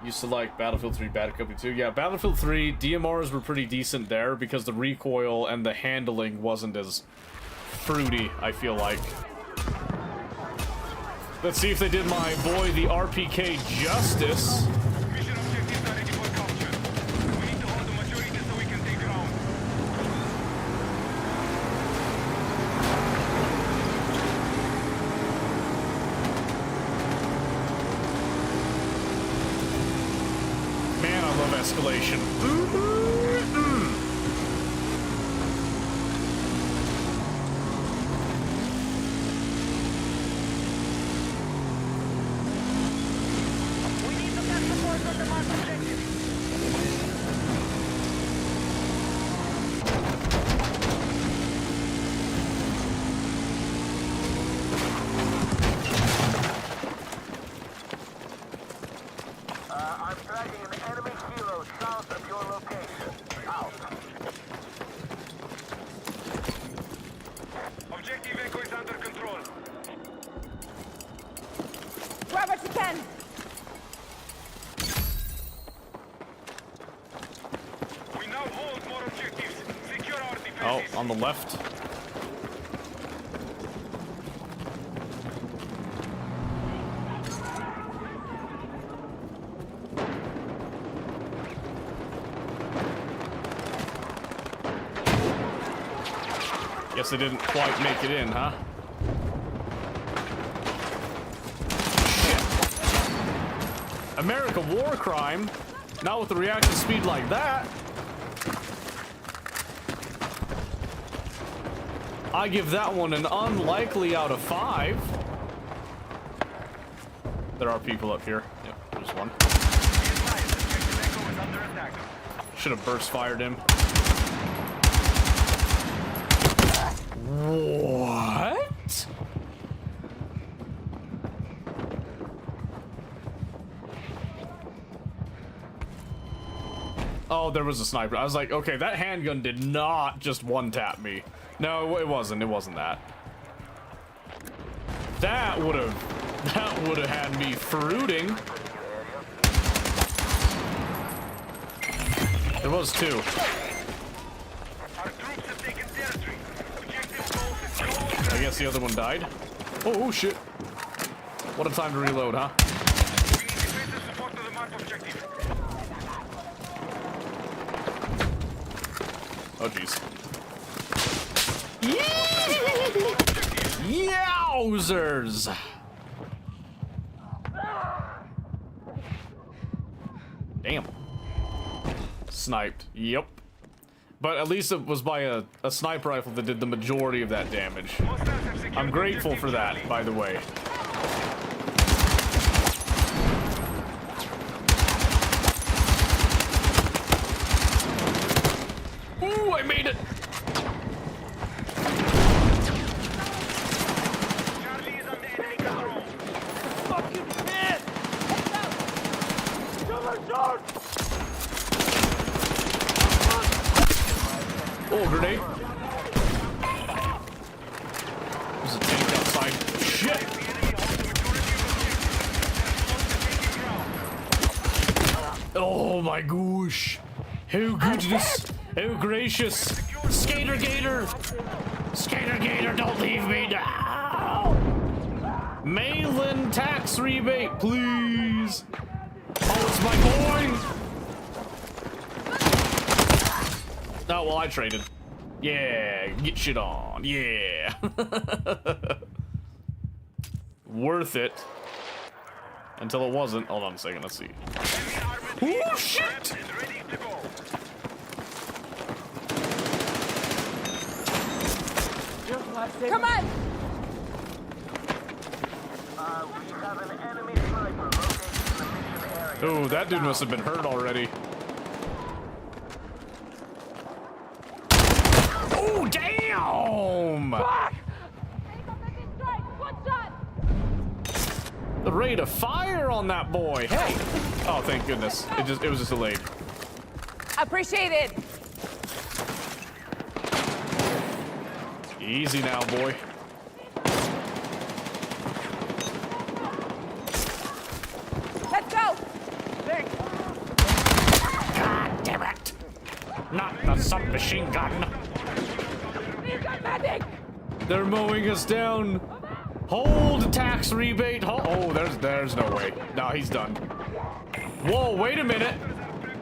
Used to like Battlefield 3, Bad Company 2. Yeah, Battlefield 3, DMRs were pretty decent there because the recoil and the handling wasn't as fruity, I feel like. Let's see if they did my boy, the RPK, justice. Escalation. We need to get support on the mark objective. I'm tracking an enemy helo south of your location. Out. Objective Echo is under control. Grab what you can! We now hold more objectives. Secure our defenses. Oh, on the left. Guess they didn't quite make it in, huh? America war crime. Not with the reaction speed like that. I give that one an unlikely out of 5. There are people up here. Yep, there's one. Should have burst fired him. What? Oh, there was a sniper. I was like, okay, that handgun did not just one-tap me. No, it wasn't. It wasn't that. That would have had me fruiting. There was 2. I guess the other one died. Oh shit. What a time to reload, huh? Oh jeez. Yowzers! Damn. Sniped. Yep. But at least it was by a sniper rifle that did the majority of that damage. I'm grateful for that, by the way. Ooh, I made it! Fucking shit! Oh, grenade. There's a tank outside. Shit! Oh my gosh. How goodness. How gracious. Skater Gator. Skater Gator, don't leave me now. Mail-in tax rebate, please. Oh, it's my boy. Oh, well, I traded. Yeah, get shit on. Yeah. Worth it. Until it wasn't. Hold on a second, let's see. Oh, shit! Come on! Oh, that dude must have been hurt already. Oh, damn! Fuck! The rate of fire on that boy. Hey! Oh, thank goodness. It was just delayed. Appreciate it. Easy now, boy. Let's go! God damn it! Not the submachine gun. They're mowing us down. Hold tax rebate. Oh, there's no way. No, he's done. Whoa, wait a minute.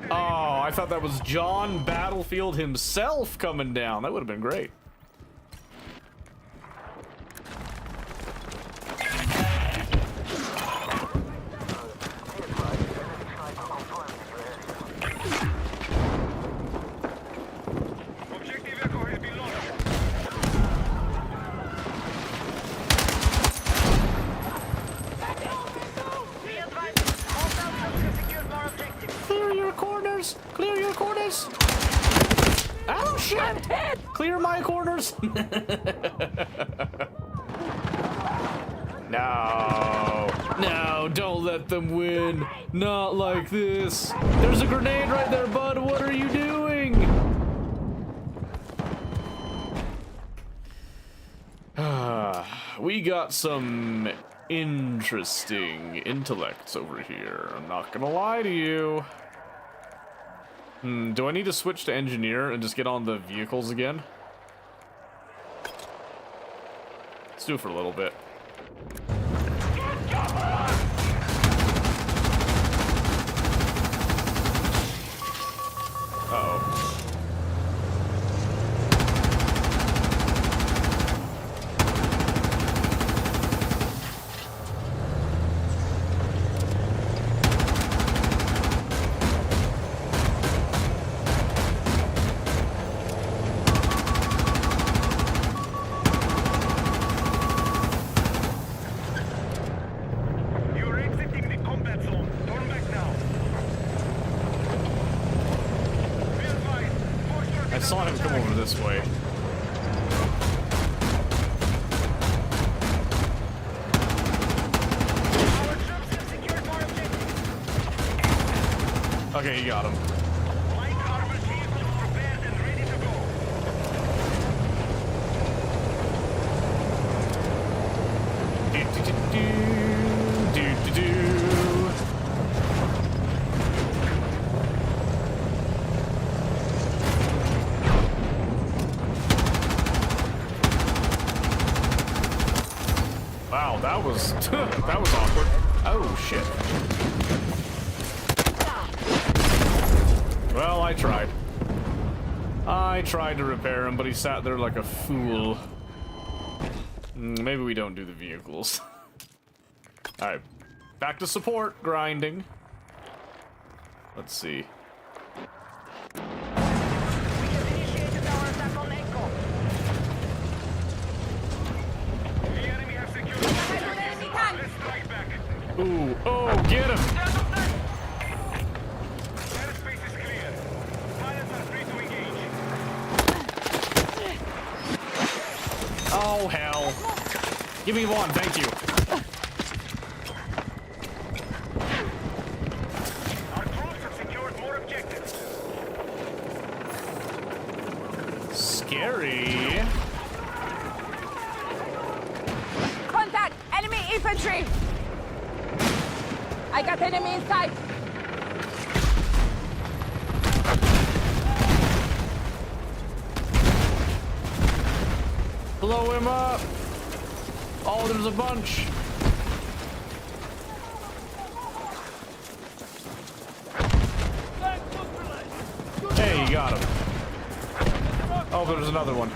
Oh, I thought that was John Battlefield himself coming down. That would have been great. Clear your corners! Clear your corners! Oh shit! Clear my corners! No! No, don't let them win! Not like this! There's a grenade right there, bud! What are you doing? We got some interesting intellects over here. I'm not gonna lie to you. Do I need to switch to engineer and just get on the vehicles again? Let's do it for a little bit. Uh-oh. I saw him come over this way. Okay, you got him. Wow, that was that was awkward. Oh shit. Well, I tried. I tried to repair him, but he sat there like a fool. Maybe we don't do the vehicles. Alright. Back to support, grinding. Let's see. Ooh, oh, get him! Oh, hell. Give me one, thank you. Our troops have secured more objectives. Scary. Contact! Enemy infantry! I got enemy in sight! Blow him up! Oh, there's a bunch! Hey, you got him. Oh, there's another one.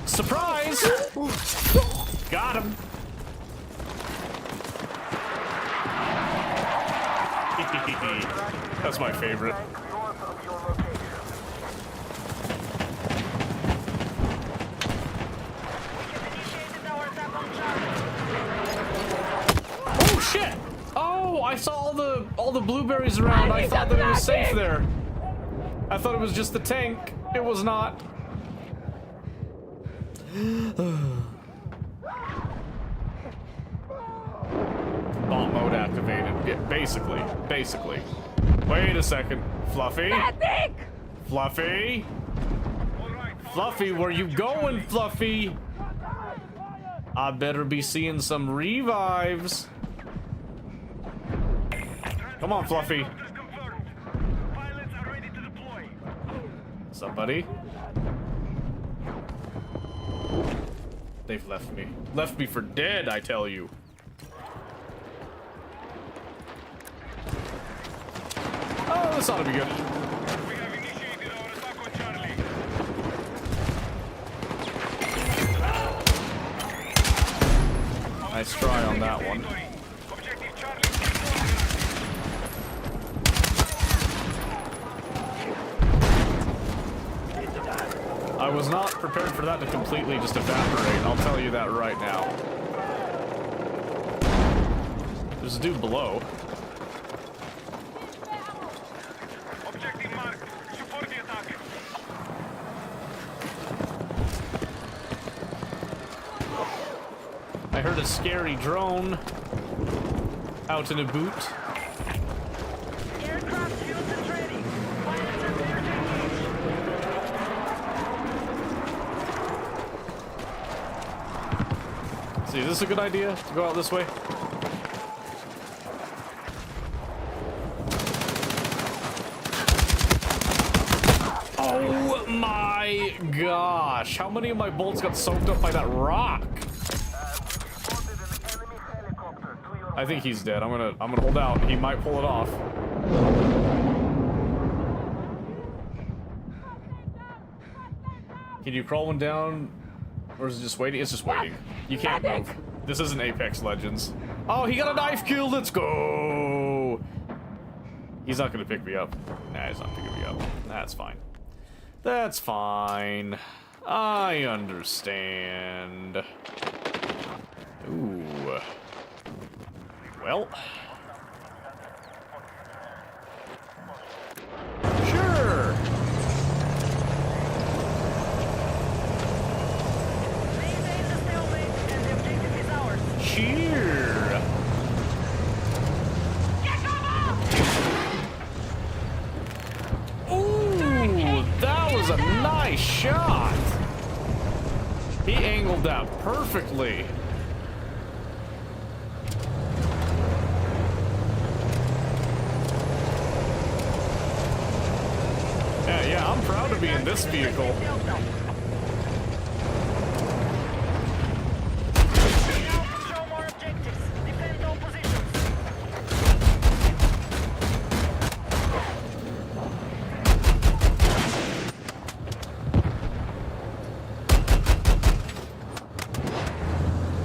Surprise! Got him. That's my favorite. Oh shit! Oh, I saw all the blueberries around. I thought that it was safe there. I thought it was just the tank. It was not. Bomb mode activated. Yeah, basically. Wait a second. Fluffy? Fluffy? Fluffy, where you going, Fluffy? I better be seeing some revives. Come on, Fluffy. Somebody? They've left me. Left me for dead, I tell you. Oh, this ought to be good. We have initiated our attack on Charlie. Nice try on that one. Objective Charlie. I was not prepared for that to completely just evaporate, I'll tell you that right now. There's a dude below. Objective marked. Support the attack. I heard a scary drone out in a boot. Aircraft fueled and ready. Pilots are clear to engage. See, is this a good idea to go out this way? Oh my gosh! How many of my bolts got soaked up by that rock? I think he's dead. I'm gonna hold out. He might pull it off. Can you crawl one down? Or is it just waiting? It's just waiting. You can't move. This isn't Apex Legends. Oh, he got a knife kill. Let's go. He's not gonna pick me up. Nah, he's not picking me up. That's fine. That's fine. I understand. Ooh. Well. Sure. Cheer. Ooh, that was a nice shot. He angled that perfectly. Yeah, I'm proud to be in this vehicle.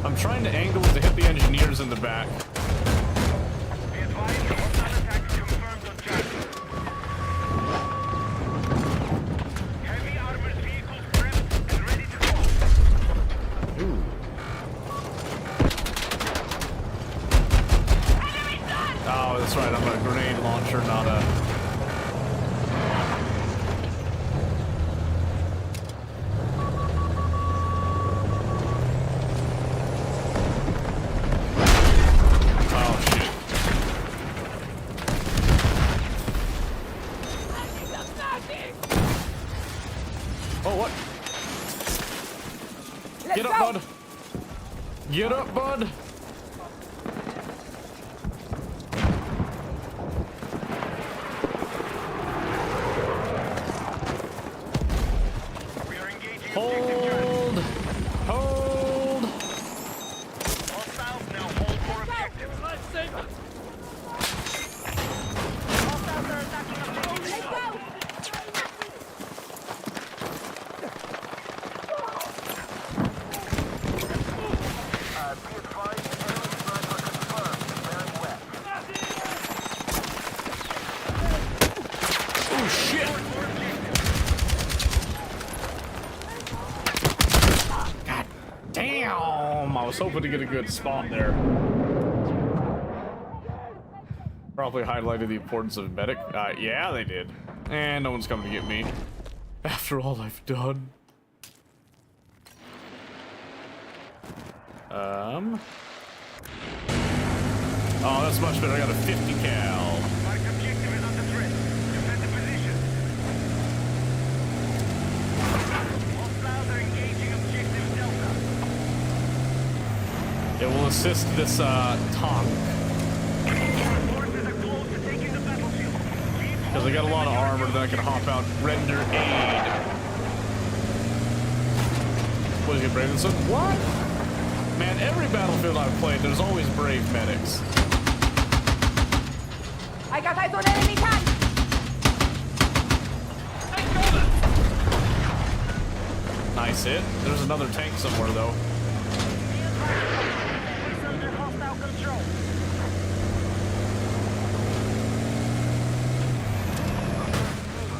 I'm trying to angle to hit the engineers in the back. Oh, that's right, I'm a grenade launcher, not a... Oh, shit. Oh, what? Get up, bud! Get up, bud! Hold! Hold! Hostiles now hold for objectives. Lifesaver! Hostiles are attacking objectives. Let's go! Be advised, enemy sniper confirmed. Bearing west. Oh, shit! Damn! I was hoping to get a good spot there. Probably highlighted the importance of medic. Yeah, they did. And no one's coming to get me. After all I've done. Oh, that's much better. I got a 50 cal. Marked objective is under threat. Defend the position. Hostiles are engaging objective Delta. It will assist this, tank. Forces are close to taking the battlefield. Because I got a lot of armor that I can hop out, render aid. What is it, Bradenson? What? Man, every battlefield I've played, there's always brave medics. I got eyes on enemy tank! Nice hit. There's another tank somewhere, though. It's under hostile control.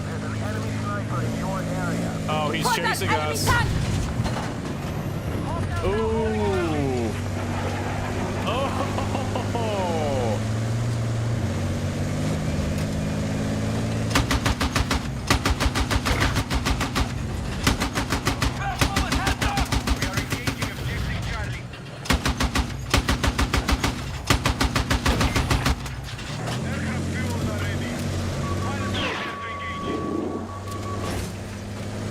There's an enemy sniper in your area. Oh, he's Contact chasing enemy us. tank! Ooh. Oh. We are engaging objective Charlie. Aircraft fuels are ready. Pilot positions to engage.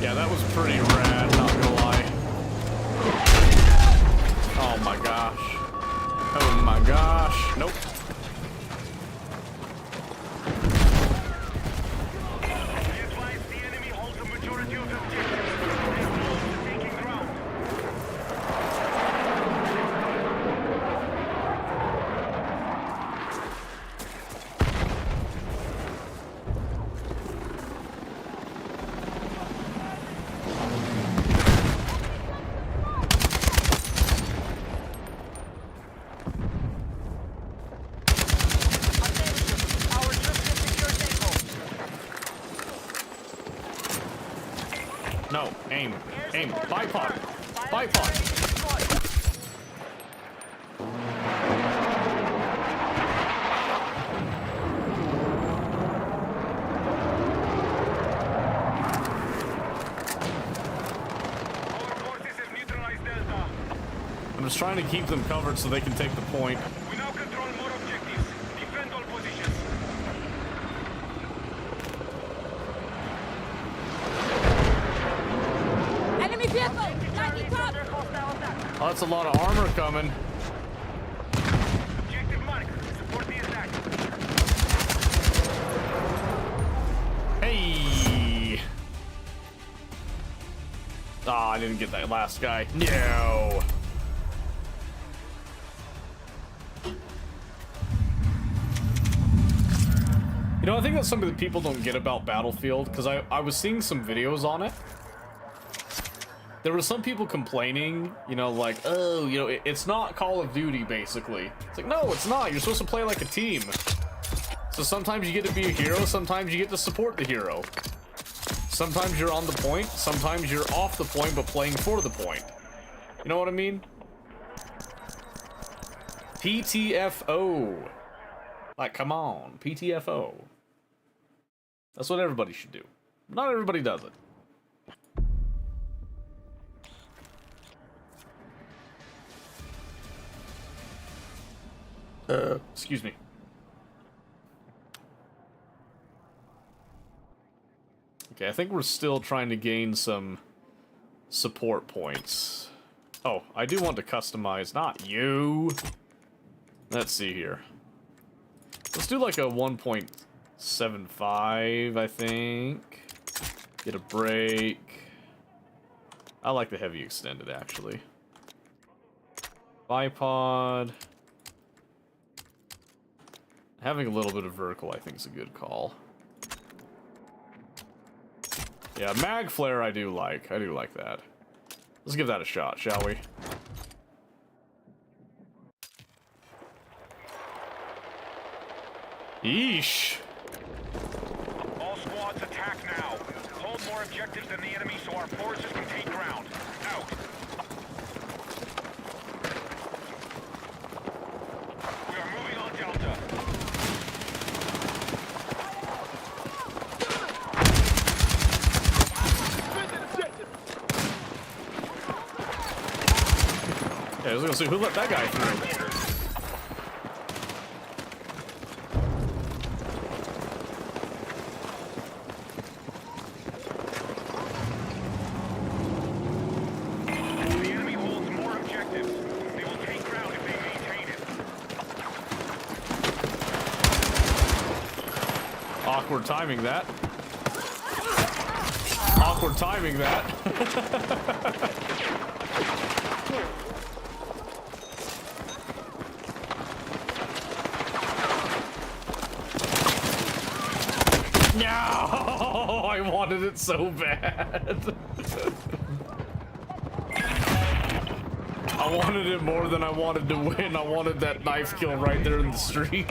Yeah, that was pretty rad, not gonna lie. Oh my gosh. Oh my gosh. Nope. Be advised, the enemy holds the majority of objectives. They're close to taking ground. No, aim. Aim. Bipod. Bipod. I'm just trying to keep them covered so they can take the point. We now control more objectives. Defend all positions. Enemy vehicle! 90 top! Oh, that's a lot of armor coming. Objective mark. Support the attack. Hey! Ah, I didn't get that last guy. No! You know, I think that's something that people don't get about Battlefield, because I was seeing some videos on it. There were some people complaining, you know, like, oh, you know, it's not Call of Duty, basically. It's like, no, it's not. You're supposed to play like a team. So sometimes you get to be a hero, sometimes you get to support the hero. Sometimes you're on the point, sometimes you're off the point, but playing for the point. You know what I mean? PTFO. Like, come on, PTFO. That's what everybody should do. Not everybody does it. Excuse me. Okay, I think we're still trying to gain some support points. Oh, I do want to customize, not you. Let's see here. Let's do like a 1.75, I think. Get a break. I like the heavy extended, actually. Bipod. Having a little bit of vertical, I think, is a good call. Yeah, mag flare I do like. I do like that. Let's give that a shot, shall we? Yeesh. All squads attack now. Hold more objectives than the enemy so our forces can take ground. Out. We are moving on Delta. Yeah, I was gonna say, who let that guy through? The enemy holds more objectives. They will take ground if they maintain it. Awkward timing that. Awkward timing that. No, I wanted it so bad. I wanted it more than I wanted to win. I wanted that knife kill right there in the street.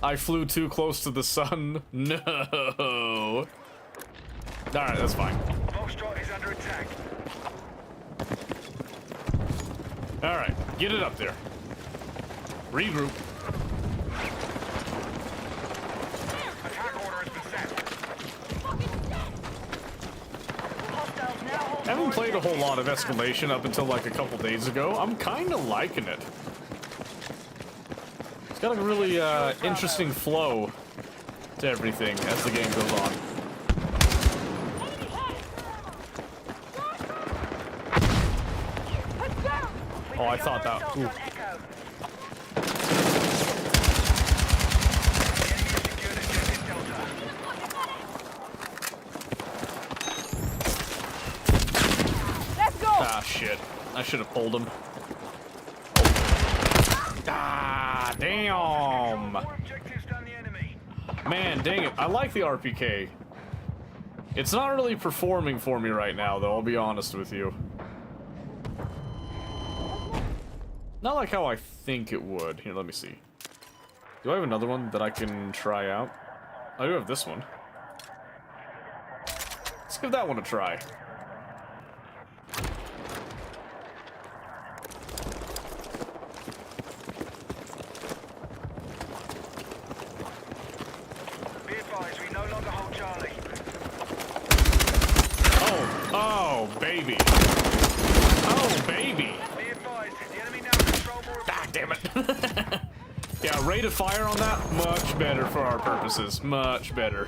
I flew too close to the sun. No. Alright, that's fine. Foxtrot is under attack. Alright, get it up there. Regroup. Attack order has been set. I haven't played a whole lot of Escalation up until like a couple days ago. I'm kind of liking it. It's got a really interesting flow to everything as the game goes on. Oh, I thought that. Ooh. Ah, shit. I should have pulled him. Ah, damn. Man, dang it. I like the RPK. It's not really performing for me right now, though, I'll be honest with you. Not like how I think it would. Here, let me see. Do I have another one that I can try out? I do have this one. Let's give that one a try. Be advised, we no longer hold Charlie. Oh, baby. Oh, baby. Be advised, the enemy now control more. Ah, damn it. Yeah, rate of fire on that, much better for our purposes. Much better.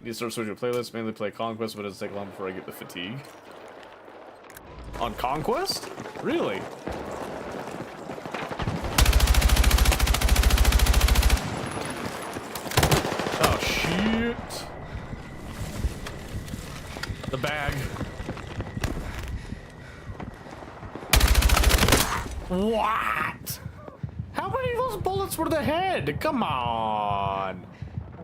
Need to start switching playlists, mainly play Conquest, but it doesn't take long before I get the fatigue. On Conquest? Really? Oh, shit. The bag. What? How many of those bullets were the head? Come on.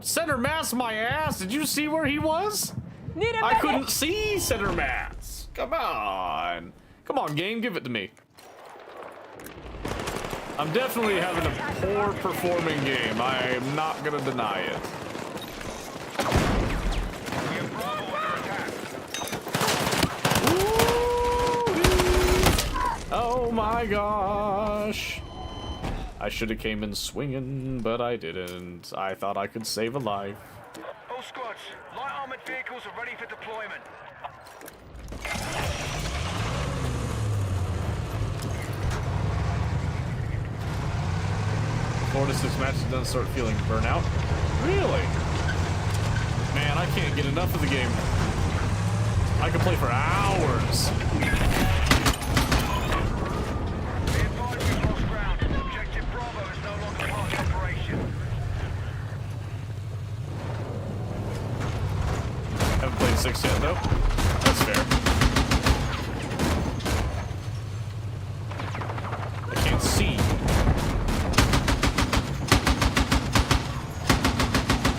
Center mass my ass. Did you see where he was? I couldn't see center mass. Come on. Come on, game. Give it to me. I'm definitely having a poor performing game. I'm not going to deny it. Oh my gosh. I should have came in swinging, but I didn't. I thought I could save a life. All squads, light armored vehicles are ready for deployment. 4 to 6 matches doesn't start feeling burnout. Really? Man, I can't get enough of the game. I could play for hours. Haven't played 6 yet, though. That's fair. I can't see.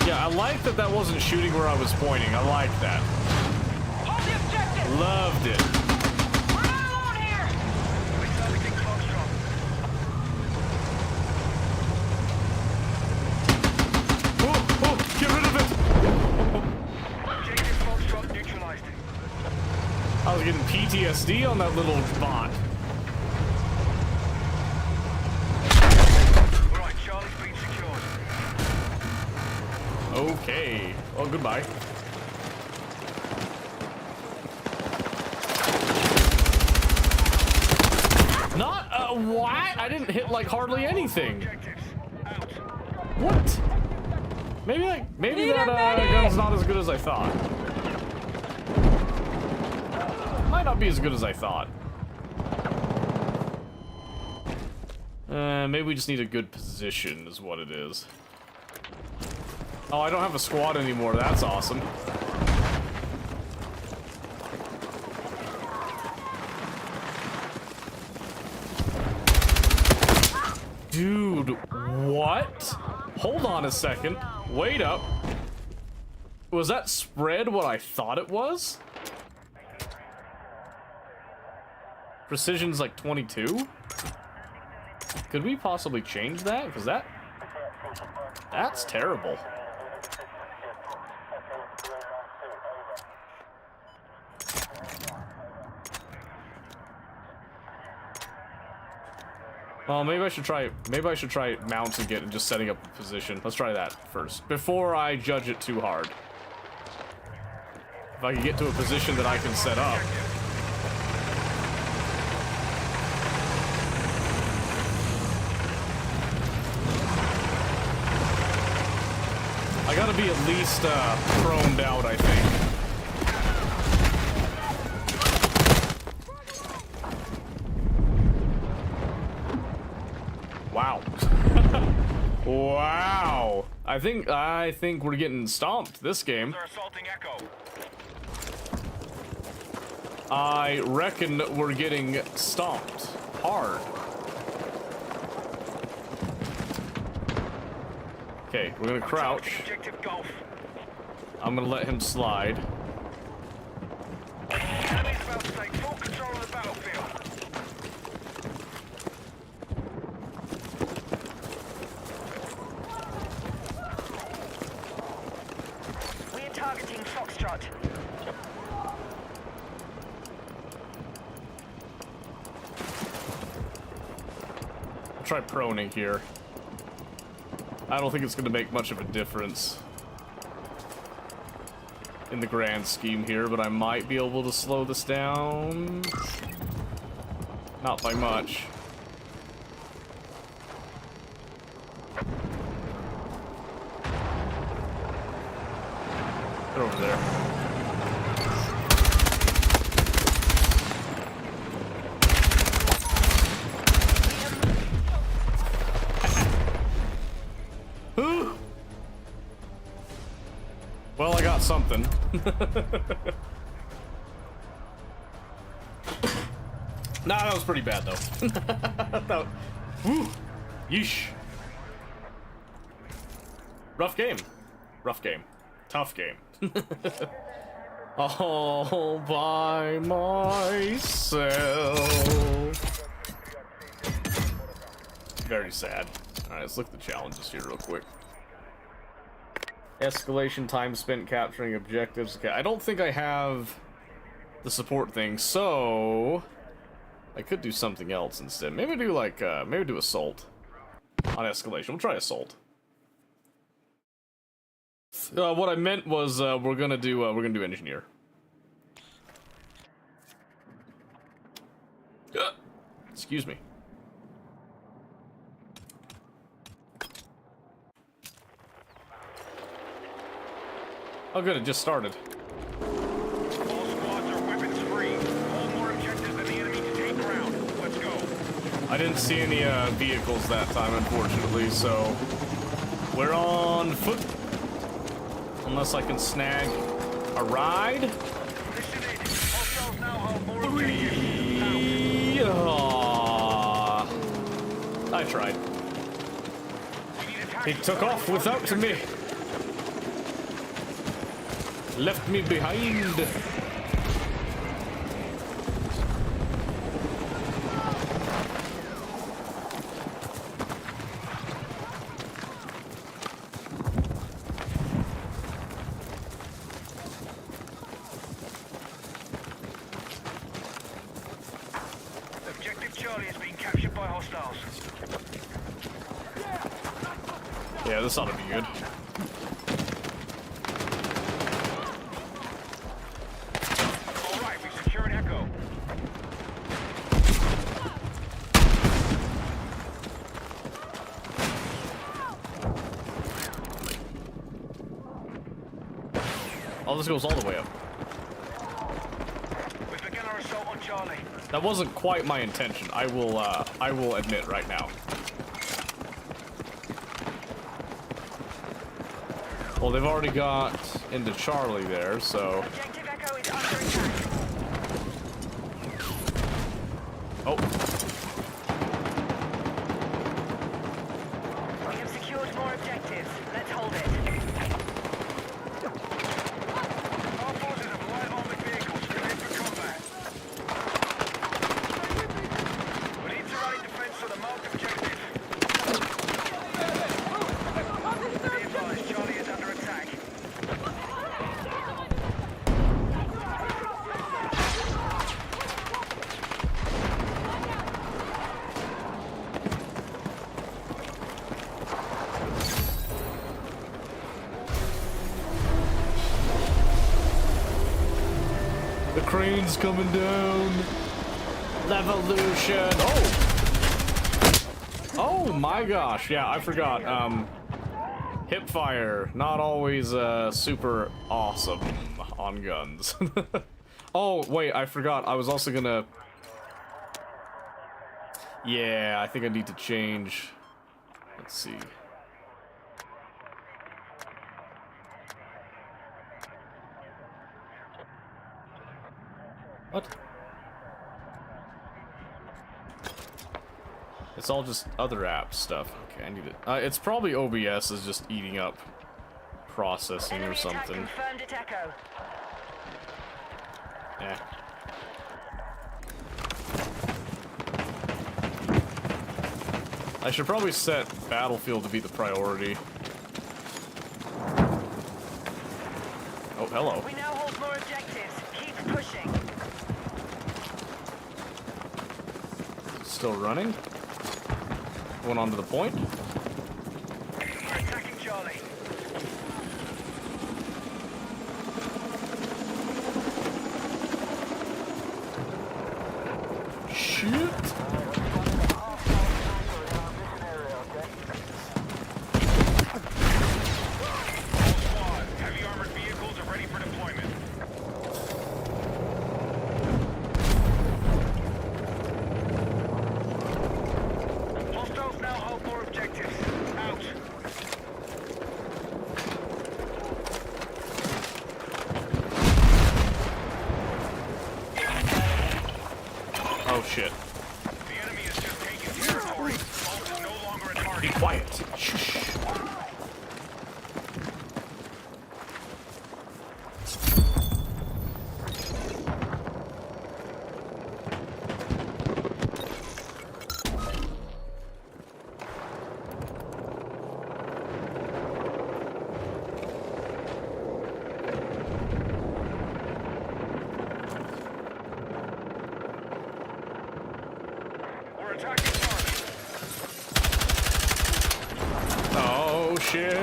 Yeah, I like that wasn't shooting where I was pointing. I like that. Hold the objective! Loved it. We're not alone here! We're targeting Foxtrot. Oh, get rid of it! Objective Foxtrot neutralized. I was getting PTSD on that little bot. Alright, Charlie's been secured. Okay. Oh, goodbye. Not what? I didn't hit like hardly anything. What? Maybe that gun's not as good as I thought. Might not be as good as I thought. Maybe we just need a good position is what it is. Oh, I don't have a squad anymore. That's awesome. Dude, what? Hold on a second. Wait up. Was that spread what I thought it was? Precision's like 22? Could we possibly change that? Because that's terrible. Well, maybe I should try mounting it and just setting up a position. Let's try that first before I judge it too hard. If I can get to a position that I can set up. I gotta be at least proned out, I think. Wow. Wow. I think we're getting stomped this game. They're assaulting Echo. I reckon we're getting stomped hard. Okay, we're gonna crouch. Objective Golf. I'm gonna let him slide. Enemy's about to take full control of the battlefield. Foxtrot. I'll try proning here. I don't think it's going to make much of a difference in the grand scheme here, but I might be able to slow this down. Not by much. They're over there. Well, I got something. Nah, that was pretty bad, though. Woo! Yeesh. Rough game. Rough game. Tough game. All by myself. Very sad. Alright, let's look at the challenges here real quick. Escalation, time spent capturing objectives. Okay, I don't think I have the support thing, so I could do something else instead. Maybe do like maybe do assault on escalation. We'll try assault. What I meant was we're gonna do engineer. Excuse me. Oh good, it just started. All squads are weapons free. Hold more objectives than the enemy to take ground. Let's go. I didn't see any vehicles that time, unfortunately, so we're on foot. Unless I can snag a ride. Listen in. Hostiles now hold more objectives. I tried. He took off without me. Left me behind. Objective Charlie is being captured by hostiles. Yeah, this ought to be good. Alright, we secure an Echo. Oh, this goes all the way up. We've begun our assault on Charlie. That wasn't quite my intention. I will admit right now. Well, they've already got into Charlie there, so. Objective Echo is under attack. Oh. We have secured more objectives. Let's hold it. Our forces have light armored vehicles ready for combat. We need to rally defense for the marked objective. Be advised, Charlie is under attack. The crane's coming down. Levolution. Oh. Oh my gosh. Yeah, I forgot. Hip fire. Not always super awesome on guns. Oh, wait, I forgot. I was also gonna. Yeah, I think I need to change. Let's see. What? It's all just other app stuff. Okay, I need it. It's probably OBS is just eating up processing or Enemy attack something. confirmed at Echo. Yeah. I should probably set Battlefield to be the priority. Oh. hello. We now hold more objectives. Keep pushing. Still running. Going on to the point. We're attacking Charlie. Shit. Heavy armored vehicles are ready for deployment. Hostiles now hold more objectives. Out. Oh shit. The enemy has just taken territory. Vault is no longer a Be target. quiet. Shh. We're attacking Charlie. Oh shit.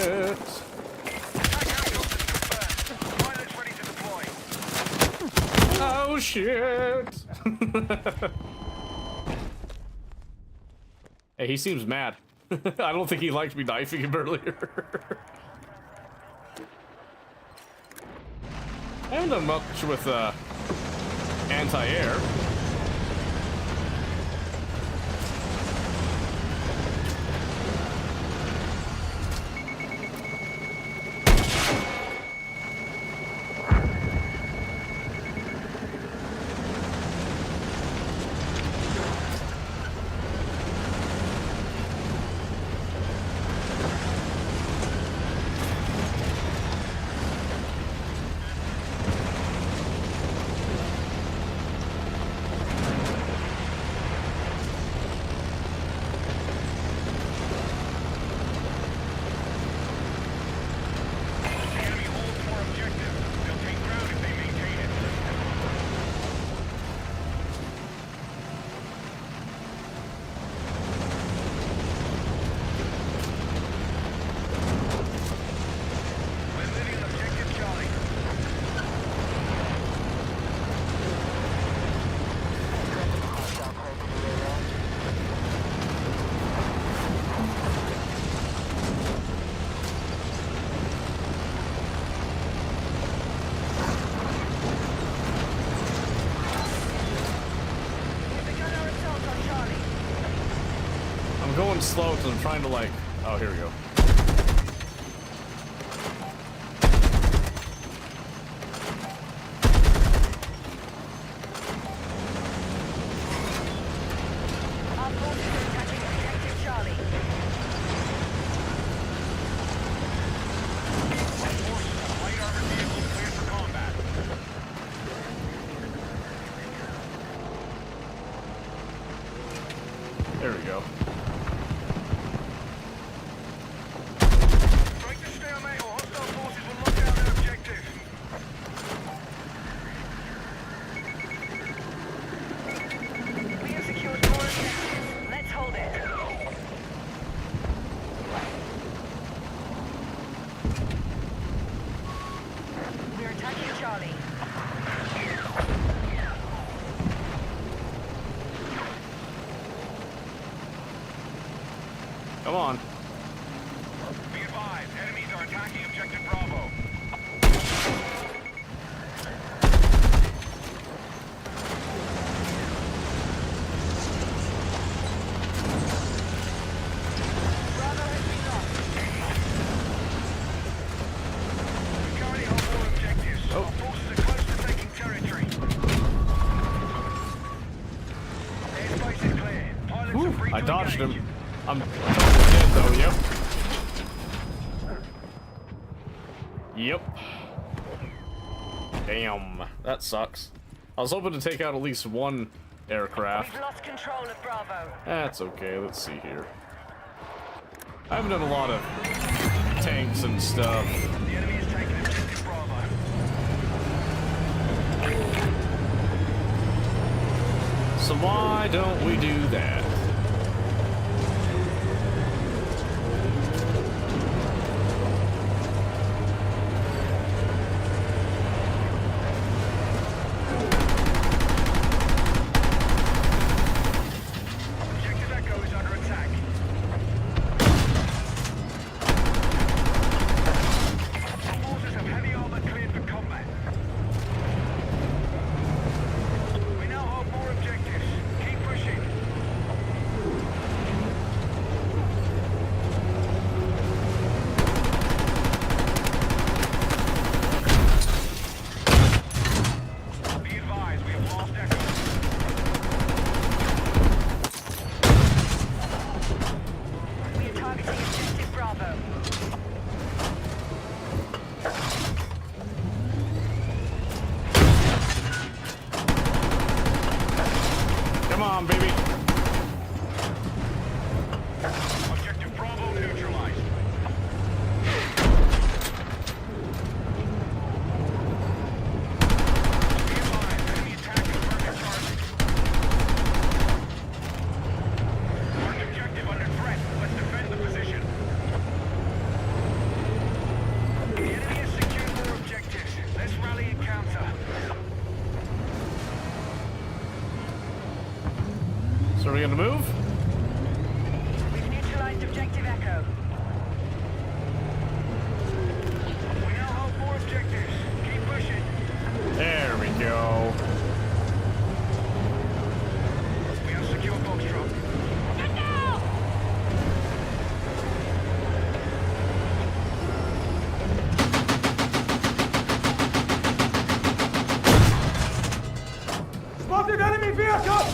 Attack helicopters confirmed. Pilots ready to deploy. Oh shit. Hey, he seems mad. I don't think he liked me knifing him earlier. I haven't done much with anti-air. The enemy holds more objectives. They'll take ground if they maintain it. We're living on objective Charlie. We've begun our assault on Charlie. I'm going slow because I'm trying to like... Oh, here we go. Our forces are attacking objective Charlie. Forces of light armored vehicles cleared for combat. There we go. Break the stalemate or hostile forces will lock down their objective. We have secured more objectives. Let's hold it. We're attacking Charlie. Come on. Be advised, enemies are attacking objective Bravo. Bravo has been lost. We currently hold more objectives. Oh. Our forces are close to taking territory. Airspace is clear. Pilots are free I to dodged engage. him. I'm totally dead though, yep. Yep. Damn, that sucks. I was hoping to take out at least one aircraft. We've lost control of Bravo. That's okay, let's see here. I haven't done a lot of tanks and stuff. The enemy has taken objective Bravo. So why don't we do that? Objective Echo is under attack. Our forces have heavy armor cleared for combat. We now hold more objectives. Keep pushing. Be advised, we have lost Echo. We are targeting objective Bravo. Come on, baby. Objective Bravo neutralized. Be advised, enemy attack converted target. Mark objective under threat. Let's defend the position. The enemy has secured more objectives. Let's rally and counter. So are we gonna move? We've neutralized objective Echo. We now hold more objectives. Keep pushing. There we go. We have secure Foxtrot. Spotted enemy vehicle!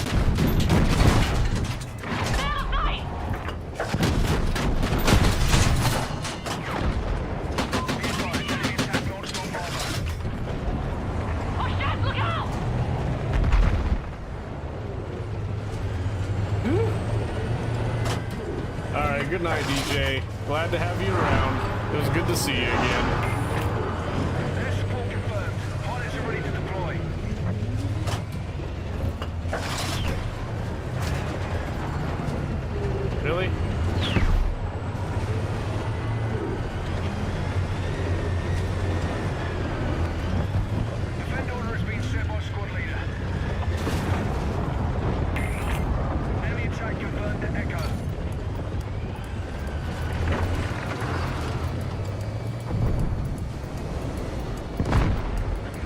Be advised, enemy attack Lone Star Bravo. Alright, good night, DJ. Glad to have you around. It was good to see you again. Air support confirmed. Pilots are ready to deploy. Really? Defend order has been set by squad leader. Enemy attack confirmed to Echo.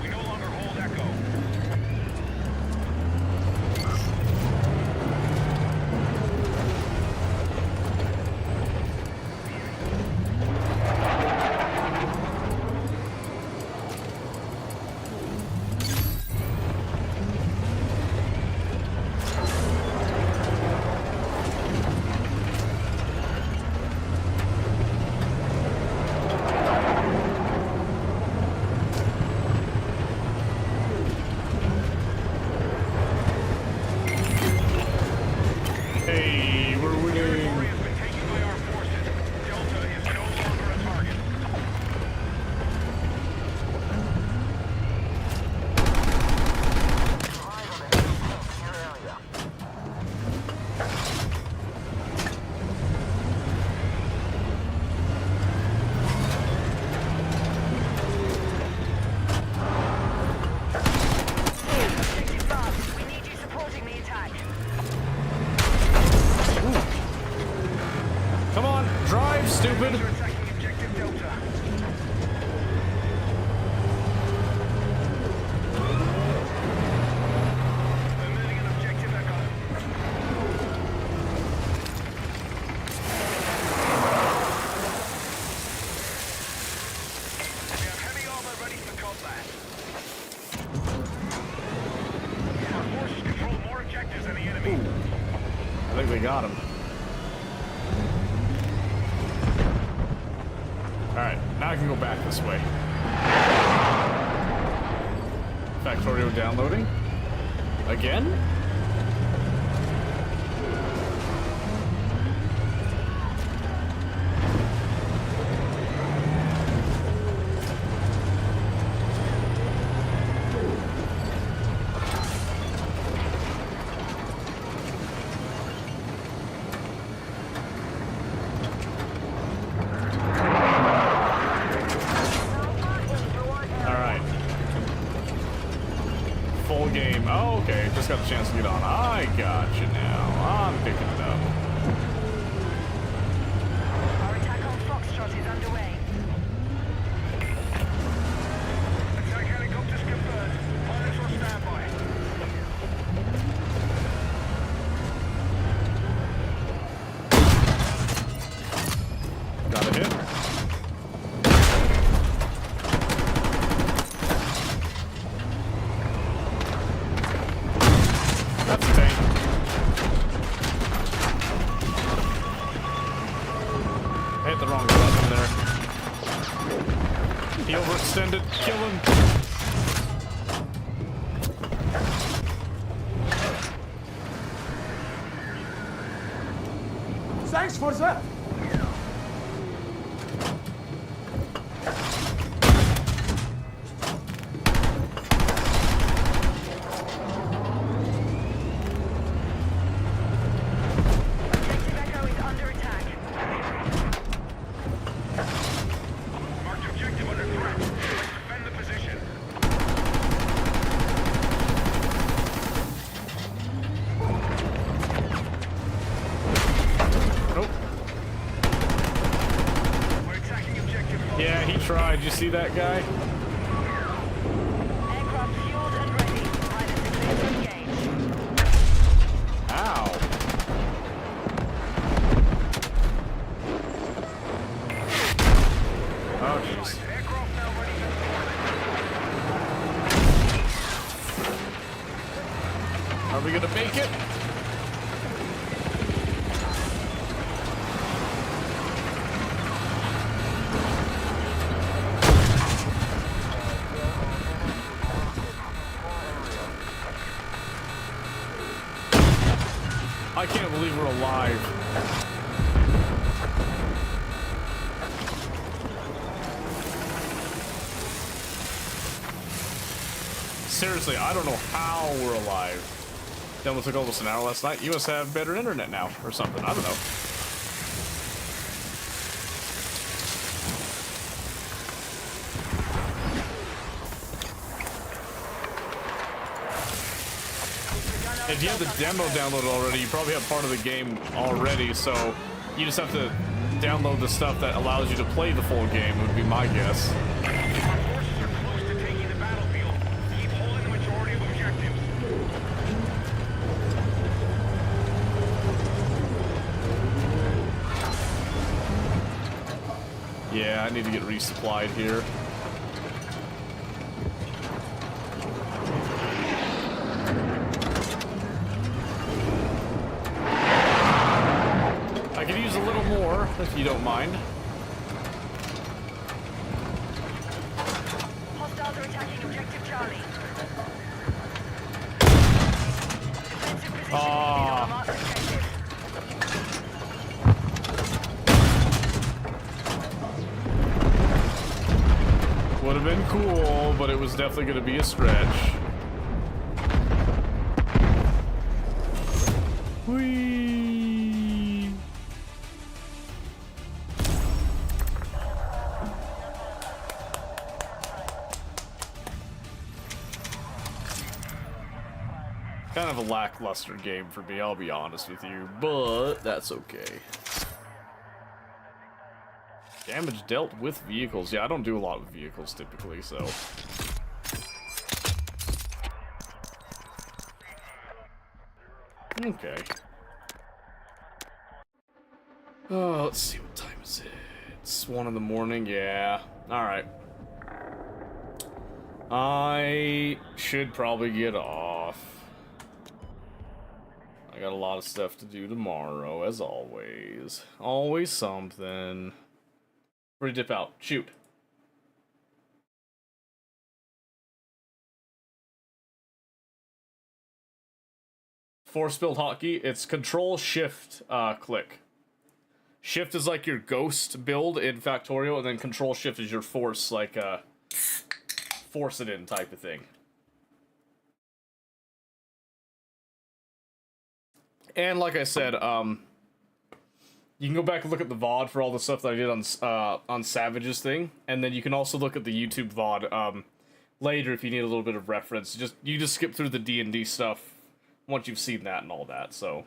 We no longer hold Echo. Hey, we're winning. Territory has been taken by our forces. Delta is no longer a target. Objective Bob, we need you supporting the attack. Come on, drive, stupid. They're attacking objective Delta. We're moving on objective Echo. We have heavy armor ready for combat. Our forces control more objectives than the enemy. I think they got him. Alright, now I can go back this way. Factorio downloading. Again? okay. Just got a chance to get on. I got you now. I'm picking it up. Our attack on Foxtrot is underway. Attack helicopters confirmed. Pilots on standby. Got a hit. That's a tank. I hit the wrong button there. He overextended. Kill him. Thanks for that. Objective Echo is under attack. Marked objective under threat. Let's defend the position. Nope. We're attacking objective. Yeah, he tried. Did you see that guy? Aircraft fueled and ready. Pilots are clear to engage. Ow. Oh, jeez. Aircraft now ready for deployment. Are we gonna make it? I can't believe we're alive. Seriously, I don't know how we're alive. That almost took almost an hour last night. You must have better internet now, or something. I don't know. If you have the demo downloaded already, you probably have part of the game already, so you just have to download the stuff that allows you to play the full game, would be my guess. Our forces are close to taking the battlefield. Keep holding the majority of objectives. Yeah, I need to get resupplied here. I could use a little more, if you don't mind. Hostiles are attacking objective Charlie. Defensive position is on marked objective. Would have been cool, but it was definitely going to be a stretch. Whee! Kind of a lackluster game for me, I'll be honest with you, but that's okay. Damage dealt with vehicles. Yeah, I don't do a lot with vehicles typically, so. Okay. Oh, let's see, what time is it? It's 1 in the morning, yeah. Alright. I should probably get off. I got a lot of stuff to do tomorrow, as always. Always something. Ready to dip out. Shoot. Force build hotkey. It's Control Shift click. Shift is like your ghost build in Factorio, and then Control Shift is your force, like force it in type of thing. And like I said, you can go back and look at the VOD for all the stuff that I did on Savage's thing, and then you can also look at the YouTube VOD. later if you need a little bit of reference. You just skip through the D&D stuff once you've seen that and all that. So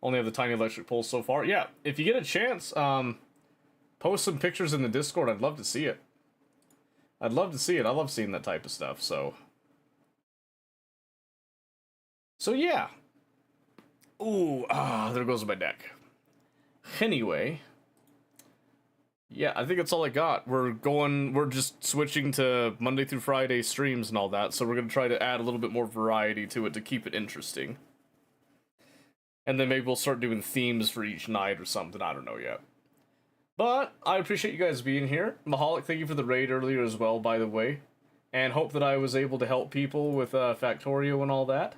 only have the tiny electric pulse so far. Yeah, if you get a chance, post some pictures in the Discord. I'd love to see it. I love seeing that type of stuff. So yeah. Ooh, there goes my deck. Anyway, yeah, I think that's all I got. We're just switching to Monday through Friday streams and all that, so we're gonna try to add a little bit more variety to it to keep it interesting. And then maybe we'll start doing themes for each night or something, I don't know yet. But, I appreciate you guys being here. Mahalik, thank you for the raid earlier as well, by the way. And hope that I was able to help people with Factorio and all that.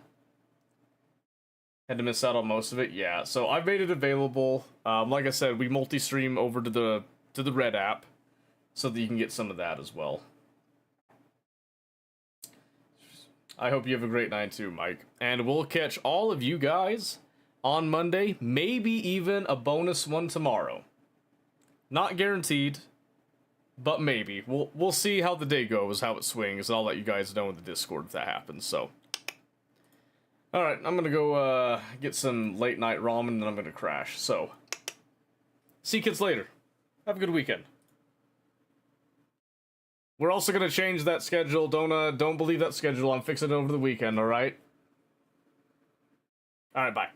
Had to miss out on most of it, yeah. So I've made it available. Like I said, we multi-stream over to the Red app, so that you can get some of that as well. I hope you have a great night too, Mike. And we'll catch all of you guys on Monday, maybe even a bonus one tomorrow. Not guaranteed, but maybe. We'll see how the day goes, how it swings, and I'll let you guys know in the Discord if that happens, so. Alright, I'm gonna go get some late night ramen and then I'm gonna crash. So, see you kids later. Have a good weekend. We're also gonna change that schedule. Don't believe that schedule. I'm fixing it over the weekend, alright? Alright, bye.